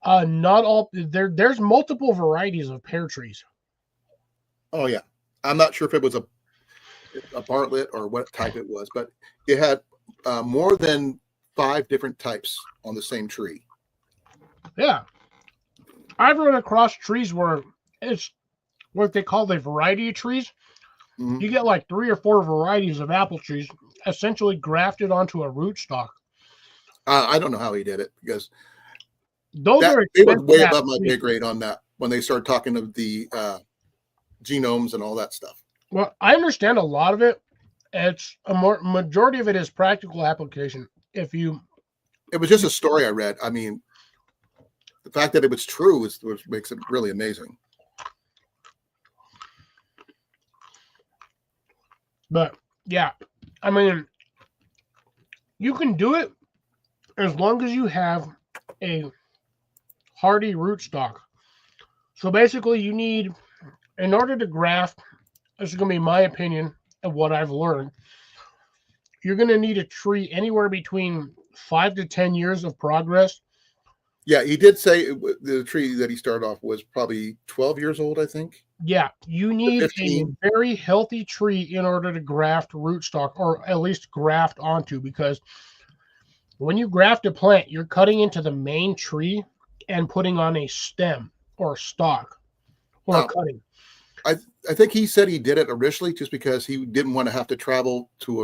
Speaker 1: Not all. There's multiple varieties of pear trees.
Speaker 2: Oh yeah, I'm not sure if it was a Bartlett or what type it was, but it had more than 5 different types on the same tree.
Speaker 1: Yeah, I've run across trees where it's what they call the variety of trees.
Speaker 2: Mhm.
Speaker 1: You get like 3 or 4 varieties of apple trees essentially grafted onto a rootstock.
Speaker 2: I don't know how he did it because
Speaker 1: Those are
Speaker 2: they were way
Speaker 1: expensive
Speaker 2: above my
Speaker 1: trees.
Speaker 2: pay grade on that when they started talking of the genomes and all that stuff.
Speaker 1: Well, I understand a lot of it. It's majority of it is practical application. If you
Speaker 2: It was just a story I read. I mean, the fact that it was true is what makes it really amazing.
Speaker 1: But yeah, I mean, you can do it as long as you have a hardy rootstock. So basically, you need, in order to graft, this is going to be my opinion of what I've learned, you're going to need a tree anywhere between 5 to 10 years of progress.
Speaker 2: Yeah, he did say the tree that he started off was probably 12 years old, I think.
Speaker 1: Yeah, you need a
Speaker 2: 15.
Speaker 1: very healthy tree in order to graft rootstock, or at least graft onto, because when you graft a plant, you're cutting into the main tree and putting on a stem or stalk or
Speaker 2: Oh.
Speaker 1: cutting.
Speaker 2: I think he said he did it originally just because he didn't want to have to travel to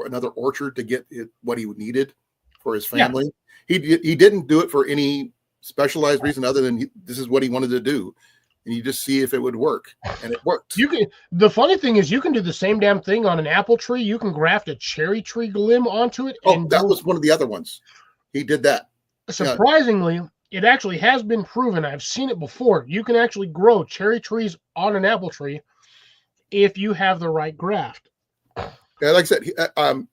Speaker 2: another orchard to get what he needed for his
Speaker 1: Yeah.
Speaker 2: family. He didn't do it for any specialized reason other than this is what he wanted to do, and you just see if it would work, and it worked.
Speaker 1: The funny thing is, you can do the same damn thing on an apple tree. You can graft a cherry tree limb onto it.
Speaker 2: Oh, that was one of the other ones. He did that.
Speaker 1: Surprisingly, it actually has been proven. I've seen it before. You can actually grow cherry trees on an apple tree if you have the right graft.
Speaker 2: Yeah, like I said,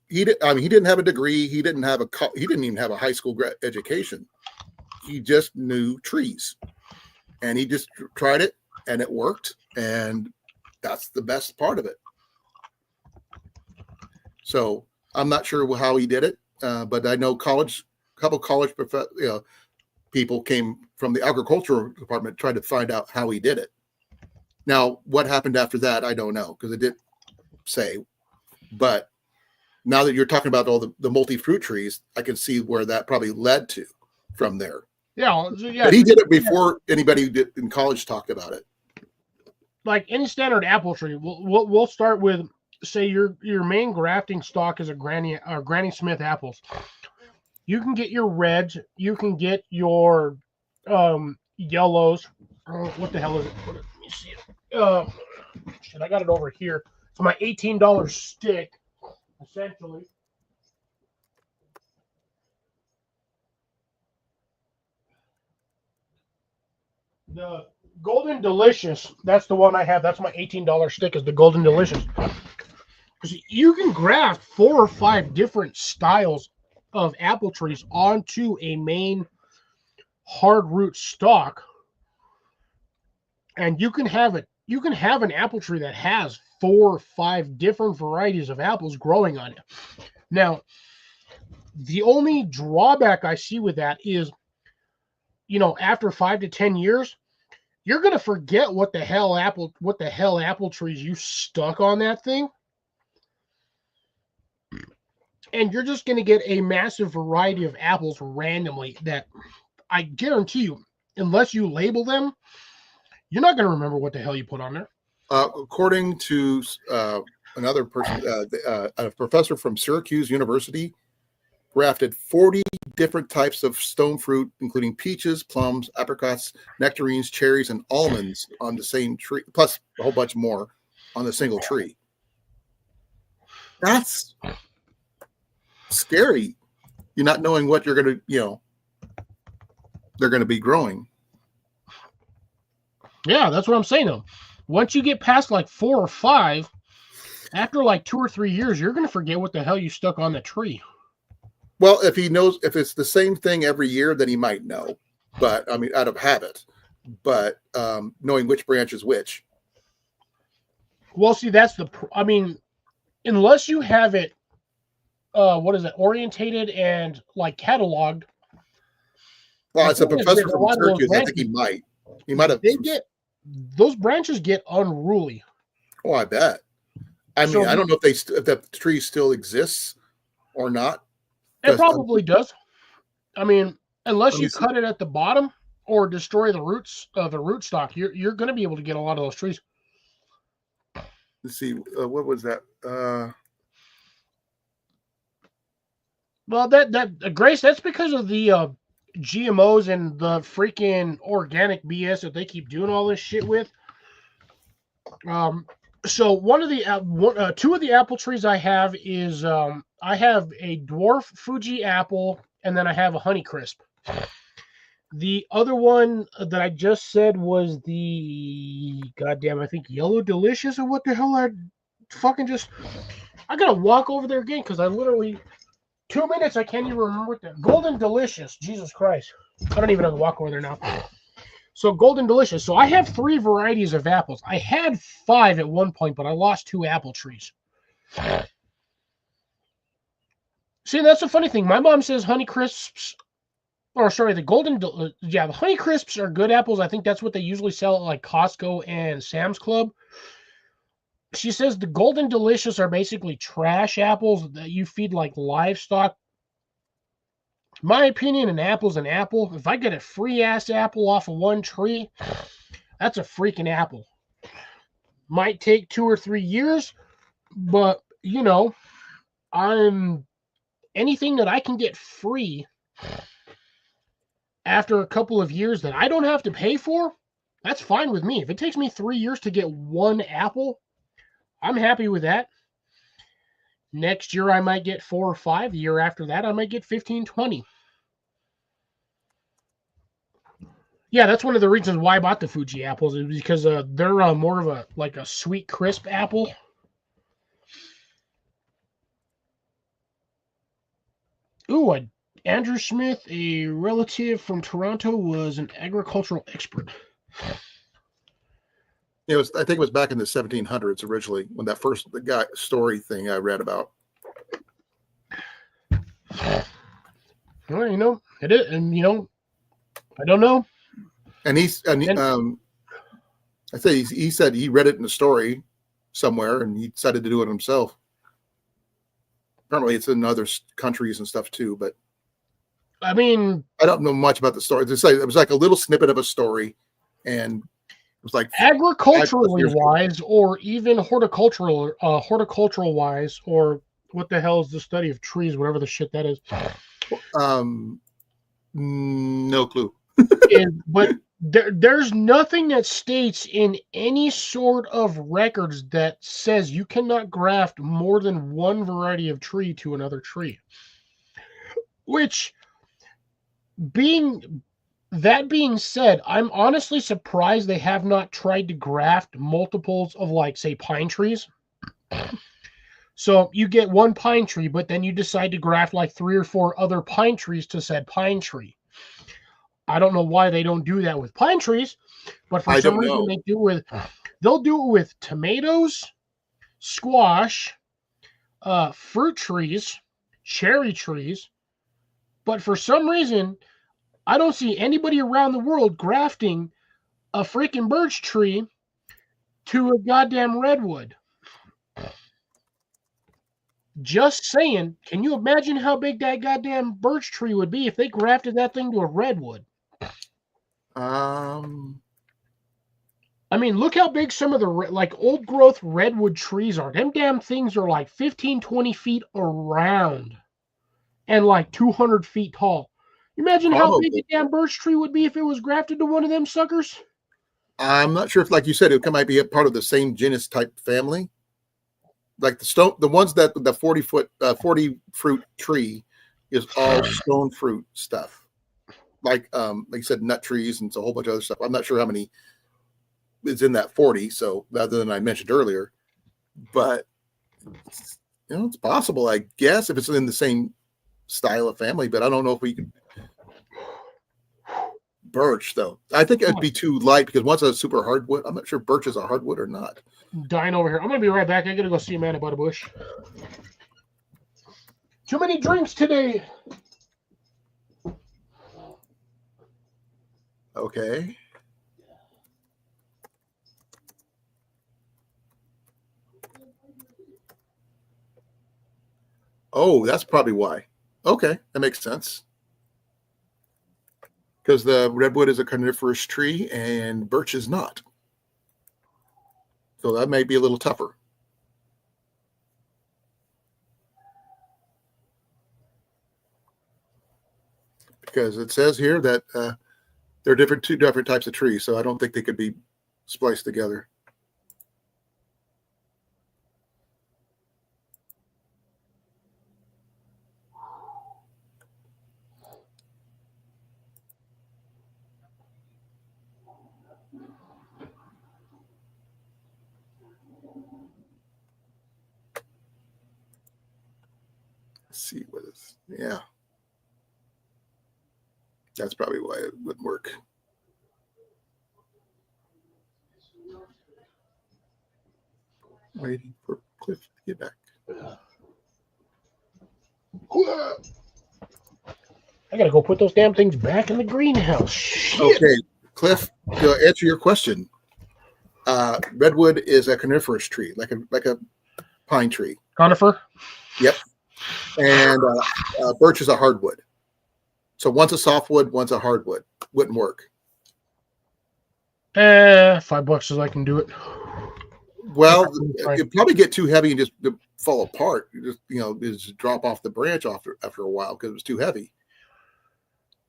Speaker 2: he didn't have a degree. He didn't even have a high school education. He just knew trees, and he just tried it, and it worked, and that's the best part of it. So I'm not sure how he did it, but I know couple college people came from the agricultural department tried to find out how he did it. Now, what happened after that, I don't know because it didn't say. But now that you're talking about all the multi-fruit trees, I can see where that probably led to from there.
Speaker 1: Yeah.
Speaker 2: But he did it before anybody in college talked about it.
Speaker 1: like any standard apple tree, we'll start with, say your main grafting stock is a Granny Smith apples. You can get your reds, you can get your yellows. What the hell is it? Let me see it. Shit, I got it over here. It's my $18 stick, essentially. The Golden Delicious, that's the one I have. That's my $18 stick, is the Golden Delicious. You can graft 4 or 5 different styles of apple trees onto a main hard root stock, and you can have an apple tree that has 4 or 5 different varieties of apples growing on it. Now, the only drawback I see with that is, after 5 to 10 years, you're gonna forget what the hell apple trees you stuck on that thing. And you're just going to get a massive variety of apples randomly that I guarantee you, unless you label them, you're not going to remember what the hell you put on there.
Speaker 2: According to another person, a professor from Syracuse University, grafted 40 different types of stone fruit, including peaches, plums, apricots, nectarines, cherries, and almonds on the same tree, plus a whole bunch more on the single tree. That's scary. You're not knowing what you're going to, they're going to be growing.
Speaker 1: Yeah, that's what I'm saying though. Once you get past like 4 or 5, after like 2 or 3 years, you're going to forget what the hell you stuck on the tree.
Speaker 2: Well, if he knows, if it's the same thing every year, then he might know. But I mean, out of habit. But knowing which branch is which.
Speaker 1: Well, see, unless you have it, orientated and like cataloged.
Speaker 2: Well, as a professor from Syracuse, I think he might. He might have.
Speaker 1: Those branches get unruly.
Speaker 2: Oh, I bet. I mean, I don't know if that tree still exists or not.
Speaker 1: It probably does. I mean, unless you cut it at the bottom or destroy the roots of the root stock, you're going to be able to get a lot of those trees.
Speaker 2: Let's see. What was that?
Speaker 1: Well, that Grace, that's because of the GMOs and the freaking organic BS that they keep doing all this shit with. So one of the 2 of the apple trees I have is I have a dwarf Fuji apple, and then I have a Honeycrisp. The other one that I just said was the goddamn, I think Yellow Delicious, or what the hell I gotta walk over there again because I literally 2 minutes I can't even remember what the Golden Delicious. Jesus Christ, I don't even have to walk over there now. So Golden Delicious. So I have 3 varieties of apples. I had 5 at one point, but I lost 2 apple trees. See, that's the funny thing. My mom says Honeycrisps, the the Honeycrisps are good apples. I think that's what they usually sell at like Costco and Sam's Club. She says the Golden Delicious are basically trash apples that you feed like livestock. My opinion, an apple's an apple. If I get a free ass apple off of one tree, that's a freaking apple. Might take 2 or 3 years, but anything that I can get free after a couple of years that I don't have to pay for, that's fine with me. If it takes me 3 years to get one apple, I'm happy with that. Next year, I might get 4 or 5. The year after that, I might get 15, 20. Yeah, that's one of the reasons why I bought the Fuji apples, is because they're more of a sweet, crisp apple. Ooh, Andrew Smith, a relative from Toronto, was an agricultural expert.
Speaker 2: I think it was back in the 1700s originally when the story thing I read about.
Speaker 1: Well, it is, and I don't know.
Speaker 2: And he said he read it in a story somewhere, and he decided to do it himself. Apparently, it's in other countries and stuff too. But
Speaker 1: I mean,
Speaker 2: I don't know much about the story. It was like a little snippet of a story, and was like
Speaker 1: agriculturally
Speaker 2: years ago.
Speaker 1: wise, or even horticultural wise, or what the hell is the study of trees, whatever the shit that is.
Speaker 2: No clue.
Speaker 1: But there's nothing that states in any sort of records that says you cannot graft more than one variety of tree to another tree. Which, being said, I'm honestly surprised they have not tried to graft multiples of, like, say, pine trees. So you get one pine tree, but then you decide to graft like 3 or 4 other pine trees to said pine tree. I don't know why they don't do that with pine trees, but for some reason they'll do it with tomatoes, squash, fruit trees, cherry trees. But for some reason, I don't see anybody around the world grafting a freaking birch tree to a goddamn redwood. Just saying, can you imagine how big that goddamn birch tree would be if they grafted that thing to a redwood? I mean, look how big some of the like old growth redwood trees are. Them damn things are like 15, 20 feet around and like 200 feet tall. Imagine how big a damn birch tree would be if it was grafted to one of them suckers.
Speaker 2: I'm not sure if, like you said, it might be a part of the same genus type family. Like the ones that the 40 fruit tree is all stone fruit stuff. Like you said, nut trees and it's a whole bunch of other stuff. I'm not sure how many is in that 40. So rather than I mentioned earlier, but it's possible, I guess, if it's in the same style of family. But I don't know if we can. Birch, though, I think it'd be too light because once a super hardwood, I'm not sure birch is a hardwood or not.
Speaker 1: Dying over here. I'm gonna be right back. I gotta go see a man about a bush. Too many drinks today.
Speaker 2: Okay. Oh, that's probably why. Okay, that makes sense. Because the redwood is a coniferous tree and birch is not. So that may be a little tougher. Because it says here that there are two different types of trees, so I don't think they could be spliced together. Let's see what is, yeah. That's probably why it wouldn't work. Waiting for Cliff to get back.
Speaker 1: I gotta go put those damn things back in the greenhouse. Shit.
Speaker 2: Okay, Cliff, to answer your question, redwood is a coniferous tree, like a pine tree.
Speaker 1: Conifer?
Speaker 2: Yep. And birch is a hardwood. So one's a softwood, one's a hardwood. Wouldn't work.
Speaker 1: $5 as I can do it.
Speaker 2: Well, you'd probably get too heavy and just fall apart. You just drop off the branch after a while because it was too heavy.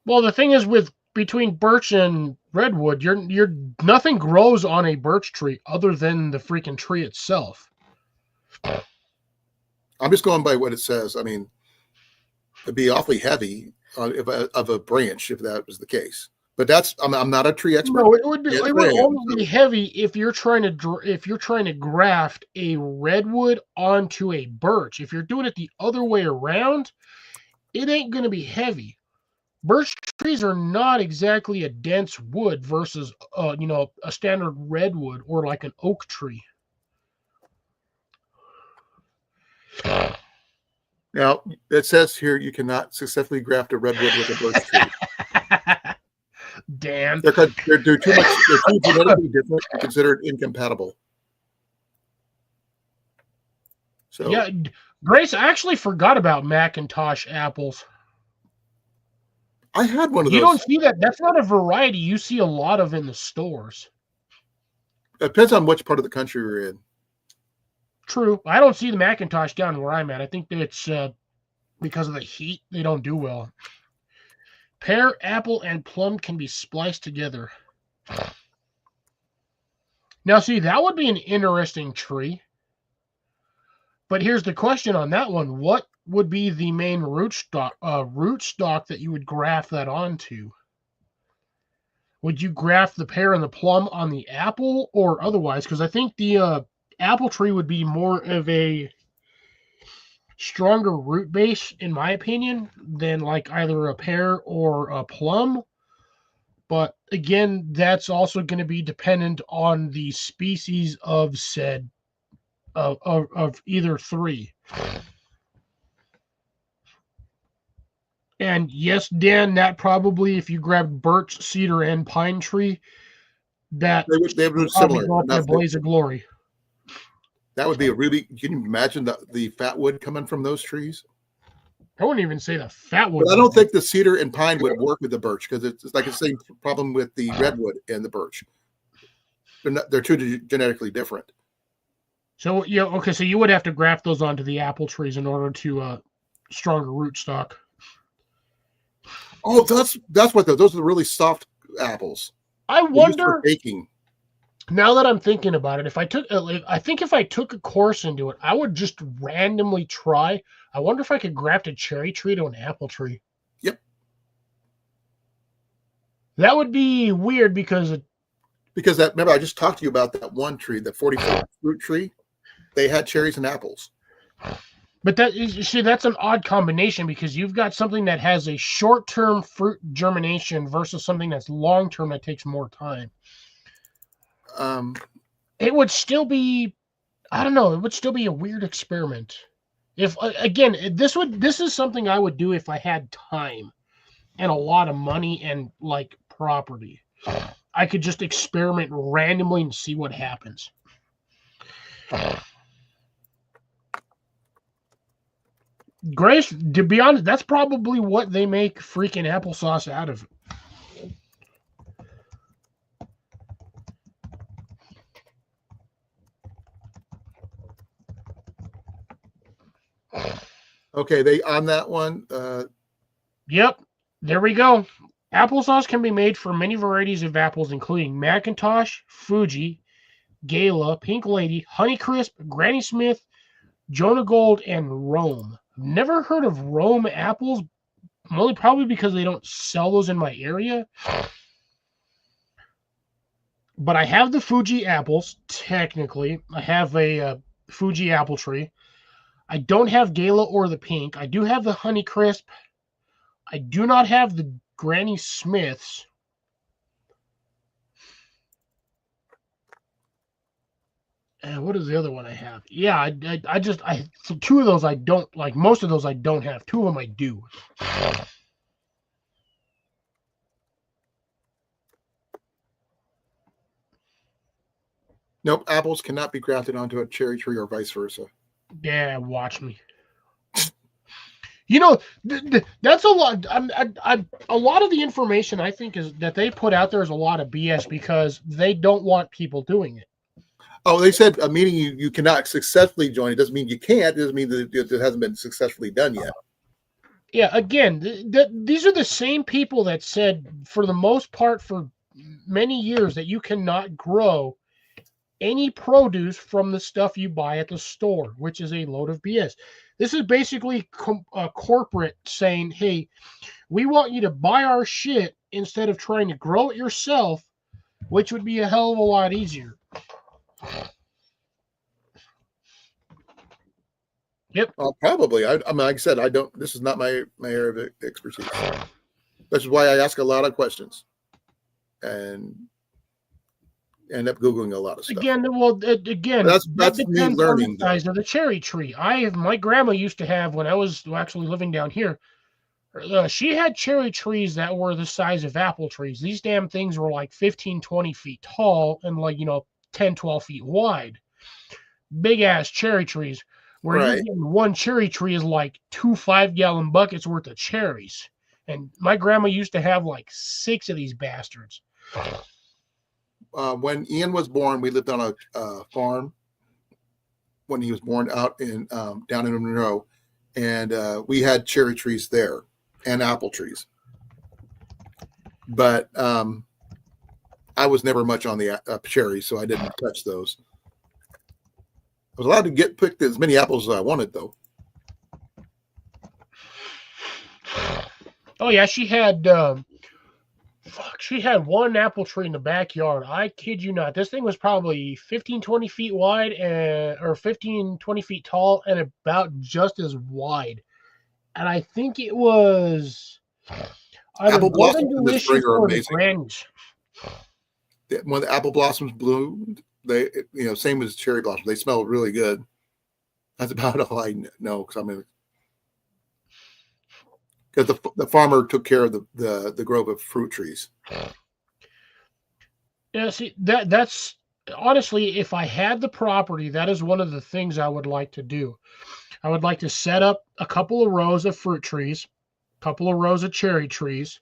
Speaker 1: Well, the thing is, between birch and redwood, you're nothing grows on a birch tree other than the freaking tree itself.
Speaker 2: I'm just going by what it says. I mean, it'd be awfully heavy of a branch if that was the case. But I'm not a tree expert.
Speaker 1: No, it would only be heavy if you're trying to graft a redwood onto a birch. If you're doing it the other way around, it ain't going to be heavy. Birch trees are not exactly a dense wood versus a standard redwood or like an oak tree.
Speaker 2: Now, it says here you cannot successfully graft a redwood with a birch tree.
Speaker 1: Damn.
Speaker 2: They're too genetically different and considered incompatible. So
Speaker 1: yeah, Grace, I actually forgot about Macintosh apples.
Speaker 2: I had one of those.
Speaker 1: You don't see that. That's not a variety you see a lot of in the stores.
Speaker 2: It depends on which part of the country we're in.
Speaker 1: True. I don't see the Macintosh down where I'm at. I think that it's because of the heat, they don't do well. Pear, apple, and plum can be spliced together. Now, see, that would be an interesting tree. But here's the question on that one. What would be the main rootstock that you would graft that onto? Would you graft the pear and the plum on the apple or otherwise? Because I think the apple tree would be more of a stronger root base, in my opinion, than like either a pear or a plum. But again, that's also going to be dependent on the species of said of either three. And yes, Dan, that probably, if you grabbed birch, cedar, and pine tree, that
Speaker 2: They would
Speaker 1: probably
Speaker 2: similar.
Speaker 1: go up in a blaze of glory.
Speaker 2: That would be a really. Can you imagine the fat wood coming from those trees?
Speaker 1: I wouldn't even say the fat wood.
Speaker 2: But I don't think the cedar and pine would work with the birch because it's like the same problem with the redwood and the birch. They're too genetically different.
Speaker 1: So yeah, okay. So you would have to graft those onto the apple trees in order to stronger rootstock.
Speaker 2: Oh, that's what those are the really soft apples.
Speaker 1: I
Speaker 2: They're used
Speaker 1: wonder.
Speaker 2: for baking.
Speaker 1: Now that I'm thinking about it, if I took a course into it, I would just randomly try. I wonder if I could graft a cherry tree to an apple tree.
Speaker 2: Yep.
Speaker 1: That would be weird because
Speaker 2: Remember I just talked to you about that one tree, the 40-foot fruit tree. They had cherries and apples.
Speaker 1: But that's an odd combination because you've got something that has a short-term fruit germination versus something that's long-term that takes more time. It would still be, I don't know, it would still be a weird experiment. If again, this is something I would do if I had time and a lot of money and like property. I could just experiment randomly and see what happens. Grace, to be honest, that's probably what they make freaking applesauce out of.
Speaker 2: Okay, they on that one.
Speaker 1: Yep, there we go. Applesauce can be made from many varieties of apples, including Macintosh, Fuji, Gala, Pink Lady, Honeycrisp, Granny Smith, Jonah Gold, and Rome. I've never heard of Rome apples, only probably because they don't sell those in my area. But I have the Fuji apples, technically. I have a Fuji apple tree. I don't have Gala or the Pink. I do have the Honeycrisp. I do not have the Granny Smiths. And what is the other one I have? Yeah, so two of those I don't like. Most of those I don't have. Two of them I do.
Speaker 2: Nope, apples cannot be grafted onto a cherry tree or vice versa.
Speaker 1: Yeah, watch me. You know, that's a lot. A lot of the information I think is that they put out there is a lot of BS because they don't want people doing it.
Speaker 2: Oh, they said a meeting you cannot successfully join. It doesn't mean you can't. It doesn't mean that it hasn't been successfully done yet.
Speaker 1: Yeah, again, these are the same people that said, for the most part, for many years, that you cannot grow any produce from the stuff you buy at the store, which is a load of BS. This is basically a corporate saying, hey, we want you to buy our shit instead of trying to grow it yourself, which would be a hell of a lot easier. Yep.
Speaker 2: Probably. I mean, like I said, I don't. This is not my area of expertise. This is why I ask a lot of questions, and end up googling a lot of stuff.
Speaker 1: Again,
Speaker 2: That's
Speaker 1: that
Speaker 2: me
Speaker 1: depends
Speaker 2: learning.
Speaker 1: on the size of the cherry tree. My grandma used to have, when I was actually living down here, she had cherry trees that were the size of apple trees. These damn things were like 15, 20 feet tall and like 10, 12 feet wide. Big ass cherry trees. Where
Speaker 2: Right.
Speaker 1: one cherry tree is like 2 5-gallon buckets worth of cherries. And my grandma used to have like 6 of these bastards.
Speaker 2: when Ian was born, we lived on a farm when he was born out in down in Monroe, and we had cherry trees there and apple trees. But I was never much on the cherries, so I didn't touch those. I was allowed to pick as many apples as I wanted, though.
Speaker 1: Oh yeah, she had she had one apple tree in the backyard. I kid you not. This thing was probably 15, 20 feet wide or 15, 20 feet tall and about just as wide. And I think it was either
Speaker 2: Apple
Speaker 1: Golden
Speaker 2: blossoms in the spring
Speaker 1: Delicious
Speaker 2: are
Speaker 1: or the
Speaker 2: amazing.
Speaker 1: Grannies.
Speaker 2: When the apple blossoms bloomed, they, same as cherry blossoms, they smell really good. That's about all I know, because the farmer took care of the grove of fruit trees.
Speaker 1: Yeah, see that's honestly, if I had the property, that is one of the things I would like to do. I would like to set up a couple of rows of fruit trees, a couple of rows of cherry trees,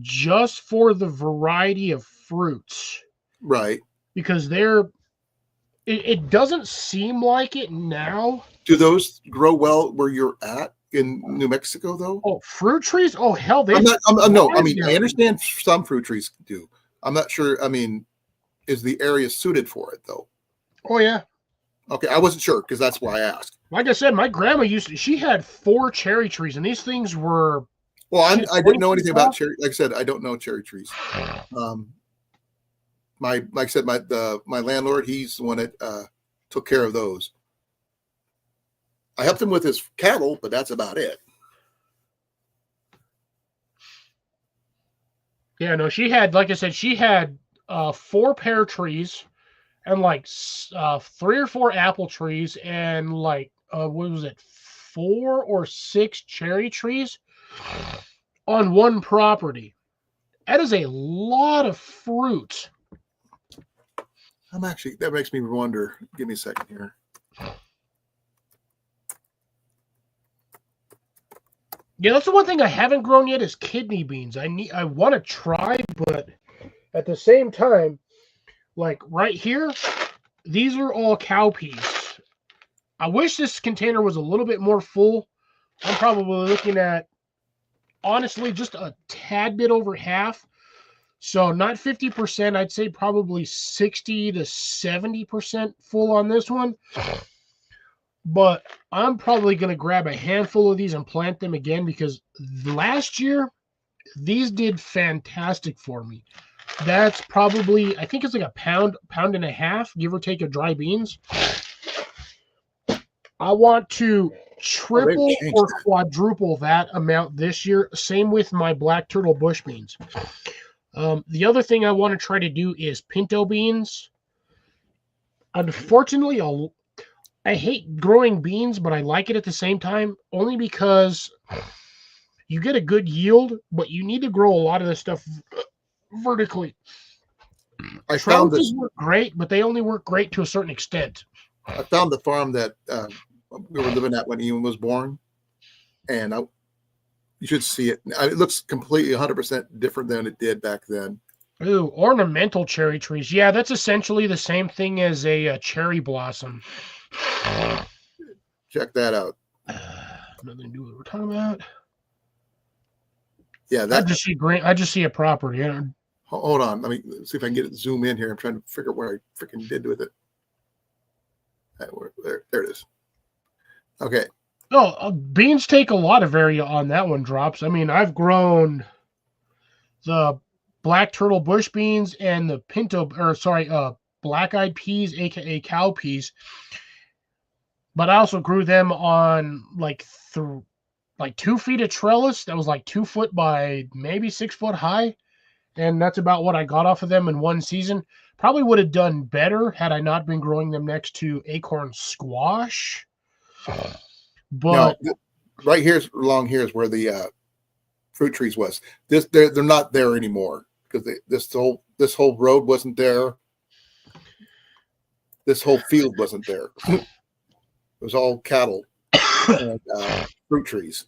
Speaker 1: just for the variety of fruits.
Speaker 2: Right.
Speaker 1: Because it doesn't seem like it now.
Speaker 2: Do those grow well where you're at in New Mexico, though?
Speaker 1: Oh, fruit trees? Oh, hell, they
Speaker 2: no. I mean, I understand some fruit trees do. I'm not sure. I mean, is the area suited for it, though?
Speaker 1: Oh, yeah.
Speaker 2: Okay, I wasn't sure because that's why I asked.
Speaker 1: Like I said, my grandma she had 4 cherry trees, and these things were.
Speaker 2: Well, I didn't know anything about cherry. Like I said, I don't know cherry trees. Like I said, my landlord, he's the one that took care of those. I helped him with his cattle, but that's about it.
Speaker 1: Yeah, no, she had, like I said, she had 4 pear trees and like 3 or 4 apple trees and like, what was it, 4 or 6 cherry trees on one property. That is a lot of fruit.
Speaker 2: That makes me wonder. Give me a second here.
Speaker 1: Yeah, that's the one thing I haven't grown yet is kidney beans. I want to try, but at the same time, like right here, these are all cowpeas. I wish this container was a little bit more full. I'm probably looking at, honestly, just a tad bit over half. So not 50%, I'd say probably 60 to 70% full on this one. But I'm probably going to grab a handful of these and plant them again because last year, these did fantastic for me. That's probably, I think it's like a pound and a half, give or take, of dry beans. I want to triple or quadruple that amount this year. Same with my black turtle bush beans. The other thing I want to try to do is pinto beans. Unfortunately, I hate growing beans, but I like it at the same time, only because you get a good yield, but you need to grow a lot of this stuff vertically. Trellises work great, but they only work great to a certain extent.
Speaker 2: I found the farm that we were living at when Ian was born, and you should see it. It looks completely 100% different than it did back then.
Speaker 1: Ooh, ornamental cherry trees. Yeah, that's essentially the same thing as a cherry blossom.
Speaker 2: Check that out.
Speaker 1: Nothing to do with what we're talking about.
Speaker 2: Yeah,
Speaker 1: I just see green. I just see a property.
Speaker 2: Hold on. Let me see if I can get it zoom in here. I'm trying to figure out what I freaking did with it. There it is. Okay.
Speaker 1: Oh, beans take a lot of area on that one, Drops. I mean, I've grown the black turtle bush beans and the black-eyed peas, aka cow peas. But I also grew them on like 2 feet of trellis that was like 2 foot by maybe 6 foot high. And that's about what I got off of them in one season. Probably would have done better had I not been growing them next to acorn squash. But
Speaker 2: no, right along here is where the fruit trees was. They're not there anymore because this whole road wasn't there. This whole field wasn't there. It was all cattle and fruit trees.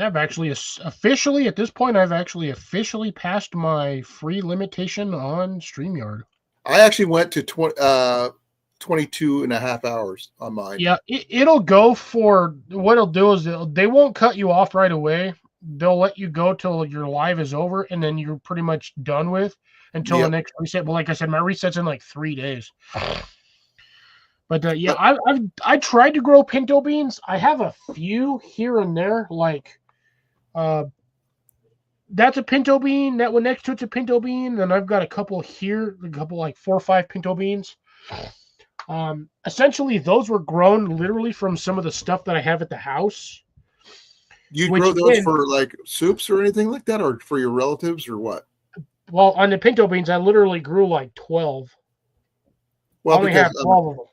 Speaker 1: I've actually officially, at this point, I've actually officially passed my free limitation on StreamYard.
Speaker 2: I actually went to 22 and a half hours on mine.
Speaker 1: Yeah, it'll go for, what it'll do is they won't cut you off right away. They'll let you go till your live is over, and then you're pretty much done with until the next reset. But like I said, my reset's in like 3 days. But yeah, I tried to grow pinto beans. I have a few here and there, like that's a pinto bean. That one next to it's a pinto bean. And I've got a couple here, a couple like 4 or 5 pinto beans. Essentially, those were grown literally from some of the stuff that I have at the house.
Speaker 2: You grow those for like soups or anything like that, or for your relatives, or what?
Speaker 1: Well, on the pinto beans, I literally grew like 12.
Speaker 2: Well,
Speaker 1: I only have 12 of them.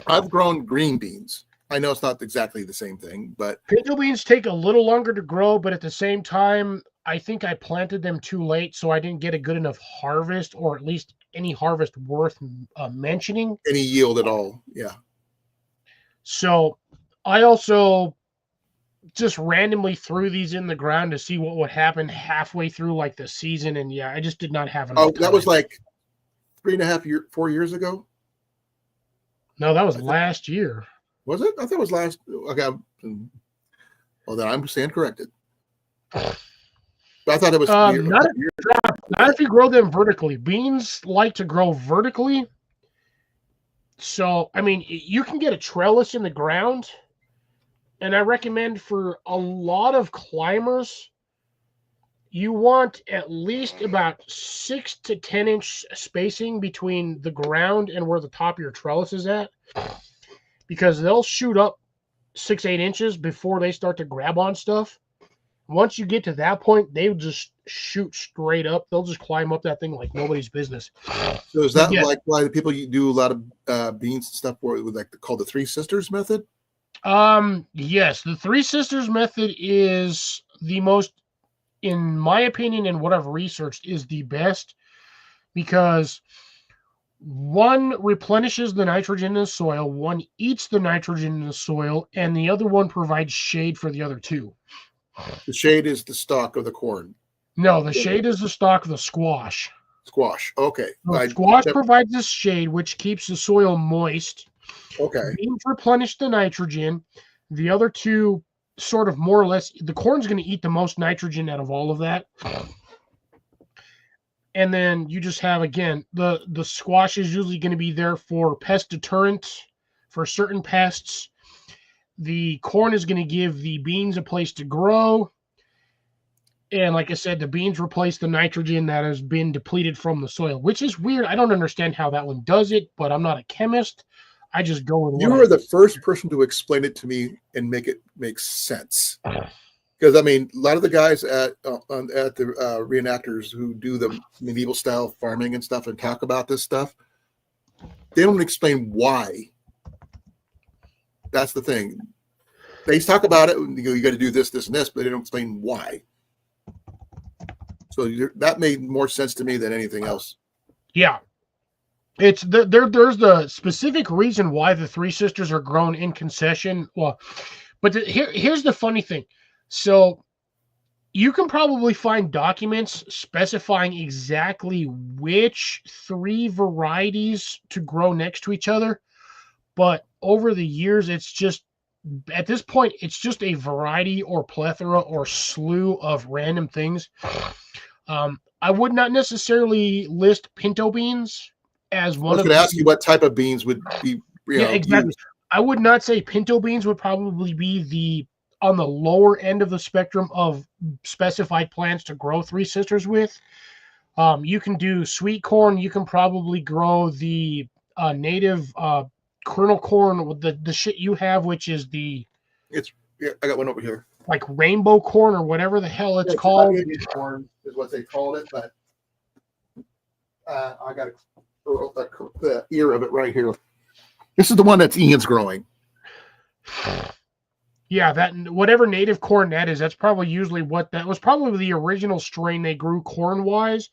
Speaker 2: I've grown green beans. I know it's not exactly the same thing, but
Speaker 1: pinto beans take a little longer to grow, but at the same time, I think I planted them too late, so I didn't get a good enough harvest, or at least any harvest worth mentioning.
Speaker 2: Any yield at all, yeah.
Speaker 1: So I also just randomly threw these in the ground to see what would happen halfway through like the season, and yeah, I just did not have enough.
Speaker 2: Oh, that was like 4 years ago.
Speaker 1: No, that was last year.
Speaker 2: Was it? I thought it was last. Okay, well then I'm stand corrected. But I thought it was
Speaker 1: not if you grow them vertically. Beans like to grow vertically. So I mean, you can get a trellis in the ground. And I recommend for a lot of climbers, you want at least about 6 to 10 inch spacing between the ground and where the top of your trellis is at, because they'll shoot up 6-8 inches before they start to grab on stuff. Once you get to that point, they just shoot straight up. They'll just climb up that thing like nobody's business.
Speaker 2: So is that like why the people you do a lot of beans and stuff with like called the Three Sisters method?
Speaker 1: Yes, the Three Sisters method is the most, in my opinion, and what I've researched, is the best, because one replenishes the nitrogen in the soil, one eats the nitrogen in the soil, and the other one provides shade for the other two.
Speaker 2: The shade is the stalk of the corn.
Speaker 1: No, the shade is the stalk of the squash.
Speaker 2: Squash. Okay.
Speaker 1: The squash provides the shade, which keeps the soil moist.
Speaker 2: Okay.
Speaker 1: Beans replenish the nitrogen. The other two sort of more or less, the corn's going to eat the most nitrogen out of all of that. And then you just have, again, the squash is usually going to be there for pest deterrent for certain pests. The corn is going to give the beans a place to grow. And like I said, the beans replace the nitrogen that has been depleted from the soil, which is weird. I don't understand how that one does it, but I'm not a chemist. I just go with
Speaker 2: you were the first person to explain it to me and make it make sense. Because I mean, a lot of the guys at the reenactors who do the medieval style farming and stuff and talk about this stuff, they don't explain why. That's the thing. They talk about it. You got to do this, this, and this, but they don't explain why. So that made more sense to me than anything else.
Speaker 1: Yeah. It's there's the specific reason why the Three Sisters are grown in concession. Well, but here's the funny thing. So you can probably find documents specifying exactly which 3 varieties to grow next to each other. But over the years, it's just, at this point, it's just a variety or plethora or slew of random things. I would not necessarily list pinto beans as one.
Speaker 2: I was going to ask you what type of beans would be.
Speaker 1: Exactly. Used. I would not say pinto beans would probably be on the lower end of the spectrum of specified plants to grow Three Sisters with. You can do sweet corn. You can probably grow the native kernel corn with the shit you have, which is
Speaker 2: I got one over here.
Speaker 1: Like rainbow corn or whatever the hell it's called.
Speaker 2: Corn is what they called it, but I got the ear of it right here. This is the one that's Ian's growing.
Speaker 1: Yeah, that whatever native corn that is, that's probably usually what that was probably the original strain they grew corn wise.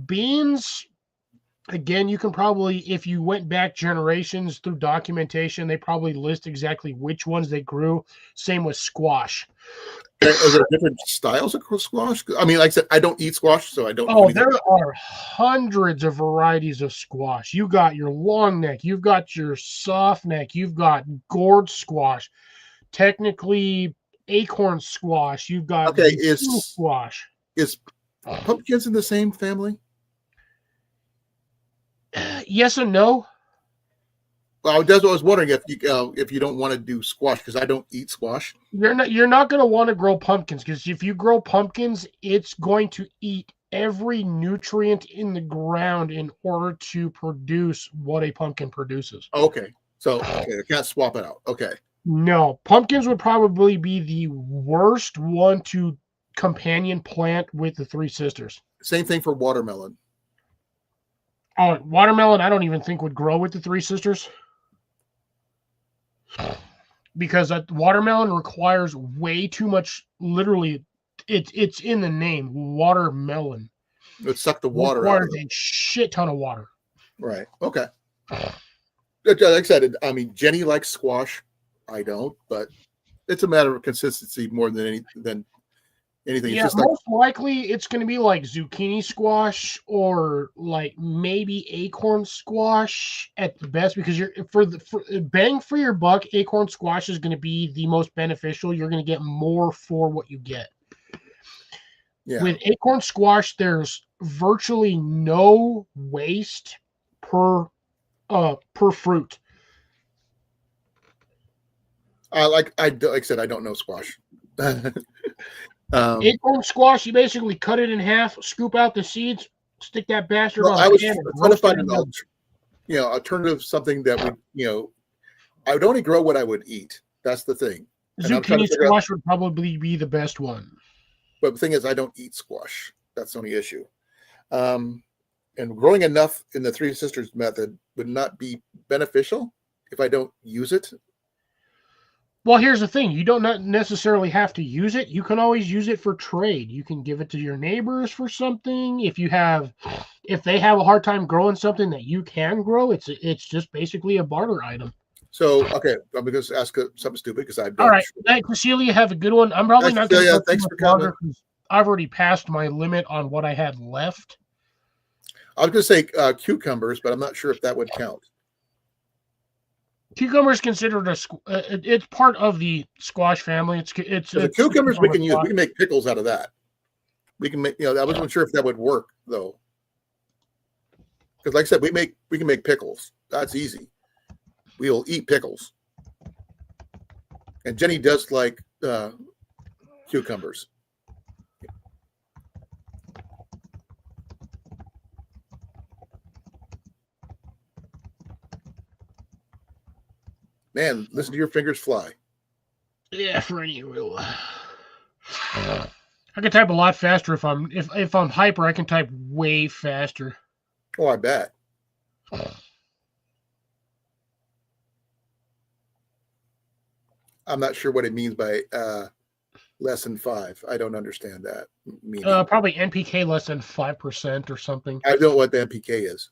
Speaker 1: Beans, Again, you can probably, if you went back generations through documentation, they probably list exactly which ones they grew. Same with squash.
Speaker 2: Are there different styles of squash? I mean, like I said, I don't eat squash, so I don't know
Speaker 1: Oh,
Speaker 2: anything.
Speaker 1: there are hundreds of varieties of squash. You got your long neck, you've got your soft neck, you've got gourd squash, technically acorn squash, you've got
Speaker 2: Okay,
Speaker 1: zucchini squash.
Speaker 2: is pumpkins in the same family?
Speaker 1: Yes and no.
Speaker 2: Well, that's what I was wondering if you don't want to do squash because I don't eat squash.
Speaker 1: You're not going to want to grow pumpkins because if you grow pumpkins, it's going to eat every nutrient in the ground in order to produce what a pumpkin produces.
Speaker 2: Okay, so I can't swap it out. Okay,
Speaker 1: No, pumpkins would probably be the worst one to companion plant with the Three Sisters.
Speaker 2: same thing for watermelon.
Speaker 1: Oh, watermelon, I don't even think would grow with the Three Sisters. Because watermelon requires way too much. Literally, it's in the name. Watermelon.
Speaker 2: It would suck the water out.
Speaker 1: Requires a shit ton of water.
Speaker 2: Right. Okay. Like I said, I mean, Jenny likes squash. I don't, but it's a matter of consistency more than anything. It's
Speaker 1: Yeah,
Speaker 2: just like,
Speaker 1: most likely it's going to be like zucchini squash or like maybe acorn squash at the best because you're for bang for your buck, acorn squash is going to be the most beneficial. You're going to get more for what you get.
Speaker 2: yeah.
Speaker 1: With acorn squash, there's virtually no waste per fruit.
Speaker 2: Like I said, I don't know squash.
Speaker 1: Acorn squash, you basically cut it in half, scoop out the seeds, stick that bastard on
Speaker 2: I
Speaker 1: a
Speaker 2: was
Speaker 1: pan.
Speaker 2: trying to find an alternative, something that would, I would only grow what I would eat. That's the thing. And I'm trying
Speaker 1: Zucchini
Speaker 2: to figure out-
Speaker 1: squash would probably be the best one.
Speaker 2: But the thing is, I don't eat squash. That's the only issue. And growing enough in the Three Sisters method would not be beneficial if I don't use it.
Speaker 1: Well, here's the thing. You don't not necessarily have to use it. You can always use it for trade. You can give it to your neighbors for something. If they have a hard time growing something that you can grow, it's just basically a barter item.
Speaker 2: So, okay, I'm going to ask something stupid because I've done.
Speaker 1: All right. Night, Cecilia, have a good one. I'm probably
Speaker 2: Thanks,
Speaker 1: not going to
Speaker 2: Cecilia.
Speaker 1: go
Speaker 2: Thanks
Speaker 1: too
Speaker 2: for
Speaker 1: much longer
Speaker 2: coming.
Speaker 1: 'cause I've already passed my limit on what I had left.
Speaker 2: I was going to say cucumbers, but I'm not sure if that would count.
Speaker 1: Cucumber is considered it's part of the squash family. It's
Speaker 2: So the cucumbers we can use.
Speaker 1: squash.
Speaker 2: We can make pickles out of that. We can make. I wasn't sure if that would work though, because like I said, we can make pickles. That's easy. We'll eat pickles, and Jenny does like cucumbers. Man, listen to your fingers fly.
Speaker 1: Yeah, for any real. I can type a lot faster if I'm hyper. I can type way faster.
Speaker 2: Oh, I bet. I'm not sure what it means by less than 5. I don't understand that meaning.
Speaker 1: Probably NPK less than 5% or something.
Speaker 2: I don't know what the NPK is.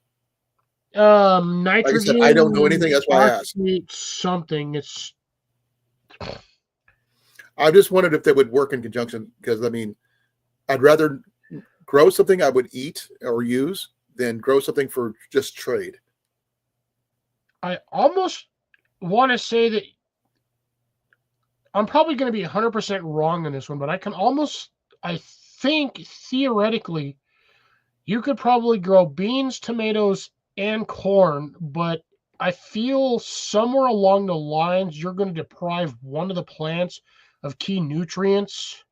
Speaker 1: Nitrogen.
Speaker 2: Like I said, I don't know anything. That's why I asked.
Speaker 1: Something. It's.
Speaker 2: I just wondered if that would work in conjunction because I mean, I'd rather grow something I would eat or use than grow something for just trade.
Speaker 1: I almost want to say that I'm probably going to be 100% wrong on this one, but I think theoretically, you could probably grow beans, tomatoes, and corn, but I feel somewhere along the lines you're going to deprive one of the plants of key nutrients.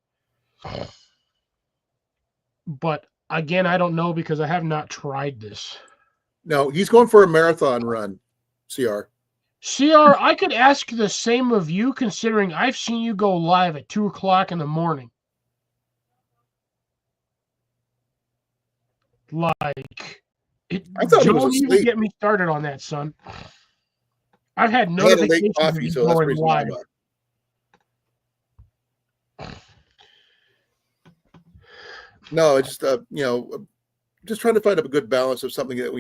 Speaker 1: But again, I don't know because I have not tried this.
Speaker 2: No, he's going for a marathon run, CR.
Speaker 1: CR, I could ask the same of you considering I've seen you go live at 2 o'clock in the morning. Like,
Speaker 2: I thought he was
Speaker 1: don't even
Speaker 2: asleep.
Speaker 1: get me started on that, son. I've had
Speaker 2: I had a
Speaker 1: notifications
Speaker 2: late
Speaker 1: of
Speaker 2: coffee,
Speaker 1: you
Speaker 2: so that's the
Speaker 1: going
Speaker 2: reason why
Speaker 1: live.
Speaker 2: I'm up. No, it's just just trying to find a good balance of something that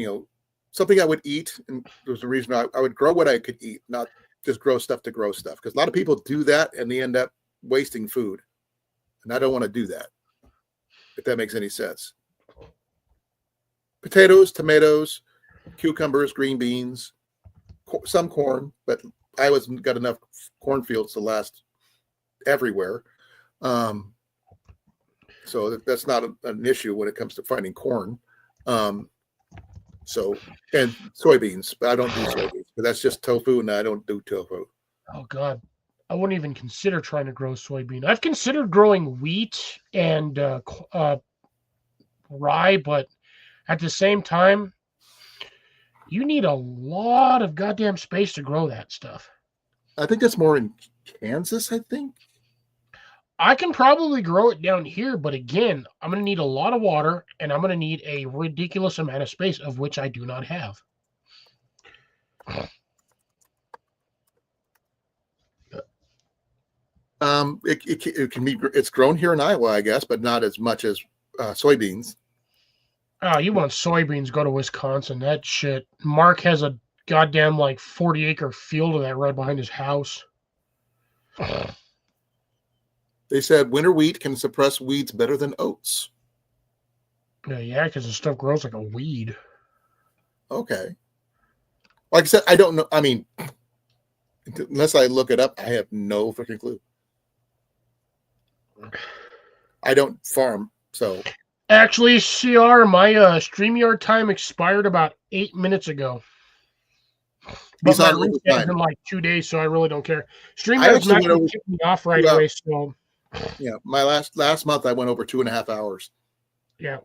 Speaker 2: something I would eat, and there's a reason I would grow what I could eat, not just grow stuff to grow stuff. Because a lot of people do that and they end up wasting food, and I don't want to do that. If that makes any sense. Potatoes, tomatoes, cucumbers, green beans, some corn, but I wasn't got enough cornfields to last everywhere. So that's not an issue when it comes to finding corn. So, and soybeans, but I don't do soybeans, but that's just tofu, and I don't do tofu.
Speaker 1: Oh God, I wouldn't even consider trying to grow soybean. I've considered growing wheat and rye, but at the same time, you need a lot of goddamn space to grow that stuff.
Speaker 2: I think that's more in Kansas, I think.
Speaker 1: I can probably grow it down here, but again, I'm going to need a lot of water, and I'm going to need a ridiculous amount of space, of which I do not have.
Speaker 2: It can be, it's grown here in Iowa, I guess, but not as much as soybeans.
Speaker 1: Oh, you want soybeans, go to Wisconsin. That shit. Mark has a goddamn like 40-acre field of that right behind his house.
Speaker 2: They said winter wheat can suppress weeds better than oats.
Speaker 1: Yeah, because the stuff grows like a weed.
Speaker 2: Okay. Like I said, I don't know. I mean, unless I look it up, I have no freaking clue. I don't farm, so.
Speaker 1: Actually, CR, my StreamYard time expired about 8 minutes ago. But my reset is in like 2 days, so I really don't care. StreamYard's not going to kick me off right away, so.
Speaker 2: Yeah, my last month I went over 2.5 hours.
Speaker 1: Yeah.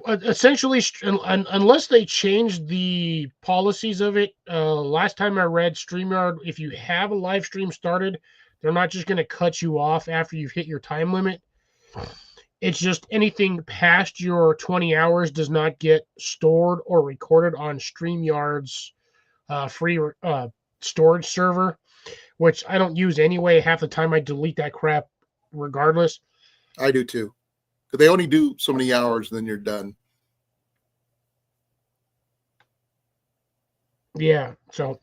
Speaker 1: Essentially, unless they changed the policies of it, last time I read StreamYard, if you have a live stream started, they're not just going to cut you off after you've hit your time limit. It's just anything past your 20 hours does not get stored or recorded on StreamYard's free storage server, which I don't use anyway. Half the time I delete that crap regardless.
Speaker 2: I do too. But they only do so many hours, and then you're done.
Speaker 1: Yeah. So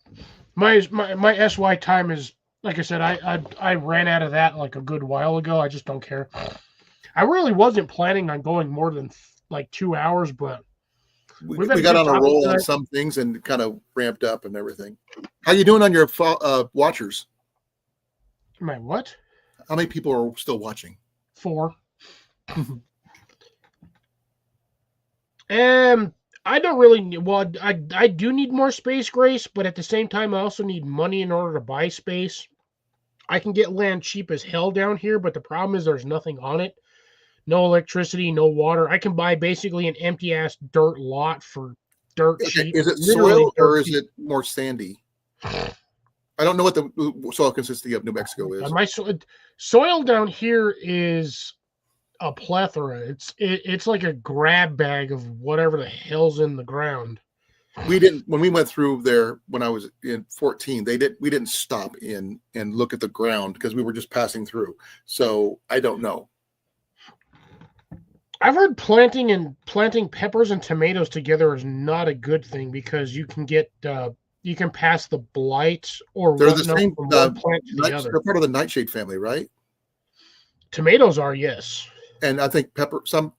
Speaker 1: my SY time is, like I said, I ran out of that like a good while ago. I just don't care. I really wasn't planning on going more than like 2 hours, but
Speaker 2: we got on a roll on some things and kind of ramped up and everything. How you doing on your watchers?
Speaker 1: My what?
Speaker 2: How many people are still watching?
Speaker 1: 4. I don't really need, well, I do need more space, Grace, but at the same time, I also need money in order to buy space. I can get land cheap as hell down here, but the problem is there's nothing on it. No electricity, no water. I can buy basically an empty-ass dirt lot for dirt cheap.
Speaker 2: Is it soil or is it more sandy? I don't know what the soil consistency of New Mexico is.
Speaker 1: My soil down here is a plethora. It's like a grab bag of whatever the hell's in the ground.
Speaker 2: We didn't, when we went through there when I was in 14, we didn't stop in and look at the ground because we were just passing through. So I don't know.
Speaker 1: I've heard planting peppers and tomatoes together is not a good thing because you can get you can pass the blight or
Speaker 2: they're the same
Speaker 1: from one plant to the other.
Speaker 2: They're part of the nightshade family, right?
Speaker 1: Tomatoes are, yes.
Speaker 2: And I think some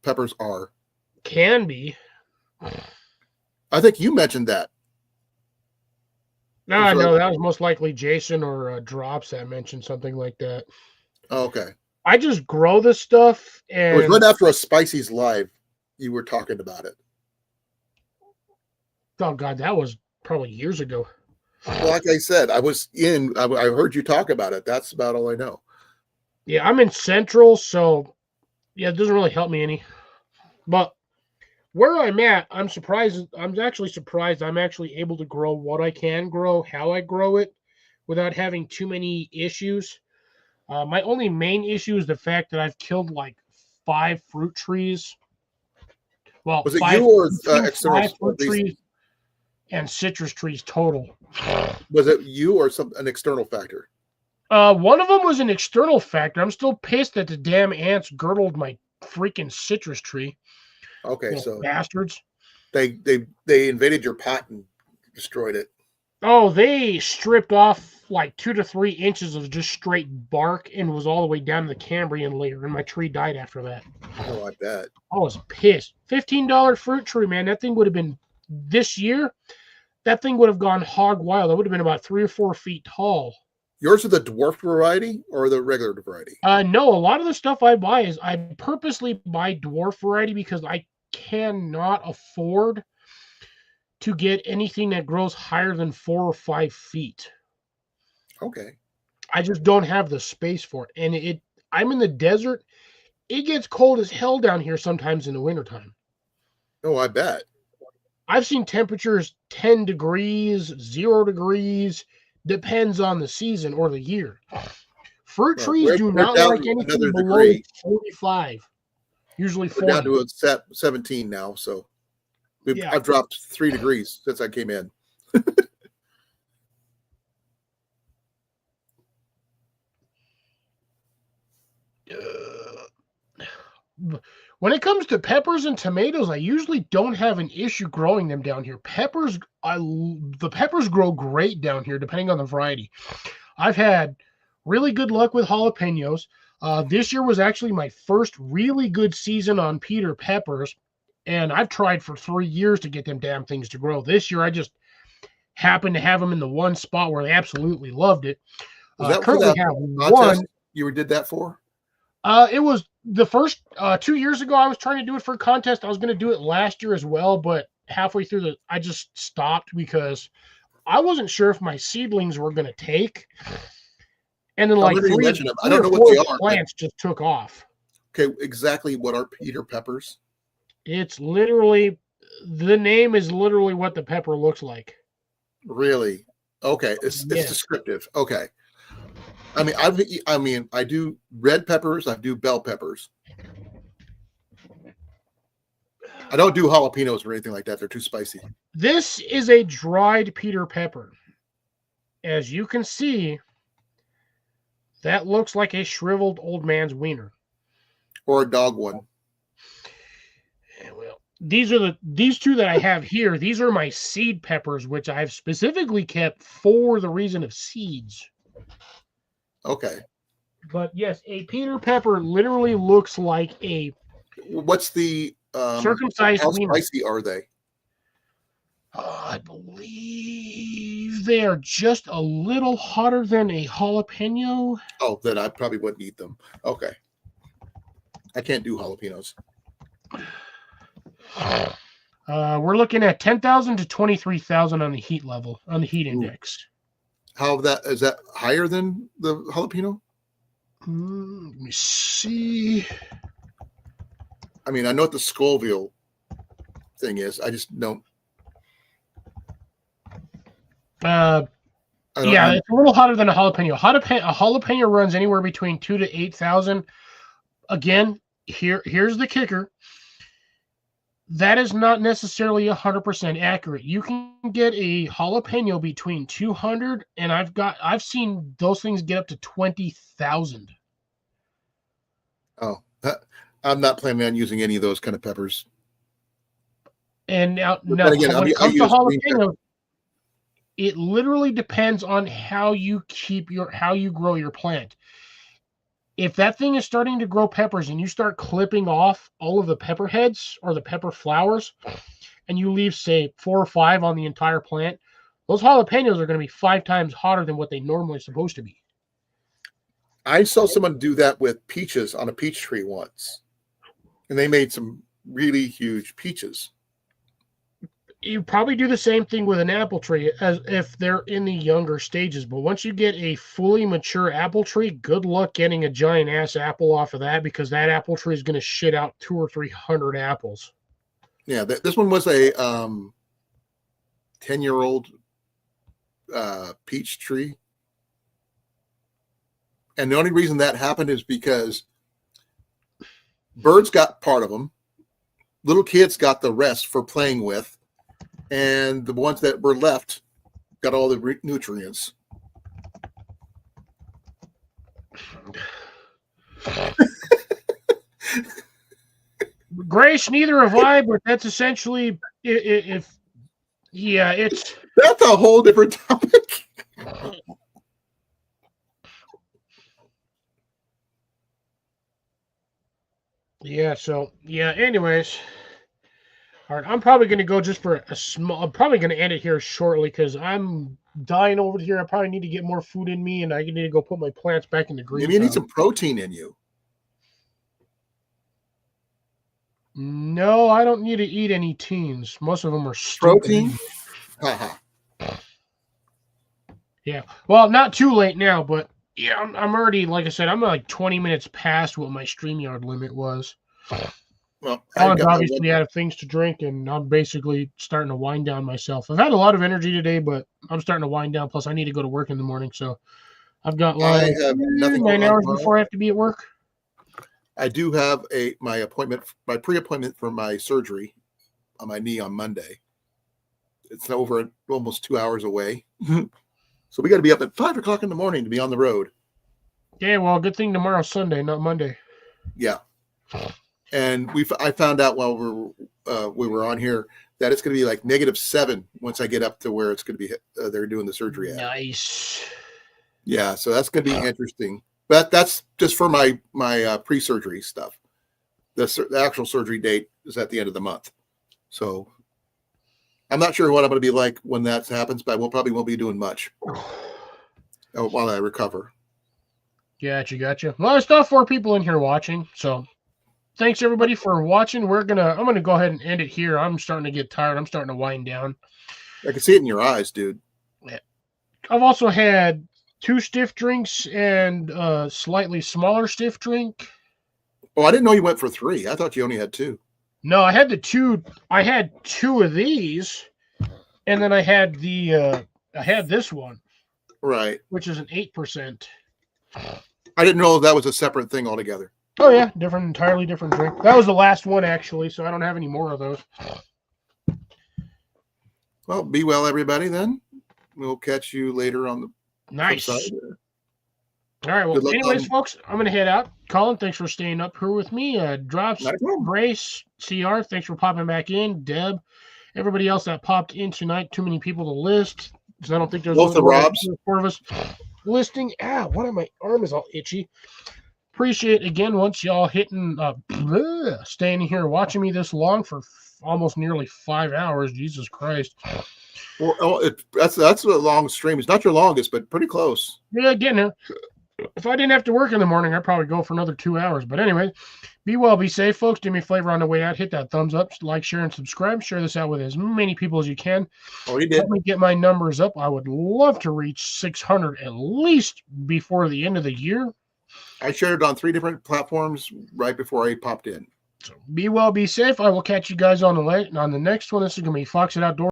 Speaker 2: peppers are.
Speaker 1: Can be.
Speaker 2: I think you mentioned that.
Speaker 1: No, that was most likely Jason or Drops that mentioned something like that.
Speaker 2: Oh, okay.
Speaker 1: I just grow this stuff, and
Speaker 2: it was right after a Spicy's live. You were talking about it.
Speaker 1: Oh God, that was probably years ago.
Speaker 2: Well, like I said, I heard you talk about it. That's about all I know.
Speaker 1: Yeah, I'm in Central, so yeah, it doesn't really help me any. But where I'm at, I'm surprised. I'm actually surprised I'm actually able to grow what I can grow, how I grow it, without having too many issues. My only main issue is the fact that I've killed like 5 fruit trees. Well,
Speaker 2: was it you or
Speaker 1: external fruit trees and citrus trees total?
Speaker 2: Was it you or an external factor?
Speaker 1: One of them was an external factor. I'm still pissed that the damn ants girdled my freaking citrus tree.
Speaker 2: Okay, so
Speaker 1: bastards.
Speaker 2: They invaded your pot and destroyed it.
Speaker 1: Oh, they stripped off like 2 to 3 inches of just straight bark and was all the way down to the Cambrian layer, and my tree died after that.
Speaker 2: Oh, I bet.
Speaker 1: I was pissed. $15 fruit tree, man. That thing would have been this year. That thing would have gone hog wild. That would have been about 3 or 4 feet tall.
Speaker 2: Yours are the dwarf variety or the regular variety?
Speaker 1: No, a lot of the stuff I buy is I purposely buy dwarf variety because I cannot afford to get anything that grows higher than 4 or 5 feet.
Speaker 2: Okay.
Speaker 1: I just don't have the space for it. And I'm in the desert. It gets cold as hell down here sometimes in the wintertime.
Speaker 2: Oh, I bet.
Speaker 1: I've seen temperatures 10 degrees, 0 degrees, depends on the season or the year. Fruit trees do not like anything below 45. Usually 40.
Speaker 2: We're down to 17 now, so I've dropped 3 degrees since I came in.
Speaker 1: When it comes to peppers and tomatoes, I usually don't have an issue growing them down here. The peppers grow great down here, depending on the variety. I've had really good luck with jalapenos. This year was actually my first really good season on Peter peppers, and I've tried for 3 years to get them damn things to grow. This year, I just happened to have them in the one spot where they absolutely loved it.
Speaker 2: Was that
Speaker 1: currently
Speaker 2: for
Speaker 1: have
Speaker 2: that
Speaker 1: one.
Speaker 2: You did that for?
Speaker 1: It was the first 2 years ago. I was trying to do it for a contest. I was going to do it last year as well, but halfway through I just stopped because I wasn't sure if my seedlings were going to take. And then like 3
Speaker 2: I don't know what they are.
Speaker 1: Plants just took off.
Speaker 2: Okay, exactly what are Peter peppers?
Speaker 1: It's literally, the name is literally what the pepper looks like.
Speaker 2: Really? Okay, it's descriptive. Okay. I mean, I do red peppers. I do bell peppers. I don't do jalapenos or anything like that. They're too spicy.
Speaker 1: This is a dried Peter pepper. As you can see, that looks like a shriveled old man's wiener.
Speaker 2: Or a dog one.
Speaker 1: Well, these two that I have here, these are my seed peppers, which I've specifically kept for the reason of seeds.
Speaker 2: Okay.
Speaker 1: But yes, a Peter pepper literally looks like a
Speaker 2: What's the
Speaker 1: circumcised
Speaker 2: how
Speaker 1: wiener.
Speaker 2: spicy are they?
Speaker 1: I believe they are just a little hotter than a jalapeno.
Speaker 2: Oh, then I probably wouldn't eat them. Okay. I can't do jalapenos.
Speaker 1: We're looking at 10,000 to 23,000 on the heat level, on the heat index.
Speaker 2: Is that higher than the jalapeno?
Speaker 1: Let me see.
Speaker 2: I mean, I know what the Scoville thing is. I just don't.
Speaker 1: It's a little hotter than a jalapeno. A jalapeno runs anywhere between 2,000 to 8,000. Again, here's the kicker. That is not necessarily 100% accurate. You can get a jalapeno between 200 and I've seen those things get up to 20,000.
Speaker 2: Oh, I'm not planning on using any of those kind of peppers.
Speaker 1: And now
Speaker 2: again,
Speaker 1: when it comes to jalapeno, it literally depends on how you grow your plant. If that thing is starting to grow peppers and you start clipping off all of the pepper heads or the pepper flowers, and you leave, say, 4 or 5 on the entire plant, those jalapenos are going to be 5 times hotter than what they normally are supposed to be.
Speaker 2: I saw someone do that with peaches on a peach tree once, and they made some really huge peaches.
Speaker 1: You probably do the same thing with an apple tree as if they're in the younger stages. But once you get a fully mature apple tree, good luck getting a giant ass apple off of that, because that apple tree is going to shit out 200 or 300 apples.
Speaker 2: Yeah, this one was a 10-year-old peach tree. And the only reason that happened is because birds got part of them. Little kids got the rest for playing with. And the ones that were left got all the nutrients.
Speaker 1: Grace, neither have I, but that's essentially if yeah, it's
Speaker 2: That's a whole different topic.
Speaker 1: yeah. So yeah. Anyways, all right. I'm probably gonna go just for a small. I'm probably gonna end it here shortly because I'm dying over here. I probably need to get more food in me, and I need to go put my plants back in the green.
Speaker 2: Maybe you need some protein in you.
Speaker 1: No, I don't need to eat any teens. Most of them are stupid.
Speaker 2: Protein? Haha.
Speaker 1: Yeah. Well, not too late now, but yeah, I'm already, like I said, I'm like 20 minutes past what my StreamYard limit was.
Speaker 2: Well,
Speaker 1: Colin's obviously out of things to drink, and I'm basically starting to wind down myself. I've had a lot of energy today, but I'm starting to wind down. Plus, I need to go to work in the morning, so I've got like
Speaker 2: I have nothing
Speaker 1: 9
Speaker 2: going on
Speaker 1: hours
Speaker 2: tomorrow.
Speaker 1: before I have to be at work.
Speaker 2: I do have my pre-appointment for my surgery on my knee on Monday. It's over almost 2 hours away. So we got to be up at 5 o'clock in the morning to be on the road.
Speaker 1: Yeah, well, good thing tomorrow's Sunday, not Monday.
Speaker 2: Yeah. And I found out while we were on here that it's going to be like -7 once I get up to where it's going to be they're doing the surgery at.
Speaker 1: Nice.
Speaker 2: Yeah, so that's going to be interesting. But that's just for my pre-surgery stuff. The actual surgery date is at the end of the month. So I'm not sure what I'm going to be like when that happens, but I probably won't be doing much while I recover.
Speaker 1: Gotcha. Well, there's not 4 people in here watching, so thanks everybody for watching. I'm gonna go ahead and end it here. I'm starting to get tired. I'm starting to wind down.
Speaker 2: I can see it in your eyes, dude.
Speaker 1: I've also had 2 stiff drinks and a slightly smaller stiff drink.
Speaker 2: Oh, I didn't know you went for 3. I thought you only had 2.
Speaker 1: No, I had 2 of these, and then I had this one,
Speaker 2: Right.
Speaker 1: which is an 8%.
Speaker 2: I didn't know that was a separate thing altogether.
Speaker 1: Oh yeah, entirely different drink. That was the last one actually, so I don't have any more of those.
Speaker 2: Well, be well, everybody. Then we'll catch you later on the
Speaker 1: Nice.
Speaker 2: flip side.
Speaker 1: All right. Well,
Speaker 2: Good luck
Speaker 1: anyways,
Speaker 2: on-
Speaker 1: folks, I'm gonna head out. Colin, thanks for staying up here with me. Drops,
Speaker 2: Not a problem.
Speaker 1: Brace, CR, thanks for popping back in. Deb, everybody else that popped in tonight. Too many people to list, because I don't think there's
Speaker 2: Both the
Speaker 1: more than
Speaker 2: Robs.
Speaker 1: 4 of us listing. My arm is all itchy. Appreciate again once y'all hitting staying here watching me this long for almost nearly 5 hours. Jesus Christ.
Speaker 2: Well, that's a long stream. It's not your longest, but pretty close.
Speaker 1: Yeah, getting there. If I didn't have to work in the morning, I'd probably go for another 2 hours. But anyway, be well, be safe, folks. Do me a favor on the way out. Hit that thumbs up, like, share, and subscribe. Share this out with as many people as you can.
Speaker 2: Oh, you did.
Speaker 1: Let me get my numbers up. I would love to reach 600 at least before the end of the year.
Speaker 2: I shared it on 3 different platforms right before I popped in.
Speaker 1: So be well, be safe. I will catch you guys on the next one. This is going to be Fox at Outdoors.